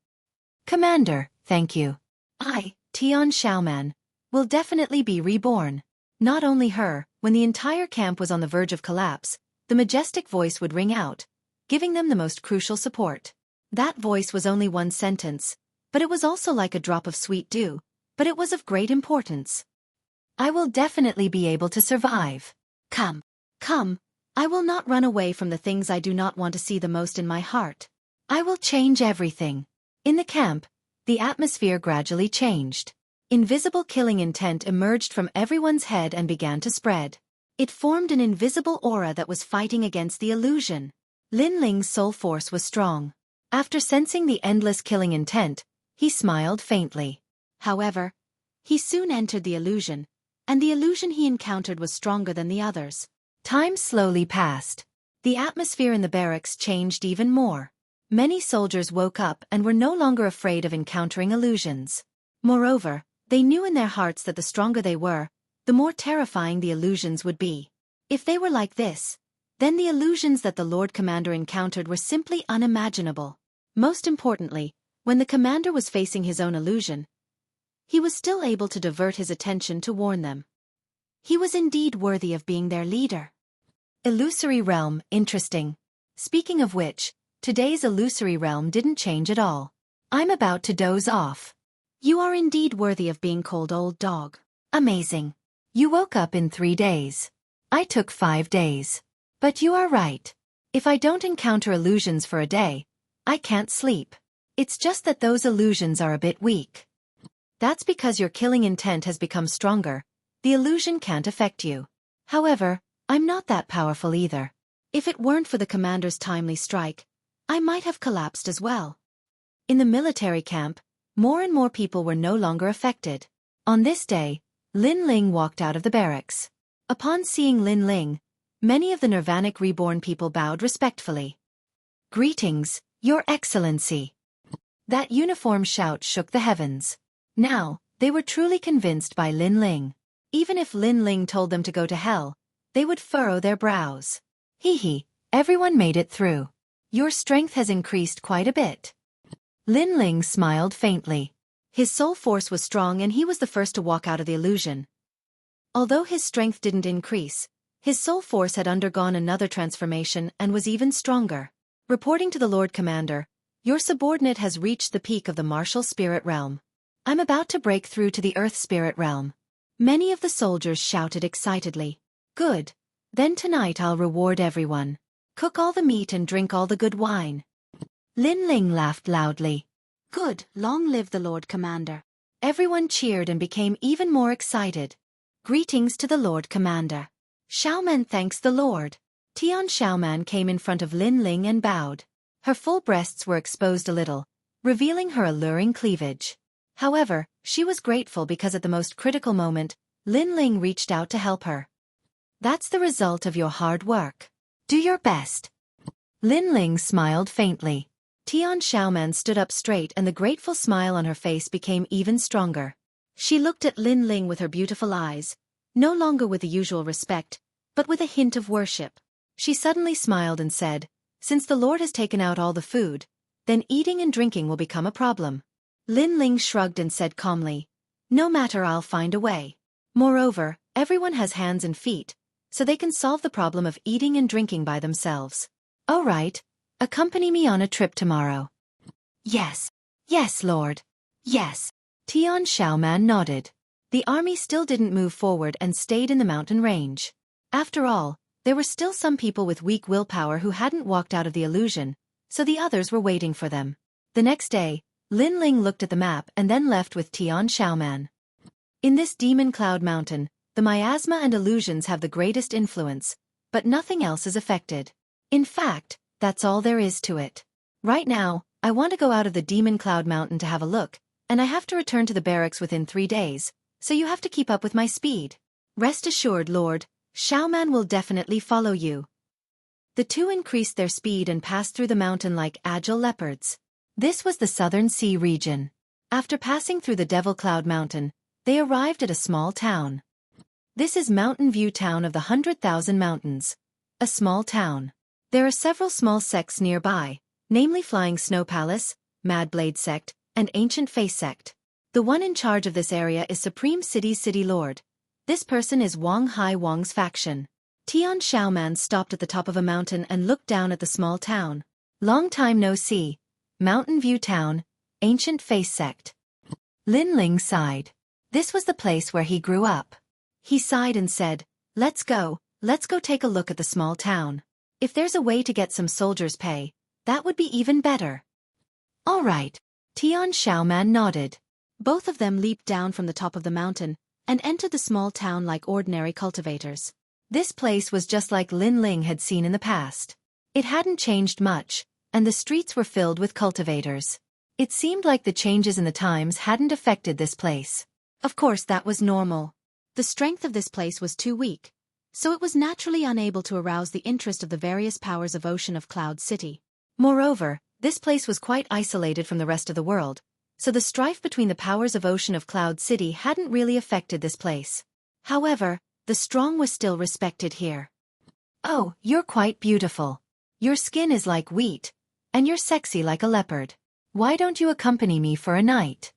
Commander, thank you. I, Tian Xiaoman, will definitely be reborn. Not only her, when the entire camp was on the verge of collapse, the majestic voice would ring out, giving them the most crucial support. That voice was only one sentence, but it was also like a drop of sweet dew, but it was of great importance. I will definitely be able to survive. Come. I will not run away from the things I do not want to see the most in my heart. I will change everything. In the camp, the atmosphere gradually changed. Invisible killing intent emerged from everyone's head and began to spread. It formed an invisible aura that was fighting against the illusion. Lin Ling's soul force was strong. After sensing the endless killing intent, he smiled faintly. However, he soon entered the illusion, and the illusion he encountered was stronger than the others. Time slowly passed. The atmosphere in the barracks changed even more. Many soldiers woke up and were no longer afraid of encountering illusions. Moreover, they knew in their hearts that the stronger they were, the more terrifying the illusions would be. If they were like this, then the illusions that the Lord Commander encountered were simply unimaginable. Most importantly, when the commander was facing his own illusion, he was still able to divert his attention to warn them. He was indeed worthy of being their leader. Illusory realm, interesting. Speaking of which, today's illusory realm didn't change at all. I'm about to doze off. You are indeed worthy of being called old dog. Amazing. You woke up in 3 days. I took 5 days. But you are right. If I don't encounter illusions for a day, I can't sleep. It's just that those illusions are a bit weak. That's because your killing intent has become stronger. The illusion can't affect you. However, I'm not that powerful either. If it weren't for the commander's timely strike, I might have collapsed as well. In the military camp, more and more people were no longer affected. On this day, Lin Ling walked out of the barracks. Upon seeing Lin Ling, many of the Nirvanic reborn people bowed respectfully. Greetings, Your Excellency. That uniform shout shook the heavens. Now, they were truly convinced by Lin Ling. Even if Lin Ling told them to go to hell, they would furrow their brows. Hee, everyone made it through. Your strength has increased quite a bit. Lin Ling smiled faintly. His soul force was strong and he was the first to walk out of the illusion. Although his strength didn't increase, his soul force had undergone another transformation and was even stronger. Reporting to the Lord Commander, your subordinate has reached the peak of the martial spirit realm. I'm about to break through to the earth spirit realm. Many of the soldiers shouted excitedly. Good. Then tonight I'll reward everyone. Cook all the meat and drink all the good wine. Lin Ling laughed loudly. Good, long live the Lord Commander. Everyone cheered and became even more excited. Greetings to the Lord Commander. Xiaoman thanks the Lord. Tian Xiaoman came in front of Lin Ling and bowed. Her full breasts were exposed a little, revealing her alluring cleavage. However, she was grateful because at the most critical moment, Lin Ling reached out to help her. That's the result of your hard work. Do your best. Lin Ling smiled faintly. Tian Xiaoman stood up straight and the grateful smile on her face became even stronger. She looked at Lin Ling with her beautiful eyes, no longer with the usual respect, but with a hint of worship. She suddenly smiled and said, since the Lord has taken out all the food, then eating and drinking will become a problem. Lin Ling shrugged and said calmly, no matter, I'll find a way. Moreover, everyone has hands and feet, so they can solve the problem of eating and drinking by themselves. All right, accompany me on a trip tomorrow. Yes, Lord. Yes. Tian Xiaoman nodded. The army still didn't move forward and stayed in the mountain range. After all, there were still some people with weak willpower who hadn't walked out of the illusion, so the others were waiting for them. The next day, Lin Ling looked at the map and then left with Tian Xiaoman. In this demon cloud mountain, the miasma and illusions have the greatest influence, but nothing else is affected. In fact, that's all there is to it. Right now, I want to go out of the demon cloud mountain to have a look, and I have to return to the barracks within 3 days, so you have to keep up with my speed. Rest assured, Lord, Xiaoman will definitely follow you. The two increased their speed and passed through the mountain like agile leopards. This was the Southern Sea region. After passing through the Devil Cloud Mountain, they arrived at a small town. This is Mountain View Town of the 100,000 Mountains. A small town. There are several small sects nearby, namely Flying Snow Palace, Mad Blade Sect, and Ancient Face Sect. The one in charge of this area is Supreme City's City Lord. This person is Wang Hai Wang's faction. Tian Xiaoman stopped at the top of a mountain and looked down at the small town. Long time no see. Mountain View Town, Ancient Face Sect. Lin Ling sighed. This was the place where he grew up. He sighed and said, let's go take a look at the small town. If there's a way to get some soldiers' pay, that would be even better. All right. Tian Xiaoman nodded. Both of them leaped down from the top of the mountain and entered the small town like ordinary cultivators. This place was just like Lin Ling had seen in the past. It hadn't changed much, and the streets were filled with cultivators. It seemed like the changes in the times hadn't affected this place. Of course, that was normal. The strength of this place was too weak, so it was naturally unable to arouse the interest of the various powers of Ocean of Cloud City. Moreover, this place was quite isolated from the rest of the world, so the strife between the powers of Ocean of Cloud City hadn't really affected this place. However, the strong were still respected here. Oh, you're quite beautiful. Your skin is like wheat, and you're sexy like a leopard. Why don't you accompany me for a night?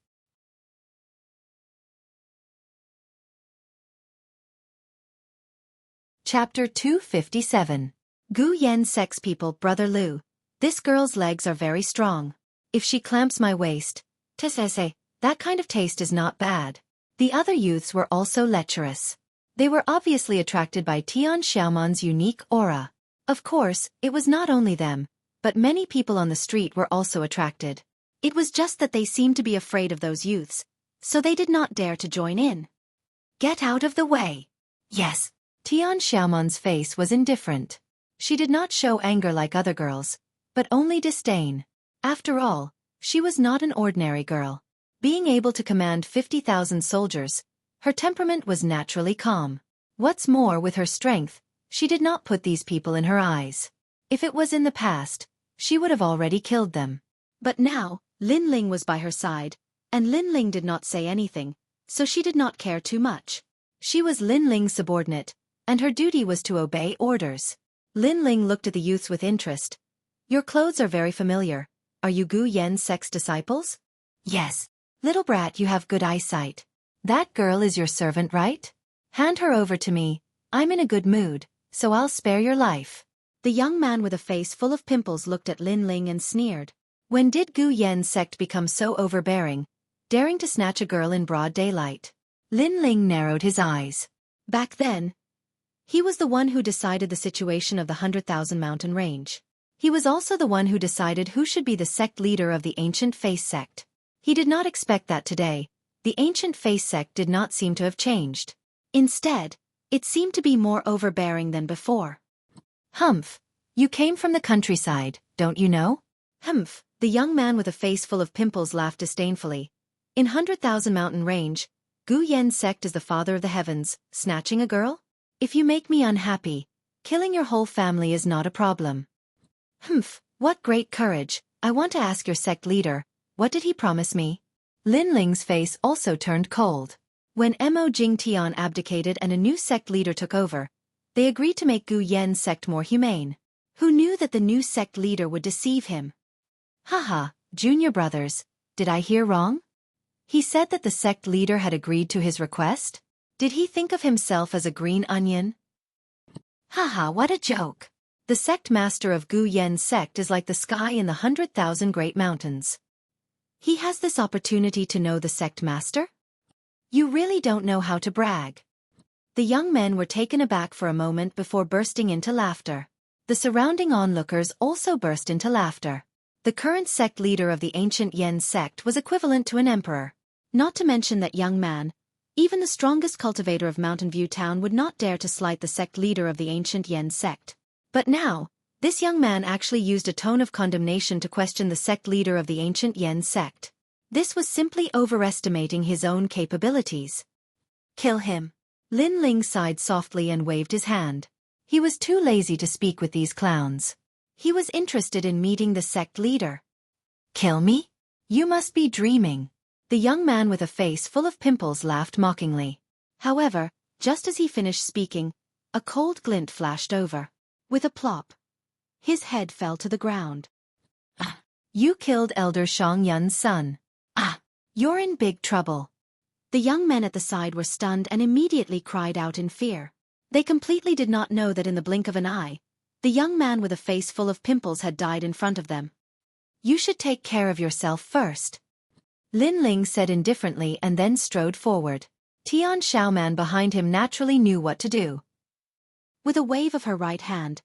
Chapter 257. Gu Yen Sex People. Brother Lu. This girl's legs are very strong. If she clamps my waist, that kind of taste is not bad. The other youths were also lecherous. They were obviously attracted by Tian Xiaoman's unique aura. Of course, it was not only them, but many people on the street were also attracted. It was just that they seemed to be afraid of those youths, so they did not dare to join in. Get out of the way. Yes. Tian Xiaoman's face was indifferent. She did not show anger like other girls, but only disdain. After all, she was not an ordinary girl. Being able to command 50,000 soldiers, her temperament was naturally calm. What's more, with her strength, she did not put these people in her eyes. If it was in the past, she would have already killed them. But now, Lin Ling was by her side, and Lin Ling did not say anything, so she did not care too much. She was Lin Ling's subordinate, and her duty was to obey orders. Lin Ling looked at the youths with interest. Your clothes are very familiar. Are you Gu Yan's sect's disciples? Yes. Little brat, you have good eyesight. That girl is your servant, right? Hand her over to me. I'm in a good mood, so I'll spare your life. The young man with a face full of pimples looked at Lin Ling and sneered. When did Gu Yan's sect become so overbearing, daring to snatch a girl in broad daylight? Lin Ling narrowed his eyes. Back then, he was the one who decided the situation of the 100,000 mountain range. He was also the one who decided who should be the sect leader of the Ancient Face sect. He did not expect that today, the Ancient Face sect did not seem to have changed. Instead, it seemed to be more overbearing than before. Humph, you came from the countryside, don't you know? Humph, the young man with a face full of pimples laughed disdainfully. In 100,000 mountain range, Gu Yan's sect is the father of the heavens, snatching a girl? If you make me unhappy, killing your whole family is not a problem. Humph, what great courage. I want to ask your sect leader, what did he promise me? Lin Ling's face also turned cold. When Mo Jingtian abdicated and a new sect leader took over, they agreed to make Gu Yan's sect more humane. Who knew that the new sect leader would deceive him? Haha, junior brothers, did I hear wrong? He said that the sect leader had agreed to his request? Did he think of himself as a green onion? Haha, what a joke. The sect master of Gu Yan's sect is like the sky in the 100,000 great mountains. He has this opportunity to know the sect master? You really don't know how to brag. The young men were taken aback for a moment before bursting into laughter. The surrounding onlookers also burst into laughter. The current sect leader of the Ancient Yen sect was equivalent to an emperor. Not to mention that young man, even the strongest cultivator of Mountain View Town would not dare to slight the sect leader of the Ancient Yen sect. But now, this young man actually used a tone of condemnation to question the sect leader of the Ancient Yen sect. This was simply overestimating his own capabilities. Kill him. Lin Ling sighed softly and waved his hand. He was too lazy to speak with these clowns. He was interested in meeting the sect leader. Kill me? You must be dreaming. The young man with a face full of pimples laughed mockingly. However, just as he finished speaking, a cold glint flashed over. With a plop, his head fell to the ground. Ah, you killed Elder Shang Yun's son. Ah, you're in big trouble. The young men at the side were stunned and immediately cried out in fear. They completely did not know that in the blink of an eye, the young man with a face full of pimples had died in front of them. You should take care of yourself first, Lin Ling said indifferently and then strode forward. Tian Xiaoman behind him naturally knew what to do. With a wave of her right hand,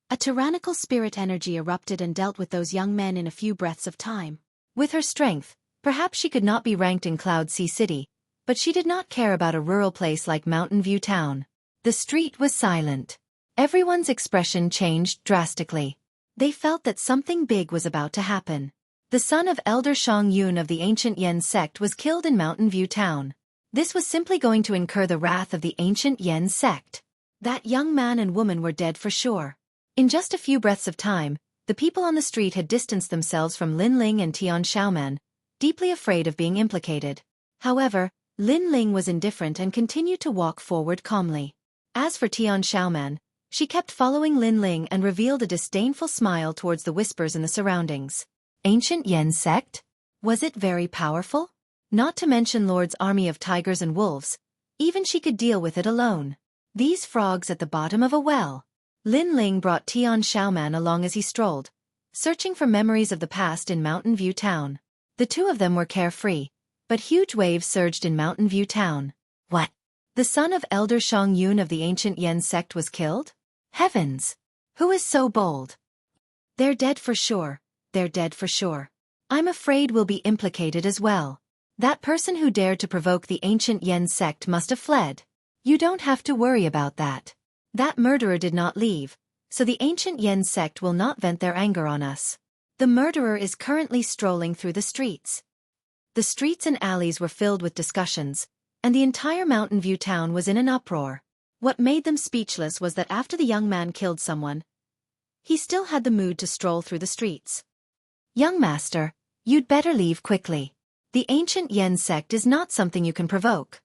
a tyrannical spirit energy erupted and dealt with those young men in a few breaths of time. With her strength, perhaps she could not be ranked in Cloud Sea City, but she did not care about a rural place like Mountain View Town. The street was silent. Everyone's expression changed drastically. They felt that something big was about to happen. The son of Elder Shang Yun of the Ancient Yen sect was killed in Mountain View Town. This was simply going to incur the wrath of the Ancient Yen sect. That young man and woman were dead for sure. In just a few breaths of time, the people on the street had distanced themselves from Lin Ling and Tian Xiaoman, deeply afraid of being implicated. However, Lin Ling was indifferent and continued to walk forward calmly. As for Tian Xiaoman, she kept following Lin Ling and revealed a disdainful smile towards the whispers in the surroundings. Ancient Yen sect? Was it very powerful? Not to mention Lord's army of tigers and wolves, even she could deal with it alone. These frogs at the bottom of a well. Lin Ling brought Tian Xiaoman along as he strolled, searching for memories of the past in Mountain View Town. The two of them were carefree, but huge waves surged in Mountain View Town. What? The son of Elder Shang Yun of the Ancient Yen sect was killed? Heavens! Who is so bold? They're dead for sure. They're dead for sure. I'm afraid we'll be implicated as well. That person who dared to provoke the ancient Yen sect must have fled. You don't have to worry about that. That murderer did not leave, so the ancient Yen sect will not vent their anger on us. The murderer is currently strolling through the streets. The streets and alleys were filled with discussions, and the entire Mountain View town was in an uproar. What made them speechless was that after the young man killed someone, he still had the mood to stroll through the streets. Young master, you'd better leave quickly. The ancient Yen sect is not something you can provoke.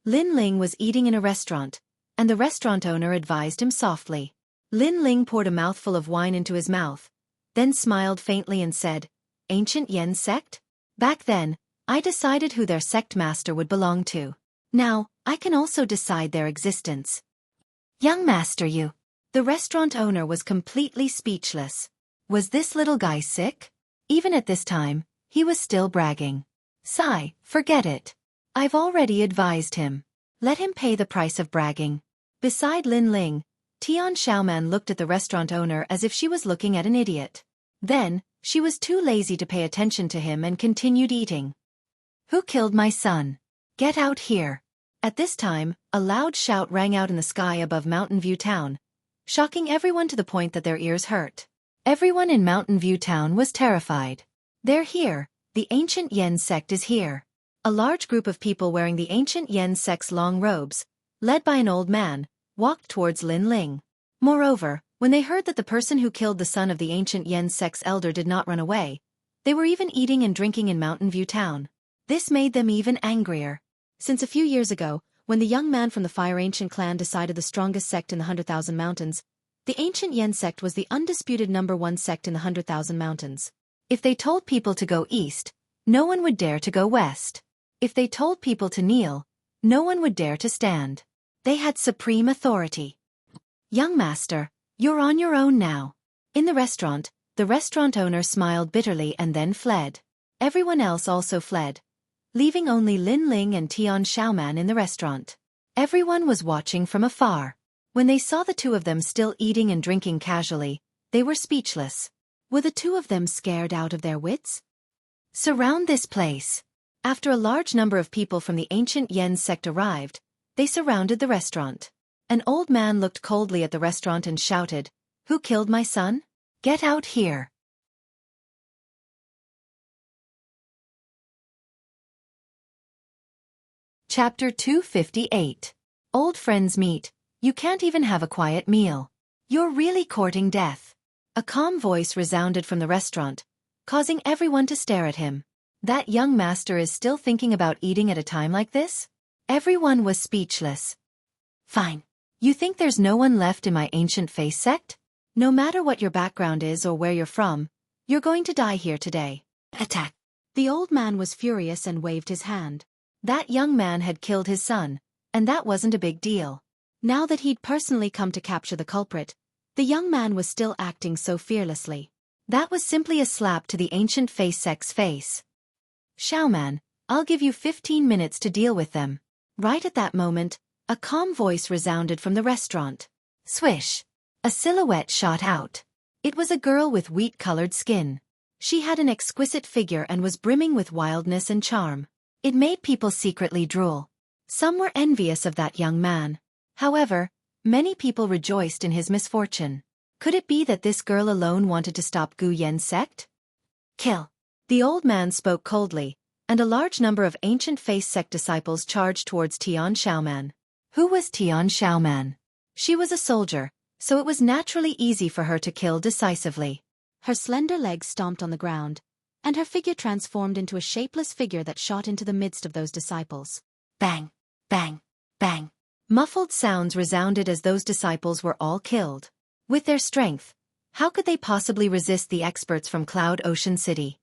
Lin Ling was eating in a restaurant, and the restaurant owner advised him softly. Lin Ling poured a mouthful of wine into his mouth, then smiled faintly and said, "Ancient Yen sect? Back then, I decided who their sect master would belong to. Now, I can also decide their existence." Young master, you. The restaurant owner was completely speechless. Was this little guy sick? Even at this time, he was still bragging. Sigh, forget it. I've already advised him. Let him pay the price of bragging. Beside Lin Ling, Tian Xiaoman looked at the restaurant owner as if she was looking at an idiot. Then, she was too lazy to pay attention to him and continued eating. Who killed my son? Get out here. At this time, a loud shout rang out in the sky above Mountain View Town, shocking everyone to the point that their ears hurt. Everyone in Mountain View Town was terrified. They're here. The ancient Yen sect is here. A large group of people wearing the ancient Yen sect's long robes, led by an old man, walked towards Lin Ling. Moreover, when they heard that the person who killed the son of the ancient Yen sect's elder did not run away, they were even eating and drinking in Mountain View Town. This made them even angrier. Since a few years ago, when the young man from the Fire Ancient clan decided the strongest sect in the 100,000 Mountains, the ancient Yen sect was the undisputed #1 sect in the 100,000 Mountains. If they told people to go east, no one would dare to go west. If they told people to kneel, no one would dare to stand. They had supreme authority. Young master, you're on your own now. In the restaurant owner smiled bitterly and then fled. Everyone else also fled, leaving only Lin Ling and Tian Xiaoman in the restaurant. Everyone was watching from afar. When they saw the two of them still eating and drinking casually, they were speechless. Were the two of them scared out of their wits? Surround this place. After a large number of people from the ancient Yen sect arrived, they surrounded the restaurant. An old man looked coldly at the restaurant and shouted, "Who killed my son? Get out here." Chapter 258. Old friends meet. You can't even have a quiet meal. You're really courting death. A calm voice resounded from the restaurant, causing everyone to stare at him. That young master is still thinking about eating at a time like this? Everyone was speechless. Fine. You think there's no one left in my ancient face sect? No matter what your background is or where you're from, you're going to die here today. Attack. The old man was furious and waved his hand. That young man had killed his son, and that wasn't a big deal. Now that he'd personally come to capture the culprit, the young man was still acting so fearlessly. That was simply a slap to the ancient face sect's face. Xiaoman, I'll give you 15 minutes to deal with them. Right at that moment, a calm voice resounded from the restaurant. Swish! A silhouette shot out. It was a girl with wheat-colored skin. She had an exquisite figure and was brimming with wildness and charm. It made people secretly drool. Some were envious of that young man. However, many people rejoiced in his misfortune. Could it be that this girl alone wanted to stop Gu Yen's sect? Kill! The old man spoke coldly, and a large number of ancient face sect disciples charged towards Tian Xiaoman. Who was Tian Xiaoman? She was a soldier, so it was naturally easy for her to kill decisively. Her slender legs stomped on the ground, and her figure transformed into a shapeless figure that shot into the midst of those disciples. Bang! Bang! Bang! Muffled sounds resounded as those disciples were all killed. With their strength, how could they possibly resist the experts from Cloud Ocean City?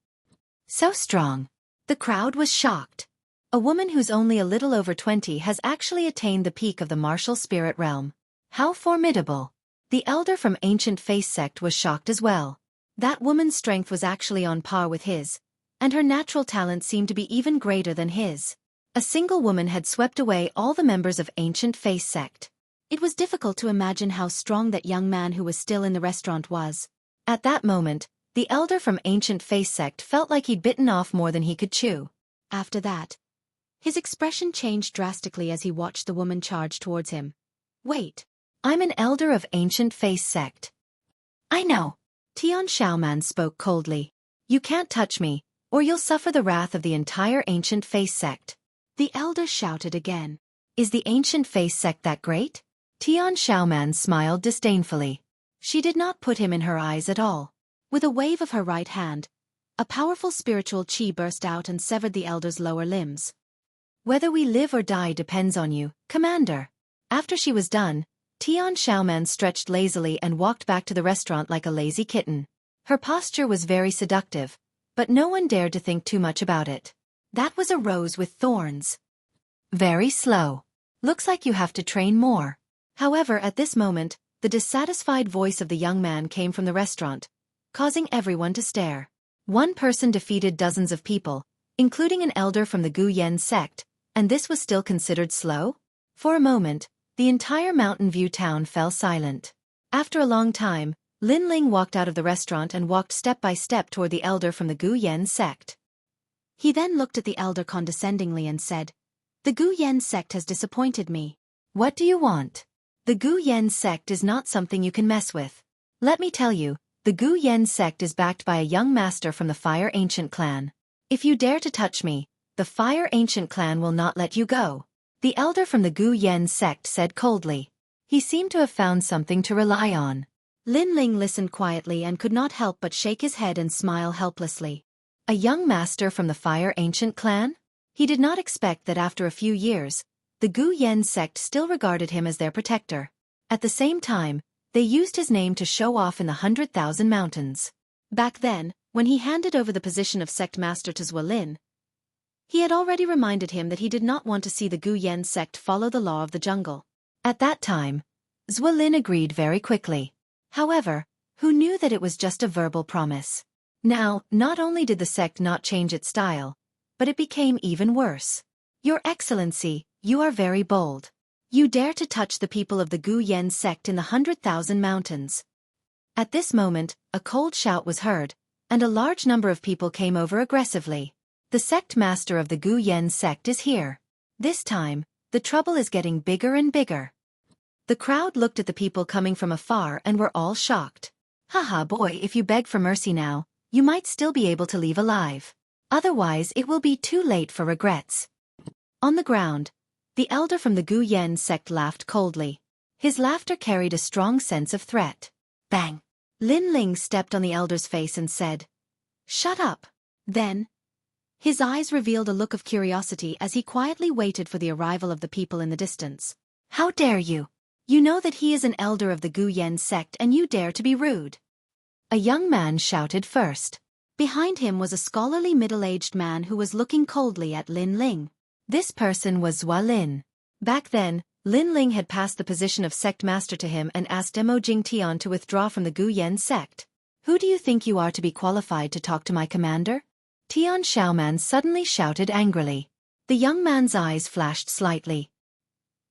So strong. The crowd was shocked. A woman who's only a little over 20 has actually attained the peak of the martial spirit realm. How formidable. The elder from Ancient Face Sect was shocked as well. That woman's strength was actually on par with his, and her natural talent seemed to be even greater than his. A single woman had swept away all the members of Ancient Face Sect. It was difficult to imagine how strong that young man who was still in the restaurant was. At that moment, the elder from Ancient Face Sect felt like he'd bitten off more than he could chew. After that, his expression changed drastically as he watched the woman charge towards him. Wait. I'm an elder of ancient face sect. I know. Tian Shaoman spoke coldly. You can't touch me, or you'll suffer the wrath of the entire ancient face sect. The elder shouted again. Is the ancient face sect that great? Tian Shaoman smiled disdainfully. She did not put him in her eyes at all. With a wave of her right hand, a powerful spiritual qi burst out and severed the elder's lower limbs. Whether we live or die depends on you, Commander. After she was done, Tian Shaoman stretched lazily and walked back to the restaurant like a lazy kitten. Her posture was very seductive, but no one dared to think too much about it. That was a rose with thorns. Very slow. Looks like you have to train more. However, at this moment, the dissatisfied voice of the young man came from the restaurant, causing everyone to stare. One person defeated dozens of people, including an elder from the Gu Yen sect, and this was still considered slow? For a moment, the entire Mountain View town fell silent. After a long time, Lin Ling walked out of the restaurant and walked step by step toward the elder from the Gu Yen sect. He then looked at the elder condescendingly and said, "The Gu Yen sect has disappointed me." What do you want? The Gu Yen sect is not something you can mess with. Let me tell you, the Gu Yen sect is backed by a young master from the Fire Ancient clan. If you dare to touch me, the Fire Ancient clan will not let you go. The elder from the Gu Yen sect said coldly. He seemed to have found something to rely on. Lin Ling listened quietly and could not help but shake his head and smile helplessly. A young master from the Fire Ancient clan? He did not expect that after a few years, the Gu Yen sect still regarded him as their protector. At the same time, they used his name to show off in the 100,000 mountains. Back then, when he handed over the position of sect master to Xuelin, he had already reminded him that he did not want to see the Gu Yen sect follow the law of the jungle. At that time, Xuelin agreed very quickly. However, who knew that it was just a verbal promise? Now, not only did the sect not change its style, but it became even worse. Your Excellency, you are very bold. You dare to touch the people of the Gu Yen sect in the 100,000 mountains. At this moment, a cold shout was heard, and a large number of people came over aggressively. The sect master of the Gu Yen sect is here. This time, the trouble is getting bigger and bigger. The crowd looked at the people coming from afar and were all shocked. Haha boy, if you beg for mercy now, you might still be able to leave alive. Otherwise it will be too late for regrets. On the ground, the elder from the Gu Yen sect laughed coldly. His laughter carried a strong sense of threat. Bang! Lin Ling stepped on the elder's face and said, "Shut up." Then, his eyes revealed a look of curiosity as he quietly waited for the arrival of the people in the distance. How dare you? You know that he is an elder of the Gu Yen sect and you dare to be rude. A young man shouted first. Behind him was a scholarly middle-aged man who was looking coldly at Lin Ling. This person was Xuelin. Back then, Lin Ling had passed the position of sect master to him and asked Demo Jingtian to withdraw from the Gu Yen sect. Who do you think you are to be qualified to talk to my commander? Tian Shaoman suddenly shouted angrily. The young man's eyes flashed slightly.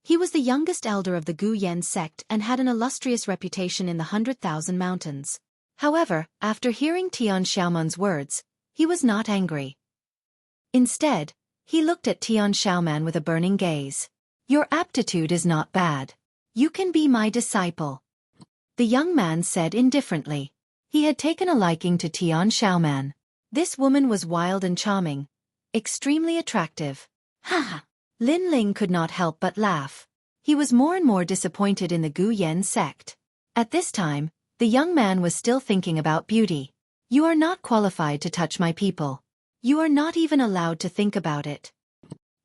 He was the youngest elder of the Gu Yen sect and had an illustrious reputation in the 100,000 mountains. However, after hearing Tian Shaoman's words, he was not angry. Instead, he looked at Tian Shaoman with a burning gaze. Your aptitude is not bad. You can be my disciple. The young man said indifferently. He had taken a liking to Tian Shaoman. This woman was wild and charming, extremely attractive. Ha! Lin Ling could not help but laugh. He was more and more disappointed in the Gu Yen sect. At this time, the young man was still thinking about beauty. You are not qualified to touch my people. You are not even allowed to think about it.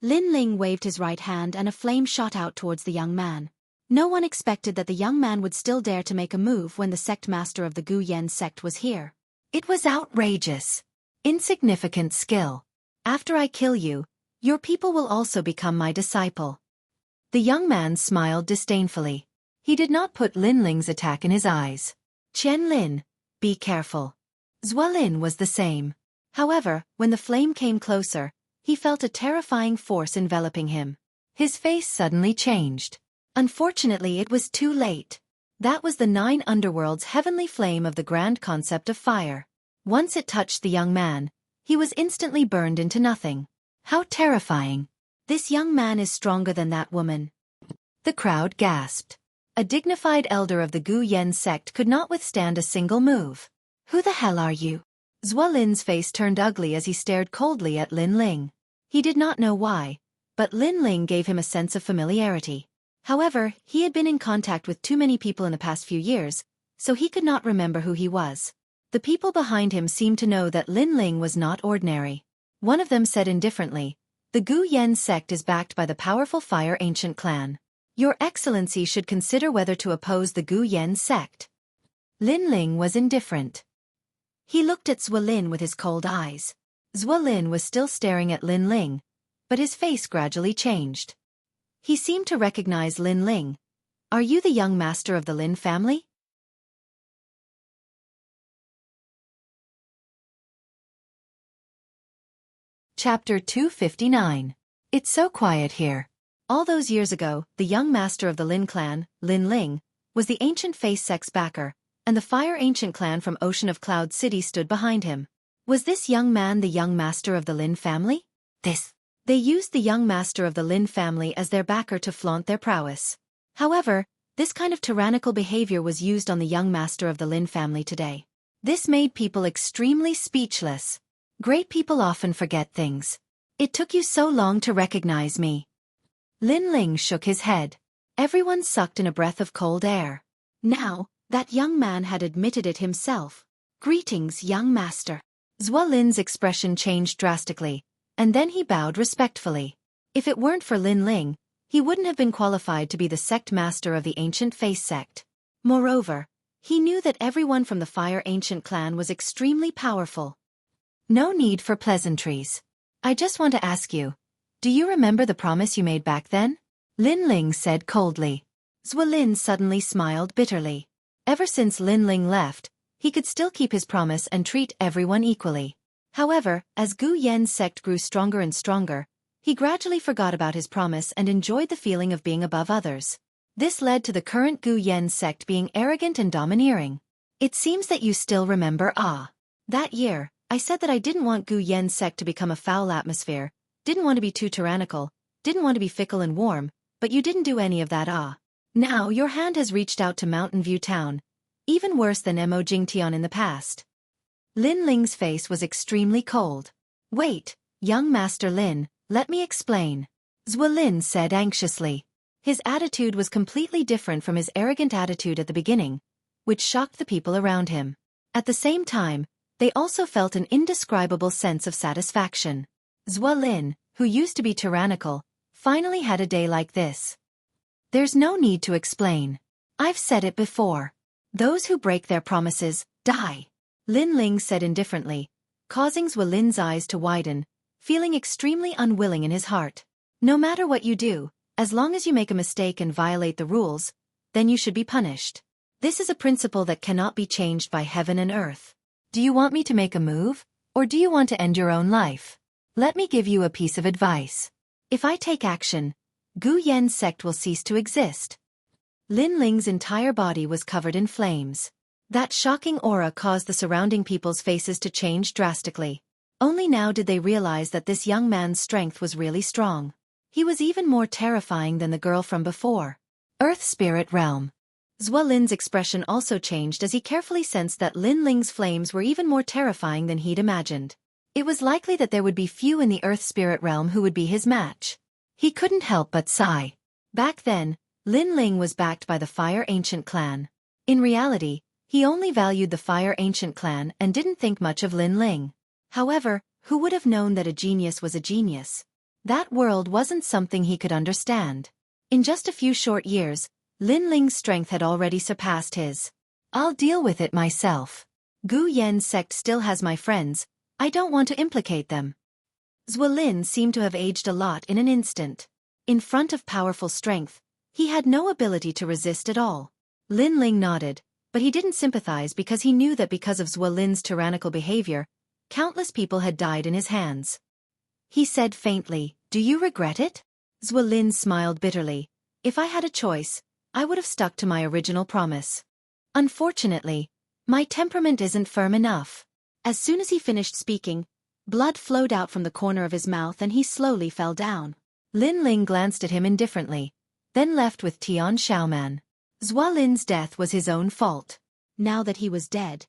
Lin Ling waved his right hand and a flame shot out towards the young man. No one expected that the young man would still dare to make a move when the sect master of the Gu Yen sect was here. It was outrageous. Insignificant skill. After I kill you, your people will also become my disciple. The young man smiled disdainfully. He did not put Lin Ling's attack in his eyes. Qian Lin, be careful. Xuelin was the same. However, when the flame came closer, he felt a terrifying force enveloping him. His face suddenly changed. Unfortunately, it was too late. That was the 9 underworlds' heavenly flame of the grand concept of fire. Once it touched the young man, he was instantly burned into nothing. How terrifying. This young man is stronger than that woman. The crowd gasped. A dignified elder of the Gu Yen sect could not withstand a single move. Who the hell are you? Xuelin's face turned ugly as he stared coldly at Lin Ling. He did not know why, but Lin Ling gave him a sense of familiarity. However, he had been in contact with too many people in the past few years, so he could not remember who he was. The people behind him seemed to know that Lin Ling was not ordinary. One of them said indifferently, "The Gu Yen sect is backed by the powerful Fire Ancient clan. Your Excellency should consider whether to oppose the Gu Yen sect." Lin Ling was indifferent. He looked at Xuelin with his cold eyes. Xuelin was still staring at Lin Ling, but his face gradually changed. He seemed to recognize Lin Ling. "Are you the young master of the Lin family?" Chapter 259. It's so quiet here. All those years ago, the young master of the Lin clan, Lin Ling, was the ancient Face Sect's backer, and the Fire Ancient clan from Ocean of Cloud City stood behind him. Was this young man the young master of the Lin family? They used the young master of the Lin family as their backer to flaunt their prowess. However, this kind of tyrannical behavior was used on the young master of the Lin family today. This made people extremely speechless. Great people often forget things. It took you so long to recognize me. Lin Ling shook his head. Everyone sucked in a breath of cold air. Now, that young man had admitted it himself. "Greetings, young master." Xuelin's expression changed drastically, and then he bowed respectfully. If it weren't for Lin Ling, he wouldn't have been qualified to be the sect master of the Ancient Face Sect. Moreover, he knew that everyone from the Fire Ancient clan was extremely powerful. "No need for pleasantries. I just want to ask you, do you remember the promise you made back then?" Lin Ling said coldly. Xuelin suddenly smiled bitterly. Ever since Lin Ling left, he could still keep his promise and treat everyone equally. However, as Gu Yen's sect grew stronger and stronger, he gradually forgot about his promise and enjoyed the feeling of being above others. This led to the current Gu Yen sect being arrogant and domineering. It seems that you still remember that year, I said that I didn't want Gu Yen's sect to become a foul atmosphere, didn't want to be too tyrannical, didn't want to be fickle and warm, but you didn't do any of that. Now your hand has reached out to Mountain View Town, even worse than Mo Jingtian in the past. Lin Ling's face was extremely cold. "Wait, young Master Lin, let me explain," Xuelin said anxiously. His attitude was completely different from his arrogant attitude at the beginning, which shocked the people around him. At the same time, they also felt an indescribable sense of satisfaction. Xuelin, who used to be tyrannical, finally had a day like this. "There's no need to explain. I've said it before. Those who break their promises, die," Lin Ling said indifferently, causing Xuelin's eyes to widen, feeling extremely unwilling in his heart. "No matter what you do, as long as you make a mistake and violate the rules, then you should be punished. This is a principle that cannot be changed by heaven and earth. Do you want me to make a move, or do you want to end your own life? Let me give you a piece of advice. If I take action, Gu Yen's sect will cease to exist." Lin Ling's entire body was covered in flames. That shocking aura caused the surrounding people's faces to change drastically. Only now did they realize that this young man's strength was really strong. He was even more terrifying than the girl from before. Earth Spirit Realm. Xuelin's expression also changed as he carefully sensed that Lin Ling's flames were even more terrifying than he'd imagined. It was likely that there would be few in the Earth Spirit Realm who would be his match. He couldn't help but sigh. Back then, Lin Ling was backed by the Fire Ancient clan. In reality, he only valued the Fire Ancient clan and didn't think much of Lin Ling. However, who would have known that a genius was a genius? That world wasn't something he could understand. In just a few short years, Lin Ling's strength had already surpassed his. "I'll deal with it myself. Gu Yen's sect still has my friends, I don't want to implicate them." Xuelin seemed to have aged a lot in an instant. In front of powerful strength, he had no ability to resist at all. Lin Ling nodded, but he didn't sympathize because he knew that because of Xuelin's tyrannical behavior, countless people had died in his hands. He said faintly, "Do you regret it?" Xuelin smiled bitterly. "If I had a choice, I would have stuck to my original promise. Unfortunately, my temperament isn't firm enough." As soon as he finished speaking, Blood flowed out from the corner of his mouth and he slowly fell down. Lin Ling glanced at him indifferently, then left with Tian Xiaoman. Xuelin's death was his own fault. Now that he was dead,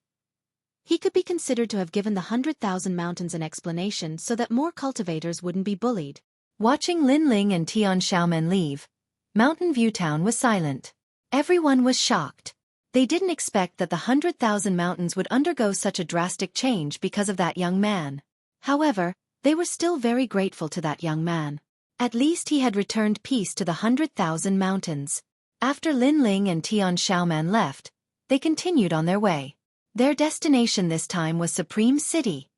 he could be considered to have given the 100,000 mountains an explanation so that more cultivators wouldn't be bullied. Watching Lin Ling and Tian Xiaoman leave, Mountain View Town was silent. Everyone was shocked. They didn't expect that the 100,000 mountains would undergo such a drastic change because of that young man. However, they were still very grateful to that young man. At least he had returned peace to the 100,000 mountains. After Lin Ling and Tian Xiaoman left, they continued on their way. Their destination this time was Supreme City.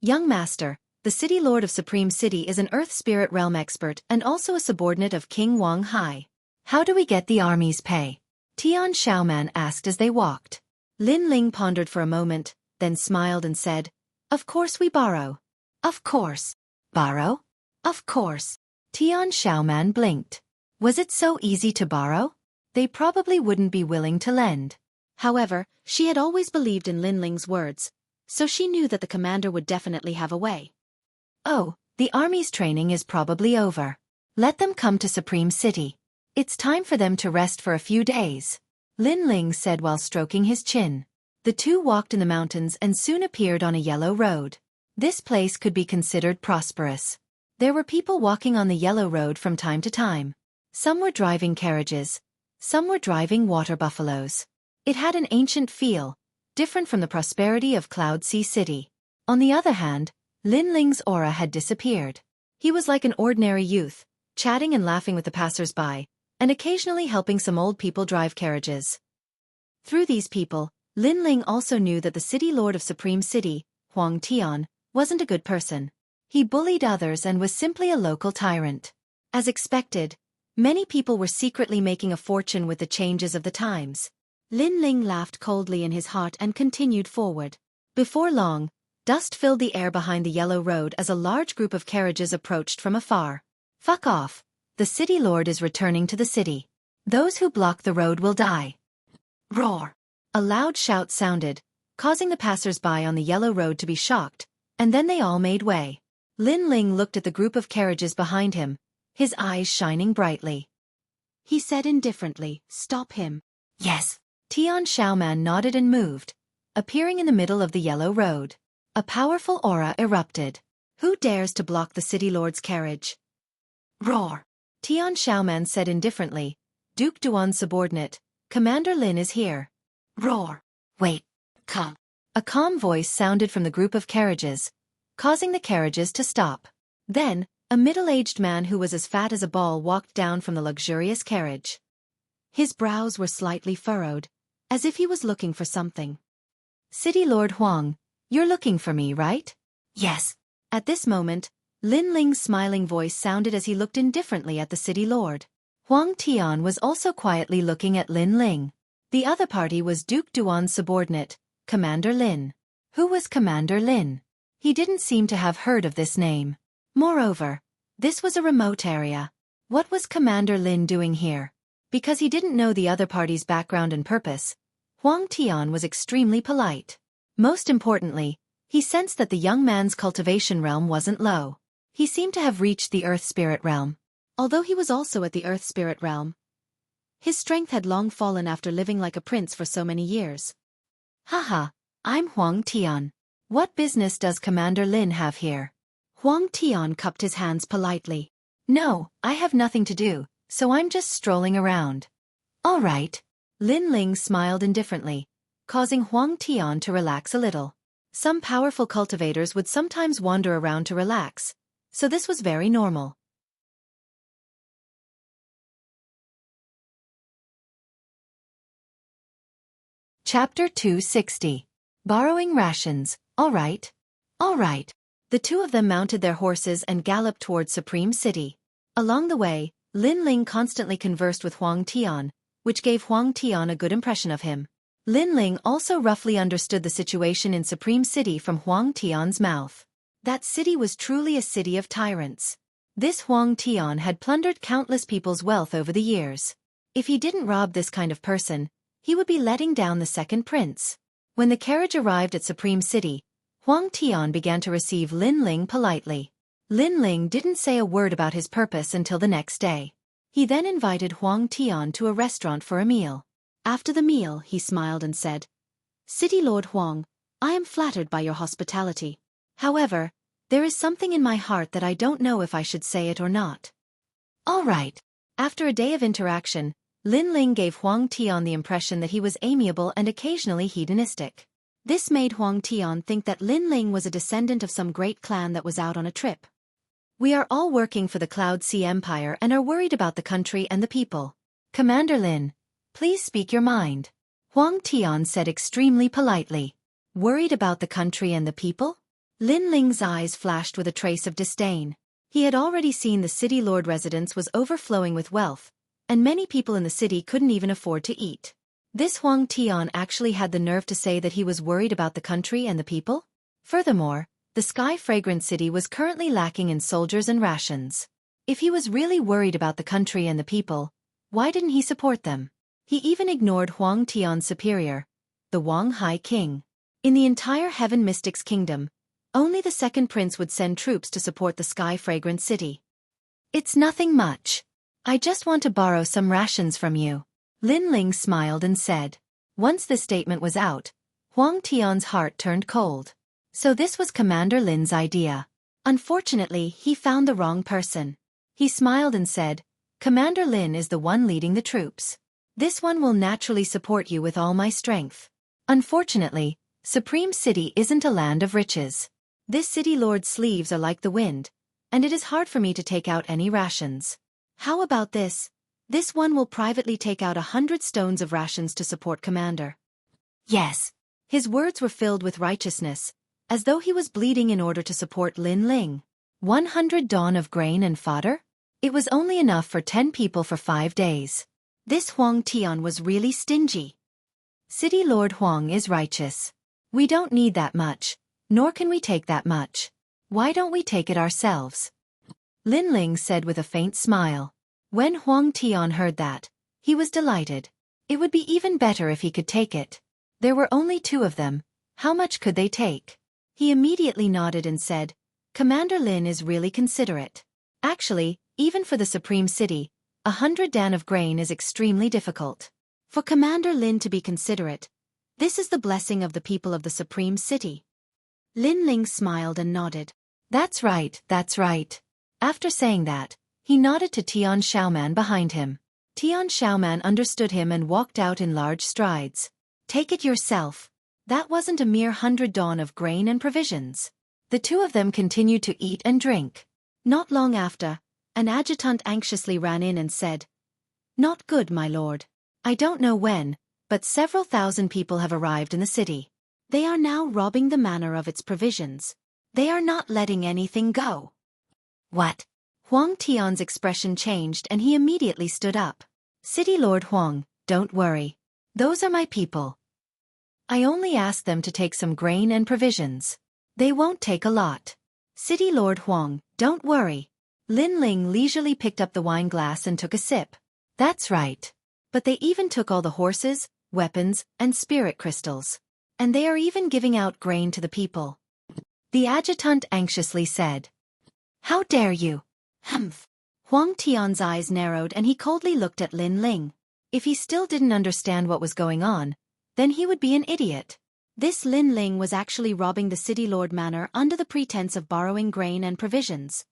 Young Master, the City Lord of Supreme City is an Earth Spirit Realm expert and also a subordinate of King Wang Hai. How do we get the army's pay? Tian Xiaoman asked as they walked. Lin Ling pondered for a moment, then smiled and said, "Of course we borrow." "Of course." "Borrow?" "Of course." Tian Xiaoman blinked. Was it so easy to borrow? They probably wouldn't be willing to lend. However, she had always believed in Lin Ling's words, so she knew that the commander would definitely have a way. Oh, the army's training is probably over. Let them come to Supreme City. It's time for them to rest for a few days, Lin Ling said while stroking his chin. The two walked in the mountains and soon appeared on a yellow road. This place could be considered prosperous. There were people walking on the yellow road from time to time. Some were driving carriages. Some were driving water buffaloes. It had an ancient feel, different from the prosperity of Cloud Sea City. On the other hand, Lin Ling's aura had disappeared. He was like an ordinary youth, chatting and laughing with the passers-by, and occasionally helping some old people drive carriages. Through these people, Lin Ling also knew that the City Lord of Supreme City, Huang Tian, wasn't a good person. He bullied others and was simply a local tyrant. As expected, many people were secretly making a fortune with the changes of the times. Lin Ling laughed coldly in his heart and continued forward. Before long, dust filled the air behind the yellow road as a large group of carriages approached from afar. Fuck off. The City Lord is returning to the city. Those who block the road will die. Roar. A loud shout sounded, causing the passers-by on the yellow road to be shocked, and then they all made way. Lin Ling looked at the group of carriages behind him, his eyes shining brightly. He said indifferently, "Stop him." Yes. Tian Xiaoman nodded and moved, appearing in the middle of the yellow road. A powerful aura erupted. Who dares to block the City Lord's carriage? Roar. Tian Xiaoman said indifferently, Duke Duan's subordinate, Commander Lin is here. Roar. Wait. Come. A calm voice sounded from the group of carriages, causing the carriages to stop. Then, a middle-aged man who was as fat as a ball walked down from the luxurious carriage. His brows were slightly furrowed, as if he was looking for something. City Lord Huang, you're looking for me, right? Yes. At this moment, Lin Ling's smiling voice sounded as he looked indifferently at the City Lord. Huang Tian was also quietly looking at Lin Ling. The other party was Duke Duan's subordinate, Commander Lin. Who was Commander Lin? He didn't seem to have heard of this name. Moreover, this was a remote area. What was Commander Lin doing here? Because he didn't know the other party's background and purpose, Huang Tian was extremely polite. Most importantly, he sensed that the young man's cultivation realm wasn't low. He seemed to have reached the Earth Spirit realm. Although he was also at the Earth Spirit realm, his strength had long fallen after living like a prince for so many years. Haha, I'm Huang Tian. What business does Commander Lin have here? Huang Tian cupped his hands politely. No, I have nothing to do, so I'm just strolling around. All right. Lin Ling smiled indifferently, causing Huang Tian to relax a little. Some powerful cultivators would sometimes wander around to relax, so this was very normal. Chapter 260. Borrowing rations. All right. All right. The two of them mounted their horses and galloped towards Supreme City. Along the way, Lin Ling constantly conversed with Huang Tian, which gave Huang Tian a good impression of him. Lin Ling also roughly understood the situation in Supreme City from Huang Tian's mouth. That city was truly a city of tyrants. This Huang Tian had plundered countless people's wealth over the years. If he didn't rob this kind of person, he would be letting down the second prince. When the carriage arrived at Supreme City, Huang Tian began to receive Lin Ling politely. Lin Ling didn't say a word about his purpose until the next day. He then invited Huang Tian to a restaurant for a meal. After the meal, he smiled and said, "City Lord Huang, I am flattered by your hospitality. However, there is something in my heart that I don't know if I should say it or not." All right. After a day of interaction, Lin Ling gave Huang Tian the impression that he was amiable and occasionally hedonistic. This made Huang Tian think that Lin Ling was a descendant of some great clan that was out on a trip. "We are all working for the Cloud Sea Empire and are worried about the country and the people. Commander Lin, please speak your mind," Huang Tian said extremely politely. Worried about the country and the people? Lin Ling's eyes flashed with a trace of disdain. He had already seen the city lord residence was overflowing with wealth, and many people in the city couldn't even afford to eat. This Huang Tian actually had the nerve to say that he was worried about the country and the people? Furthermore, the sky-fragrant city was currently lacking in soldiers and rations. If he was really worried about the country and the people, why didn't he support them? He even ignored Huang Tian's superior, the Wang Hai King. In the entire Heaven Mystics Kingdom, only the second prince would send troops to support the sky-fragrant city. "It's nothing much. I just want to borrow some rations from you," Lin Ling smiled and said. Once this statement was out, Huang Tian's heart turned cold. So this was Commander Lin's idea. Unfortunately, he found the wrong person. He smiled and said, "Commander Lin is the one leading the troops. This one will naturally support you with all my strength. Unfortunately, Supreme City isn't a land of riches. This city lord's sleeves are like the wind, and it is hard for me to take out any rations. How about this? This one will privately take out 100 stones of rations to support Commander." Yes. His words were filled with righteousness, as though he was bleeding in order to support Lin Ling. 100 dawn of grain and fodder? It was only enough for 10 people for 5 days. This Huang Tian was really stingy. City Lord Huang is righteous. We don't need that much, nor can we take that much. Why don't we take it ourselves? Lin Ling said with a faint smile. When Huang Tian heard that, he was delighted. It would be even better if he could take it. There were only 2 of them. How much could they take? He immediately nodded and said, "Commander Lin is really considerate. Actually, even for the Supreme City, 100 dan of grain is extremely difficult. For Commander Lin to be considerate, this is the blessing of the people of the Supreme City." Lin Ling smiled and nodded. That's right, that's right." After saying that, he nodded to Tian Xiaoman behind him. Tian Xiaoman understood him and walked out in large strides. "Take it yourself. That wasn't a mere 100 dawn of grain and provisions." The 2 of them continued to eat and drink. Not long after, an adjutant anxiously ran in and said, "Not good, my lord. I don't know when, but several thousand people have arrived in the city. They are now robbing the manor of its provisions. They are not letting anything go." What? Huang Tian's expression changed and he immediately stood up. "City Lord Huang, don't worry. Those are my people. I only asked them to take some grain and provisions. They won't take a lot. City Lord Huang, don't worry." Lin Ling leisurely picked up the wine glass and took a sip. "That's right. But they even took all the horses, weapons, and spirit crystals. And they are even giving out grain to the people," the adjutant anxiously said. "How dare you?" Humph. Huang Tian's eyes narrowed and he coldly looked at Lin Ling. If he still didn't understand what was going on, then he would be an idiot. This Lin Ling was actually robbing the city lord manor under the pretense of borrowing grain and provisions.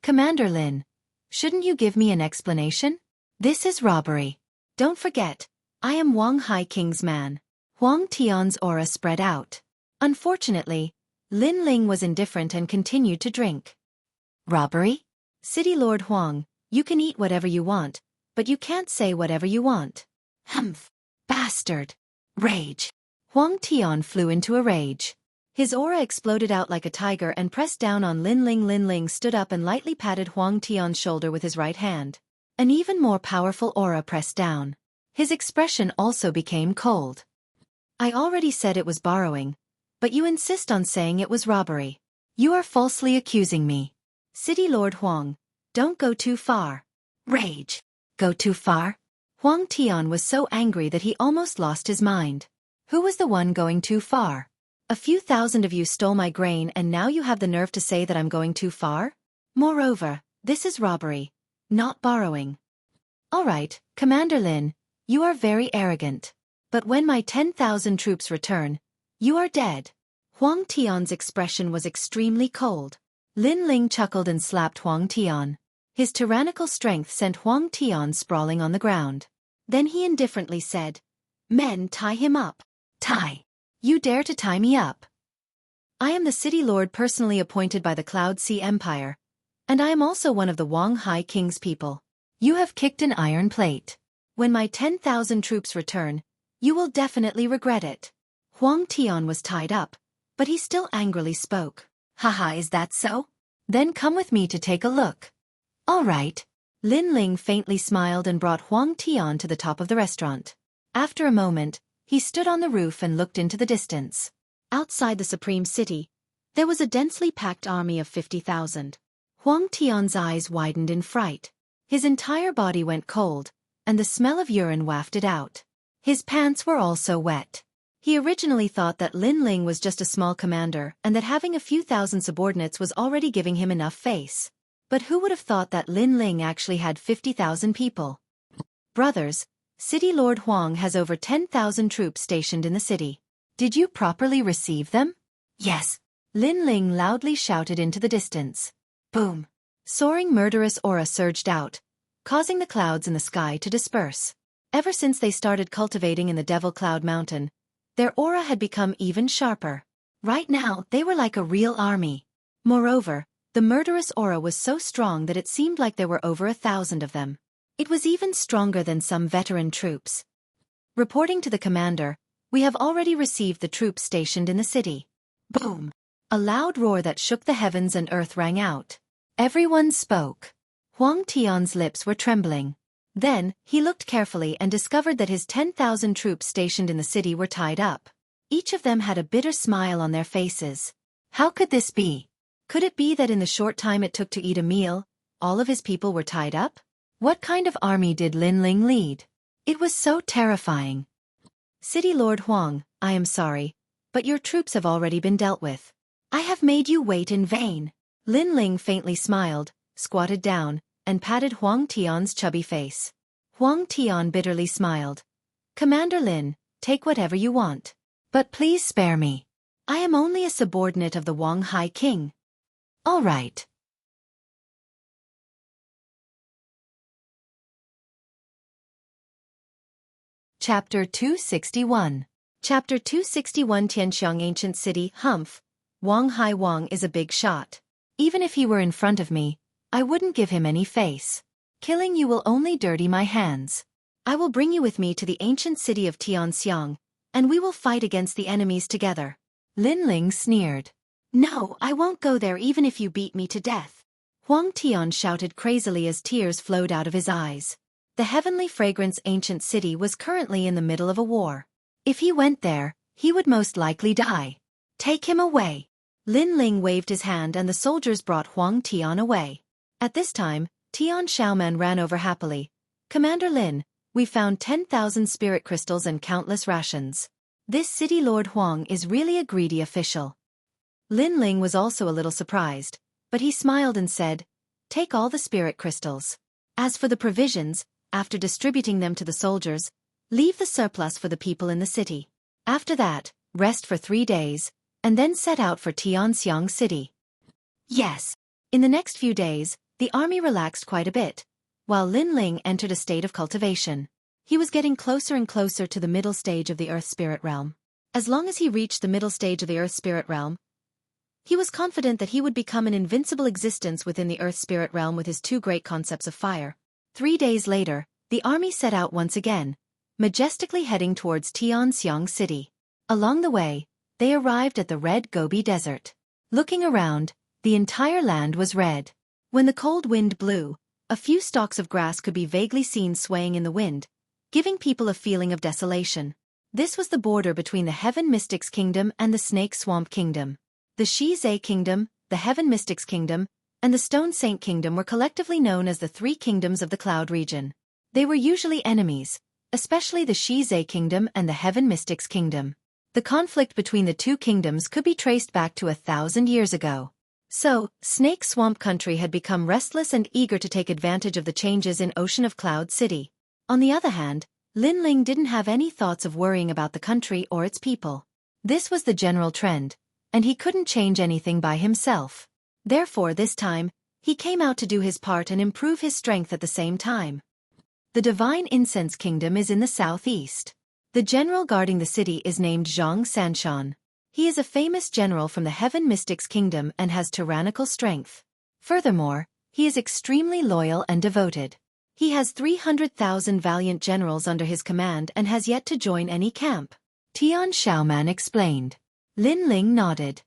"Commander Lin, shouldn't you give me an explanation? This is robbery. Don't forget, I am Wang Hai King's man." Huang Tian's aura spread out. Unfortunately, Lin Ling was indifferent and continued to drink. "Robbery? City Lord Huang, you can eat whatever you want, but you can't say whatever you want." Humph. Bastard. Rage. Huang Tian flew into a rage. His aura exploded out like a tiger and pressed down on Lin Ling. Lin Ling stood up and lightly patted Huang Tian's shoulder with his right hand. An even more powerful aura pressed down. His expression also became cold. "I already said it was borrowing, but you insist on saying it was robbery. You are falsely accusing me. City Lord Huang, don't go too far." Rage. Go too far? Huang Tian was so angry that he almost lost his mind. Who was the one going too far? A few thousand of you stole my grain and now you have the nerve to say that I'm going too far? Moreover, this is robbery, not borrowing. All right, Commander Lin, you are very arrogant. But when my 10,000 troops return, you are dead. Huang Tian's expression was extremely cold. Lin Ling chuckled and slapped Huang Tian. His tyrannical strength sent Huang Tian sprawling on the ground. Then he indifferently said, "Men, tie him up." "Tie? You dare to tie me up? I am the city lord personally appointed by the Cloud Sea Empire, and I am also one of the Wang Hai King's people. You have kicked an iron plate. When my 10,000 troops return, you will definitely regret it." Huang Tian was tied up, but he still angrily spoke. "Haha, is that so? Then come with me to take a look." "All right." Lin Ling faintly smiled and brought Huang Tian to the top of the restaurant. After a moment, he stood on the roof and looked into the distance. Outside the Supreme City, there was a densely packed army of 50,000. Huang Tian's eyes widened in fright. His entire body went cold, and the smell of urine wafted out. His pants were also wet. He originally thought that Lin Ling was just a small commander and that having a few thousand subordinates was already giving him enough face. But who would have thought that Lin Ling actually had 50,000 people? "Brothers, City Lord Huang has over 10,000 troops stationed in the city. Did you properly receive them?" "Yes," Lin Ling loudly shouted into the distance. Boom! Soaring murderous aura surged out, causing the clouds in the sky to disperse. Ever since they started cultivating in the Devil Cloud Mountain, their aura had become even sharper. Right now, they were like a real army. Moreover, the murderous aura was so strong that it seemed like there were over 1,000 of them. It was even stronger than some veteran troops. Reporting to the commander, "We have already received the troops stationed in the city." Boom! A loud roar that shook the heavens and earth rang out. Everyone spoke. Huang Tian's lips were trembling. Then, he looked carefully and discovered that his 10,000 troops stationed in the city were tied up. Each of them had a bitter smile on their faces. How could this be? Could it be that in the short time it took to eat a meal, all of his people were tied up? What kind of army did Lin Ling lead? It was so terrifying. "City Lord Huang, I am sorry, but your troops have already been dealt with. I have made you wait in vain." Lin Ling faintly smiled, squatted down, and patted Huang Tian's chubby face. Huang Tian bitterly smiled. "Commander Lin, take whatever you want. But please spare me. I am only a subordinate of the Wang Hai King." "All right." Chapter 261. Chapter 261 Tianxiang Ancient City. Humph. Wang Hai Wang is a big shot. Even if he were in front of me, I wouldn't give him any face. Killing you will only dirty my hands. I will bring you with me to the ancient city of Tianxiang, and we will fight against the enemies together. Lin Ling sneered. "No, I won't go there even if you beat me to death." Huang Tian shouted crazily as tears flowed out of his eyes. The heavenly fragrance ancient city was currently in the middle of a war. If he went there, he would most likely die. "Take him away." Lin Ling waved his hand and the soldiers brought Huang Tian away. At this time, Tian Xiaoman ran over happily. "Commander Lin, we found 10,000 spirit crystals and countless rations. This city Lord Huang is really a greedy official." Lin Ling was also a little surprised, but he smiled and said, "Take all the spirit crystals. As for the provisions, after distributing them to the soldiers, leave the surplus for the people in the city. After that, rest for 3 days, and then set out for Tianxiang City." Yes. In the next few days, the army relaxed quite a bit, while Lin Ling entered a state of cultivation. He was getting closer and closer to the middle stage of the Earth Spirit Realm. As long as he reached the middle stage of the Earth Spirit Realm, he was confident that he would become an invincible existence within the Earth Spirit Realm with his 2 great concepts of fire. 3 days later, the army set out once again, majestically heading towards Tianxiang City. Along the way, they arrived at the Red Gobi Desert. Looking around, the entire land was red. When the cold wind blew, a few stalks of grass could be vaguely seen swaying in the wind, giving people a feeling of desolation. This was the border between the Heaven Mystics Kingdom and the Snake Swamp Kingdom. The Shizhe Kingdom, the Heaven Mystics Kingdom, and the Stone Saint Kingdom were collectively known as the 3 kingdoms of the Cloud region. They were usually enemies, especially the Shizhe Kingdom and the Heaven Mystics Kingdom. The conflict between the two kingdoms could be traced back to 1,000 years ago. So, Snake Swamp Country had become restless and eager to take advantage of the changes in Ocean of Cloud City. On the other hand, Lin Ling didn't have any thoughts of worrying about the country or its people. This was the general trend, and he couldn't change anything by himself. Therefore this time, he came out to do his part and improve his strength at the same time. The Divine Incense Kingdom is in the southeast. The general guarding the city is named Zhang Sanshan. He is a famous general from the Heaven Mystics Kingdom and has tyrannical strength. Furthermore, he is extremely loyal and devoted. He has 300,000 valiant generals under his command and has yet to join any camp. Tian Xiaoman explained. Lin Ling nodded.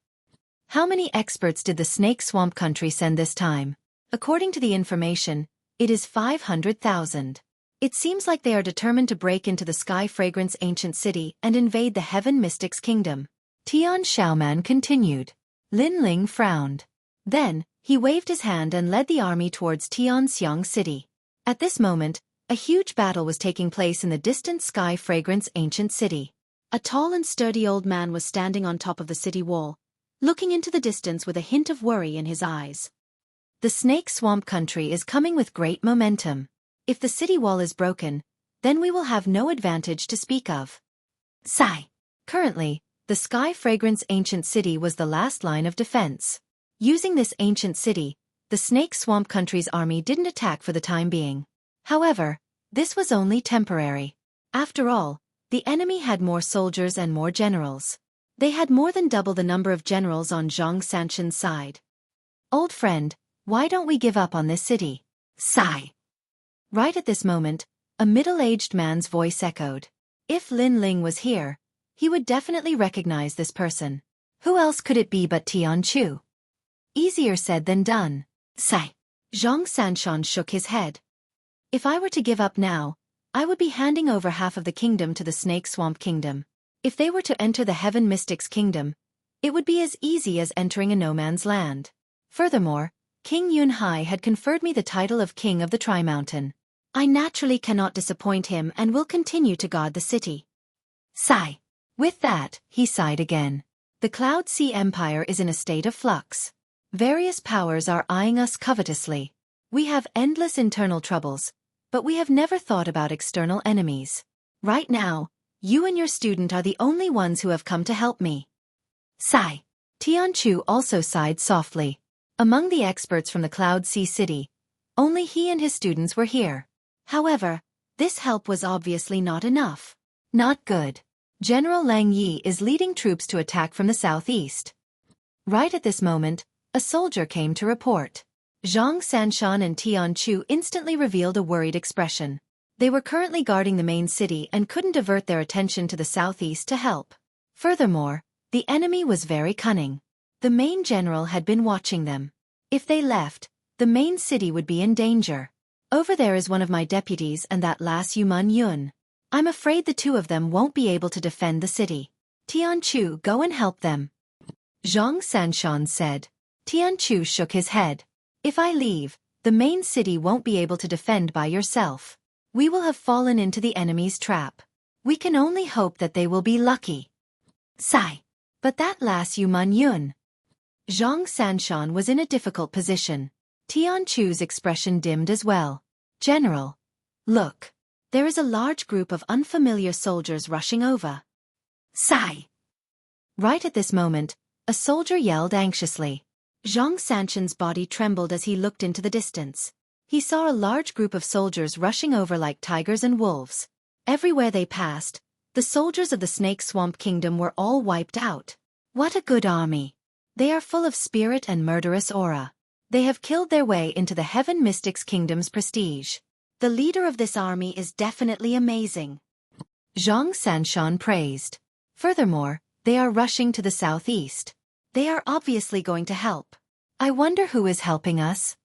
How many experts did the Snake Swamp Country send this time? According to the information, it is 500,000. It seems like they are determined to break into the Sky Fragrance Ancient City and invade the Heaven Mystics Kingdom. Tian Xiaoman continued. Lin Ling frowned. Then, he waved his hand and led the army towards Tianxiang City. At this moment, a huge battle was taking place in the distant Sky Fragrance Ancient City. A tall and sturdy old man was standing on top of the city wall, looking into the distance with a hint of worry in his eyes. The Snake Swamp Country is coming with great momentum. If the city wall is broken, then we will have no advantage to speak of. Sigh. Currently, the Sky Fragrance Ancient City was the last line of defense. Using this ancient city, the Snake Swamp Country's army didn't attack for the time being. However, this was only temporary. After all, the enemy had more soldiers and more generals. They had more than double the number of generals on Zhang Sanshan's side. Old friend, why don't we give up on this city? Sigh. Right at this moment, a middle-aged man's voice echoed. If Lin Ling was here, he would definitely recognize this person. Who else could it be but Tian Chu? Easier said than done. Sigh. Zhang Sanshan shook his head. If I were to give up now, I would be handing over half of the kingdom to the Snake Swamp Kingdom. If they were to enter the Heaven Mystics Kingdom, it would be as easy as entering a no-man's land. Furthermore, King Yunhai had conferred me the title of King of the Tri-Mountain. I naturally cannot disappoint him and will continue to guard the city. Sigh. With that, he sighed again. The Cloud Sea Empire is in a state of flux. Various powers are eyeing us covetously. We have endless internal troubles, but we have never thought about external enemies. Right now, you and your student are the only ones who have come to help me. Sigh. Tian Chu also sighed softly. Among the experts from the Cloud Sea City, only he and his students were here. However, this help was obviously not enough. Not good. General Lang Yi is leading troops to attack from the southeast. Right at this moment, a soldier came to report. Zhang Sanshan and Tian Chu instantly revealed a worried expression. They were currently guarding the main city and couldn't divert their attention to the southeast to help. Furthermore, the enemy was very cunning. The main general had been watching them. If they left, the main city would be in danger. Over there is one of my deputies and that lass Yuman Yun. I'm afraid the two of them won't be able to defend the city. Tian Chu, go and help them. Zhang Sanshan said. Tian Chu shook his head. If I leave, the main city won't be able to defend by yourself. We will have fallen into the enemy's trap. We can only hope that they will be lucky. Sigh. But that lass Yuman Yun. Zhang Sanshan was in a difficult position. Tian Chu's expression dimmed as well. General. Look. There is a large group of unfamiliar soldiers rushing over. Sigh. Right at this moment, a soldier yelled anxiously. Zhang Sanshan's body trembled as he looked into the distance. He saw a large group of soldiers rushing over like tigers and wolves. Everywhere they passed, the soldiers of the Snake Swamp Kingdom were all wiped out. What a good army. They are full of spirit and murderous aura. They have killed their way into the Heaven Mystics Kingdom's prestige. The leader of this army is definitely amazing. Zhang Sanshan praised. Furthermore, they are rushing to the southeast. They are obviously going to help. I wonder who is helping us?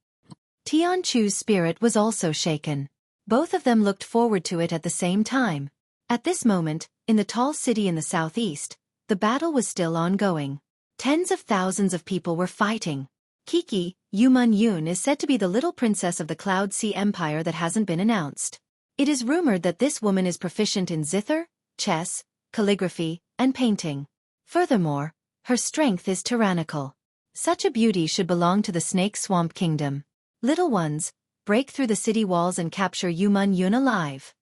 Tian Chu's spirit was also shaken. Both of them looked forward to it at the same time. At this moment, in the tall city in the southeast, the battle was still ongoing. Tens of thousands of people were fighting. Kiki, Yuman Yun is said to be the little princess of the Cloud Sea Empire that hasn't been announced. It is rumored that this woman is proficient in zither, chess, calligraphy, and painting. Furthermore, her strength is tyrannical. Such a beauty should belong to the Snake Swamp Kingdom. Little ones, break through the city walls and capture Yuman Yun alive.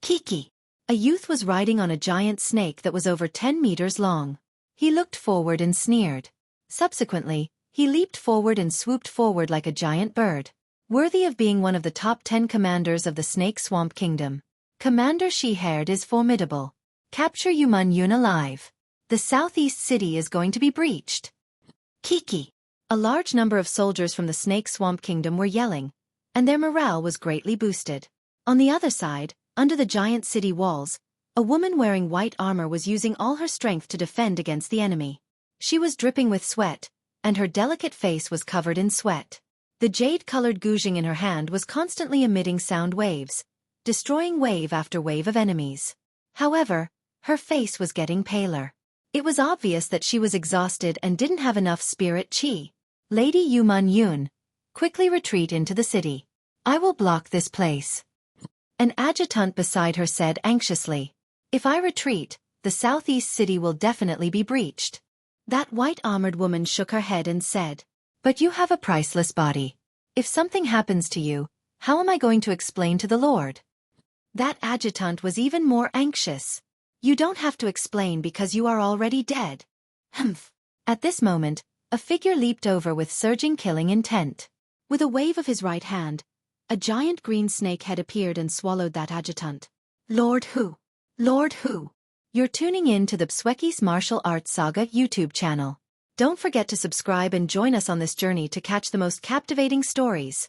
Xueqi. A youth was riding on a giant snake that was over 10 meters long. He looked forward and sneered. Subsequently, he leaped forward and swooped forward like a giant bird. Worthy of being one of the top 10 commanders of the Snake Swamp Kingdom. Commander She-Haired is formidable. Capture Yuman Yun alive. The southeast city is going to be breached. Xueqi. A large number of soldiers from the Snake Swamp Kingdom were yelling, and their morale was greatly boosted. On the other side, under the giant city walls, a woman wearing white armor was using all her strength to defend against the enemy. She was dripping with sweat, and her delicate face was covered in sweat. The jade-colored guzheng in her hand was constantly emitting sound waves, destroying wave after wave of enemies. However, her face was getting paler. It was obvious that she was exhausted and didn't have enough spirit chi. Lady Yuman Yun, quickly retreat into the city. I will block this place. An adjutant beside her said anxiously. If I retreat, the southeast city will definitely be breached. That white-armored woman shook her head and said, but you have a priceless body. If something happens to you, how am I going to explain to the Lord? That adjutant was even more anxious. You don't have to explain because you are already dead. Humph. At this moment, a figure leaped over with surging killing intent. With a wave of his right hand, a giant green snake head appeared and swallowed that adjutant. Lord Hu. Lord Hu. You're tuning in to the Xueqi's Martial Arts Saga YouTube channel. Don't forget to subscribe and join us on this journey to catch the most captivating stories.